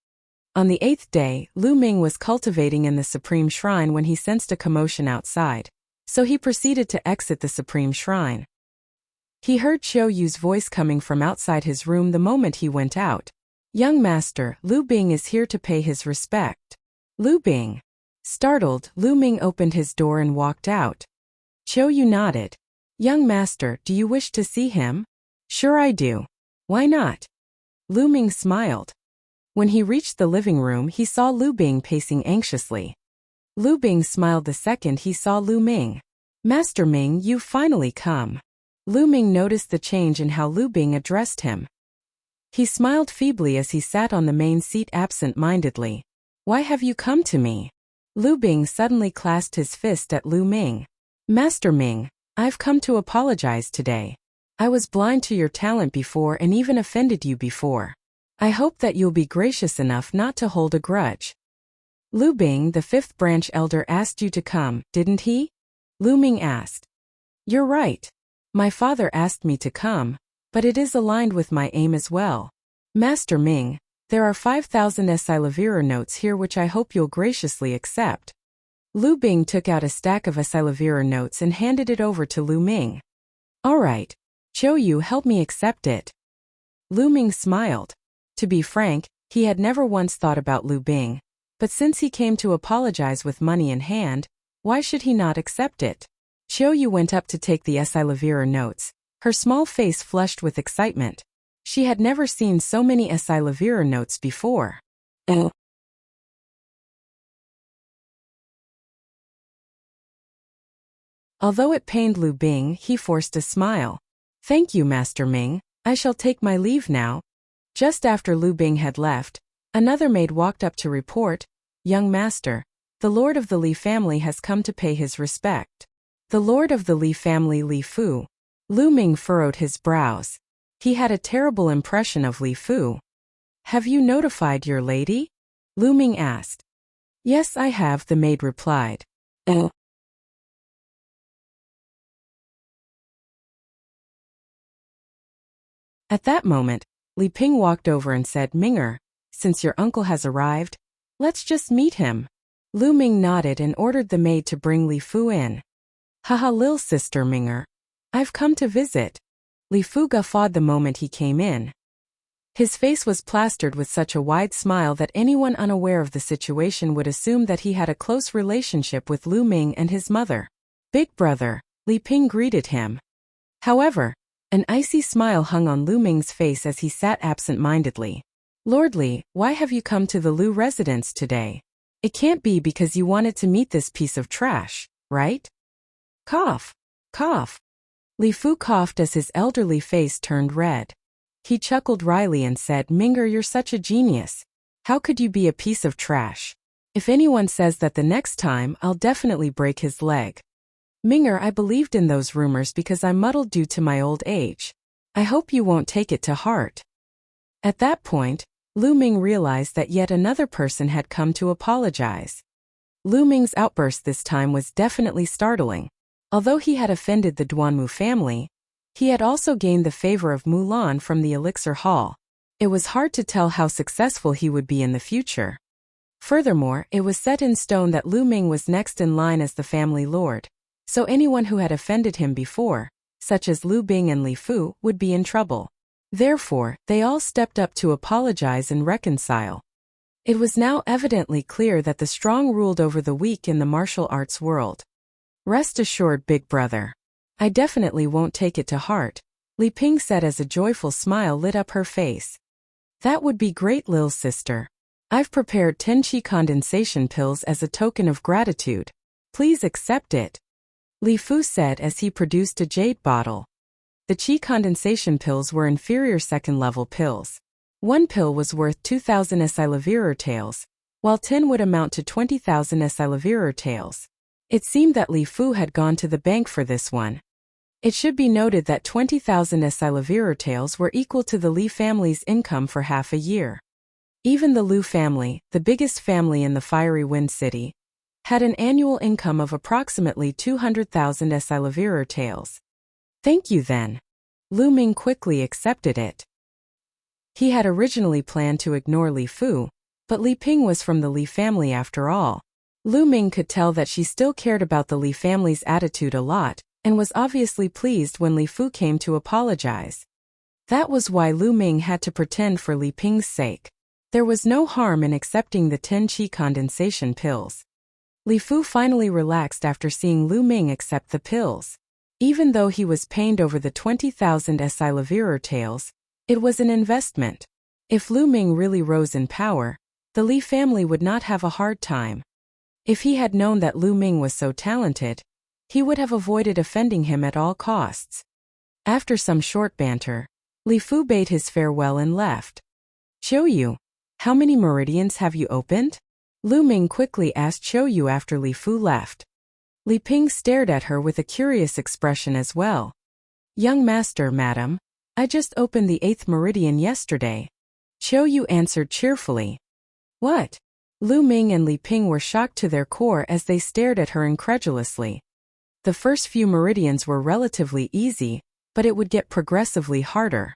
On the 8th day, Lu Ming was cultivating in the Supreme Shrine when he sensed a commotion outside, so he proceeded to exit the Supreme Shrine. He heard Qiu Yu's voice coming from outside his room the moment he went out. Young master, Lu Bing is here to pay his respect. Lu Bing. Startled, Lu Ming opened his door and walked out. Qiu Yu nodded. Young master, do you wish to see him? Sure I do. Why not? Lu Ming smiled. When he reached the living room, he saw Lu Bing pacing anxiously. Lu Bing smiled the second he saw Lu Ming. Master Ming, you've finally come. Lu Ming noticed the change in how Lu Bing addressed him. He smiled feebly as he sat on the main seat absent-mindedly. Why have you come to me? Lu Bing suddenly clasped his fist at Lu Ming. Master Ming, I've come to apologize today. I was blind to your talent before and even offended you before. I hope that you'll be gracious enough not to hold a grudge. Lu Bing, the 5th branch elder, asked you to come, didn't he? Lu Ming asked. You're right. My father asked me to come, but it is aligned with my aim as well. Master Ming, there are 5,000 Esilavira notes here which I hope you'll graciously accept. Lu Bing took out a stack of Esilavira notes and handed it over to Lu Ming. All right. Qiu Yu, help me accept it. Lu Ming smiled. To be frank, he had never once thought about Lu Bing, but since he came to apologize with money in hand, why should he not accept it? Qiu Yu went up to take the Esilavira notes, her small face flushed with excitement. She had never seen so many Esilavira notes before. Although it pained Lu Bing, he forced a smile. Thank you, Master Ming. I shall take my leave now. Just after Lu Bing had left, another maid walked up to report, Young master, the lord of the Li family has come to pay his respect. The lord of the Li family, Li Fu. Lu Ming furrowed his brows. He had a terrible impression of Li Fu. Have you notified your lady? Lu Ming asked. Yes, I have, the maid replied. At that moment, Li Ping walked over and said, Minger, since your uncle has arrived, let's just meet him. Lu Ming nodded and ordered the maid to bring Li Fu in. Haha, lil sister Minger. I've come to visit. Li Fu guffawed the moment he came in. His face was plastered with such a wide smile that anyone unaware of the situation would assume that he had a close relationship with Lu Ming and his mother. Big brother, Li Ping greeted him. However, an icy smile hung on Lu Ming's face as he sat absent-mindedly. Lord Li, why have you come to the Lu residence today? It can't be because you wanted to meet this piece of trash, right? Cough. Cough. Li Fu coughed as his elderly face turned red. He chuckled wryly and said, Ming'er, you're such a genius. How could you be a piece of trash? If anyone says that the next time, I'll definitely break his leg. Ming'er, I believed in those rumors because I'm muddled due to my old age. I hope you won't take it to heart. At that point, Lu Ming realized that yet another person had come to apologize. Lu Ming's outburst this time was definitely startling. Although he had offended the Duanmu family, he had also gained the favor of Mulan from the Elixir Hall. It was hard to tell how successful he would be in the future. Furthermore, it was set in stone that Lu Ming was next in line as the family lord, so anyone who had offended him before, such as Lu Bing and Li Fu, would be in trouble. Therefore, they all stepped up to apologize and reconcile. It was now evidently clear that the strong ruled over the weak in the martial arts world. Rest assured, big brother. I definitely won't take it to heart, Li Ping said as a joyful smile lit up her face. That would be great, Lil sister. I've prepared 10 qi condensation pills as a token of gratitude. Please accept it. Li Fu said as he produced a jade bottle. The qi condensation pills were inferior second-level pills. One pill was worth 2,000 Esilevirer taels, while 10 would amount to 20,000 Esilevirer taels. It seemed that Li Fu had gone to the bank for this one. It should be noted that 20,000 Esilevirer taels were equal to the Li family's income for half a year. Even the Lu family, the biggest family in the Fiery Wind City, had an annual income of approximately 200,000 Esilevirer taels. Thank you then. Lu Ming quickly accepted it. He had originally planned to ignore Li Fu, but Li Ping was from the Li family after all. Lu Ming could tell that she still cared about the Li family's attitude a lot, and was obviously pleased when Li Fu came to apologize. That was why Lu Ming had to pretend for Li Ping's sake. There was no harm in accepting the 10 qi condensation pills. Li Fu finally relaxed after seeing Lu Ming accept the pills. Even though he was pained over the 20,000 Esilevirer taels, it was an investment. If Lu Ming really rose in power, the Li family would not have a hard time. If he had known that Lu Ming was so talented, he would have avoided offending him at all costs. After some short banter, Li Fu bade his farewell and left. Qiu Yu, how many meridians have you opened? Lu Ming quickly asked Qiu Yu after Li Fu left. Li Ping stared at her with a curious expression as well. Young master, madam, I just opened the 8th meridian yesterday. Qiu Yu answered cheerfully. What? Lu Ming and Li Ping were shocked to their core as they stared at her incredulously. The first few meridians were relatively easy, but it would get progressively harder.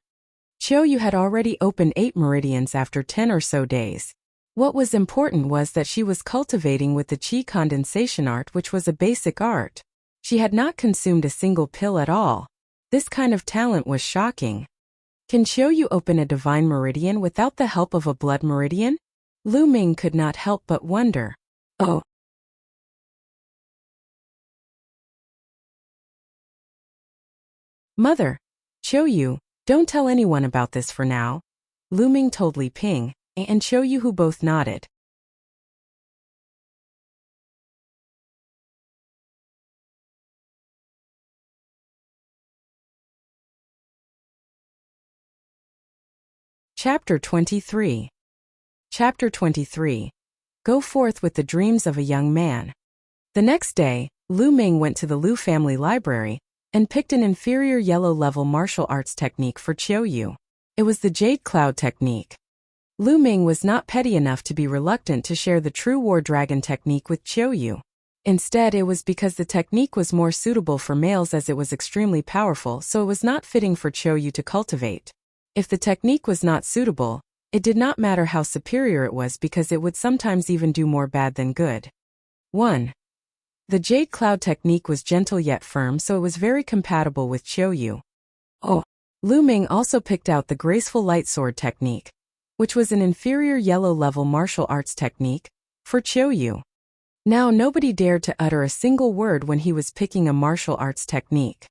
Qiu Yu had already opened 8 meridians after 10 or so days. What was important was that she was cultivating with the qi condensation art, which was a basic art. She had not consumed a single pill at all. This kind of talent was shocking. Can Qiu Yu open a divine meridian without the help of a blood meridian? Lu Ming could not help but wonder. Oh. Mother, Qiu Yu, don't tell anyone about this for now. Lu Ming told Li Ping, and Qiu Yu, who both nodded. Chapter 23. Chapter 23. Go forth with the dreams of a young man. The next day, Lu Ming went to the Lu family library and picked an inferior yellow-level martial arts technique for Qiu Yu. It was the Jade Cloud technique. Lu Ming was not petty enough to be reluctant to share the true War Dragon technique with Qiu Yu. Instead, it was because the technique was more suitable for males as it was extremely powerful, so it was not fitting for Qiu Yu to cultivate. If the technique was not suitable, it did not matter how superior it was because it would sometimes even do more bad than good. 1. The Jade Cloud technique was gentle yet firm, so it was very compatible with Qiu Yu. Oh. Lu Ming also picked out the graceful light sword technique, which was an inferior yellow-level martial arts technique, for Qiu Yu. Now nobody dared to utter a single word when he was picking a martial arts technique.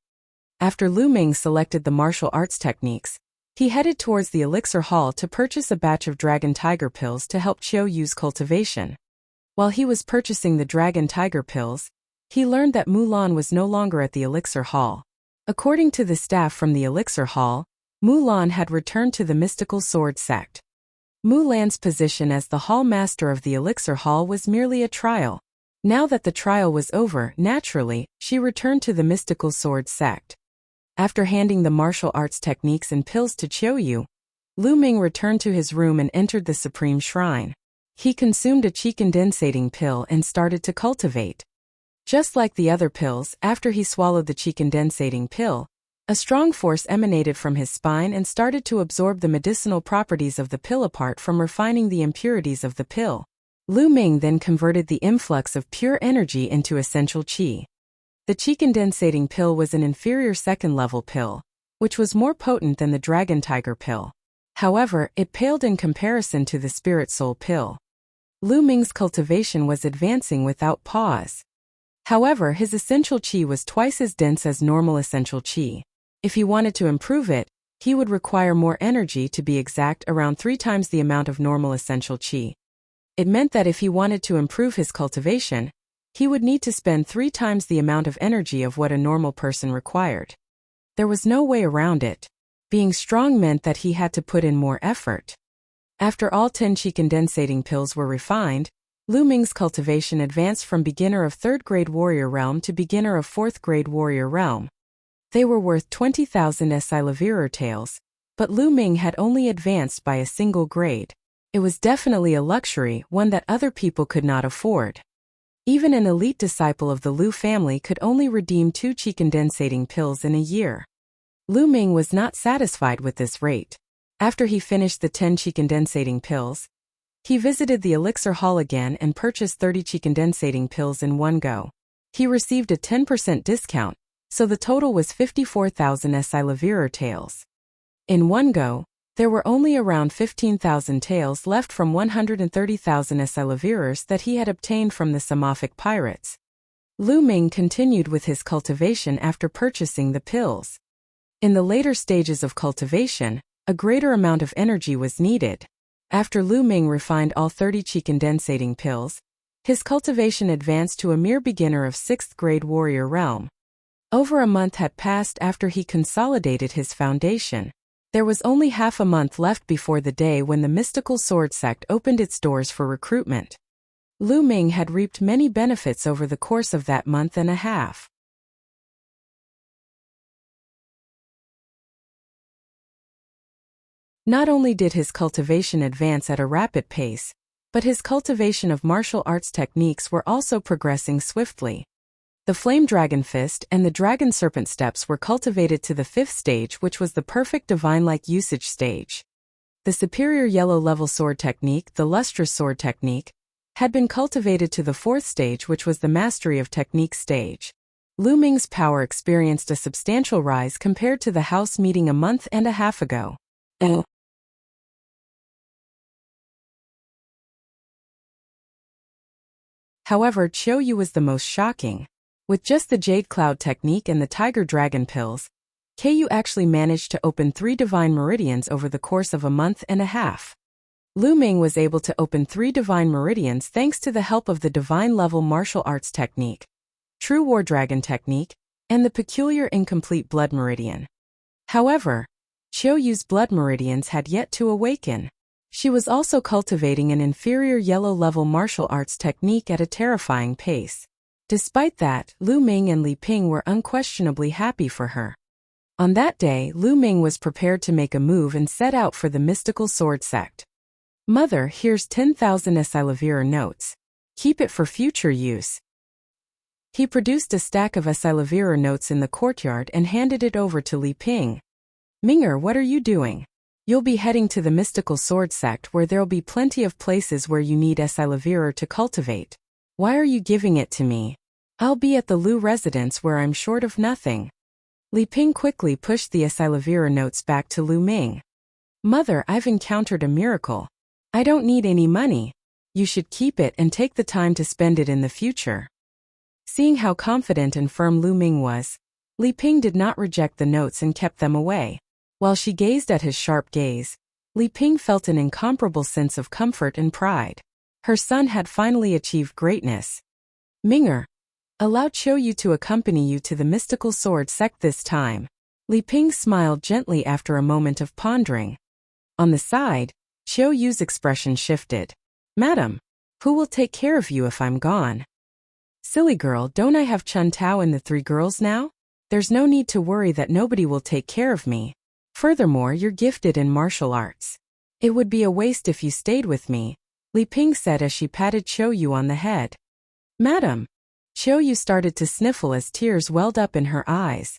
After Lu Ming selected the martial arts techniques, He headed towards the elixir hall to purchase a batch of dragon tiger pills to help Qiu Yu's cultivation. While he was purchasing the dragon tiger pills, he learned that Mulan was no longer at the elixir hall. According to the staff from the elixir hall, Mulan had returned to the mystical sword sect. Mulan's position as the hall master of the elixir hall was merely a trial. Now that the trial was over, naturally, she returned to the mystical sword sect. After handing the martial arts techniques and pills to Qiu Yu, Lu Ming returned to his room and entered the supreme shrine. He consumed a qi condensating pill and started to cultivate. Just like the other pills, after he swallowed the qi condensating pill, a strong force emanated from his spine and started to absorb the medicinal properties of the pill apart from refining the impurities of the pill. Lu Ming then converted the influx of pure energy into essential qi. The qi condensating pill was an inferior second-level pill, which was more potent than the dragon tiger pill. However, it paled in comparison to the spirit soul pill. Lu Ming's cultivation was advancing without pause. However, his essential qi was twice as dense as normal essential qi. If he wanted to improve it, he would require more energy, to be exact, around 3 times the amount of normal essential qi. It meant that if he wanted to improve his cultivation, he would need to spend 3 times the amount of energy of what a normal person required. There was no way around it. Being strong meant that he had to put in more effort. After all 10 qi condensating pills were refined, Lu Ming's cultivation advanced from beginner of 3rd grade warrior realm to beginner of 4th grade warrior realm. They were worth 20,000 Esilevirer taels, but Lu Ming had only advanced by a single grade. It was definitely a luxury, one that other people could not afford. Even an elite disciple of the Lu family could only redeem 2 qi condensating pills in a year. Lu Ming was not satisfied with this rate. After he finished the 10 qi condensating pills, he visited the elixir hall again and purchased 30 qi condensating pills in one go. He received a 10% discount, so the total was 54,000 Esilevirer taels. In one go, there were only around 15,000 taels left from 130,000 Esilevirers that he had obtained from the Samophic pirates. Lu Ming continued with his cultivation after purchasing the pills. In the later stages of cultivation, a greater amount of energy was needed. After Lu Ming refined all 30 qi condensating pills, his cultivation advanced to a mere beginner of 6th grade warrior realm. Over a month had passed after he consolidated his foundation. There was only half a month left before the day when the mystical sword sect opened its doors for recruitment. Lu Ming had reaped many benefits over the course of that month and a half. Not only did his cultivation advance at a rapid pace, but his cultivation of martial arts techniques were also progressing swiftly. The Flame Dragon Fist and the Dragon Serpent Steps were cultivated to the 5th stage, which was the perfect divine-like usage stage. The superior yellow level sword technique, the lustrous sword technique, had been cultivated to the 4th stage, which was the mastery of technique stage. Lu Ming's power experienced a substantial rise compared to the house meeting a month and a half ago. However, Qiu Yu was the most shocking. With just the Jade Cloud technique and the Tiger Dragon pills, Ku actually managed to open 3 divine meridians over the course of a month and a half. Lu Ming was able to open 3 divine meridians thanks to the help of the divine level martial arts technique, True War Dragon technique, and the peculiar incomplete blood meridian. However, Qiu Yu's blood meridians had yet to awaken. She was also cultivating an inferior yellow level martial arts technique at a terrifying pace. Despite that, Lu Ming and Li Ping were unquestionably happy for her. On that day, Lu Ming was prepared to make a move and set out for the mystical sword sect. Mother, here's 10,000 Esilevirer notes. Keep it for future use. He produced a stack of Esilevirer notes in the courtyard and handed it over to Li Ping. Minger, what are you doing? You'll be heading to the mystical sword sect where there'll be plenty of places where you need Esilevirer to cultivate. Why are you giving it to me? I'll be at the Lu residence where I'm short of nothing. Li Ping quickly pushed the Esilevirer notes back to Lu Ming. Mother, I've encountered a miracle. I don't need any money. You should keep it and take the time to spend it in the future. Seeing how confident and firm Lu Ming was, Li Ping did not reject the notes and kept them away. While she gazed at his sharp gaze, Li Ping felt an incomparable sense of comfort and pride. Her son had finally achieved greatness. Ming'er, allow Qiuyu to accompany you to the mystical sword sect this time. Li Ping smiled gently after a moment of pondering. On the side, Qiuyu's expression shifted. Madam, who will take care of you if I'm gone? Silly girl, don't I have Chun Tao and the 3 girls now? There's no need to worry that nobody will take care of me. Furthermore, you're gifted in martial arts. It would be a waste if you stayed with me, Li Ping said as she patted Qiuyu on the head. Madam. Qiuyu started to sniffle as tears welled up in her eyes.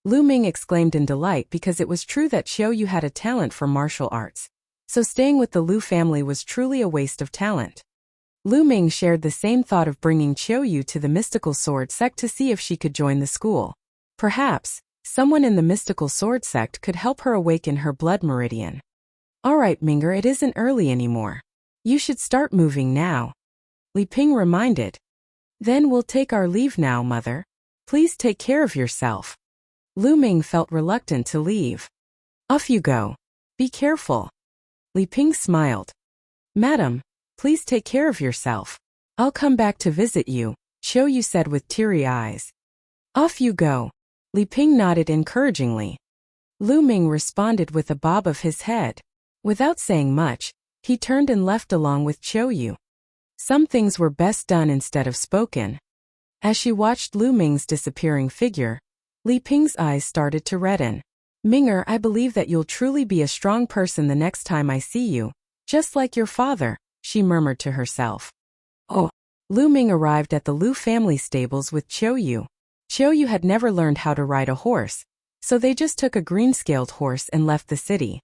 Lu Ming exclaimed in delight because it was true that Qiuyu had a talent for martial arts. So staying with the Lu family was truly a waste of talent. Lu Ming shared the same thought of bringing Qiuyu to the mystical sword sect to see if she could join the school. Perhaps, someone in the mystical sword sect could help her awaken her blood meridian. Alright Ming'er, it isn't early anymore. You should start moving now. Li Ping reminded. Then we'll take our leave now, mother. Please take care of yourself. Lu Ming felt reluctant to leave. Off you go. Be careful. Li Ping smiled. Madam, please take care of yourself. I'll come back to visit you, Qiuyu said with teary eyes. Off you go. Li Ping nodded encouragingly. Lu Ming responded with a bob of his head. Without saying much, he turned and left along with Qiuyu. Some things were best done instead of spoken. As she watched Lu Ming's disappearing figure, Li Ping's eyes started to redden. Ming'er, I believe that you'll truly be a strong person the next time I see you, just like your father, she murmured to herself. Oh. Lu Ming arrived at the Lu family stables with Qiuyu. Qiuyu had never learned how to ride a horse, so they just took a green-scaled horse and left the city.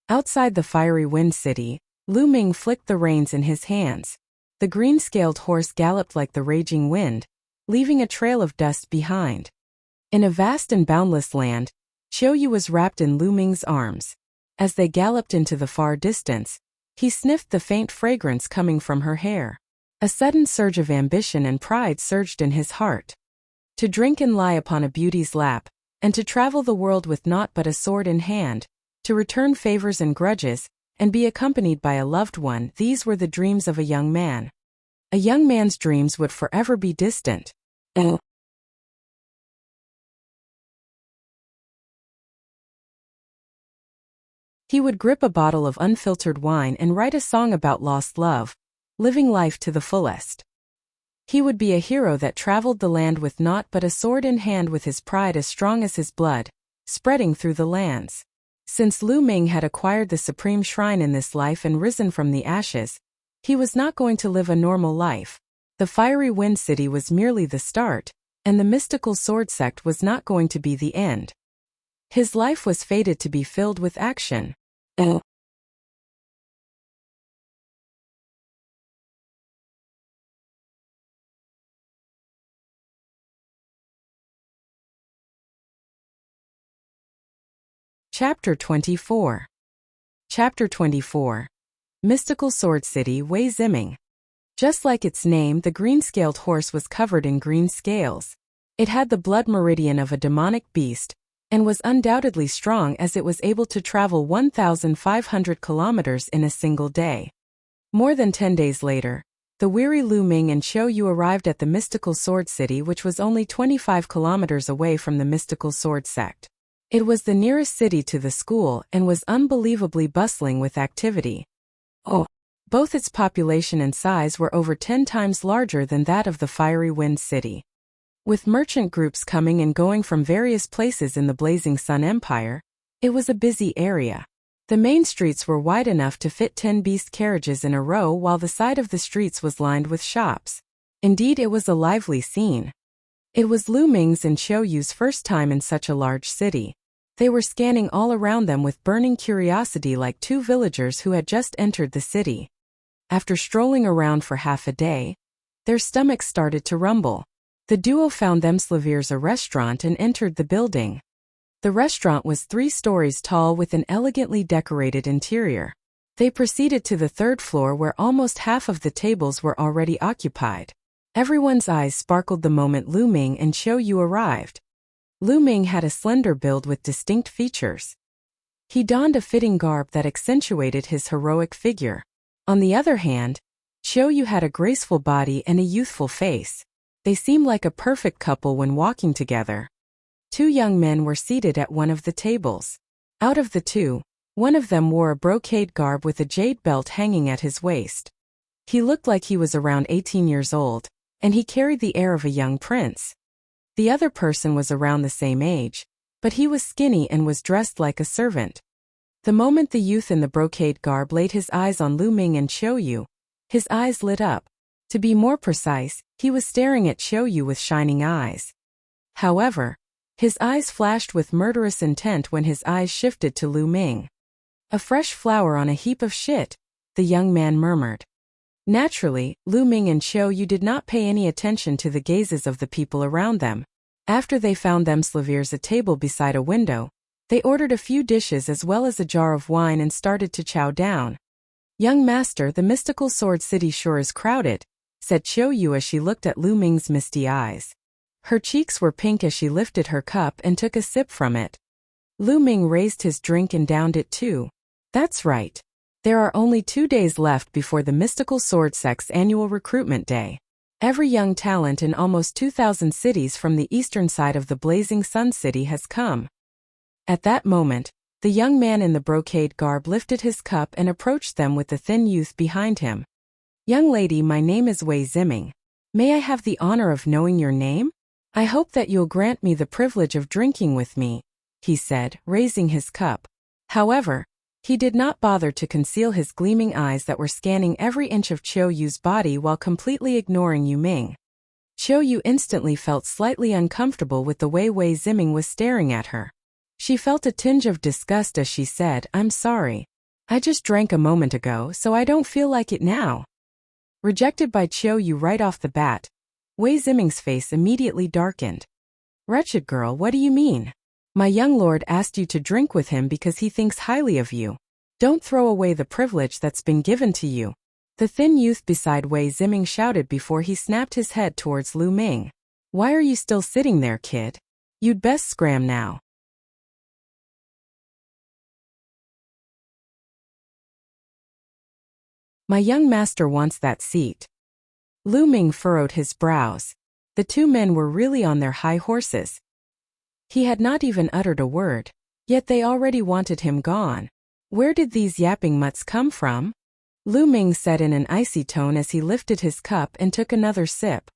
Outside the fiery wind city, Lu Ming flicked the reins in his hands. The green-scaled horse galloped like the raging wind, leaving a trail of dust behind. In a vast and boundless land, Qiuyu was wrapped in Lu Ming's arms. As they galloped into the far distance, he sniffed the faint fragrance coming from her hair. A sudden surge of ambition and pride surged in his heart. To drink and lie upon a beauty's lap, and to travel the world with naught but a sword in hand, to return favors and grudges, and be accompanied by a loved one, these were the dreams of a young man. A young man's dreams would forever be distant. He would grip a bottle of unfiltered wine and write a song about lost love, living life to the fullest. He would be a hero that traveled the land with naught but a sword in hand, with his pride as strong as his blood, spreading through the lands. Since Lu Ming had acquired the supreme shrine in this life and risen from the ashes, he was not going to live a normal life. The fiery wind city was merely the start, and the mystical sword sect was not going to be the end. His life was fated to be filled with action. Chapter 24. Chapter 24. Mystical Sword City, Wei Ziming. Just like its name, the green-scaled horse was covered in green scales. It had the blood meridian of a demonic beast, and was undoubtedly strong as it was able to travel 1,500 kilometers in a single day. More than 10 days later, the weary Lu Ming and Qiuyu arrived at the mystical sword city, which was only 25 kilometers away from the mystical sword sect. It was the nearest city to the school and was unbelievably bustling with activity. Both its population and size were over 10 times larger than that of the fiery wind city. With merchant groups coming and going from various places in the blazing Sun Empire, it was a busy area. The main streets were wide enough to fit 10 beast carriages in a row, while the side of the streets was lined with shops. Indeed, it was a lively scene. It was Lu Ming's and Qiuyu's first time in such a large city. They were scanning all around them with burning curiosity, like two villagers who had just entered the city. After strolling around for half a day, their stomachs started to rumble. The duo found themselves a restaurant and entered the building. The restaurant was 3 stories tall with an elegantly decorated interior. They proceeded to the 3rd floor, where almost half of the tables were already occupied. Everyone's eyes sparkled the moment Lu Ming and Qiuyu arrived. Lu Ming had a slender build with distinct features. He donned a fitting garb that accentuated his heroic figure. On the other hand, Xiao Yu had a graceful body and a youthful face. They seemed like a perfect couple when walking together. Two young men were seated at one of the tables. Out of the two, one of them wore a brocade garb with a jade belt hanging at his waist. He looked like he was around 18 years old, and he carried the air of a young prince. The other person was around the same age, but he was skinny and was dressed like a servant. The moment the youth in the brocade garb laid his eyes on Lu Ming and Xiao Yu, his eyes lit up. To be more precise, he was staring at Xiao Yu with shining eyes. However, his eyes flashed with murderous intent when his eyes shifted to Lu Ming. "A fresh flower on a heap of shit," the young man murmured. Naturally, Lu Ming and Xiao Yu did not pay any attention to the gazes of the people around them. After they found themselves a table beside a window, they ordered a few dishes as well as a jar of wine and started to chow down. "Young master, the mystical sword city sure is crowded," said Xiao Yu as she looked at Lu Ming's misty eyes. Her cheeks were pink as she lifted her cup and took a sip from it. Lu Ming raised his drink and downed it too. "That's right. There are only 2 days left before the Mystical Sword Sect's annual recruitment day. Every young talent in almost 2,000 cities from the eastern side of the Blazing Sun City has come." At that moment, the young man in the brocade garb lifted his cup and approached them with the thin youth behind him. "Young lady, my name is Wei Ziming. May I have the honor of knowing your name? I hope that you'll grant me the privilege of drinking with me," he said, raising his cup. However, he did not bother to conceal his gleaming eyes that were scanning every inch of Xiao Yu's body while completely ignoring Yu Ming. Xiao Yu instantly felt slightly uncomfortable with the way Wei Ziming was staring at her. She felt a tinge of disgust as she said, "I'm sorry. I just drank a moment ago, so I don't feel like it now." Rejected by Xiao Yu right off the bat, Wei Ziming's face immediately darkened. "Wretched girl, what do you mean? My young lord asked you to drink with him because he thinks highly of you. Don't throw away the privilege that's been given to you," the thin youth beside Wei Ziming shouted before he snapped his head towards Lu Ming. "Why are you still sitting there, kid? You'd best scram now." "My young master wants that seat." Lu Ming furrowed his brows. The two men were really on their high horses. He had not even uttered a word, yet they already wanted him gone. Where did these yapping mutts come from? Lu Ming said in an icy tone as he lifted his cup and took another sip.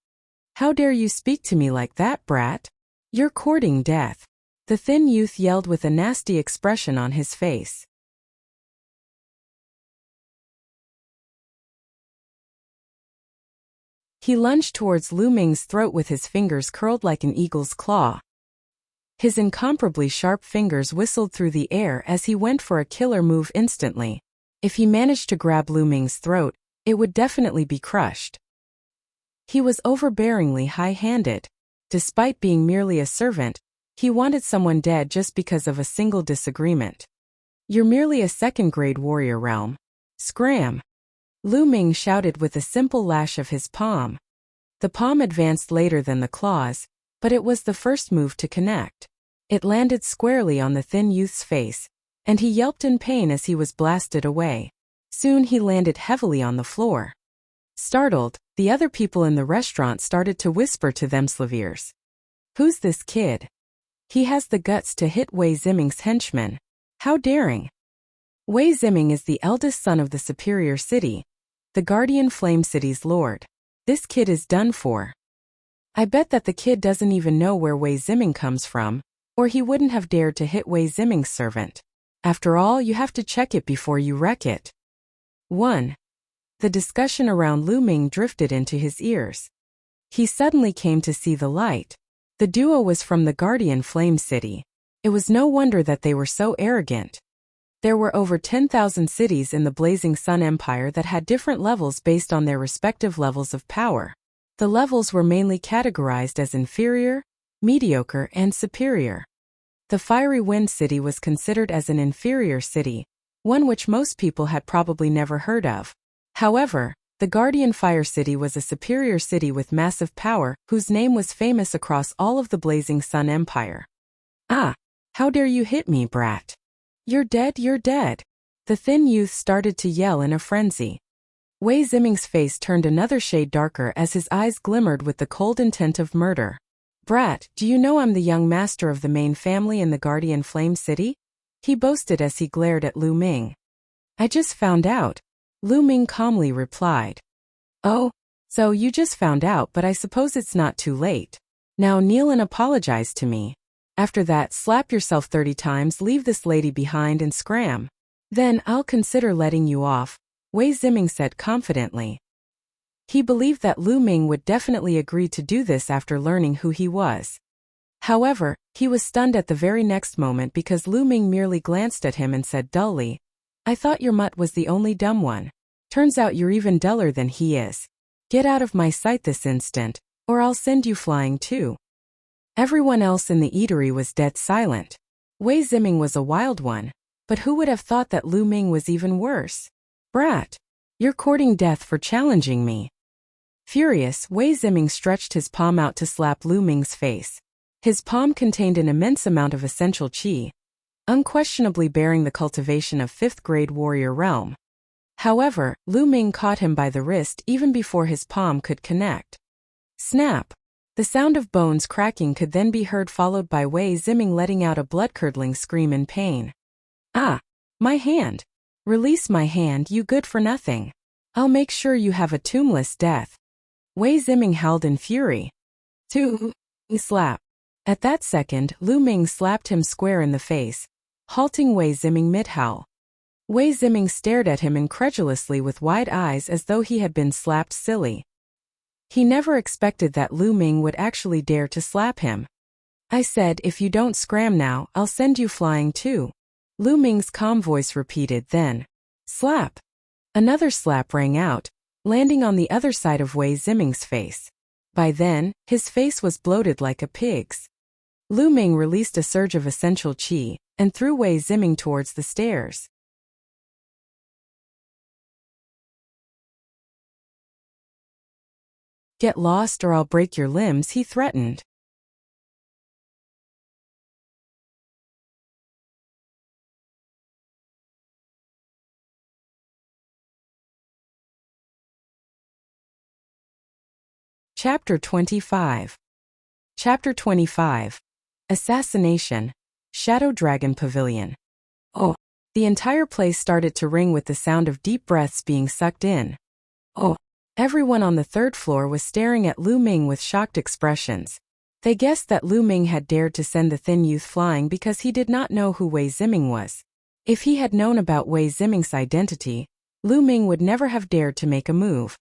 "How dare you speak to me like that, brat? You're courting death," the thin youth yelled with a nasty expression on his face. He lunged towards Lu Ming's throat with his fingers curled like an eagle's claw. His incomparably sharp fingers whistled through the air as he went for a killer move instantly. If he managed to grab Lu Ming's throat, it would definitely be crushed. He was overbearingly high-handed. Despite being merely a servant, he wanted someone dead just because of a single disagreement. "You're merely a second-grade warrior realm. Scram!" Lu Ming shouted with a simple lash of his palm. The palm advanced later than the claws, but it was the first move to connect. It landed squarely on the thin youth's face, and he yelped in pain as he was blasted away. Soon he landed heavily on the floor. Startled, the other people in the restaurant started to whisper to themselves, "Who's this kid? He has the guts to hit Wei Ziming's henchman. How daring!" Wei Ziming is the eldest son of the Superior City, the Guardian Flame City's lord. This kid is done for. I bet that the kid doesn't even know where Wei Ziming comes from, or he wouldn't have dared to hit Wei Ziming's servant. After all, you have to check it before you wreck it. 1. The discussion around Lu Ming drifted into his ears. He suddenly came to see the light. The duo was from the Guardian Flame City. It was no wonder that they were so arrogant. There were over 10,000 cities in the Blazing Sun Empire that had different levels based on their respective levels of power. The levels were mainly categorized as inferior, mediocre, and superior. The Fiery Wind City was considered as an inferior city, one which most people had probably never heard of. However, the Guardian Fire City was a superior city with massive power, whose name was famous across all of the Blazing Sun Empire. "Ah, how dare you hit me, brat? You're dead, you're dead. The thin youth started to yell in a frenzy. Wei Ziming's face turned another shade darker as his eyes glimmered with the cold intent of murder. Brat, do you know I'm the young master of the main family in the Guardian Flame City? He boasted as he glared at Lu Ming. I just found out. Lu Ming calmly replied. Oh, so you just found out, but I suppose it's not too late. Now kneel and apologize to me. After that, slap yourself 30 times, leave this lady behind and scram. Then I'll consider letting you off, Wei Ziming said confidently. He believed that Lu Ming would definitely agree to do this after learning who he was. However, he was stunned at the very next moment because Lu Ming merely glanced at him and said dully, I thought your mutt was the only dumb one. Turns out you're even duller than he is. Get out of my sight this instant, or I'll send you flying too. Everyone else in the eatery was dead silent. Wei Ziming was a wild one, but who would have thought that Lu Ming was even worse? Brat, you're courting death for challenging me. Furious, Wei Ziming stretched his palm out to slap Lu Ming's face. His palm contained an immense amount of essential qi, unquestionably bearing the cultivation of 5th-grade warrior realm. However, Lu Ming caught him by the wrist even before his palm could connect. Snap! The sound of bones cracking could then be heard, followed by Wei Ziming letting out a blood-curdling scream in pain. Ah! My hand! Release my hand, you good-for-nothing! I'll make sure you have a tombless death. Wei Ziming howled in fury. Slap. At that second, Lu Ming slapped him square in the face, halting Wei Ziming mid-howl. Wei Ziming stared at him incredulously with wide eyes as though he had been slapped silly. He never expected that Lu Ming would actually dare to slap him. I said if you don't scram now, I'll send you flying too. Lu Ming's calm voice repeated, then. Slap! Another slap rang out, landing on the other side of Wei Ziming's face. By then, his face was bloated like a pig's. Lu Ming released a surge of essential qi and threw Wei Ziming towards the stairs. Get lost or I'll break your limbs, he threatened. Chapter 25. Chapter 25. Assassination. Shadow Dragon Pavilion. Oh! The entire place started to ring with the sound of deep breaths being sucked in. Oh! Everyone on the 3rd floor was staring at Lu Ming with shocked expressions. They guessed that Lu Ming had dared to send the thin youth flying because he did not know who Wei Ziming was. If he had known about Wei Ziming's identity, Lu Ming would never have dared to make a move.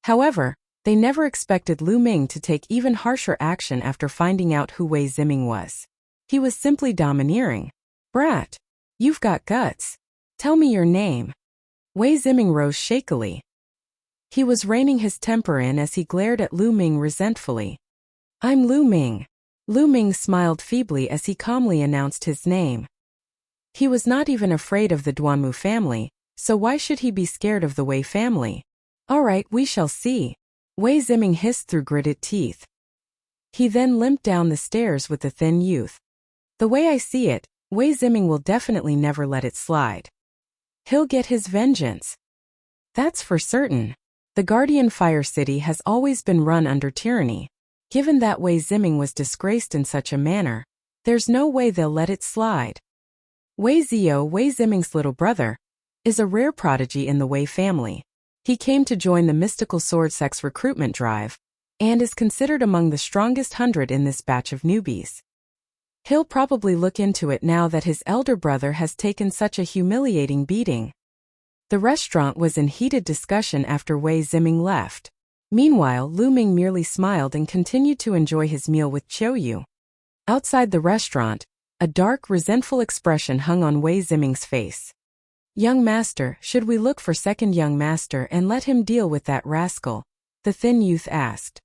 However, they never expected Lu Ming to take even harsher action after finding out who Wei Ziming was. He was simply domineering. Brat, you've got guts. Tell me your name. Wei Ziming rose shakily. He was reining his temper in as he glared at Lu Ming resentfully. I'm Lu Ming. Lu Ming smiled feebly as he calmly announced his name. He was not even afraid of the Duanmu family, so why should he be scared of the Wei family? All right, we shall see. Wei Ziming hissed through gritted teeth. He then limped down the stairs with the thin youth. The way I see it, Wei Ziming will definitely never let it slide. He'll get his vengeance. That's for certain. The Guardian Fire City has always been run under tyranny. Given that Wei Ziming was disgraced in such a manner, there's no way they'll let it slide. Wei Zio, Wei Ziming's little brother, is a rare prodigy in the Wei family. He came to join the mystical sword sect's recruitment drive, and is considered among the strongest 100 in this batch of newbies. He'll probably look into it now that his elder brother has taken such a humiliating beating. The restaurant was in heated discussion after Wei Ziming left. Meanwhile, Lu Ming merely smiled and continued to enjoy his meal with Qiuyu. Outside the restaurant, a dark, resentful expression hung on Wei Ziming's face. Young master, should we look for second young master and let him deal with that rascal? The thin youth asked.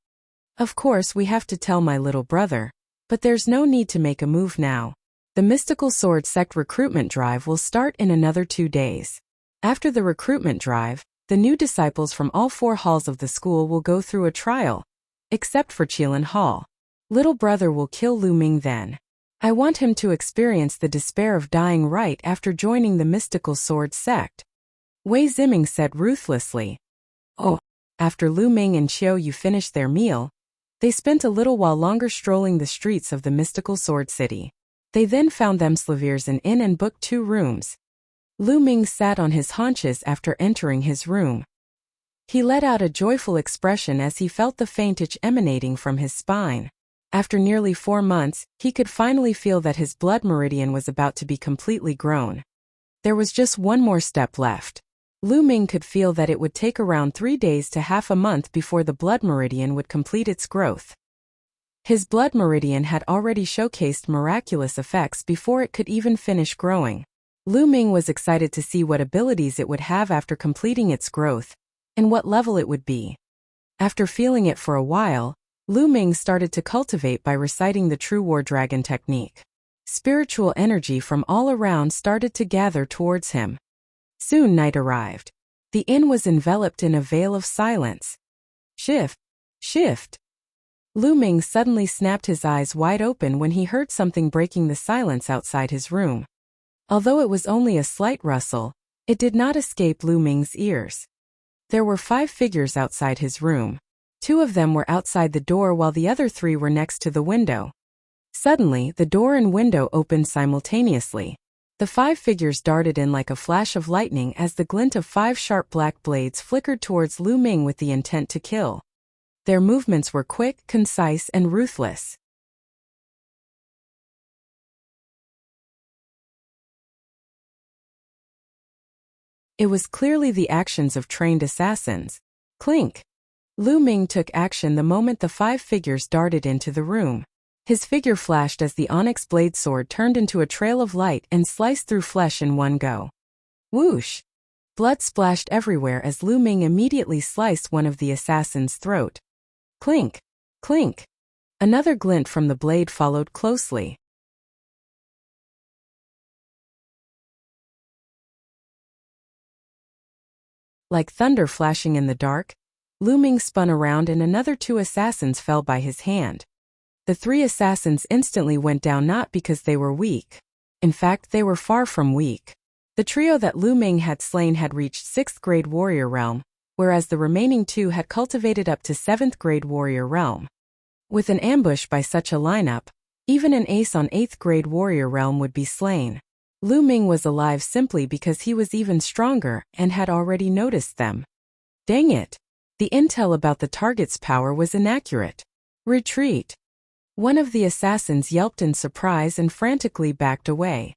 Of course we have to tell my little brother, but there's no need to make a move now. The mystical sword sect recruitment drive will start in another 2 days. After the recruitment drive, the new disciples from all 4 halls of the school will go through a trial, except for Qilin Hall. Little brother will kill Lu Ming then. I want him to experience the despair of dying right after joining the mystical sword sect," Wei Ziming said ruthlessly. Oh. After Lu Ming and Xiao Yu finished their meal, they spent a little while longer strolling the streets of the mystical sword city. They then found themselves an inn and booked 2 rooms. Lu Ming sat on his haunches after entering his room. He let out a joyful expression as he felt the faint itch emanating from his spine. After nearly 4 months, he could finally feel that his blood meridian was about to be completely grown. There was just one more step left. Lu Ming could feel that it would take around 3 days to half a month before the blood meridian would complete its growth. His blood meridian had already showcased miraculous effects before it could even finish growing. Lu Ming was excited to see what abilities it would have after completing its growth, and what level it would be. After feeling it for a while, Lu Ming started to cultivate by reciting the True War Dragon technique. Spiritual energy from all around started to gather towards him. Soon night arrived. The inn was enveloped in a veil of silence. Shift! Shift! Lu Ming suddenly snapped his eyes wide open when he heard something breaking the silence outside his room. Although it was only a slight rustle, it did not escape Lu Ming's ears. There were 5 figures outside his room. 2 of them were outside the door while the other 3 were next to the window. Suddenly, the door and window opened simultaneously. The 5 figures darted in like a flash of lightning as the glint of 5 sharp black blades flickered towards Lu Ming with the intent to kill. Their movements were quick, concise, and ruthless. It was clearly the actions of trained assassins. Clink! Lu Ming took action the moment the 5 figures darted into the room. His figure flashed as the onyx blade sword turned into a trail of light and sliced through flesh in one go. Whoosh! Blood splashed everywhere as Lu Ming immediately sliced one of the assassin's throat. Clink! Clink! Another glint from the blade followed closely. Like thunder flashing in the dark, Lu Ming spun around and another 2 assassins fell by his hand. The 3 assassins instantly went down not because they were weak. In fact, they were far from weak. The trio that Lu Ming had slain had reached 6th grade warrior realm, whereas the remaining 2 had cultivated up to 7th grade warrior realm. With an ambush by such a lineup, even an ace on 8th grade warrior realm would be slain. Lu Ming was alive simply because he was even stronger and had already noticed them. Dang it! The intel about the target's power was inaccurate. Retreat! One of the assassins yelped in surprise and frantically backed away.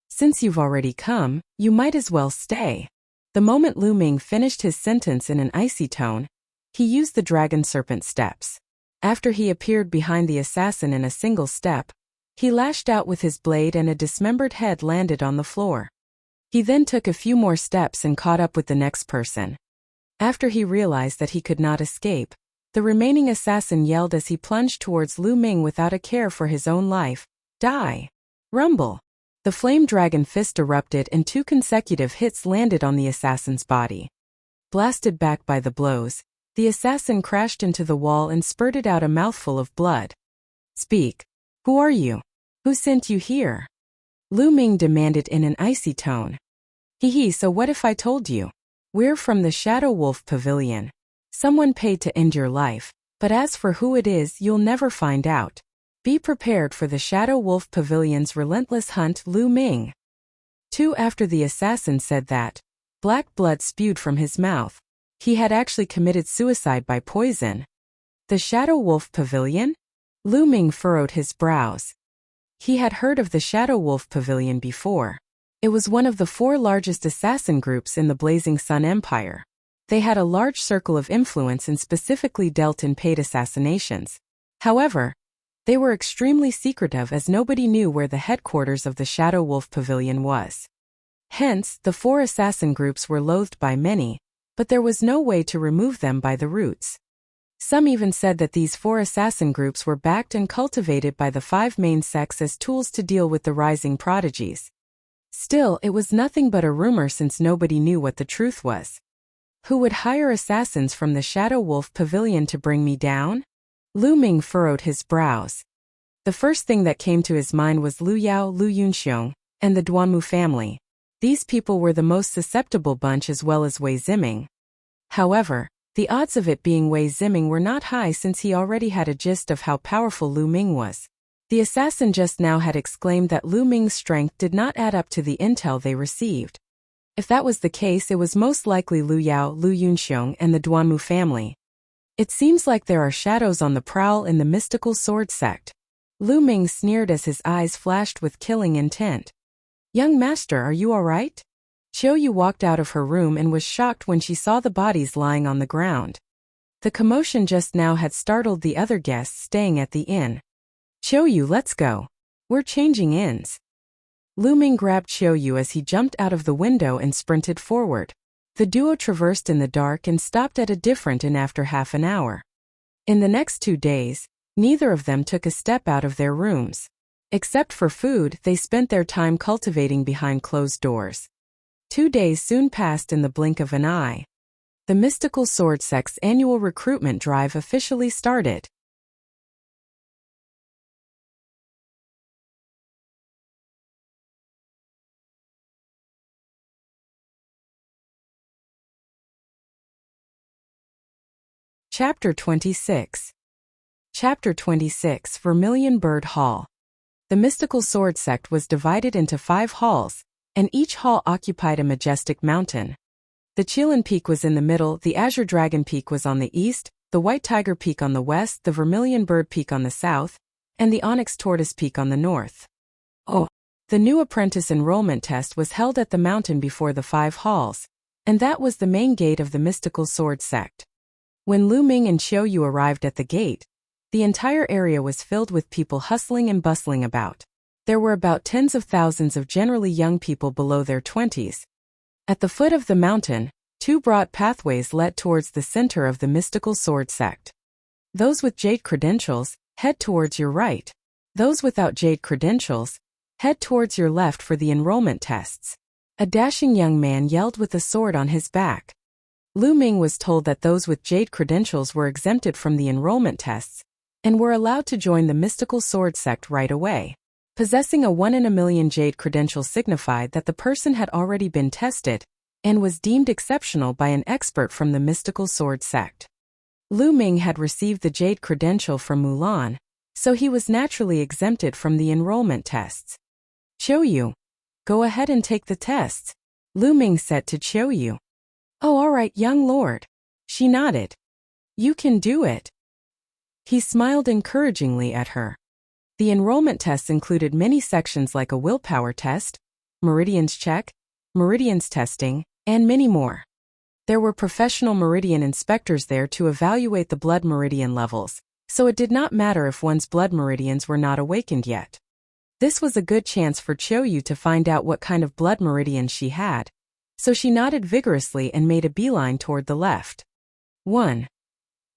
Since you've already come, you might as well stay. The moment Lu Ming finished his sentence in an icy tone, he used the dragon serpent steps. After he appeared behind the assassin in a single step, he lashed out with his blade and a dismembered head landed on the floor. He then took a few more steps and caught up with the next person. After he realized that he could not escape, the remaining assassin yelled as he plunged towards Lu Ming without a care for his own life. Die! Rumble! The flame dragon fist erupted and 2 consecutive hits landed on the assassin's body. Blasted back by the blows, the assassin crashed into the wall and spurted out a mouthful of blood. Speak! Who are you? Who sent you here? Lu Ming demanded in an icy tone. Hee, so what if I told you? We're from the Shadow Wolf Pavilion. Someone paid to end your life, but as for who it is, you'll never find out. Be prepared for the Shadow Wolf Pavilion's relentless hunt, Lu Ming. 2 After the assassin said that, black blood spewed from his mouth. He had actually committed suicide by poison. The Shadow Wolf Pavilion? Lu Ming furrowed his brows. He had heard of the Shadow Wolf Pavilion before. It was one of the 4 largest assassin groups in the Blazing Sun Empire. They had a large circle of influence and specifically dealt in paid assassinations. However, they were extremely secretive as nobody knew where the headquarters of the Shadow Wolf Pavilion was. Hence, the 4 assassin groups were loathed by many, but there was no way to remove them by the roots. Some even said that these 4 assassin groups were backed and cultivated by the 5 main sects as tools to deal with the rising prodigies. Still, it was nothing but a rumor since nobody knew what the truth was. Who would hire assassins from the Shadow Wolf Pavilion to bring me down? Lu Ming furrowed his brows. The first thing that came to his mind was Lu Yao, Lu Yunxiong, and the Duanmu family. These people were the most susceptible bunch as well as Wei Ziming. However, the odds of it being Wei Ziming were not high since he already had a gist of how powerful Lu Ming was. The assassin just now had exclaimed that Lu Ming's strength did not add up to the intel they received. If that was the case, it was most likely Lu Yao, Lu Yunxiong, and the Duanmu family. It seems like there are shadows on the prowl in the mystical sword sect. Lu Ming sneered as his eyes flashed with killing intent. Young master, are you all right? Qiu Yu walked out of her room and was shocked when she saw the bodies lying on the ground. The commotion just now had startled the other guests staying at the inn. Qiu Yu, let's go. We're changing inns. Lu Ming grabbed Qiu Yu as he jumped out of the window and sprinted forward. The duo traversed in the dark and stopped at a different inn after half an hour. In the next 2 days, neither of them took a step out of their rooms. Except for food, they spent their time cultivating behind closed doors. 2 days soon passed in the blink of an eye. The Mystical Sword Sect's annual recruitment drive officially started. Chapter 26. Chapter 26, Vermilion Bird Hall. The Mystical Sword Sect was divided into 5 halls, and each hall occupied a majestic mountain. The Qilin Peak was in the middle, the Azure Dragon Peak was on the east, the White Tiger Peak on the west, the Vermilion Bird Peak on the south, and the Onyx Tortoise Peak on the north. The new apprentice enrollment test was held at the mountain before the 5 halls, and that was the main gate of the Mystical Sword Sect. When Lu Ming and Qiu Yu arrived at the gate, the entire area was filled with people hustling and bustling about. There were about tens of thousands of generally young people below their 20s. At the foot of the mountain, 2 broad pathways led towards the center of the Mystical Sword Sect. Those with jade credentials, head towards your right. Those without jade credentials, head towards your left for the enrollment tests. A dashing young man yelled with a sword on his back. Lu Ming was told that those with jade credentials were exempted from the enrollment tests and were allowed to join the Mystical Sword Sect right away. Possessing a 1 in a million jade credential signified that the person had already been tested and was deemed exceptional by an expert from the Mystical Sword Sect. Lu Ming had received the jade credential from Mulan, so he was naturally exempted from the enrollment tests. Qiu Yu, go ahead and take the tests, Lu Ming said to Qiu Yu. Oh, all right, young lord. She nodded. You can do it. He smiled encouragingly at her. The enrollment tests included many sections like a willpower test, meridians check, meridians testing, and many more. There were professional meridian inspectors there to evaluate the blood meridian levels, so it did not matter if one's blood meridians were not awakened yet. This was a good chance for Qiu Yu to find out what kind of blood meridians she had, so she nodded vigorously and made a beeline toward the left. 1.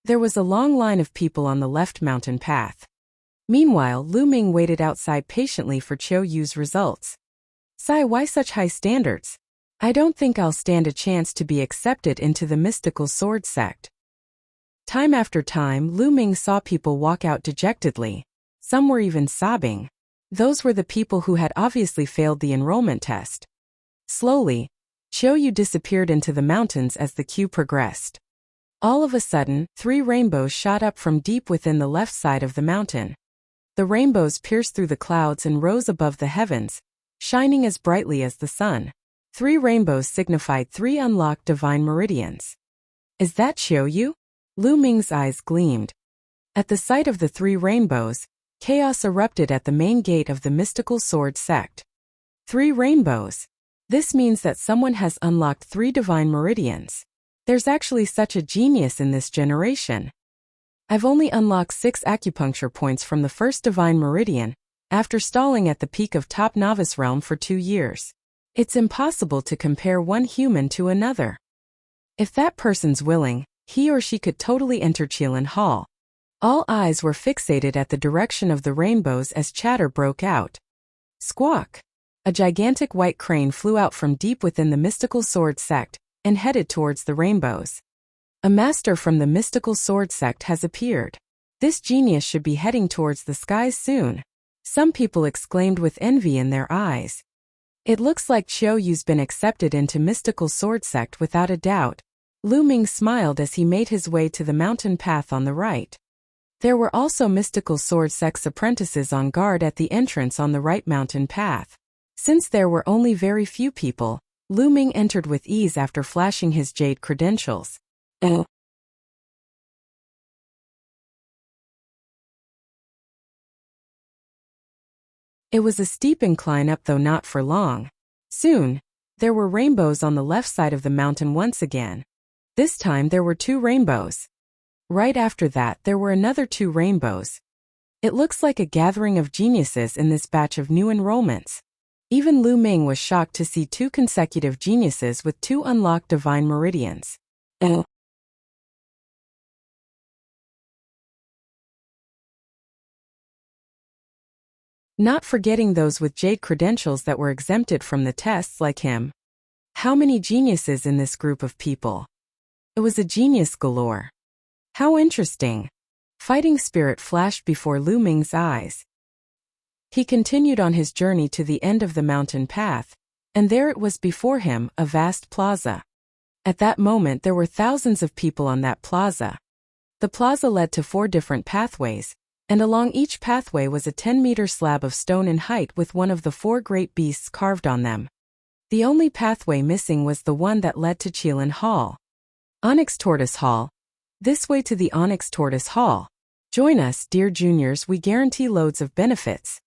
There was a long line of people on the left mountain path. Meanwhile, Lu Ming waited outside patiently for Qiu Yu's results. Sai, why such high standards? I don't think I'll stand a chance to be accepted into the Mystical Sword Sect. Time after time, Lu Ming saw people walk out dejectedly. Some were even sobbing. Those were the people who had obviously failed the enrollment test. Slowly, Qiu Yu disappeared into the mountains as the queue progressed. All of a sudden, 3 rainbows shot up from deep within the left side of the mountain. The rainbows pierced through the clouds and rose above the heavens, shining as brightly as the sun. 3 rainbows signified 3 unlocked divine meridians. Is that Qiu Yu? Lu Ming's eyes gleamed. At the sight of the 3 rainbows, chaos erupted at the main gate of the Mystical Sword Sect. 3 rainbows. This means that someone has unlocked 3 divine meridians. There's actually such a genius in this generation. I've only unlocked 6 acupuncture points from the first divine meridian, after stalling at the peak of top novice realm for 2 years. It's impossible to compare one human to another. If that person's willing, he or she could totally enter Qilin Hall. All eyes were fixated at the direction of the rainbows as chatter broke out. Squawk! A gigantic white crane flew out from deep within the Mystical Sword Sect and headed towards the rainbows. A master from the Mystical Sword Sect has appeared. This genius should be heading towards the skies soon. Some people exclaimed with envy in their eyes. It looks like Qiu Yu's been accepted into mystical sword sect without a doubt. Lu Ming smiled as he made his way to the mountain path on the right. There were also mystical sword sect's apprentices on guard at the entrance on the right mountain path. Since there were only very few people, Lu Ming entered with ease after flashing his jade credentials. It was a steep incline up, though not for long. Soon, there were rainbows on the left side of the mountain once again. This time there were 2 rainbows. Right after that there were another 2 rainbows. It looks like a gathering of geniuses in this batch of new enrollments. Even Lu Ming was shocked to see 2 consecutive geniuses with 2 unlocked divine meridians. Not forgetting those with jade credentials that were exempted from the tests like him. How many geniuses in this group of people? It was a genius galore. How interesting. Fighting spirit flashed before Lu Ming's eyes. He continued on his journey to the end of the mountain path, and there it was before him, a vast plaza. At that moment there were thousands of people on that plaza. The plaza led to 4 different pathways, and along each pathway was a 10-meter slab of stone in height with one of the 4 great beasts carved on them. The only pathway missing was the one that led to Qilin Hall. Onyx Tortoise Hall. This way to the Onyx Tortoise Hall. Join us, dear juniors, we guarantee loads of benefits.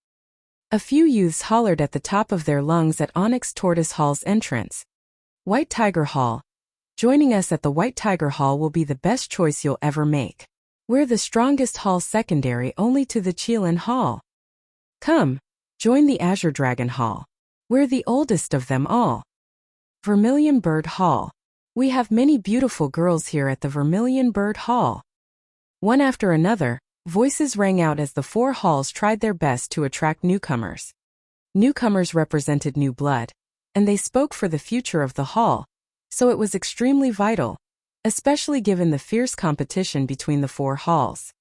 A few youths hollered at the top of their lungs at Onyx Tortoise Hall's entrance. White Tiger Hall. Joining us at the White Tiger Hall will be the best choice you'll ever make. We're the strongest hall, secondary only to the Qilin Hall. Come, join the Azure Dragon Hall. We're the oldest of them all. Vermilion Bird Hall. We have many beautiful girls here at the Vermilion Bird Hall. One after another, voices rang out as the 4 halls tried their best to attract newcomers. Newcomers represented new blood, and they spoke for the future of the hall, so it was extremely vital, especially given the fierce competition between the 4 halls.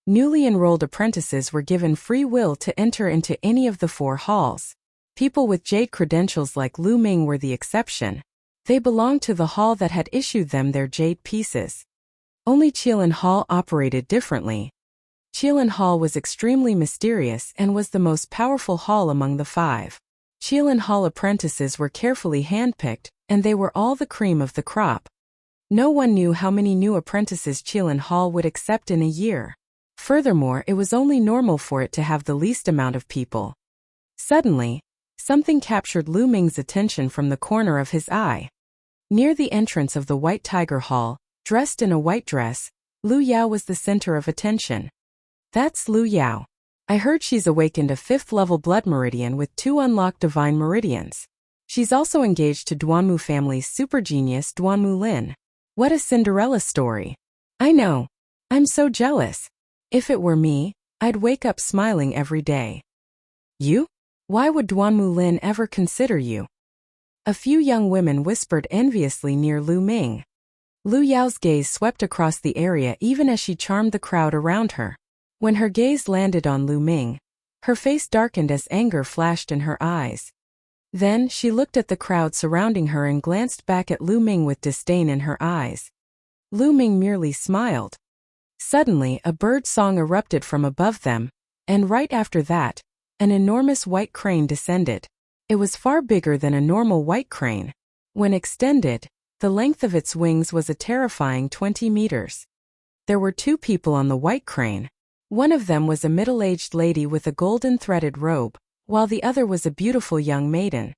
Newly enrolled apprentices were given free will to enter into any of the 4 halls. People with jade credentials like Lu Ming were the exception. They belonged to the hall that had issued them their jade pieces. Only Qilin Hall operated differently. Qilin Hall was extremely mysterious and was the most powerful hall among the 5. Qilin Hall apprentices were carefully handpicked, and they were all the cream of the crop. No one knew how many new apprentices Qilin Hall would accept in a year. Furthermore, it was only normal for it to have the least amount of people. Suddenly, something captured Lu Ming's attention from the corner of his eye. Near the entrance of the White Tiger Hall, dressed in a white dress, Lu Yao was the center of attention. That's Lu Yao. I heard she's awakened a 5th-level blood meridian with 2 unlocked divine meridians. She's also engaged to Duanmu family's super genius Duanmu Lin. What a Cinderella story. I know. I'm so jealous. If it were me, I'd wake up smiling every day. You? Why would Duanmu Lin ever consider you? A few young women whispered enviously near Lu Ming. Lu Yao's gaze swept across the area even as she charmed the crowd around her. When her gaze landed on Lu Ming, her face darkened as anger flashed in her eyes. Then she looked at the crowd surrounding her and glanced back at Lu Ming with disdain in her eyes. Lu Ming merely smiled. Suddenly, a bird song erupted from above them, and right after that, an enormous white crane descended. It was far bigger than a normal white crane. When extended, the length of its wings was a terrifying 20 meters. There were 2 people on the white crane. One of them was a middle-aged lady with a golden threaded robe, while the other was a beautiful young maiden.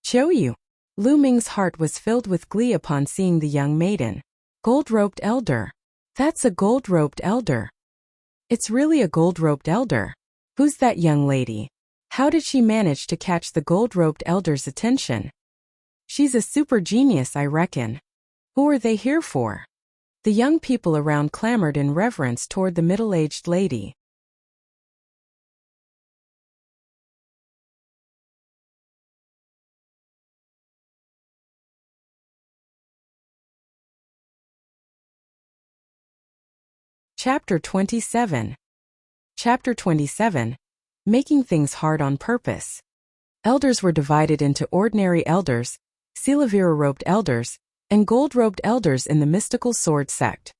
Qiu Yu. Lu Ming's heart was filled with glee upon seeing the young maiden. Gold-roped elder. That's a gold-roped elder. It's really a gold-roped elder. Who's that young lady? How did she manage to catch the gold-roped elder's attention? She's a super genius, I reckon. Who are they here for? The young people around clamored in reverence toward the middle-aged lady. Chapter 27. Chapter 27. Making things hard on purpose. Elders were divided into ordinary elders, Silavira-robed elders, and gold-robed elders in the mystical sword sect.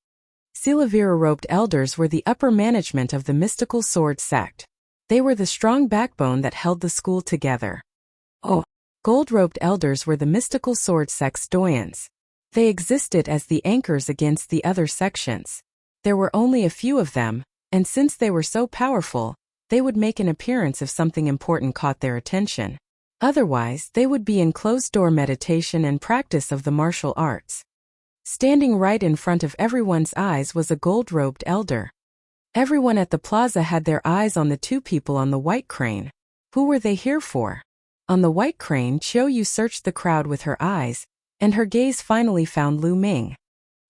Silavira-robed elders were the upper management of the mystical sword sect. They were the strong backbone that held the school together. Gold-robed elders were the mystical sword sect's doyens. They existed as the anchors against the other sections. There were only a few of them, and since they were so powerful, they would make an appearance if something important caught their attention. Otherwise, they would be in closed-door meditation and practice of the martial arts. Standing right in front of everyone's eyes was a gold-robed elder. Everyone at the plaza had their eyes on the two people on the white crane. Who were they here for? On the white crane, Qiu searched the crowd with her eyes, and her gaze finally found Lu Ming.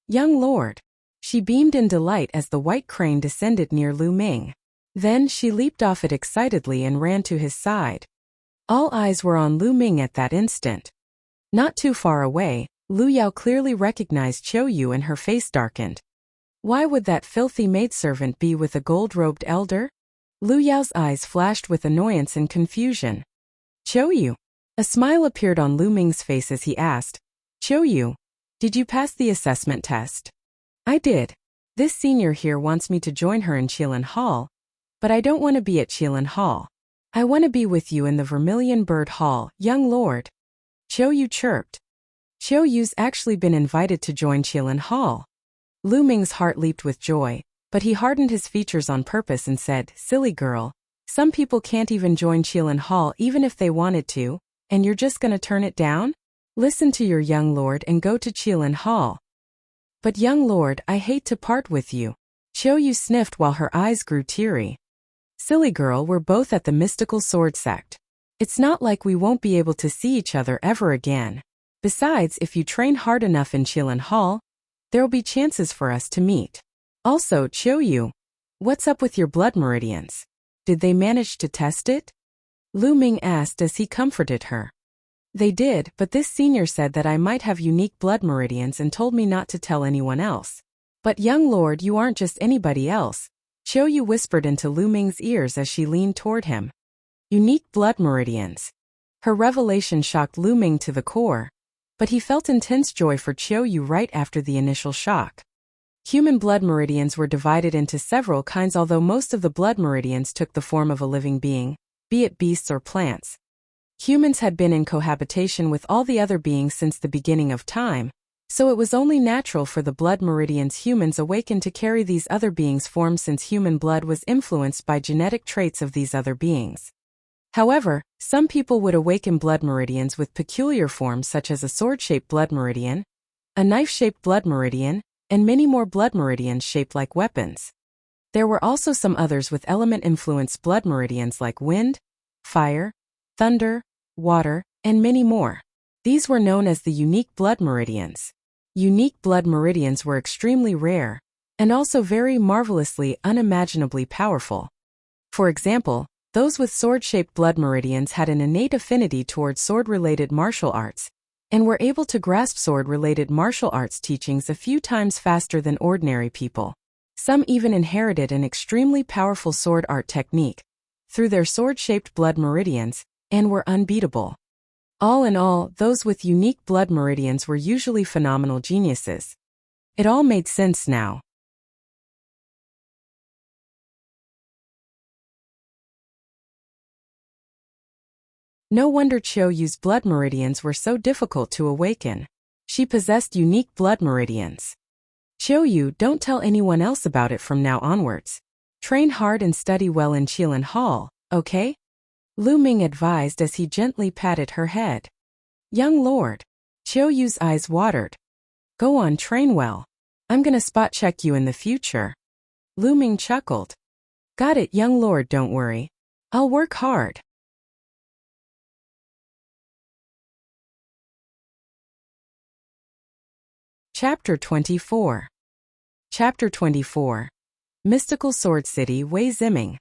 Young lord. She beamed in delight as the white crane descended near Lu Ming. Then she leaped off it excitedly and ran to his side. All eyes were on Lu Ming at that instant. Not too far away, Lu Yao clearly recognized Qiu and her face darkened. Why would that filthy maidservant be with a gold-robed elder? Lu Yao's eyes flashed with annoyance and confusion. Qiu. A smile appeared on Lu Ming's face as he asked, Qiu, did you pass the assessment test? I did. This senior here wants me to join her in Qilan Hall, but I don't want to be at Qilan Hall. I want to be with you in the Vermilion Bird Hall, young lord. Qiu chirped. Qiu's actually been invited to join Qilan Hall. Lu Ming's heart leaped with joy, but he hardened his features on purpose and said, silly girl, some people can't even join Qilan Hall even if they wanted to, and you're just gonna turn it down? Listen to your young lord and go to Qilan Hall. But young lord, I hate to part with you. Qiu sniffed while her eyes grew teary. Silly girl, we're both at the mystical sword sect. It's not like we won't be able to see each other ever again. Besides, if you train hard enough in Qilan Hall, there'll be chances for us to meet. Also, Qiu, what's up with your blood meridians? Did they manage to test it? Lu Ming asked as he comforted her. They did, but this senior said that I might have unique blood meridians and told me not to tell anyone else. But young lord, you aren't just anybody else. Qiu whispered into Lu Ming's ears as she leaned toward him. Unique blood meridians. Her revelation shocked Lu Ming to the core, but he felt intense joy for Qiu right after the initial shock. Human blood meridians were divided into several kinds, although most of the blood meridians took the form of a living being, be it beasts or plants. Humans had been in cohabitation with all the other beings since the beginning of time, so it was only natural for the blood meridians humans awakened to carry these other beings' forms, since human blood was influenced by genetic traits of these other beings. However, some people would awaken blood meridians with peculiar forms, such as a sword-shaped blood meridian, a knife-shaped blood meridian, and many more blood meridians shaped like weapons. There were also some others with element-influenced blood meridians like wind, fire, thunder, water, and many more. These were known as the unique blood meridians. Unique blood meridians were extremely rare, and also very marvelously, unimaginably powerful. For example, those with sword-shaped blood meridians had an innate affinity towards sword-related martial arts, and were able to grasp sword-related martial arts teachings a few times faster than ordinary people. Some even inherited an extremely powerful sword art technique through their sword-shaped blood meridians, and were unbeatable. All in all, those with unique blood meridians were usually phenomenal geniuses. It all made sense now. No wonder Qiu's blood meridians were so difficult to awaken. She possessed unique blood meridians. Qiu, don't tell anyone else about it from now onwards. Train hard and study well in Qilan Hall, okay? Lu Ming advised as he gently patted her head. Young lord. Qiu's eyes watered. Go on, train well. I'm gonna spot check you in the future. Lu Ming chuckled. Got it, young lord, don't worry. I'll work hard. Chapter 24. Chapter 24. Mystical Sword City, Wei Ziming.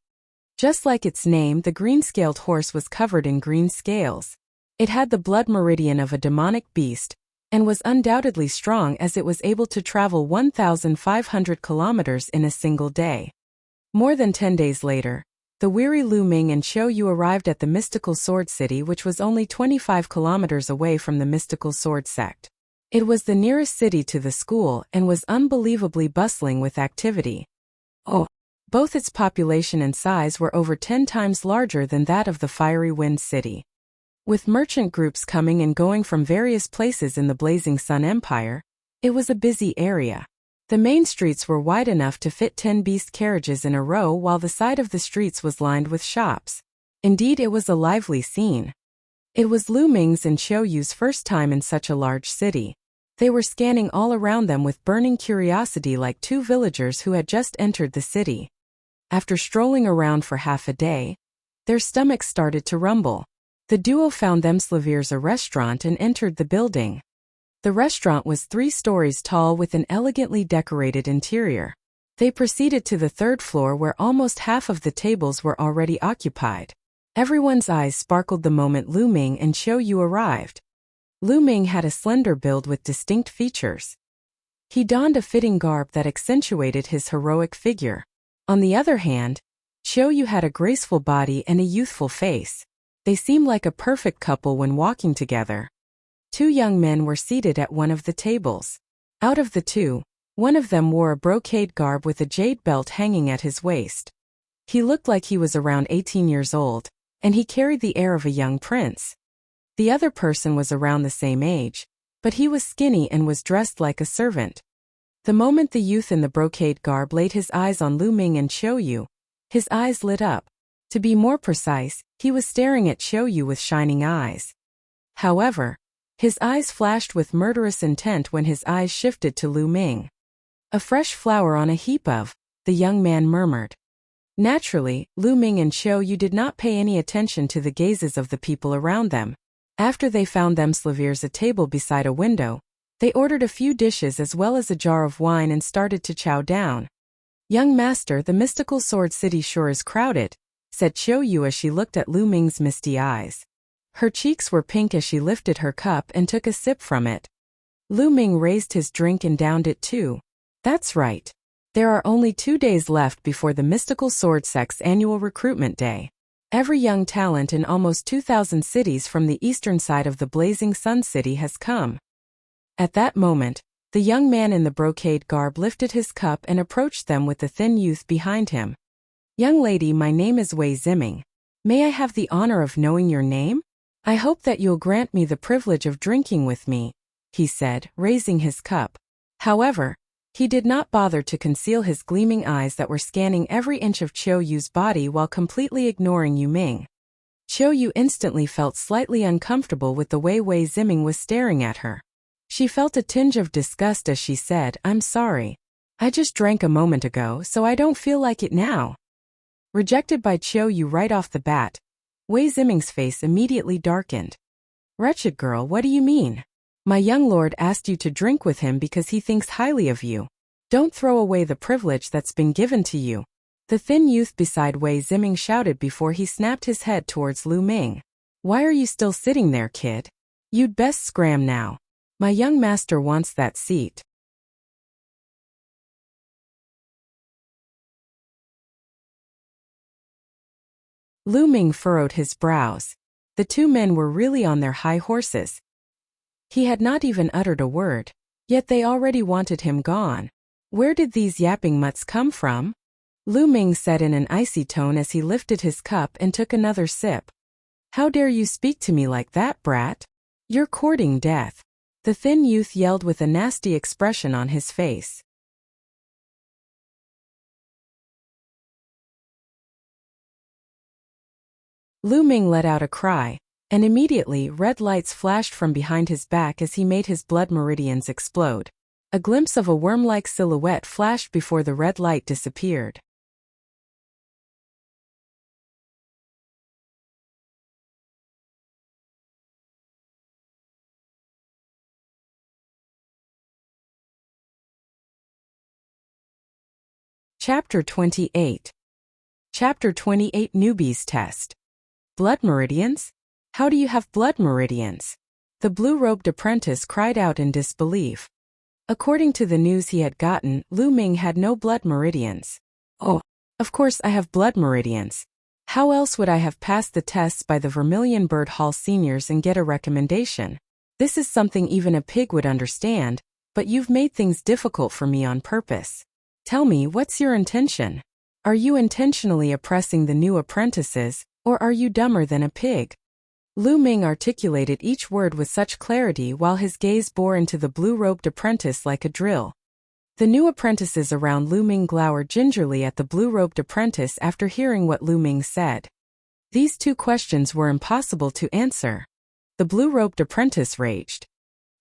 Just like its name, the green-scaled horse was covered in green scales. It had the blood meridian of a demonic beast, and was undoubtedly strong as it was able to travel 1,500 kilometers in a single day. More than 10 days later, the weary Lu Ming and Xiu Yu arrived at the mystical sword city, which was only 25 kilometers away from the mystical sword sect. It was the nearest city to the school and was unbelievably bustling with activity. Both its population and size were over 10 times larger than that of the Fiery Wind City. With merchant groups coming and going from various places in the Blazing Sun Empire, it was a busy area. The main streets were wide enough to fit 10 beast carriages in a row, while the side of the streets was lined with shops. Indeed, it was a lively scene. It was Lu Ming's and Xiu Yu's first time in such a large city. They were scanning all around them with burning curiosity like two villagers who had just entered the city. After strolling around for half a day, their stomachs started to rumble. The duo found themselves a restaurant and entered the building. The restaurant was 3 stories tall with an elegantly decorated interior. They proceeded to the 3rd floor, where almost half of the tables were already occupied. Everyone's eyes sparkled the moment Lu Ming and Xiu Yu arrived. Lu Ming had a slender build with distinct features. He donned a fitting garb that accentuated his heroic figure. On the other hand, Xiu Yu had a graceful body and a youthful face. They seemed like a perfect couple when walking together. 2 young men were seated at one of the tables. Out of the 2, one of them wore a brocade garb with a jade belt hanging at his waist. He looked like he was around 18 years old, and he carried the air of a young prince. The other person was around the same age, but he was skinny and was dressed like a servant. The moment the youth in the brocade garb laid his eyes on Lu Ming and Xiu Yu, his eyes lit up. To be more precise, he was staring at Xiu Yu with shining eyes. However, his eyes flashed with murderous intent when his eyes shifted to Lu Ming. "A fresh flower on a heap of," the young man murmured. Naturally, Lu Ming and Xiu Yu did not pay any attention to the gazes of the people around them. After they found themselves a table beside a window, they ordered a few dishes as well as a jar of wine and started to chow down. "Young master, the mystical sword city sure is crowded," said Xiu Yu as she looked at Lu Ming's misty eyes. Her cheeks were pink as she lifted her cup and took a sip from it. Lu Ming raised his drink and downed it too. "That's right. There are only 2 days left before the mystical sword sect's annual recruitment day. Every young talent in almost 2,000 cities from the eastern side of the Blazing Sun City has come." At that moment, the young man in the brocade garb lifted his cup and approached them with the thin youth behind him. "Young lady, my name is Wei Ziming. May I have the honor of knowing your name? I hope that you'll grant me the privilege of drinking with me," he said, raising his cup. However, he did not bother to conceal his gleaming eyes that were scanning every inch of Xiu Yu's body while completely ignoring Yu Ming. Xiu Yu instantly felt slightly uncomfortable with the way Wei Ziming was staring at her. She felt a tinge of disgust as she said, "I'm sorry. I just drank a moment ago, so I don't feel like it now." Rejected by Xiu Yu right off the bat, Wei Ziming's face immediately darkened. "Wretched girl, what do you mean? My young lord asked you to drink with him because he thinks highly of you. Don't throw away the privilege that's been given to you," the thin youth beside Wei Ziming shouted before he snapped his head towards Lu Ming. "Why are you still sitting there, kid? You'd best scram now. My young master wants that seat." Lu Ming furrowed his brows. The 2 men were really on their high horses. He had not even uttered a word, yet they already wanted him gone. Where did these yapping mutts come from? Lu Ming said in an icy tone as he lifted his cup and took another sip. "How dare you speak to me like that, brat? You're courting death," the thin youth yelled with a nasty expression on his face. Lu Ming let out a cry, and immediately red lights flashed from behind his back as he made his blood meridians explode. A glimpse of a worm-like silhouette flashed before the red light disappeared. Chapter 28. Chapter 28 Newbie's Test. Blood meridians? How do you have blood meridians? The blue-robed apprentice cried out in disbelief. According to the news he had gotten, Lu Ming had no blood meridians. Oh, of course I have blood meridians. How else would I have passed the tests by the Vermilion Bird Hall seniors and get a recommendation? This is something even a pig would understand, but you've made things difficult for me on purpose. Tell me, what's your intention? Are you intentionally oppressing the new apprentices, or are you dumber than a pig? Lu Ming articulated each word with such clarity while his gaze bore into the blue-robed apprentice like a drill. The new apprentices around Lu Ming glowered gingerly at the blue-robed apprentice after hearing what Lu Ming said. These two questions were impossible to answer. The blue-robed apprentice raged.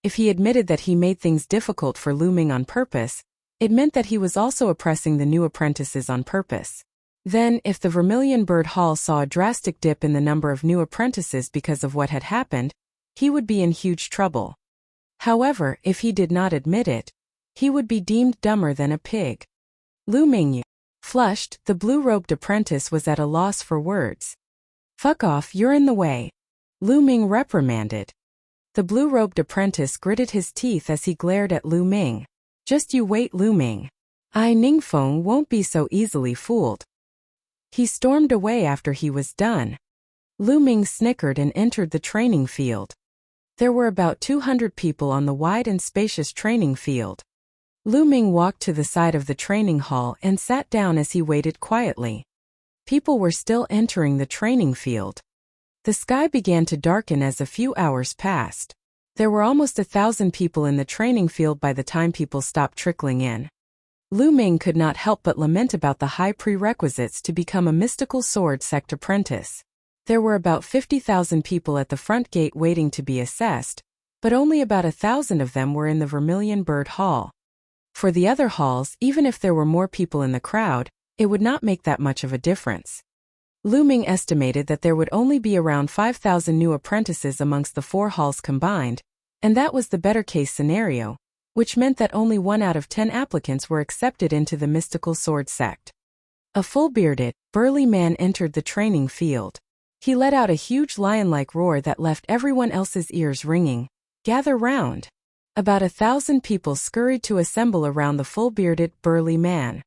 If he admitted that he made things difficult for Lu Ming on purpose, it meant that he was also oppressing the new apprentices on purpose. Then, if the Vermilion Bird Hall saw a drastic dip in the number of new apprentices because of what had happened, he would be in huge trouble. However, if he did not admit it, he would be deemed dumber than a pig. Lu Ming, flushed, the blue-robed apprentice was at a loss for words. Fuck off, you're in the way. Lu Ming reprimanded. The blue-robed apprentice gritted his teeth as he glared at Lu Ming. Just you wait, Lu Ming. I Ningfeng won't be so easily fooled. He stormed away after he was done. Lu Ming snickered and entered the training field. There were about 200 people on the wide and spacious training field. Lu Ming walked to the side of the training hall and sat down as he waited quietly. People were still entering the training field. The sky began to darken as a few hours passed. There were almost 1,000 people in the training field by the time people stopped trickling in. Lu Ming could not help but lament about the high prerequisites to become a mystical sword sect apprentice. There were about 50,000 people at the front gate waiting to be assessed, but only about 1,000 of them were in the Vermilion Bird Hall. For the other halls, even if there were more people in the crowd, it would not make that much of a difference. Lu Ming estimated that there would only be around 5,000 new apprentices amongst the 4 halls combined, and that was the better case scenario, which meant that only 1 out of 10 applicants were accepted into the mystical sword sect. A full-bearded, burly man entered the training field. He let out a huge lion-like roar that left everyone else's ears ringing. Gather round. About 1,000 people scurried to assemble around the full-bearded, burly man.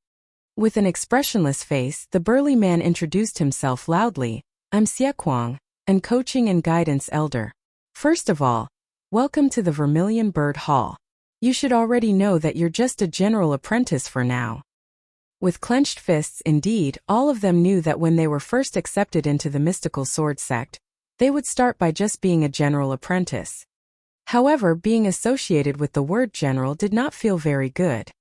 With an expressionless face, the burly man introduced himself loudly. I'm Xiaquang, an coaching and guidance elder. First of all, welcome to the Vermilion Bird Hall. You should already know that you're just a general apprentice for now. With clenched fists indeed, all of them knew that when they were first accepted into the mystical sword sect, they would start by just being a general apprentice. However, being associated with the word general did not feel very good.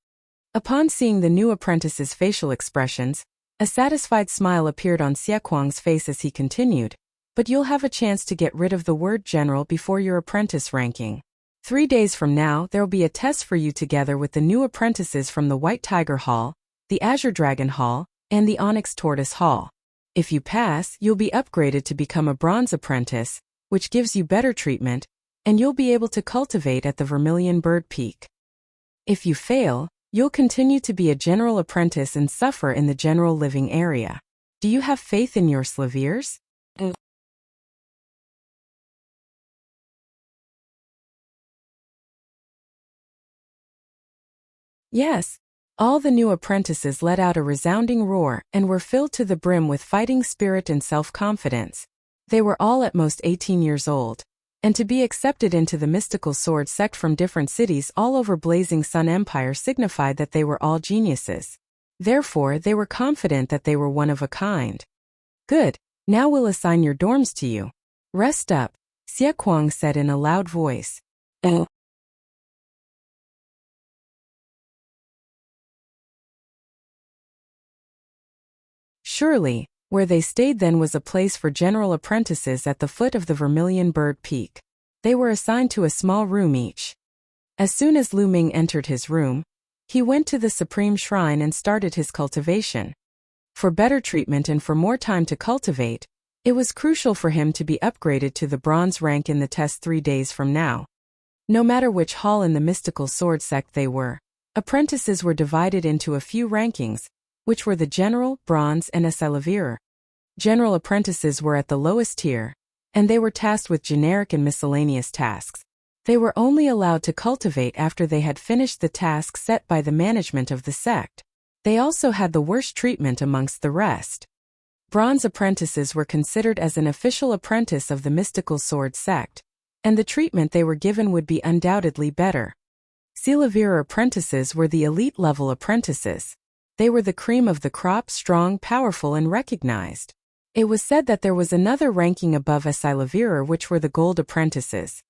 Upon seeing the new apprentice's facial expressions, a satisfied smile appeared on Xiaquang's face as he continued, but you'll have a chance to get rid of the word general before your apprentice ranking. 3 days from now, there'll be a test for you together with the new apprentices from the White Tiger Hall, the Azure Dragon Hall, and the Onyx Tortoise Hall. If you pass, you'll be upgraded to become a bronze apprentice, which gives you better treatment, and you'll be able to cultivate at the Vermilion Bird Peak. If you fail, you'll continue to be a general apprentice and suffer in the general living area. Do you have faith in your slaviers? Yes. All the new apprentices let out a resounding roar and were filled to the brim with fighting spirit and self-confidence. They were all at most 18 years old. And to be accepted into the mystical sword sect from different cities all over Blazing Sun Empire signified that they were all geniuses. Therefore, they were confident that they were one of a kind. Good, now we'll assign your dorms to you. Rest up, Xiaquang said in a loud voice. Surely, where they stayed then was a place for general apprentices at the foot of the Vermilion Bird Peak. They were assigned to a small room each. As soon as Lu Ming entered his room, he went to the Supreme Shrine and started his cultivation. For better treatment and for more time to cultivate, it was crucial for him to be upgraded to the bronze rank in the test 3 days from now. No matter which hall in the mystical sword sect they were, apprentices were divided into a few rankings, which were the general, bronze, and a salavier. General apprentices were at the lowest tier, and they were tasked with generic and miscellaneous tasks. They were only allowed to cultivate after they had finished the task set by the management of the sect. They also had the worst treatment amongst the rest. Bronze apprentices were considered as an official apprentice of the mystical sword sect, and the treatment they were given would be undoubtedly better. Silavira apprentices were the elite-level apprentices. They were the cream of the crop, strong, powerful, and recognized. It was said that there was another ranking above Silavira, which were the gold apprentices.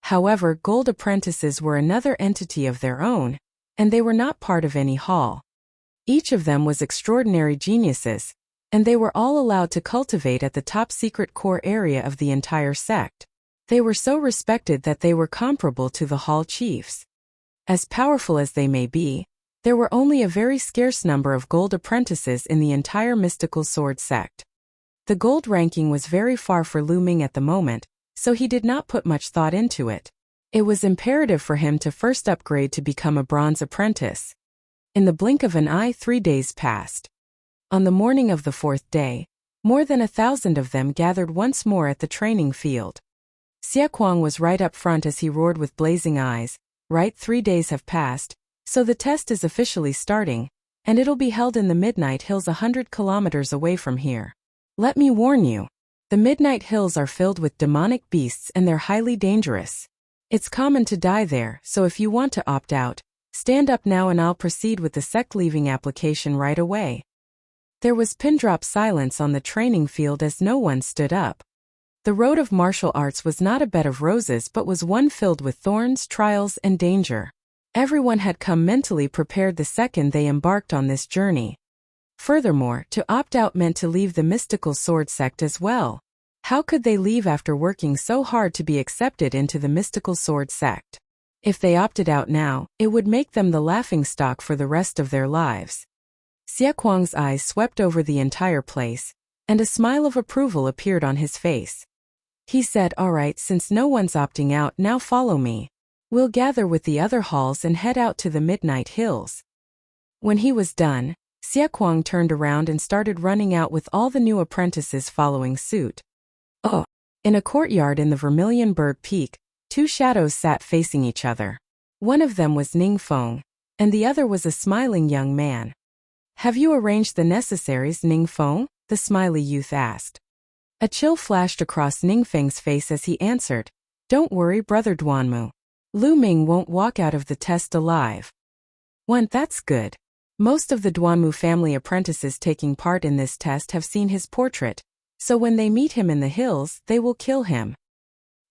However, gold apprentices were another entity of their own, and they were not part of any hall. Each of them was extraordinary geniuses, and they were all allowed to cultivate at the top secret core area of the entire sect. They were so respected that they were comparable to the hall chiefs. As powerful as they may be, there were only a very scarce number of gold apprentices in the entire mystical sword sect. The gold ranking was very far for Lu Ming at the moment, so he did not put much thought into it. It was imperative for him to first upgrade to become a bronze apprentice. In the blink of an eye, 3 days passed. On the morning of the 4th day, more than 1,000 of them gathered once more at the training field. Xiaquang was right up front as he roared with blazing eyes, "Right, 3 days have passed, so the test is officially starting, and it'll be held in the Midnight Hills 100 kilometers away from here. Let me warn you, the Midnight Hills are filled with demonic beasts and they're highly dangerous. It's common to die there, so if you want to opt out, stand up now and I'll proceed with the sect leaving application right away." There was pin-drop silence on the training field as no one stood up. The road of martial arts was not a bed of roses but was one filled with thorns, trials, and danger. Everyone had come mentally prepared the second they embarked on this journey. Furthermore, to opt out meant to leave the mystical sword sect as well. How could they leave after working so hard to be accepted into the mystical sword sect? If they opted out now, it would make them the laughingstock for the rest of their lives. Xiaquang's eyes swept over the entire place, and a smile of approval appeared on his face. He said, "All right, since no one's opting out, now follow me. We'll gather with the other halls and head out to the Midnight Hills." When he was done, Xiaquang turned around and started running out with all the new apprentices following suit. Oh! In a courtyard in the Vermilion Bird Peak, 2 shadows sat facing each other. One of them was Ningfeng, and the other was a smiling young man. "Have you arranged the necessaries, Ningfeng?" the smiley youth asked. A chill flashed across Ningfeng's face as he answered, "Don't worry, brother Duanmu. Lu Ming won't walk out of the test alive." That's good. Most of the Duanmu family apprentices taking part in this test have seen his portrait, so when they meet him in the hills, they will kill him.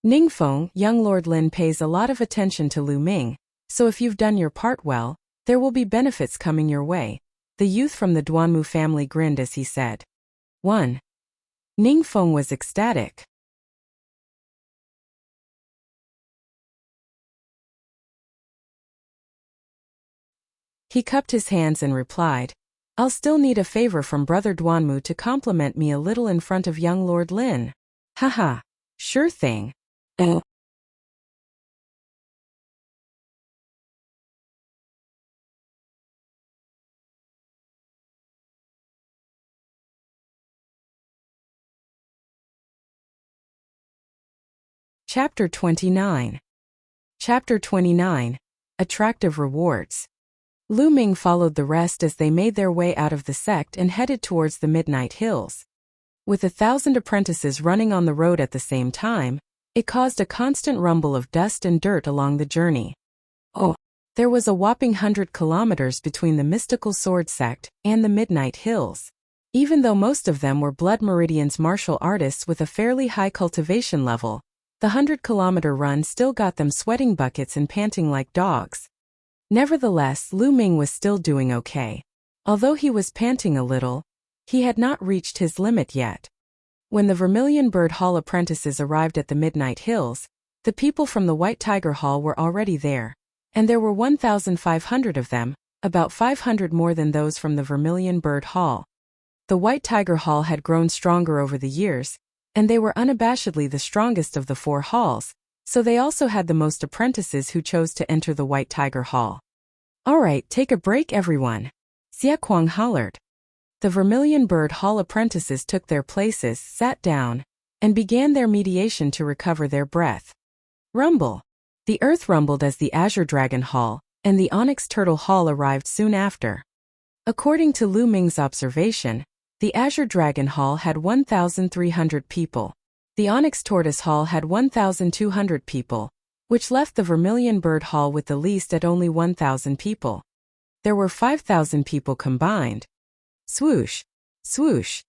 Ningfeng, young Lord Lin pays a lot of attention to Lu Ming, so if you've done your part well, there will be benefits coming your way. The youth from the Duanmu family grinned as he said. 1. Ningfeng was ecstatic. He cupped his hands and replied, "I'll still need a favor from Brother Duanmu to compliment me a little in front of young Lord Lin." "Haha, sure thing." Chapter 29. Chapter 29. Attractive Rewards. Lu Ming followed the rest as they made their way out of the sect and headed towards the Midnight Hills. With 1,000 apprentices running on the road at the same time, it caused a constant rumble of dust and dirt along the journey. There was a whopping 100 kilometers between the mystical sword sect and the Midnight Hills. Even though most of them were Blood Meridian's martial artists with a fairly high cultivation level, the 100-kilometer run still got them sweating buckets and panting like dogs. Nevertheless, Lu Ming was still doing okay. Although he was panting a little, he had not reached his limit yet. When the Vermilion Bird Hall apprentices arrived at the Midnight Hills, the people from the White Tiger Hall were already there, and there were 1,500 of them, about 500 more than those from the Vermilion Bird Hall. The White Tiger Hall had grown stronger over the years, and they were unabashedly the strongest of the 4 halls, so they also had the most apprentices who chose to enter the White Tiger Hall. "All right, take a break everyone," Xiaquang hollered. The Vermilion Bird Hall apprentices took their places, sat down, and began their mediation to recover their breath. Rumble. The earth rumbled as the Azure Dragon Hall and the Onyx Turtle Hall arrived soon after. According to Lu Ming's observation, the Azure Dragon Hall had 1,300 people. The Onyx Tortoise Hall had 1,200 people, which left the Vermilion Bird Hall with the least at only 1,000 people. There were 5,000 people combined. Swoosh! Swoosh!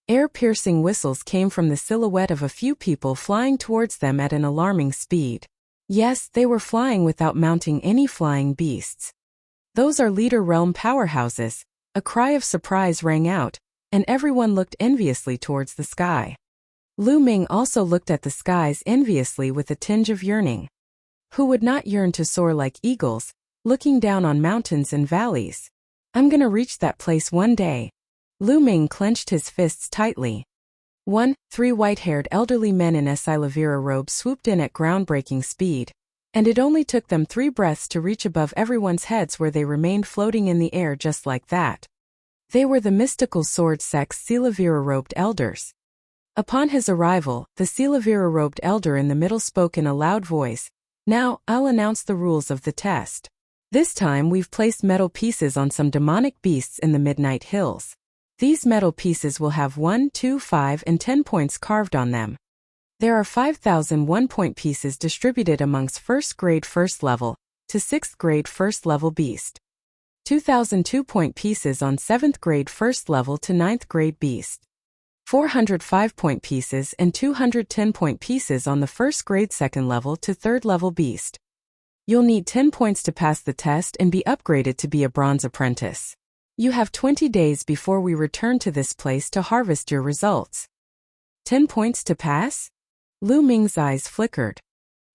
Air-piercing whistles came from the silhouette of a few people flying towards them at an alarming speed. Yes, they were flying without mounting any flying beasts. Those are Leader Realm powerhouses. A cry of surprise rang out, and everyone looked enviously towards the sky. Lu Ming also looked at the skies enviously with a tinge of yearning. Who would not yearn to soar like eagles, looking down on mountains and valleys? I'm gonna reach that place one day. Lu Ming clenched his fists tightly. 3 white-haired elderly men in Esilavira robes swooped in at groundbreaking speed, and it only took them 3 breaths to reach above everyone's heads where they remained floating in the air just like that. They were the mystical sword sect's Silavira-robed elders. Upon his arrival, the Silavira-robed elder in the middle spoke in a loud voice. Now, I'll announce the rules of the test. This time we've placed metal pieces on some demonic beasts in the Midnight Hills. These metal pieces will have 1, 2, 5, and 10 points carved on them. There are 5,000 1-point pieces distributed amongst 1st grade 1st level to 6th grade 1st level beast. 2,000 2-point pieces on 7th grade 1st level to 9th grade beast. 400 5-point pieces and 200 10-point pieces on the 1st grade 2nd level to 3rd level beast. You'll need 10 points to pass the test and be upgraded to be a bronze apprentice. You have 20 days before we return to this place to harvest your results. 10 points to pass? Lu Ming's eyes flickered.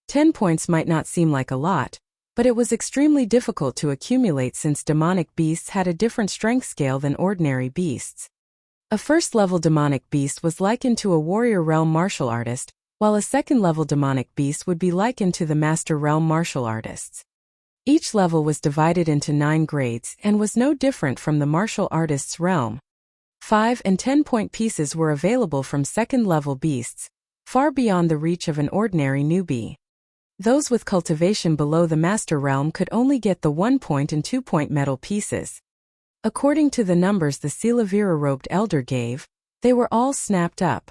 10 points might not seem like a lot, but it was extremely difficult to accumulate since demonic beasts had a different strength scale than ordinary beasts. A first-level demonic beast was likened to a warrior realm martial artist, while a second-level demonic beast would be likened to the master realm martial artists. Each level was divided into 9 grades and was no different from the martial artist's realm. 5 and 10-point pieces were available from second-level beasts, far beyond the reach of an ordinary newbie. Those with cultivation below the master realm could only get the 1-point and 2-point metal pieces. According to the numbers the Silavira-robed elder gave, they were all snapped up.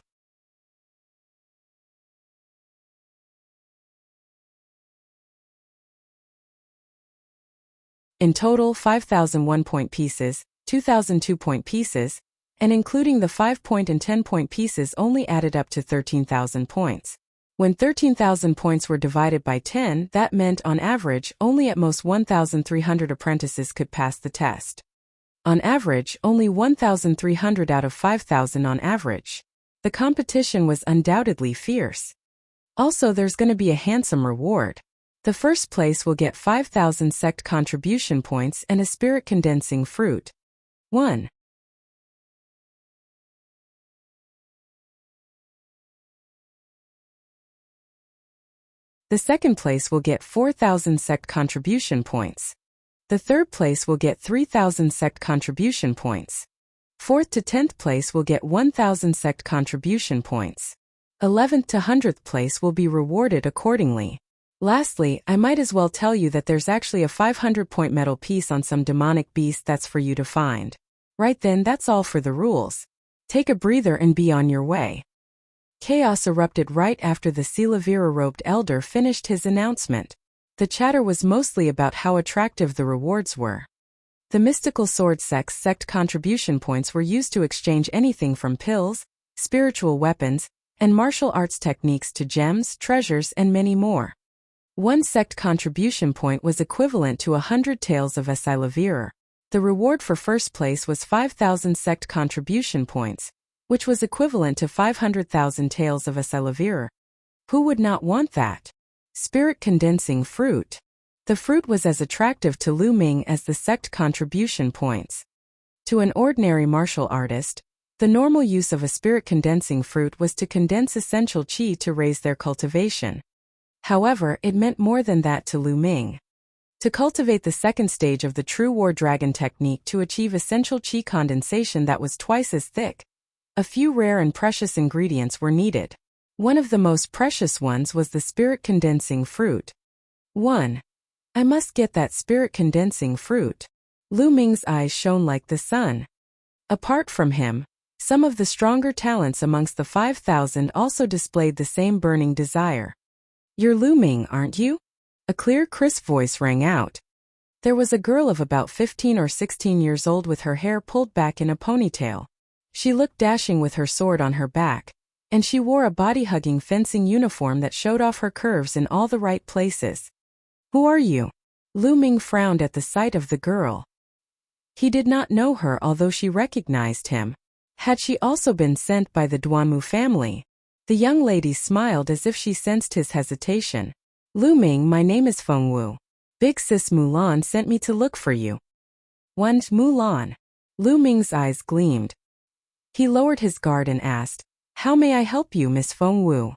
In total 5,000 1-point pieces, 2,000 2-point pieces, and including the 5-point and 10-point pieces only added up to 13,000 points. When 13,000 points were divided by 10, that meant on average only at most 1,300 apprentices could pass the test. On average, only 1,300 out of 5,000 on average. The competition was undoubtedly fierce. Also, there's going to be a handsome reward. The first place will get 5,000 sect contribution points and a spirit condensing fruit. 1. The second place will get 4,000 sect contribution points. The third place will get 3,000 sect contribution points. 4th to 10th place will get 1,000 sect contribution points. 11th to 100th place will be rewarded accordingly. Lastly, I might as well tell you that there's actually a 500-point metal piece on some demonic beast that's for you to find. Right then, that's all for the rules. Take a breather and be on your way. Chaos erupted right after the Silavira-robed elder finished his announcement. The chatter was mostly about how attractive the rewards were. The mystical sword sect contribution points were used to exchange anything from pills, spiritual weapons, and martial arts techniques to gems, treasures, and many more. 1 sect contribution point was equivalent to 100 taels of Esilavira. The reward for first place was 5,000 sect contribution points, which was equivalent to 500,000 taels of Esilavira. Who would not want that? Spirit condensing fruit. The fruit was as attractive to Lu Ming as the sect contribution points. To an ordinary martial artist, the normal use of a spirit condensing fruit was to condense essential qi to raise their cultivation. However, it meant more than that to Lu Ming. To cultivate the second stage of the true war dragon technique to achieve essential qi condensation that was twice as thick, a few rare and precious ingredients were needed. One of the most precious ones was the spirit-condensing fruit. 1. I must get that spirit-condensing fruit. Lu Ming's eyes shone like the sun. Apart from him, some of the stronger talents amongst the 5,000 also displayed the same burning desire. You're Lu Ming, aren't you? A clear, crisp voice rang out. There was a girl of about 15 or 16 years old with her hair pulled back in a ponytail. She looked dashing with her sword on her back, and she wore a body-hugging fencing uniform that showed off her curves in all the right places. Who are you? Lu Ming frowned at the sight of the girl. He did not know her, although she recognized him. Had she also been sent by the Duanmu family? The young lady smiled as if she sensed his hesitation. Lu Ming, my name is Feng Wu. Big Sis Mulan sent me to look for you. One Mulan. Lu Ming's eyes gleamed. He lowered his guard and asked, How may I help you, Miss Feng Wu?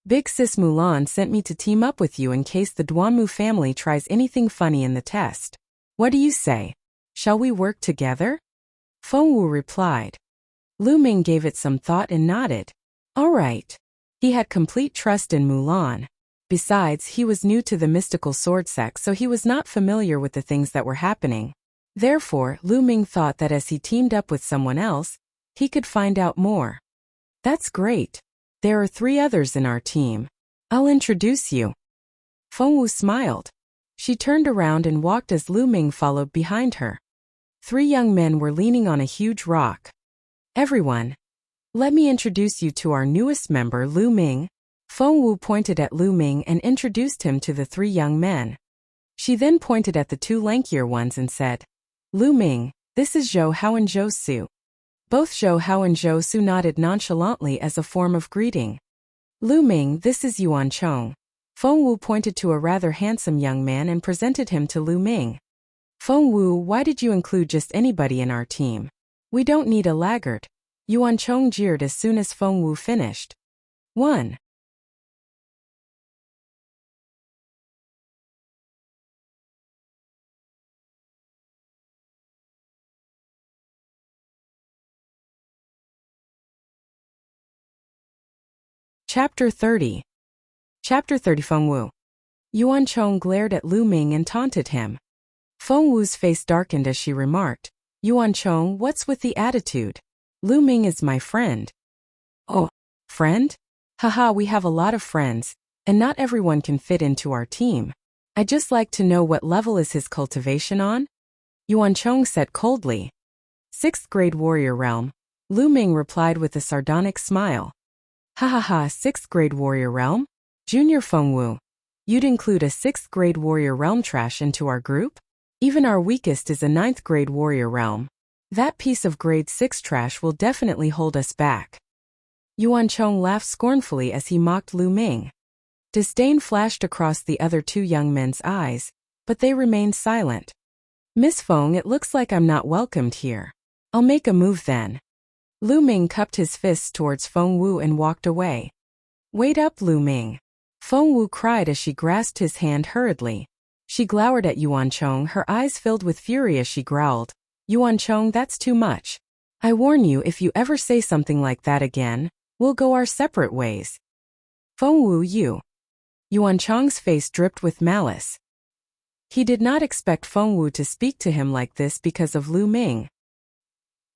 Big Sis Mulan sent me to team up with you in case the Duanmu family tries anything funny in the test. What do you say? Shall we work together? Feng Wu replied. Lu Ming gave it some thought and nodded. All right. He had complete trust in Mulan. Besides, he was new to the mystical sword sect, so he was not familiar with the things that were happening. Therefore, Lu Ming thought that as he teamed up with someone else, he could find out more. That's great. There are 3 others in our team. I'll introduce you. Feng Wu smiled. She turned around and walked as Lu Ming followed behind her. 3 young men were leaning on a huge rock. Everyone, let me introduce you to our newest member, Lu Ming. Feng Wu pointed at Lu Ming and introduced him to the 3 young men. She then pointed at the 2 lankier ones and said, Lu Ming, this is Zhou Hao and Zhou Su. Both Zhou Hao and Zhou Su nodded nonchalantly as a form of greeting. Lu Ming, this is Yuan Chong. Feng Wu pointed to a rather handsome young man and presented him to Lu Ming. Feng Wu, why did you include just anybody in our team? We don't need a laggard. Yuan Chong jeered as soon as Feng Wu finished. 1. Chapter 30. Chapter 30. Feng Wu. Yuan Chong glared at Lu Ming and taunted him. Feng Wu's face darkened as she remarked, Yuan Chong, what's with the attitude? Lu Ming is my friend. Oh, friend? Haha, we have a lot of friends, and not everyone can fit into our team. I'd just like to know what level is his cultivation on? Yuan Chong said coldly. 6th grade warrior realm. Lu Ming replied with a sardonic smile. Ha ha ha, 6th grade warrior realm? Junior Feng Wu. You'd include a 6th grade warrior realm trash into our group? Even our weakest is a 9th grade warrior realm. That piece of grade 6 trash will definitely hold us back. Yuan Chong laughed scornfully as he mocked Lu Ming. Disdain flashed across the other 2 young men's eyes, but they remained silent. Miss Feng, it looks like I'm not welcomed here. I'll make a move then. Lu Ming cupped his fists towards Feng Wu and walked away. Wait up, Lu Ming. Feng Wu cried as she grasped his hand hurriedly. She glowered at Yuan Chong, her eyes filled with fury as she growled. Yuan Chong, that's too much. I warn you, if you ever say something like that again, we'll go our separate ways. Feng Wu, you. Yuan Chong's face dripped with malice. He did not expect Feng Wu to speak to him like this because of Lu Ming.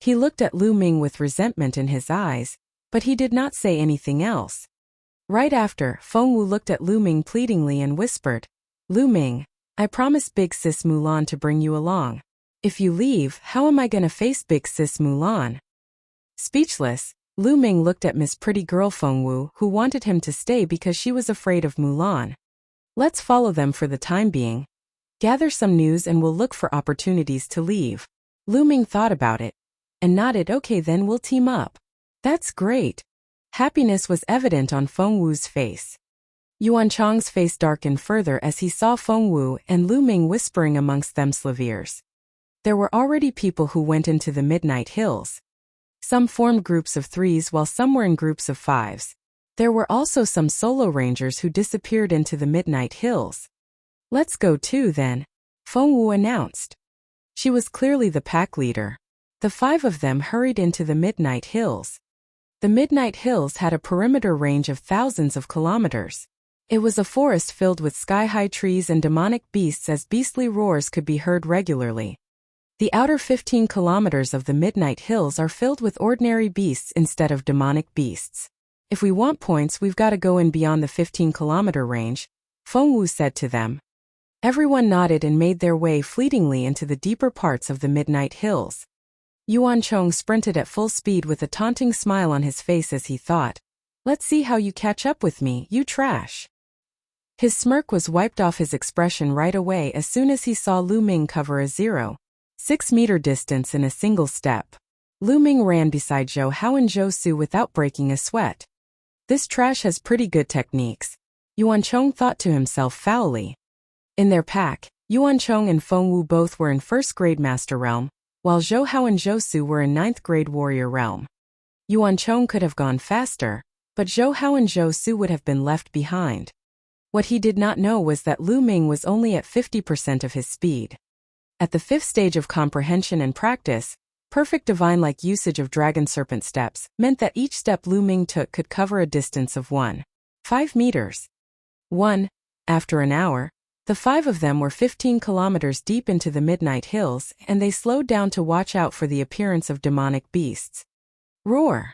He looked at Lu Ming with resentment in his eyes, but he did not say anything else. Right after, Feng Wu looked at Lu Ming pleadingly and whispered, Lu Ming, I promised Big Sis Mulan to bring you along. If you leave, how am I gonna face Big Sis Mulan? Speechless, Lu Ming looked at Miss Pretty Girl Feng Wu, who wanted him to stay because she was afraid of Mulan. Let's follow them for the time being. Gather some news and we'll look for opportunities to leave. Lu Ming thought about it and nodded. Okay, then we'll team up. That's great. Happiness was evident on Feng Wu's face. Yuan Chong's face darkened further as he saw Feng Wu and Lu Ming whispering amongst themselves ears. There were already people who went into the Midnight Hills. Some formed groups of 3s while some were in groups of 5s. There were also some solo rangers who disappeared into the Midnight Hills. Let's go too then, Feng Wu announced. She was clearly the pack leader. The 5 of them hurried into the Midnight Hills. The Midnight Hills had a perimeter range of thousands of kilometers. It was a forest filled with sky-high trees and demonic beasts as beastly roars could be heard regularly. The outer 15 kilometers of the Midnight Hills are filled with ordinary beasts instead of demonic beasts. If we want points, we've got to go in beyond the 15-kilometer range, Fengwu said to them. Everyone nodded and made their way fleetingly into the deeper parts of the Midnight Hills. Yuancheng sprinted at full speed with a taunting smile on his face as he thought, "Let's see how you catch up with me, you trash." His smirk was wiped off his expression right away as soon as he saw Lu Ming cover a 0.6-meter distance in a single step. Lu Ming ran beside Zhou Hao and Zhou Su without breaking a sweat. This trash has pretty good techniques, Yuancheng thought to himself foully. In their pack, Yuancheng and Fengwu both were in first-grade Master Realm, while Zhou Hao and Zhou Su were in 9th-grade Warrior Realm. Yuancheng could have gone faster, but Zhou Hao and Zhou Su would have been left behind. What he did not know was that Lu Ming was only at 50% of his speed. At the 5th stage of comprehension and practice, perfect divine-like usage of dragon serpent steps meant that each step Lu Ming took could cover a distance of 1.5 meters. After an hour, the 5 of them were 15 kilometers deep into the Midnight Hills, and they slowed down to watch out for the appearance of demonic beasts. Roar!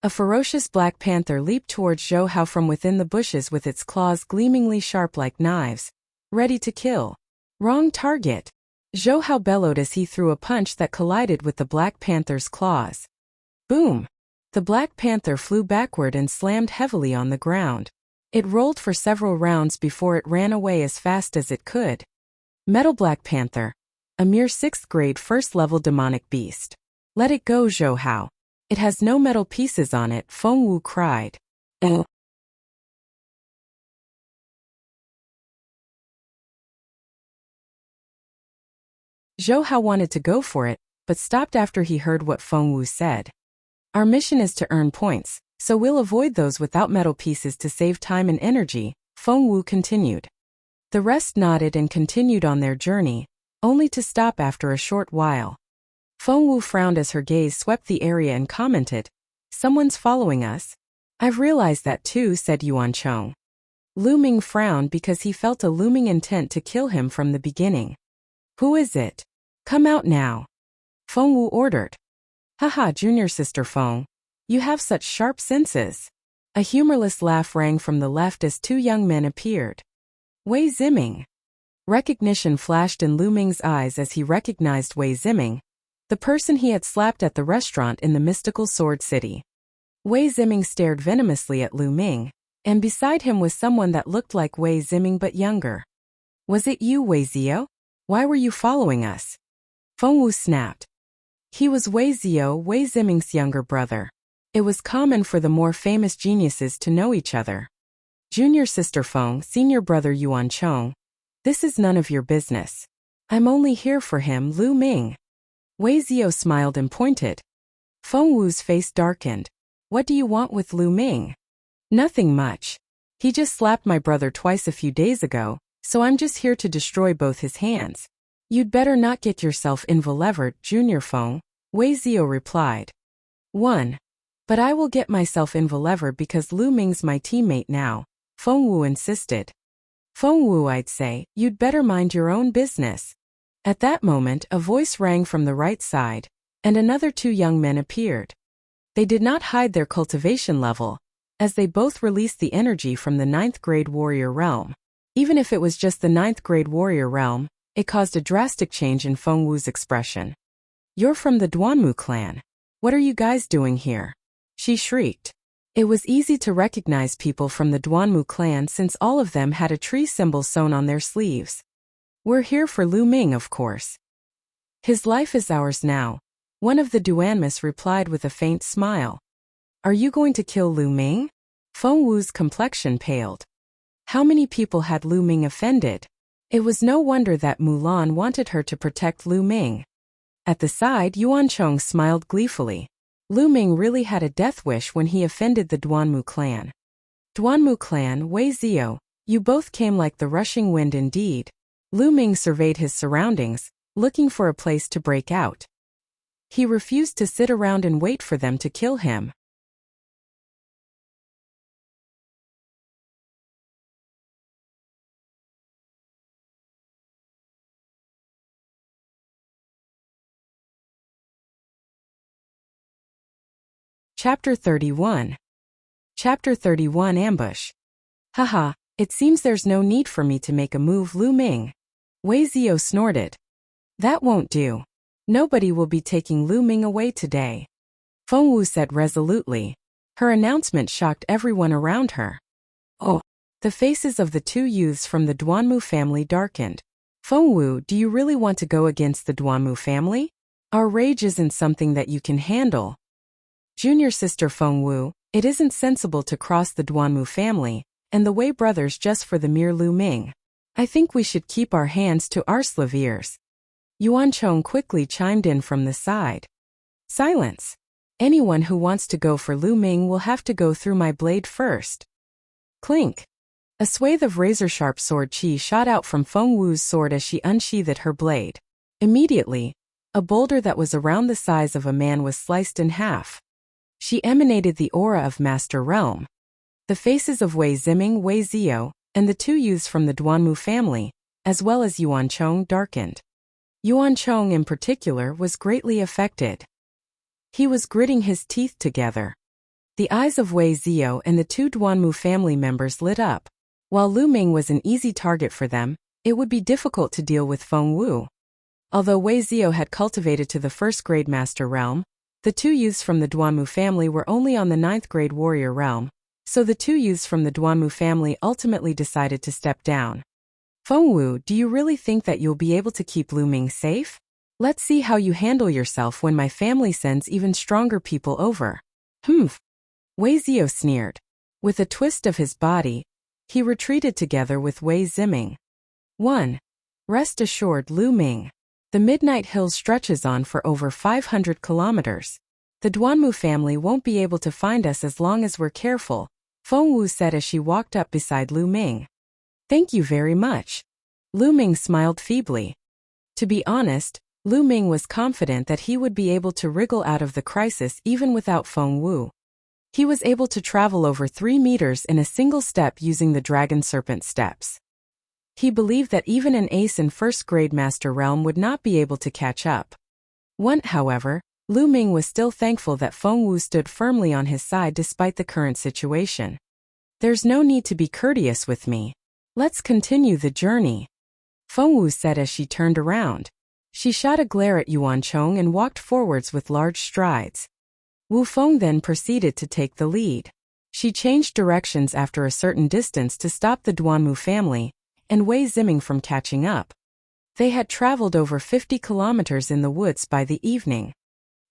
A ferocious black panther leaped towards Zhou Hao from within the bushes with its claws gleamingly sharp like knives, ready to kill. Wrong target! Zhou Hao bellowed as he threw a punch that collided with the black panther's claws. Boom! The black panther flew backward and slammed heavily on the ground. It rolled for several rounds before it ran away as fast as it could. Metal Black Panther. A mere 6th-grade first-level demonic beast. Let it go, Zhou Hao. It has no metal pieces on it, Fengwu cried. Oh. Zhou Hao wanted to go for it, but stopped after he heard what Fengwu said. Our mission is to earn points, so we'll avoid those without metal pieces to save time and energy, Fengwu continued. The rest nodded and continued on their journey, only to stop after a short while. Fengwu frowned as her gaze swept the area and commented, "Someone's following us." "I've realized that too," said Yuancheng. Lu Ming frowned because he felt a looming intent to kill him from the beginning. "Who is it? Come out now," Fengwu ordered. "Haha, junior sister Feng. You have such sharp senses." A humorless laugh rang from the left as 2 young men appeared. Wei Ziming. Recognition flashed in Lu Ming's eyes as he recognized Wei Ziming, the person he had slapped at the restaurant in the mystical Sword City. Wei Ziming stared venomously at Lu Ming, and beside him was someone that looked like Wei Ziming but younger. "Was it you, Wei Zio? Why were you following us?" Fengwu snapped. He was Wei Zio, Wei Ziming's younger brother. It was common for the more famous geniuses to know each other. "Junior sister Feng, senior brother Yuancheng. This is none of your business. I'm only here for him, Lu Ming." Wei Zio smiled and pointed. Fengwu's face darkened. "What do you want with Lu Ming?" "Nothing much. He just slapped my brother twice a few days ago, so I'm just here to destroy both his hands." "You'd better not get yourself involvered, Junior Feng," Wei Zio replied. "But I will get myself involvered because Lu Ming's my teammate now," Fengwu insisted. "Fengwu, I'd say, you'd better mind your own business." At that moment, a voice rang from the right side, and another 2 young men appeared. They did not hide their cultivation level, as they both released the energy from the 9th-grade warrior realm. Even if it was just the 9th-grade warrior realm, it caused a drastic change in Fengwu's expression. "You're from the Duanmu clan. What are you guys doing here?" she shrieked. It was easy to recognize people from the Duanmu clan since all of them had a tree symbol sewn on their sleeves. "We're here for Lu Ming, of course. His life is ours now," one of the Duanmus replied with a faint smile. "Are you going to kill Lu Ming?" Fengwu's complexion paled. How many people had Lu Ming offended? It was no wonder that Mulan wanted her to protect Lu Ming. At the side, Yuancheng smiled gleefully. Lu Ming really had a death wish when he offended the Duanmu clan. "Duanmu clan, Wei Zio, you both came like the rushing wind indeed," Lu Ming surveyed his surroundings, looking for a place to break out. He refused to sit around and wait for them to kill him. Chapter 31. Chapter 31 Ambush. Haha, it seems there's no need for me to make a move, Lu Ming. Wei Zio snorted. That won't do. Nobody will be taking Lu Ming away today. Feng Wu said resolutely. Her announcement shocked everyone around her. Oh. The faces of the two youths from the Duanmu family darkened. Feng Wu, do you really want to go against the Duanmu family? Our rage isn't something that you can handle. Junior sister Feng Wu, it isn't sensible to cross the Duanmu family and the Wei brothers just for the mere Lu Ming. I think we should keep our hands to our slaveers. Yuan Chong quickly chimed in from the side. Silence. Anyone who wants to go for Lu Ming will have to go through my blade first. Clink. A swathe of razor-sharp sword chi shot out from Feng Wu's sword as she unsheathed her blade. Immediately, a boulder that was around the size of a man was sliced in half. She emanated the aura of Master Realm. The faces of Wei Ziming, Wei Zio, and the two youths from the Duanmu family, as well as Yuan Chong, darkened. Yuan Chong in particular was greatly affected. He was gritting his teeth together. The eyes of Wei Zio and the two Duanmu family members lit up. While Lu Ming was an easy target for them, it would be difficult to deal with Feng Wu. Although Wei Zio had cultivated to the 1st grade Master Realm, the two youths from the Duanmu family were only on the 9th grade Warrior Realm, so the two youths from the Duanmu family ultimately decided to step down. Feng Wu, do you really think that you'll be able to keep Lu Ming safe? Let's see how you handle yourself when my family sends even stronger people over. Humph. Wei Zio sneered. With a twist of his body, he retreated together with Wei Ziming. 1. Rest assured, Lu Ming. The Midnight Hills stretches on for over 500 kilometers. The Duanmu family won't be able to find us as long as we're careful, Feng Wu said as she walked up beside Lu Ming. Thank you very much. Lu Ming smiled feebly. To be honest, Lu Ming was confident that he would be able to wriggle out of the crisis even without Feng Wu. He was able to travel over 3 meters in a single step using the Dragon Serpent steps. He believed that even an ace in 1st grade Master Realm would not be able to catch up. However, Lu Ming was still thankful that Feng Wu stood firmly on his side despite the current situation. There's no need to be courteous with me. Let's continue the journey, Feng Wu said as she turned around. She shot a glare at Yuan Chong and walked forwards with large strides. Wu Feng then proceeded to take the lead. She changed directions after a certain distance to stop the Duanmu family and Wei Ziming from catching up. They had traveled over 50 kilometers in the woods by the evening.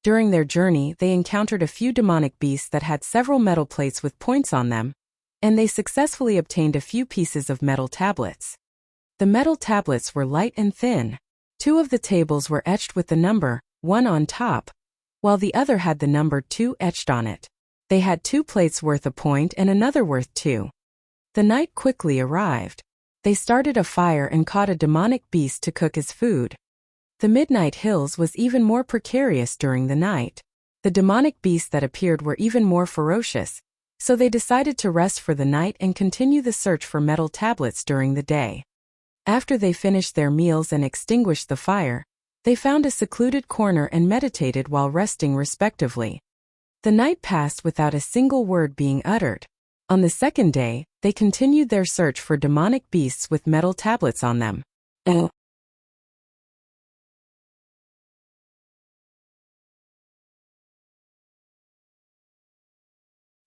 During their journey, they encountered a few demonic beasts that had several metal plates with points on them, and they successfully obtained a few pieces of metal tablets. The metal tablets were light and thin. 2 of the tables were etched with the number 1 on top, while the other had the number 2 etched on it. They had 2 plates worth a point and another worth 2. The night quickly arrived. They started a fire and caught a demonic beast to cook as food. The Midnight Hills was even more precarious during the night. The demonic beasts that appeared were even more ferocious, so they decided to rest for the night and continue the search for metal tablets during the day. After they finished their meals and extinguished the fire, they found a secluded corner and meditated while resting respectively. The night passed without a single word being uttered. On the 2nd day, they continued their search for demonic beasts with metal tablets on them.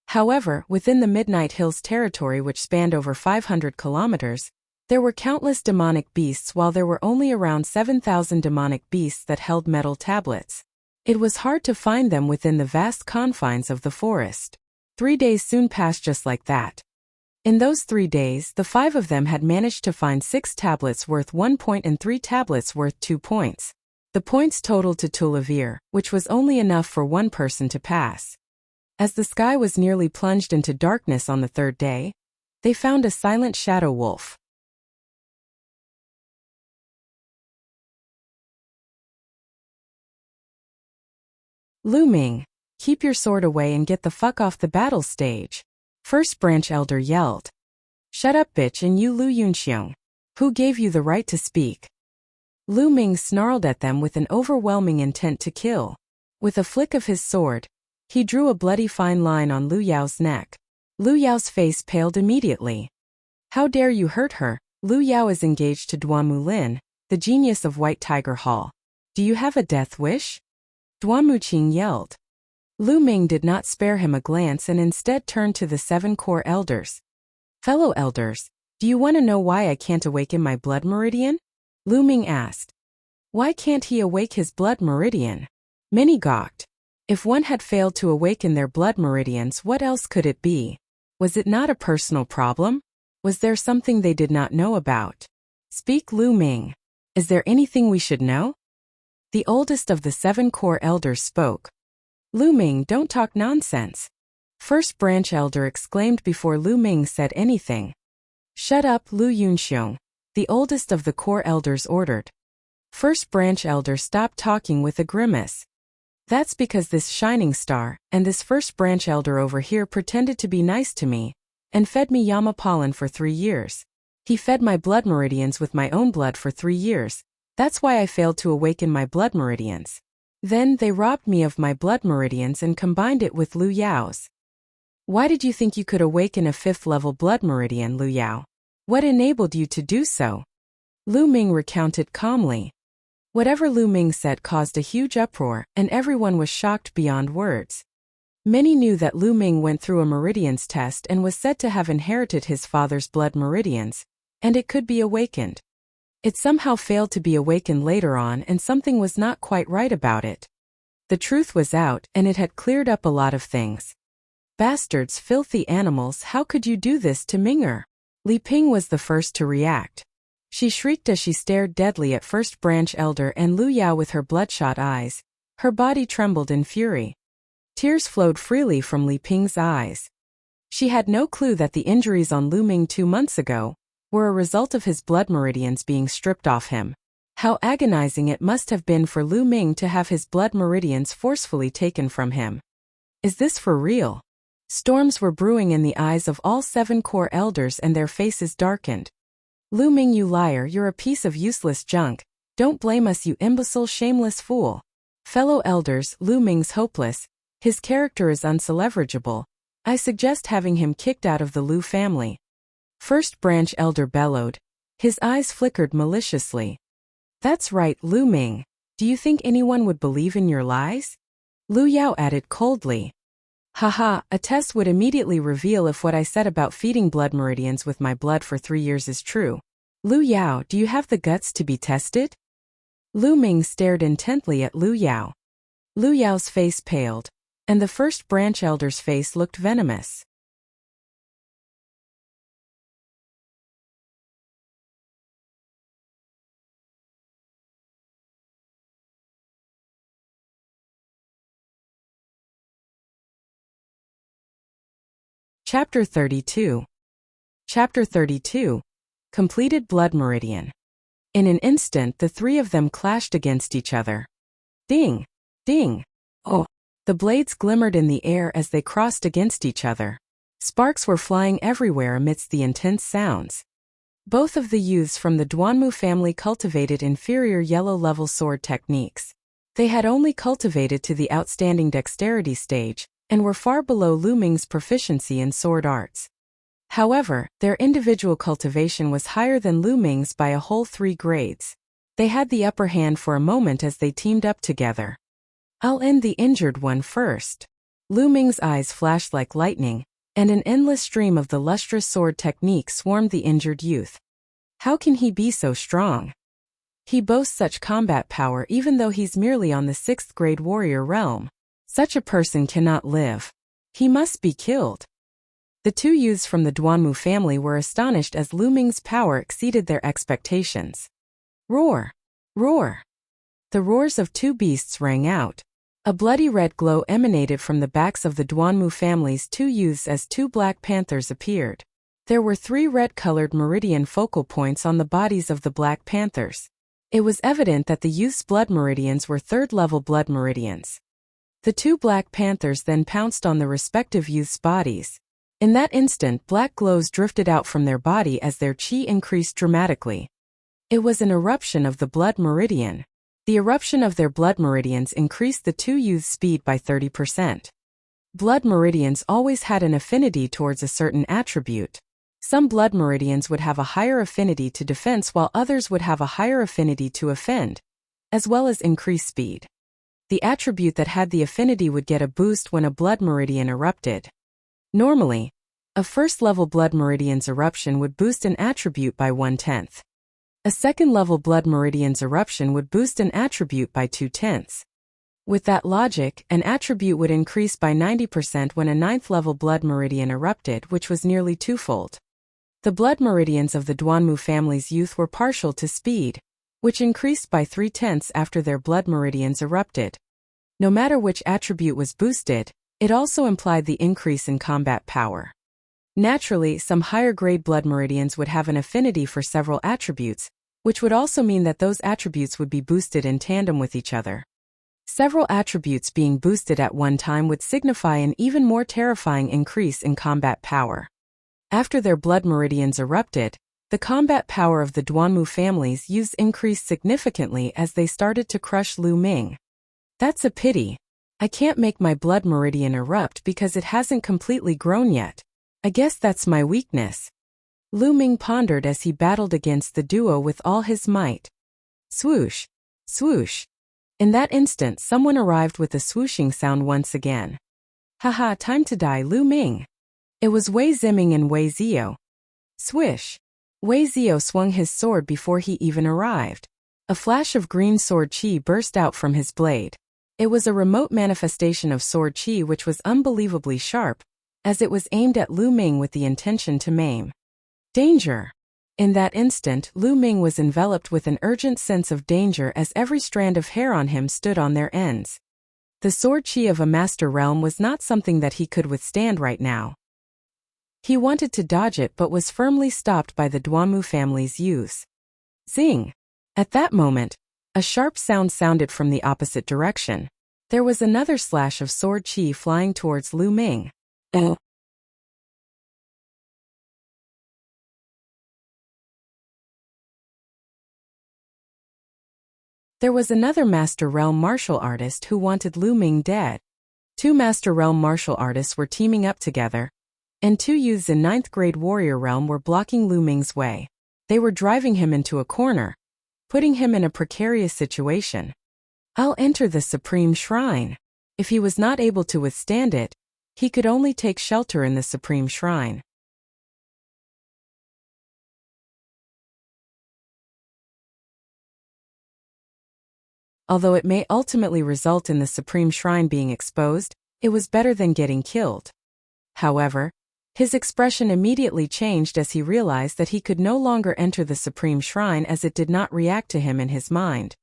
However, within the Midnight Hills territory, which spanned over 500 kilometers, there were countless demonic beasts, while there were only around 7,000 demonic beasts that held metal tablets. It was hard to find them within the vast confines of the forest. 3 days soon passed just like that. In those 3 days, the 5 of them had managed to find 6 tablets worth 1 point and 3 tablets worth 2 points. The points totaled to Tulavir, which was only enough for one person to pass. As the sky was nearly plunged into darkness on the 3rd day, they found a silent shadow wolf. Lu Ming, keep your sword away and get the fuck off the battle stage. First branch elder yelled. Shut up, bitch, and you Lu Yunxiong. Who gave you the right to speak? Lu Ming snarled at them with an overwhelming intent to kill. With a flick of his sword, he drew a bloody fine line on Lu Yao's neck. Lu Yao's face paled immediately. How dare you hurt her? Lu Yao is engaged to Duanmu Lin, the genius of White Tiger Hall. Do you have a death wish? Duanmu Qing yelled. Lu Ming did not spare him a glance and instead turned to the 7 core elders. Fellow elders, do you want to know why I can't awaken my blood meridian? Lu Ming asked. Why can't he awake his blood meridian? Many gawked. If one had failed to awaken their blood meridians, what else could it be? Was it not a personal problem? Was there something they did not know about? Speak, Lu Ming. Is there anything we should know? The oldest of the 7 core elders spoke. Lu Ming, don't talk nonsense. First branch elder exclaimed before Lu Ming said anything. Shut up, Lu Yunxiong, the oldest of the core elders ordered. First branch elder stopped talking with a grimace. That's because this shining star and this first branch elder over here pretended to be nice to me and fed me Yama pollen for 3 years. He fed my blood meridians with my own blood for 3 years. That's why I failed to awaken my blood meridians. Then they robbed me of my blood meridians and combined it with Lu Yao's. Why did you think you could awaken a 5th level blood meridian, Lu Yao? What enabled you to do so? Lu Ming recounted calmly. Whatever Lu Ming said caused a huge uproar, and everyone was shocked beyond words. Many knew that Lu Ming went through a meridians test and was said to have inherited his father's blood meridians, and it could be awakened. It somehow failed to be awakened later on, and something was not quite right about it. The truth was out, and it had cleared up a lot of things. Bastards, filthy animals, how could you do this to Ming'er? Li Ping was the first to react. She shrieked as she stared deadly at first branch elder and Lu Yao with her bloodshot eyes. Her body trembled in fury. Tears flowed freely from Li Ping's eyes. She had no clue that the injuries on Lu Ming 2 months ago were a result of his blood meridians being stripped off him. How agonizing it must have been for Lu Ming to have his blood meridians forcefully taken from him. Is this for real? Storms were brewing in the eyes of all 7 core elders and their faces darkened. Lu Ming, you liar, you're a piece of useless junk. Don't blame us, you imbecile, shameless fool. Fellow elders, Lu Ming's hopeless. His character is unsalvageable. I suggest having him kicked out of the Lu family. First branch elder bellowed. His eyes flickered maliciously. That's right, Lu Ming. Do you think anyone would believe in your lies? Lu Yao added coldly. Haha, a test would immediately reveal if what I said about feeding blood meridians with my blood for 3 years is true. Lu Yao, do you have the guts to be tested? Lu Ming stared intently at Lu Yao. Lu Yao's face paled, and the first branch elder's face looked venomous. Chapter 32. Chapter 32. Completed Blood Meridian. In an instant the 3 of them clashed against each other. Ding! Ding! Oh! The blades glimmered in the air as they crossed against each other. Sparks were flying everywhere amidst the intense sounds. Both of the youths from the Duanmu family cultivated inferior yellow-level sword techniques. They had only cultivated to the outstanding dexterity stage, and were far below Lu Ming's proficiency in sword arts. However, their individual cultivation was higher than Lu Ming's by a whole 3 grades. They had the upper hand for a moment as they teamed up together. I'll end the injured one first. Lu Ming's eyes flashed like lightning, and an endless stream of the lustrous sword technique swarmed the injured youth. How can he be so strong? He boasts such combat power even though he's merely on the 6th grade warrior realm. Such a person cannot live. He must be killed. The 2 youths from the Duanmu family were astonished as Lu Ming's power exceeded their expectations. Roar! Roar! The roars of 2 beasts rang out. A bloody red glow emanated from the backs of the Duanmu family's 2 youths as 2 black panthers appeared. There were 3 red-colored meridian focal points on the bodies of the black panthers. It was evident that the youth's blood meridians were 3rd-level blood meridians. The two Black Panthers then pounced on the respective youths' bodies. In that instant, black glows drifted out from their body as their qi increased dramatically. It was an eruption of the blood meridian. The eruption of their blood meridians increased the two youths' speed by 30%. Blood meridians always had an affinity towards a certain attribute. Some blood meridians would have a higher affinity to defense while others would have a higher affinity to offend, as well as increase speed. The attribute that had the affinity would get a boost when a blood meridian erupted. Normally, a first-level blood meridian's eruption would boost an attribute by 1/10. A second-level blood meridian's eruption would boost an attribute by 2/10. With that logic, an attribute would increase by 90% when a 9th-level blood meridian erupted, which was nearly twofold. The blood meridians of the Duanmu family's youth were partial to speed, which increased by 3/10 after their blood meridians erupted. No matter which attribute was boosted, it also implied the increase in combat power. Naturally, some higher-grade blood meridians would have an affinity for several attributes, which would also mean that those attributes would be boosted in tandem with each other. Several attributes being boosted at one time would signify an even more terrifying increase in combat power. After their blood meridians erupted, the combat power of the Duanmu family's youths increased significantly as they started to crush Lu Ming. That's a pity. I can't make my blood meridian erupt because it hasn't completely grown yet. I guess that's my weakness. Lu Ming pondered as he battled against the duo with all his might. Swoosh! Swoosh! In that instant, someone arrived with a swooshing sound once again. Haha, time to die, Lu Ming. It was Wei Ziming and Wei Zio. Swish! Wei Zio swung his sword before he even arrived. A flash of green sword qi burst out from his blade. It was a remote manifestation of sword qi which was unbelievably sharp, as it was aimed at Lu Ming with the intention to maim. Danger! In that instant, Lu Ming was enveloped with an urgent sense of danger as every strand of hair on him stood on their ends. The sword qi of a master realm was not something that he could withstand right now. He wanted to dodge it but was firmly stopped by the Duanmu family's youths. Zing! At that moment, a sharp sound sounded from the opposite direction. There was another slash of sword qi flying towards Lu Ming. There was another Master Realm martial artist who wanted Lu Ming dead. Two Master Realm martial artists were teaming up together, and two youths in 9th grade warrior realm were blocking Lu Ming's way. They were driving him into a corner, putting him in a precarious situation. I'll enter the Supreme Shrine. If he was not able to withstand it, he could only take shelter in the Supreme Shrine. Although it may ultimately result in the Supreme Shrine being exposed, it was better than getting killed. However, his expression immediately changed as he realized that he could no longer enter the Supreme Shrine as it did not react to him in his mind.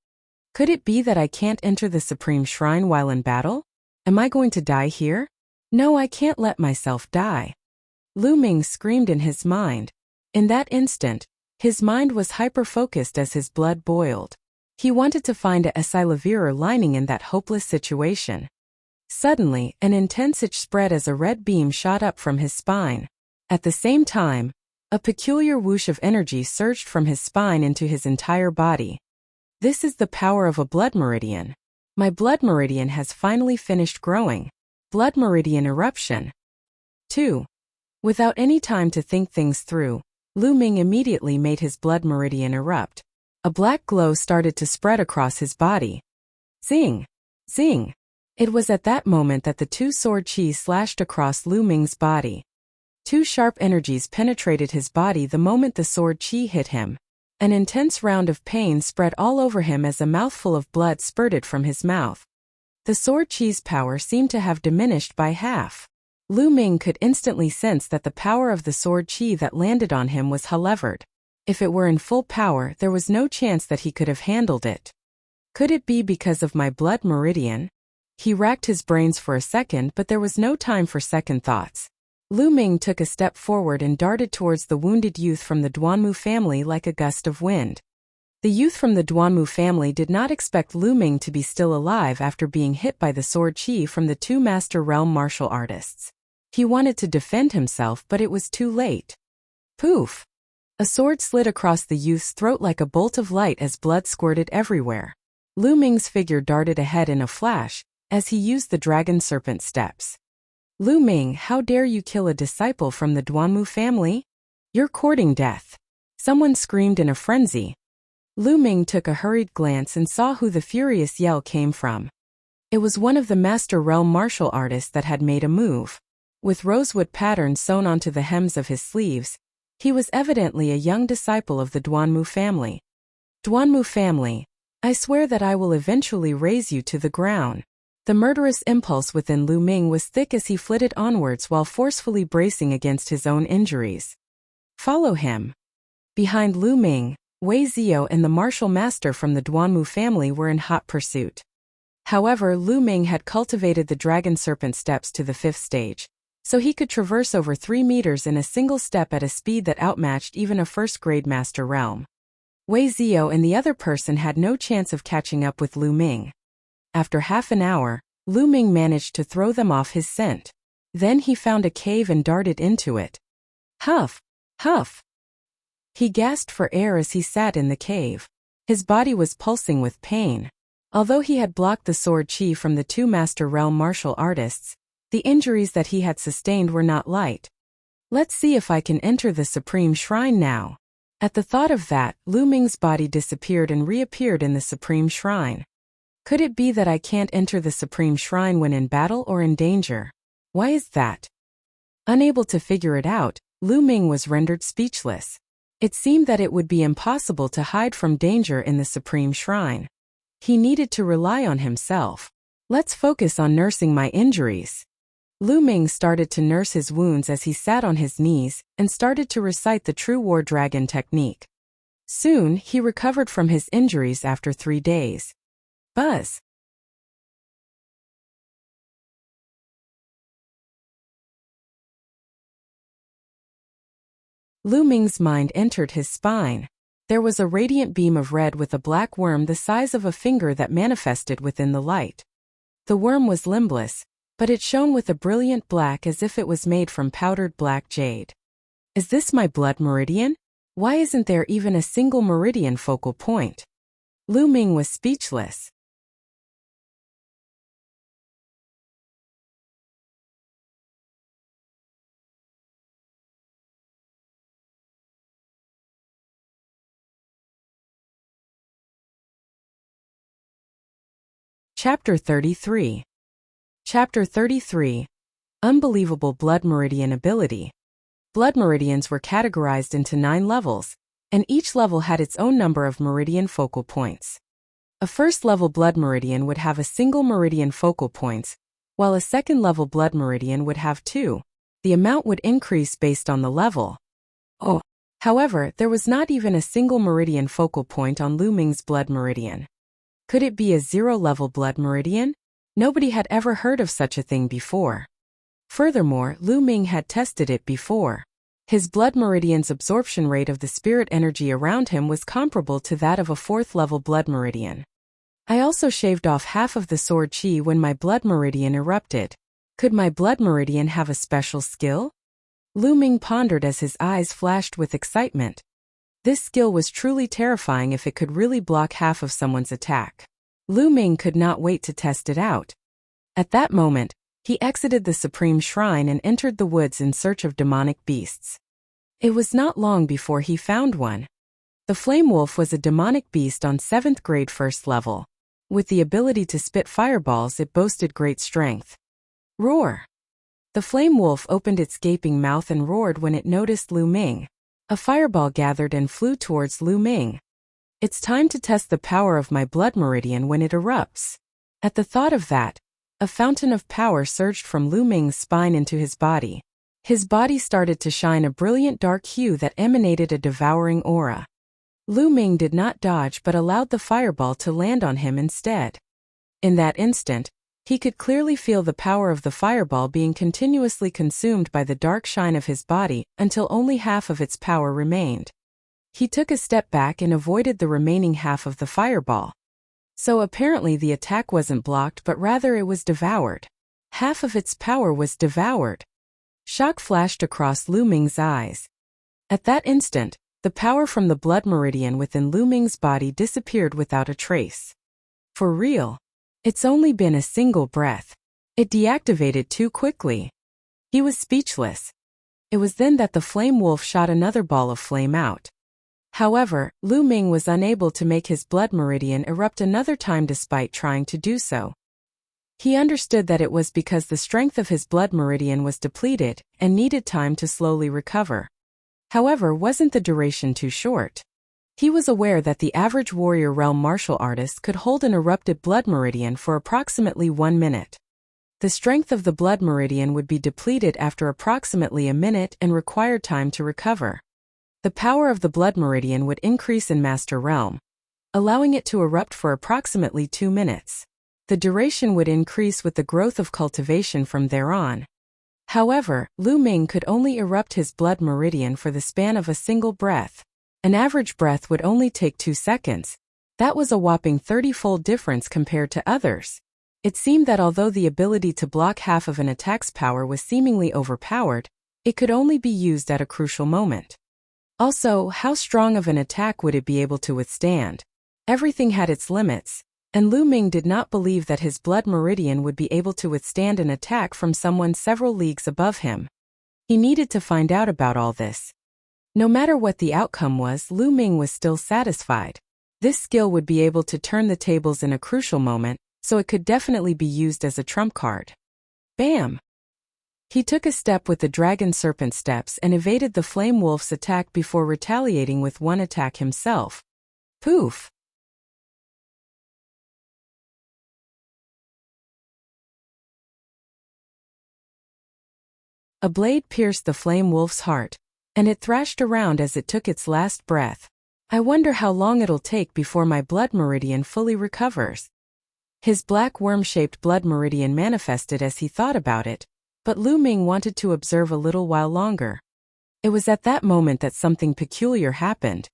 Could it be that I can't enter the Supreme Shrine while in battle? Am I going to die here? No, I can't let myself die. Lu Ming screamed in his mind. In that instant, his mind was hyper-focused as his blood boiled. He wanted to find a silver lining in that hopeless situation. Suddenly, an intense itch spread as a red beam shot up from his spine. At the same time, a peculiar whoosh of energy surged from his spine into his entire body. This is the power of a blood meridian. My blood meridian has finally finished growing. Blood meridian eruption. 2. Without any time to think things through, Lu Ming immediately made his blood meridian erupt. A black glow started to spread across his body. Zing! Zing! It was at that moment that the two sword qi slashed across Lu Ming's body. Two sharp energies penetrated his body the moment the sword qi hit him. An intense round of pain spread all over him as a mouthful of blood spurted from his mouth. The sword qi's power seemed to have diminished by half. Lu Ming could instantly sense that the power of the sword qi that landed on him was levered. If it were in full power, there was no chance that he could have handled it. Could it be because of my blood meridian? He racked his brains for a second, but there was no time for second thoughts. Lu Ming took a step forward and darted towards the wounded youth from the Duanmu family like a gust of wind. The youth from the Duanmu family did not expect Lu Ming to be still alive after being hit by the sword chi from the two master realm martial artists. He wanted to defend himself, but it was too late. Poof! A sword slid across the youth's throat like a bolt of light as blood squirted everywhere. Lu Ming's figure darted ahead in a flash, as he used the dragon serpent steps. Lu Ming, how dare you kill a disciple from the Duanmu family? You're courting death. Someone screamed in a frenzy. Lu Ming took a hurried glance and saw who the furious yell came from. It was one of the master realm martial artists that had made a move. With rosewood patterns sewn onto the hems of his sleeves, he was evidently a young disciple of the Duanmu family. Duanmu family, I swear that I will eventually raze you to the ground. The murderous impulse within Lu Ming was thick as he flitted onwards while forcefully bracing against his own injuries. Follow him. Behind Lu Ming, Wei Zio and the martial master from the Duanmu family were in hot pursuit. However, Lu Ming had cultivated the dragon serpent steps to the 5th stage, so he could traverse over 3 meters in a single step at a speed that outmatched even a first-grade master realm. Wei Zio and the other person had no chance of catching up with Lu Ming. After half an hour, Lu Ming managed to throw them off his scent. Then he found a cave and darted into it. Huff! Huff! He gasped for air as he sat in the cave. His body was pulsing with pain. Although he had blocked the sword chi from the two master realm martial artists, the injuries that he had sustained were not light. Let's see if I can enter the Supreme Shrine now. At the thought of that, Lu Ming's body disappeared and reappeared in the Supreme Shrine. Could it be that I can't enter the Supreme Shrine when in battle or in danger? Why is that? Unable to figure it out, Lu Ming was rendered speechless. It seemed that it would be impossible to hide from danger in the Supreme Shrine. He needed to rely on himself. Let's focus on nursing my injuries. Lu Ming started to nurse his wounds as he sat on his knees and started to recite the true war dragon technique. Soon, he recovered from his injuries after 3 days. Buzz. Lu Ming's mind entered his spine. There was a radiant beam of red with a black worm the size of a finger that manifested within the light. The worm was limbless, but it shone with a brilliant black as if it was made from powdered black jade. Is this my blood meridian? Why isn't there even a single meridian focal point? Lu Ming was speechless. Chapter 33. Chapter 33. Unbelievable Blood Meridian Ability. Blood meridians were categorized into 9 levels, and each level had its own number of meridian focal points. A first-level blood meridian would have a single meridian focal points, while a second-level blood meridian would have 2. The amount would increase based on the level. However, there was not even a single meridian focal point on Lu Ming's blood meridian. Could it be a 0-level blood meridian? Nobody had ever heard of such a thing before. Furthermore, Lu Ming had tested it before. His blood meridian's absorption rate of the spirit energy around him was comparable to that of a 4th-level blood meridian. I also shaved off half of the sword chi when my blood meridian erupted. Could my blood meridian have a special skill? Lu Ming pondered as his eyes flashed with excitement. This skill was truly terrifying if it could really block half of someone's attack. Lu Ming could not wait to test it out. At that moment, he exited the Supreme Shrine and entered the woods in search of demonic beasts. It was not long before he found one. The Flame Wolf was a demonic beast on 7th grade 1st level. With the ability to spit fireballs, it boasted great strength. Roar! The Flame Wolf opened its gaping mouth and roared when it noticed Lu Ming. A fireball gathered and flew towards Lu Ming. It's time to test the power of my blood meridian when it erupts. At the thought of that, a fountain of power surged from Lu Ming's spine into his body. His body started to shine a brilliant dark hue that emanated a devouring aura. Lu Ming did not dodge but allowed the fireball to land on him instead. In that instant, he could clearly feel the power of the fireball being continuously consumed by the dark shine of his body until only half of its power remained. He took a step back and avoided the remaining half of the fireball. So apparently the attack wasn't blocked but rather it was devoured. Half of its power was devoured. Shock flashed across Lu Ming's eyes. At that instant, the power from the blood meridian within Lu Ming's body disappeared without a trace. For real. It's only been a single breath. It deactivated too quickly. He was speechless. It was then that the flame wolf shot another ball of flame out. However, Lu Ming was unable to make his blood meridian erupt another time despite trying to do so. He understood that it was because the strength of his blood meridian was depleted and needed time to slowly recover. However, wasn't the duration too short? He was aware that the average warrior realm martial artist could hold an erupted blood meridian for approximately 1 minute. The strength of the blood meridian would be depleted after approximately a minute and require time to recover. The power of the blood meridian would increase in Master Realm, allowing it to erupt for approximately 2 minutes. The duration would increase with the growth of cultivation from there on. However, Lu Ming could only erupt his blood meridian for the span of a single breath. An average breath would only take 2 seconds. That was a whopping 30-fold difference compared to others. It seemed that although the ability to block half of an attack's power was seemingly overpowered, it could only be used at a crucial moment. Also, how strong of an attack would it be able to withstand? Everything had its limits, and Lu Ming did not believe that his blood meridian would be able to withstand an attack from someone several leagues above him. He needed to find out about all this. No matter what the outcome was, Lu Ming was still satisfied. This skill would be able to turn the tables in a crucial moment, so it could definitely be used as a trump card. Bam! He took a step with the dragon serpent steps and evaded the flame wolf's attack before retaliating with one attack himself. Poof! A blade pierced the flame wolf's heart, and it thrashed around as it took its last breath. I wonder how long it'll take before my blood meridian fully recovers. His black worm-shaped blood meridian manifested as he thought about it, but Lu Ming wanted to observe a little while longer. It was at that moment that something peculiar happened.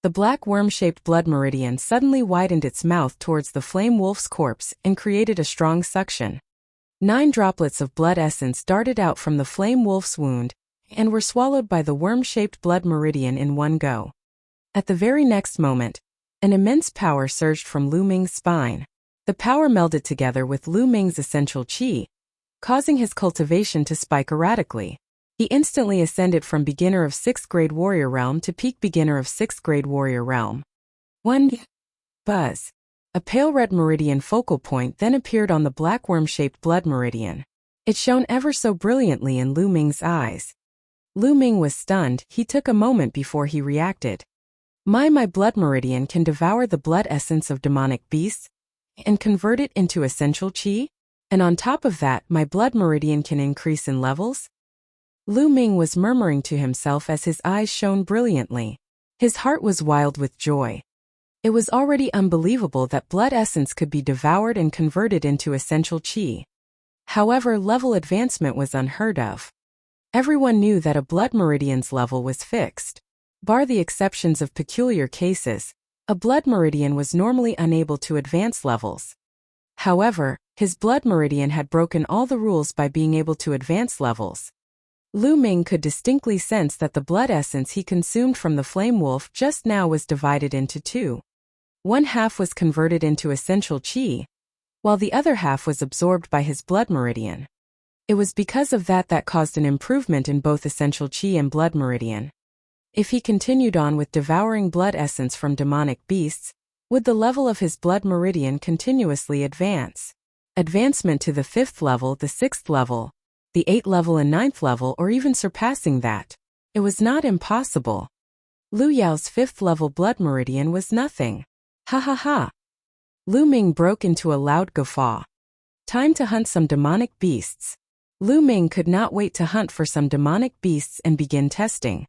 The black worm-shaped blood meridian suddenly widened its mouth towards the flame wolf's corpse and created a strong suction. 9 droplets of blood essence darted out from the flame wolf's wound and were swallowed by the worm-shaped blood meridian in one go. At the very next moment, an immense power surged from Lu Ming's spine. The power melded together with Lu Ming's essential qi, causing his cultivation to spike erratically. He instantly ascended from beginner of 6th grade warrior realm to peak beginner of 6th grade warrior realm. One buzz. A pale red meridian focal point then appeared on the black worm-shaped blood meridian. It shone ever so brilliantly in Lu Ming's eyes. Lu Ming was stunned. He took a moment before he reacted. My blood meridian can devour the blood essence of demonic beasts and convert it into essential qi? And on top of that, my blood meridian can increase in levels? Lu Ming was murmuring to himself as his eyes shone brilliantly. His heart was wild with joy. It was already unbelievable that blood essence could be devoured and converted into essential qi. However, level advancement was unheard of. Everyone knew that a blood meridian's level was fixed. Bar the exceptions of peculiar cases, a blood meridian was normally unable to advance levels. However, his blood meridian had broken all the rules by being able to advance levels. Lu Ming could distinctly sense that the blood essence he consumed from the flame wolf just now was divided into 2. One half was converted into essential qi, while the other half was absorbed by his blood meridian. It was because of that caused an improvement in both essential qi and blood meridian. If he continued on with devouring blood essence from demonic beasts, would the level of his blood meridian continuously advance? Advancement to the 5th level, the 6th level, the 8th level and 9th level, or even surpassing that. It was not impossible. Lu Yao's 5th level blood meridian was nothing. Ha ha ha. Lu Ming broke into a loud guffaw. Time to hunt some demonic beasts. Lu Ming could not wait to hunt for some demonic beasts and begin testing.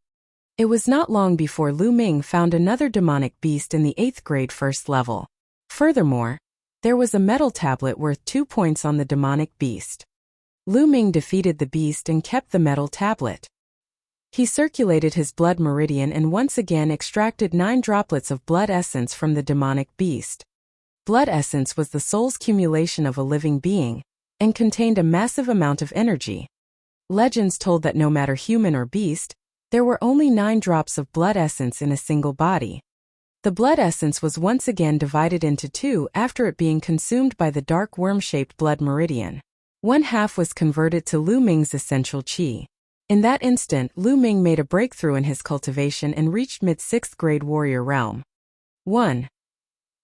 It was not long before Lu Ming found another demonic beast in the 8th grade 1st level. Furthermore, There was a metal tablet worth 2 points on the demonic beast. Lu Ming defeated the beast and kept the metal tablet. He circulated his blood meridian and once again extracted 9 droplets of blood essence from the demonic beast. Blood essence was the soul's accumulation of a living being, and contained a massive amount of energy. Legends told that no matter human or beast, there were only 9 drops of blood essence in a single body. The blood essence was once again divided into 2 after it being consumed by the dark worm-shaped blood meridian. One half was converted to Lu Ming's essential qi. In that instant, Lu Ming made a breakthrough in his cultivation and reached mid-6th grade warrior realm. 1.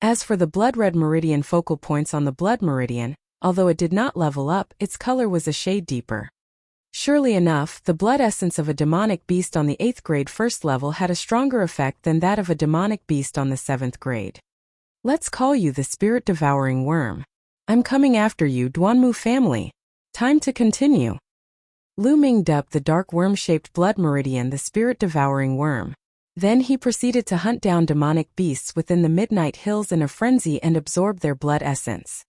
As for the blood-red meridian focal points on the blood meridian, although it did not level up, its color was a shade deeper. Surely enough, the blood essence of a demonic beast on the 8th grade first level had a stronger effect than that of a demonic beast on the 7th grade. Let's call you the spirit-devouring worm. I'm coming after you, Duanmu family. Time to continue. Lu Ming dubbed the dark worm-shaped blood meridian the spirit-devouring worm. Then he proceeded to hunt down demonic beasts within the Midnight Hills in a frenzy and absorb their blood essence.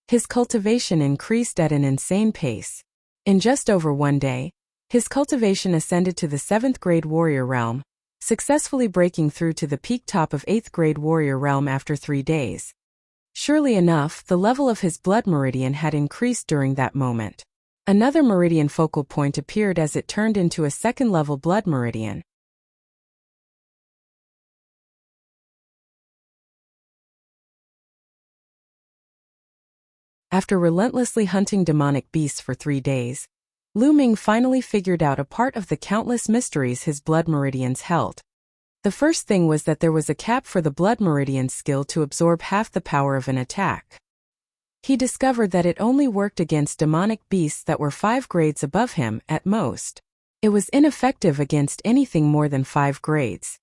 His cultivation increased at an insane pace. In just over 1 day, his cultivation ascended to the 7th grade warrior realm, successfully breaking through to the peak top of 8th grade warrior realm after 3 days. Surely enough, the level of his blood meridian had increased during that moment. Another meridian focal point appeared as it turned into a 2nd level blood meridian. After relentlessly hunting demonic beasts for 3 days, Lu Ming finally figured out a part of the countless mysteries his blood meridians held. The first thing was that there was a cap for the blood meridian's skill to absorb half the power of an attack. He discovered that it only worked against demonic beasts that were 5 grades above him, at most. It was ineffective against anything more than 5 grades.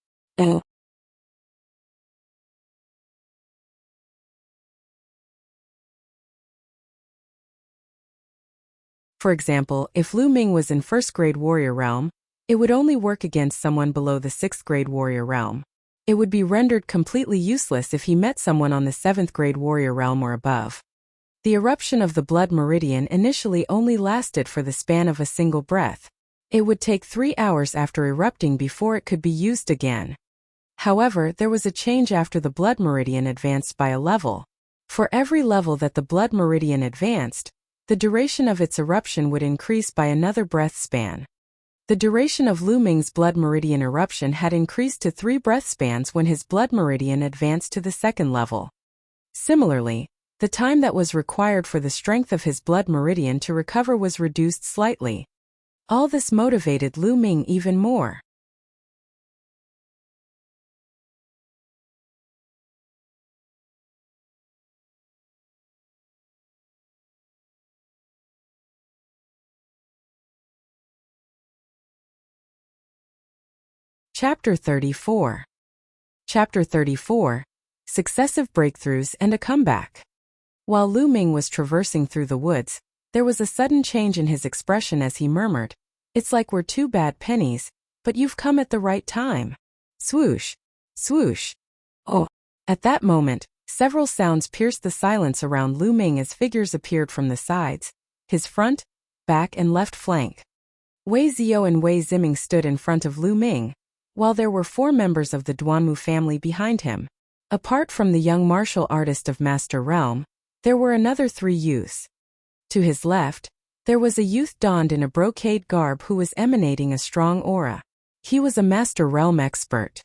For example, if Lu Ming was in 1st grade warrior realm, it would only work against someone below the 6th grade warrior realm. It would be rendered completely useless if he met someone on the 7th grade warrior realm or above. The eruption of the blood meridian initially only lasted for the span of a single breath. It would take 3 hours after erupting before it could be used again. However, there was a change after the blood meridian advanced by a level. For every level that the blood meridian advanced, the duration of its eruption would increase by another breath span. The duration of Lu Ming's blood meridian eruption had increased to 3 breath spans when his blood meridian advanced to the 2nd level. Similarly, the time that was required for the strength of his blood meridian to recover was reduced slightly. All this motivated Lu Ming even more. Chapter 34. Chapter 34. Successive Breakthroughs and a Comeback. While Lu Ming was traversing through the woods, there was a sudden change in his expression as he murmured, "It's like we're 2 bad pennies, but you've come at the right time." Swoosh! Swoosh! Oh! At that moment, several sounds pierced the silence around Lu Ming as figures appeared from the sides, his front, back and left flank. Wei Ziyou and Wei Ziming stood in front of Lu Ming, while there were 4 members of the Duanmu family behind him. Apart from the young martial artist of Master Realm, there were another 3 youths. To his left, there was a youth donned in a brocade garb who was emanating a strong aura. He was a Master Realm expert.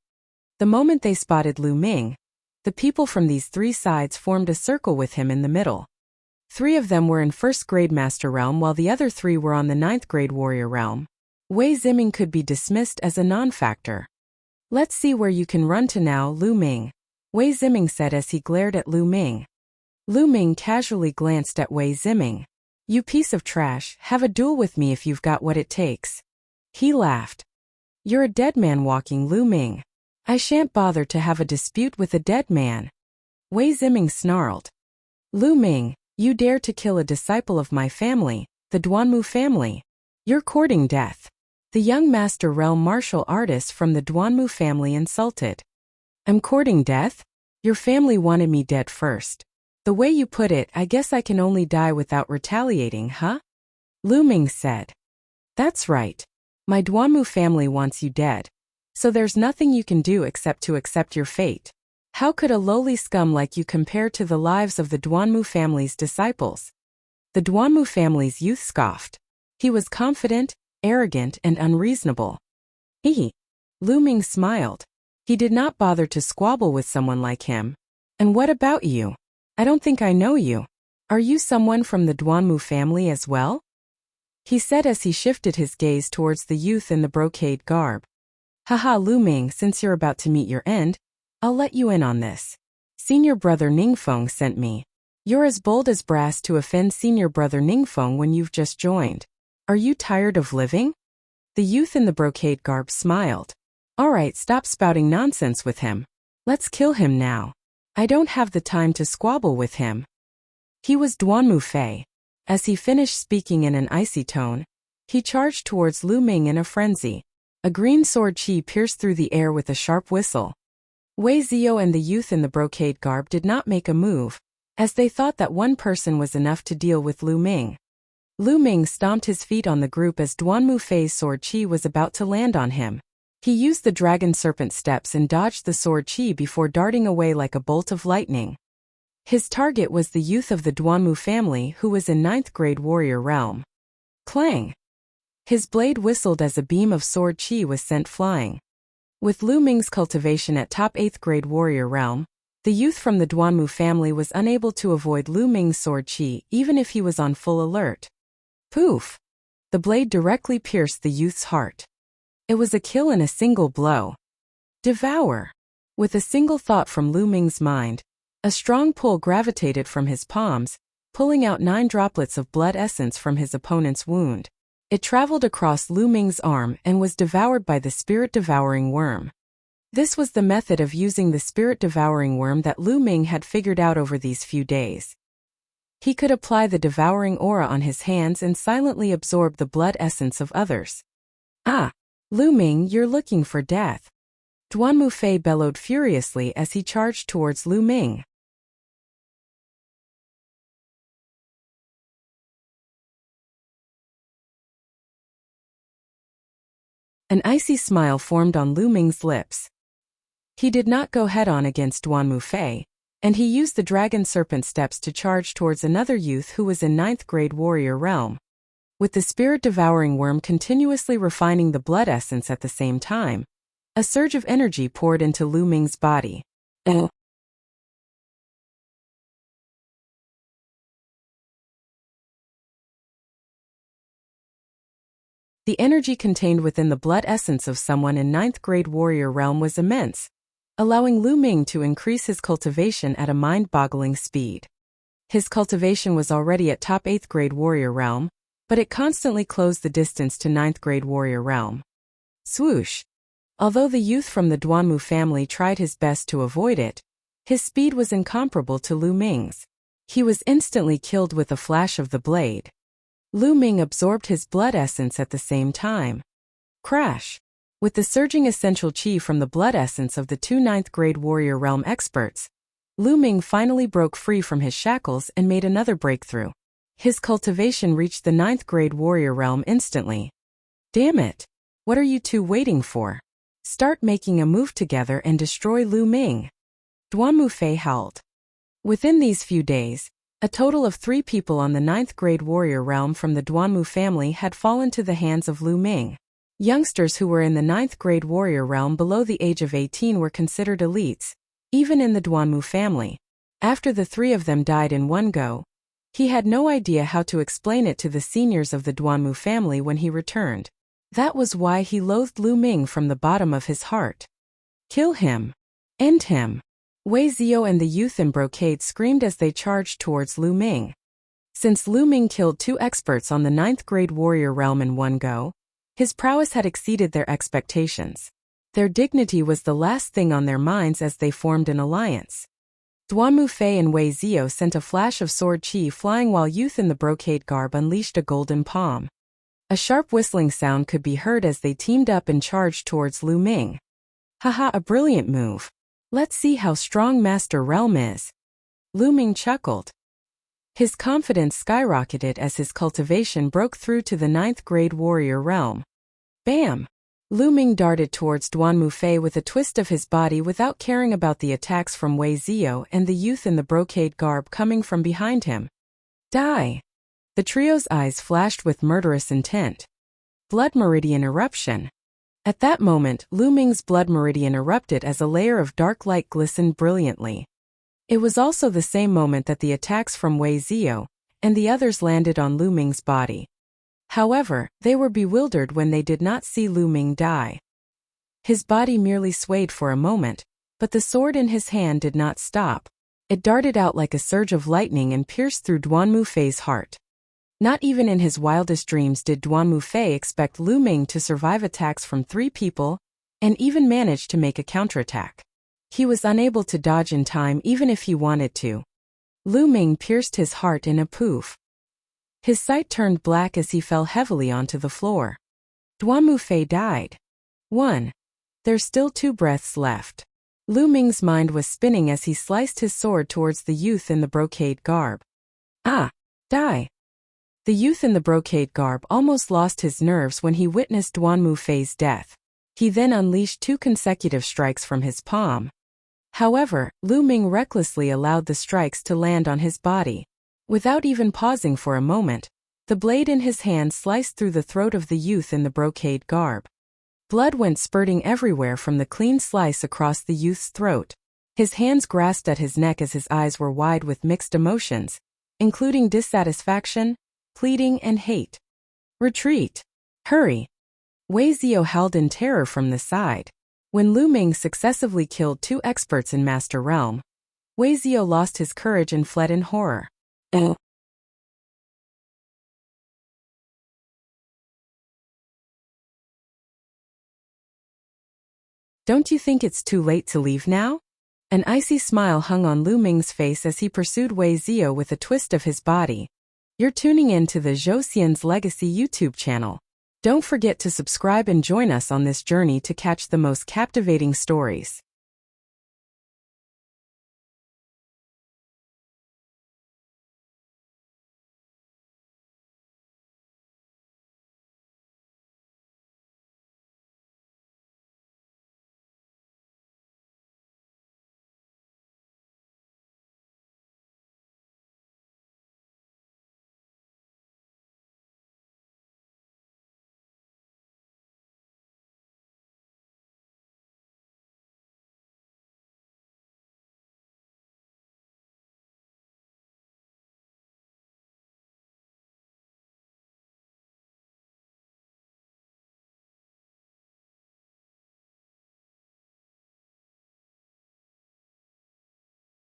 The moment they spotted Lu Ming, the people from these 3 sides formed a circle with him in the middle. 3 of them were in 1st grade Master Realm while the other 3 were on the 9th grade Warrior Realm. Wei Ziming could be dismissed as a non-factor. "Let's see where you can run to now, Lu Ming," Wei Ziming said as he glared at Lu Ming. Lu Ming casually glanced at Wei Ziming. "You piece of trash, have a duel with me if you've got what it takes." He laughed. "You're a dead man walking, Lu Ming. I shan't bother to have a dispute with a dead man." Wei Ziming snarled. "Lu Ming, you dare to kill a disciple of my family, the Duanmu family. You're courting death." The young Master Realm martial artist from the Duanmu family insulted. "I'm courting death? Your family wanted me dead first." The way you put it, I guess I can only die without retaliating, huh? Lu Ming said. That's right. My Duanmu family wants you dead. So there's nothing you can do except to accept your fate. How could a lowly scum like you compare to the lives of the Duanmu family's disciples? The Duanmu family's youth scoffed. He was confident, arrogant, and unreasonable. Lu Ming smiled. He did not bother to squabble with someone like him. And what about you? I don't think I know you. Are you someone from the Duanmu family as well? He said as he shifted his gaze towards the youth in the brocade garb. Haha, Lu Ming, since you're about to meet your end, I'll let you in on this. Senior brother Ningfeng sent me. You're as bold as brass to offend senior brother Ningfeng when you've just joined. Are you tired of living? The youth in the brocade garb smiled. All right, stop spouting nonsense with him. Let's kill him now. I don't have the time to squabble with him. He was Duanmu Fei. As he finished speaking in an icy tone, he charged towards Lu Ming in a frenzy. A green sword chi pierced through the air with a sharp whistle. Wei Zio and the youth in the brocade garb did not make a move, as they thought that one person was enough to deal with Lu Ming. Lu Ming stomped his feet on the group as Duanmu Fei's sword chi was about to land on him. He used the dragon serpent steps and dodged the sword chi before darting away like a bolt of lightning. His target was the youth of the Duanmu family who was in 9th grade warrior realm. Clang! His blade whistled as a beam of sword chi was sent flying. With Lu Ming's cultivation at top 8th grade warrior realm, the youth from the Duanmu family was unable to avoid Lu Ming's sword chi even if he was on full alert. Poof! The blade directly pierced the youth's heart. It was a kill in a single blow. Devour! With a single thought from Lu Ming's mind, a strong pull gravitated from his palms, pulling out 9 droplets of blood essence from his opponent's wound. It traveled across Lu Ming's arm and was devoured by the spirit-devouring worm. This was the method of using the spirit-devouring worm that Lu Ming had figured out over these few days. He could apply the devouring aura on his hands and silently absorb the blood essence of others. Ah! Lu Ming, you're looking for death. Duanmu Fei bellowed furiously as he charged towards Lu Ming. An icy smile formed on Lu Ming's lips. He did not go head-on against Duanmu Fei, and he used the dragon serpent steps to charge towards another youth who was in 9th grade warrior realm. With the spirit-devouring worm continuously refining the blood essence at the same time, a surge of energy poured into Lu Ming's body. The energy contained within the blood essence of someone in 9th grade warrior realm was immense, allowing Lu Ming to increase his cultivation at a mind-boggling speed. His cultivation was already at top 8th grade warrior realm, but it constantly closed the distance to 9th grade warrior realm. Swoosh! Although the youth from the Duanmu family tried his best to avoid it, his speed was incomparable to Lu Ming's. He was instantly killed with a flash of the blade. Lu Ming absorbed his blood essence at the same time. Crash! With the surging essential chi from the blood essence of the 2 9th grade warrior realm experts, Lu Ming finally broke free from his shackles and made another breakthrough. His cultivation reached the 9th grade warrior realm instantly. Damn it! What are you two waiting for? Start making a move together and destroy Lu Ming. Duanmu Fei howled. Within these few days, a total of 3 people on the 9th grade warrior realm from the Duanmu family had fallen to the hands of Lu Ming. Youngsters who were in the 9th grade warrior realm below the age of 18 were considered elites, even in the Duanmu family. After the 3 of them died in one go, he had no idea how to explain it to the seniors of the Duanmu family when he returned. That was why he loathed Lu Ming from the bottom of his heart. Kill him. End him. Wei Zio and the youth in brocade screamed as they charged towards Lu Ming. Since Lu Ming killed 2 experts on the 9th grade warrior realm in one go, his prowess had exceeded their expectations. Their dignity was the last thing on their minds as they formed an alliance. Duanmu Fei and Wei Zio sent a flash of sword chi flying while youth in the brocade garb unleashed a golden palm. A sharp whistling sound could be heard as they teamed up and charged towards Lu Ming. Haha, a brilliant move. Let's see how strong Master Realm is. Lu Ming chuckled. His confidence skyrocketed as his cultivation broke through to the 9th grade warrior realm. Bam! Lu Ming darted towards Duan Mufei with a twist of his body without caring about the attacks from Wei Zio and the youth in the brocade garb coming from behind him. Die! The trio's eyes flashed with murderous intent. Blood meridian eruption. At that moment, Lu Ming's blood meridian erupted as a layer of dark light glistened brilliantly. It was also the same moment that the attacks from Wei Zio and the others landed on Lu Ming's body. However, they were bewildered when they did not see Lu Ming die. His body merely swayed for a moment, but the sword in his hand did not stop. It darted out like a surge of lightning and pierced through Duan Mufei's heart. Not even in his wildest dreams did Duan Mufei expect Lu Ming to survive attacks from 3 people and even manage to make a counterattack. He was unable to dodge in time even if he wanted to. Lu Ming pierced his heart in a poof. His sight turned black as he fell heavily onto the floor. Duan Mufei died. 1. There's still 2 breaths left. Lu Ming's mind was spinning as he sliced his sword towards the youth in the brocade garb. Ah! Die! The youth in the brocade garb almost lost his nerves when he witnessed Duan Mufei's death. He then unleashed 2 consecutive strikes from his palm. However, Lu Ming recklessly allowed the strikes to land on his body. Without even pausing for a moment, the blade in his hand sliced through the throat of the youth in the brocade garb. Blood went spurting everywhere from the clean slice across the youth's throat. His hands grasped at his neck as his eyes were wide with mixed emotions, including dissatisfaction, pleading, and hate. Retreat! Hurry! Wei Zio howled in terror from the side. When Lu Ming successively killed 2 experts in Master Realm, Wei Zio lost his courage and fled in horror. Don't you think it's too late to leave now? An icy smile hung on Lu Ming's face as he pursued Wei Zio with a twist of his body. You're tuning in to the Zhou Xian's Legacy YouTube channel. Don't forget to subscribe and join us on this journey to catch the most captivating stories.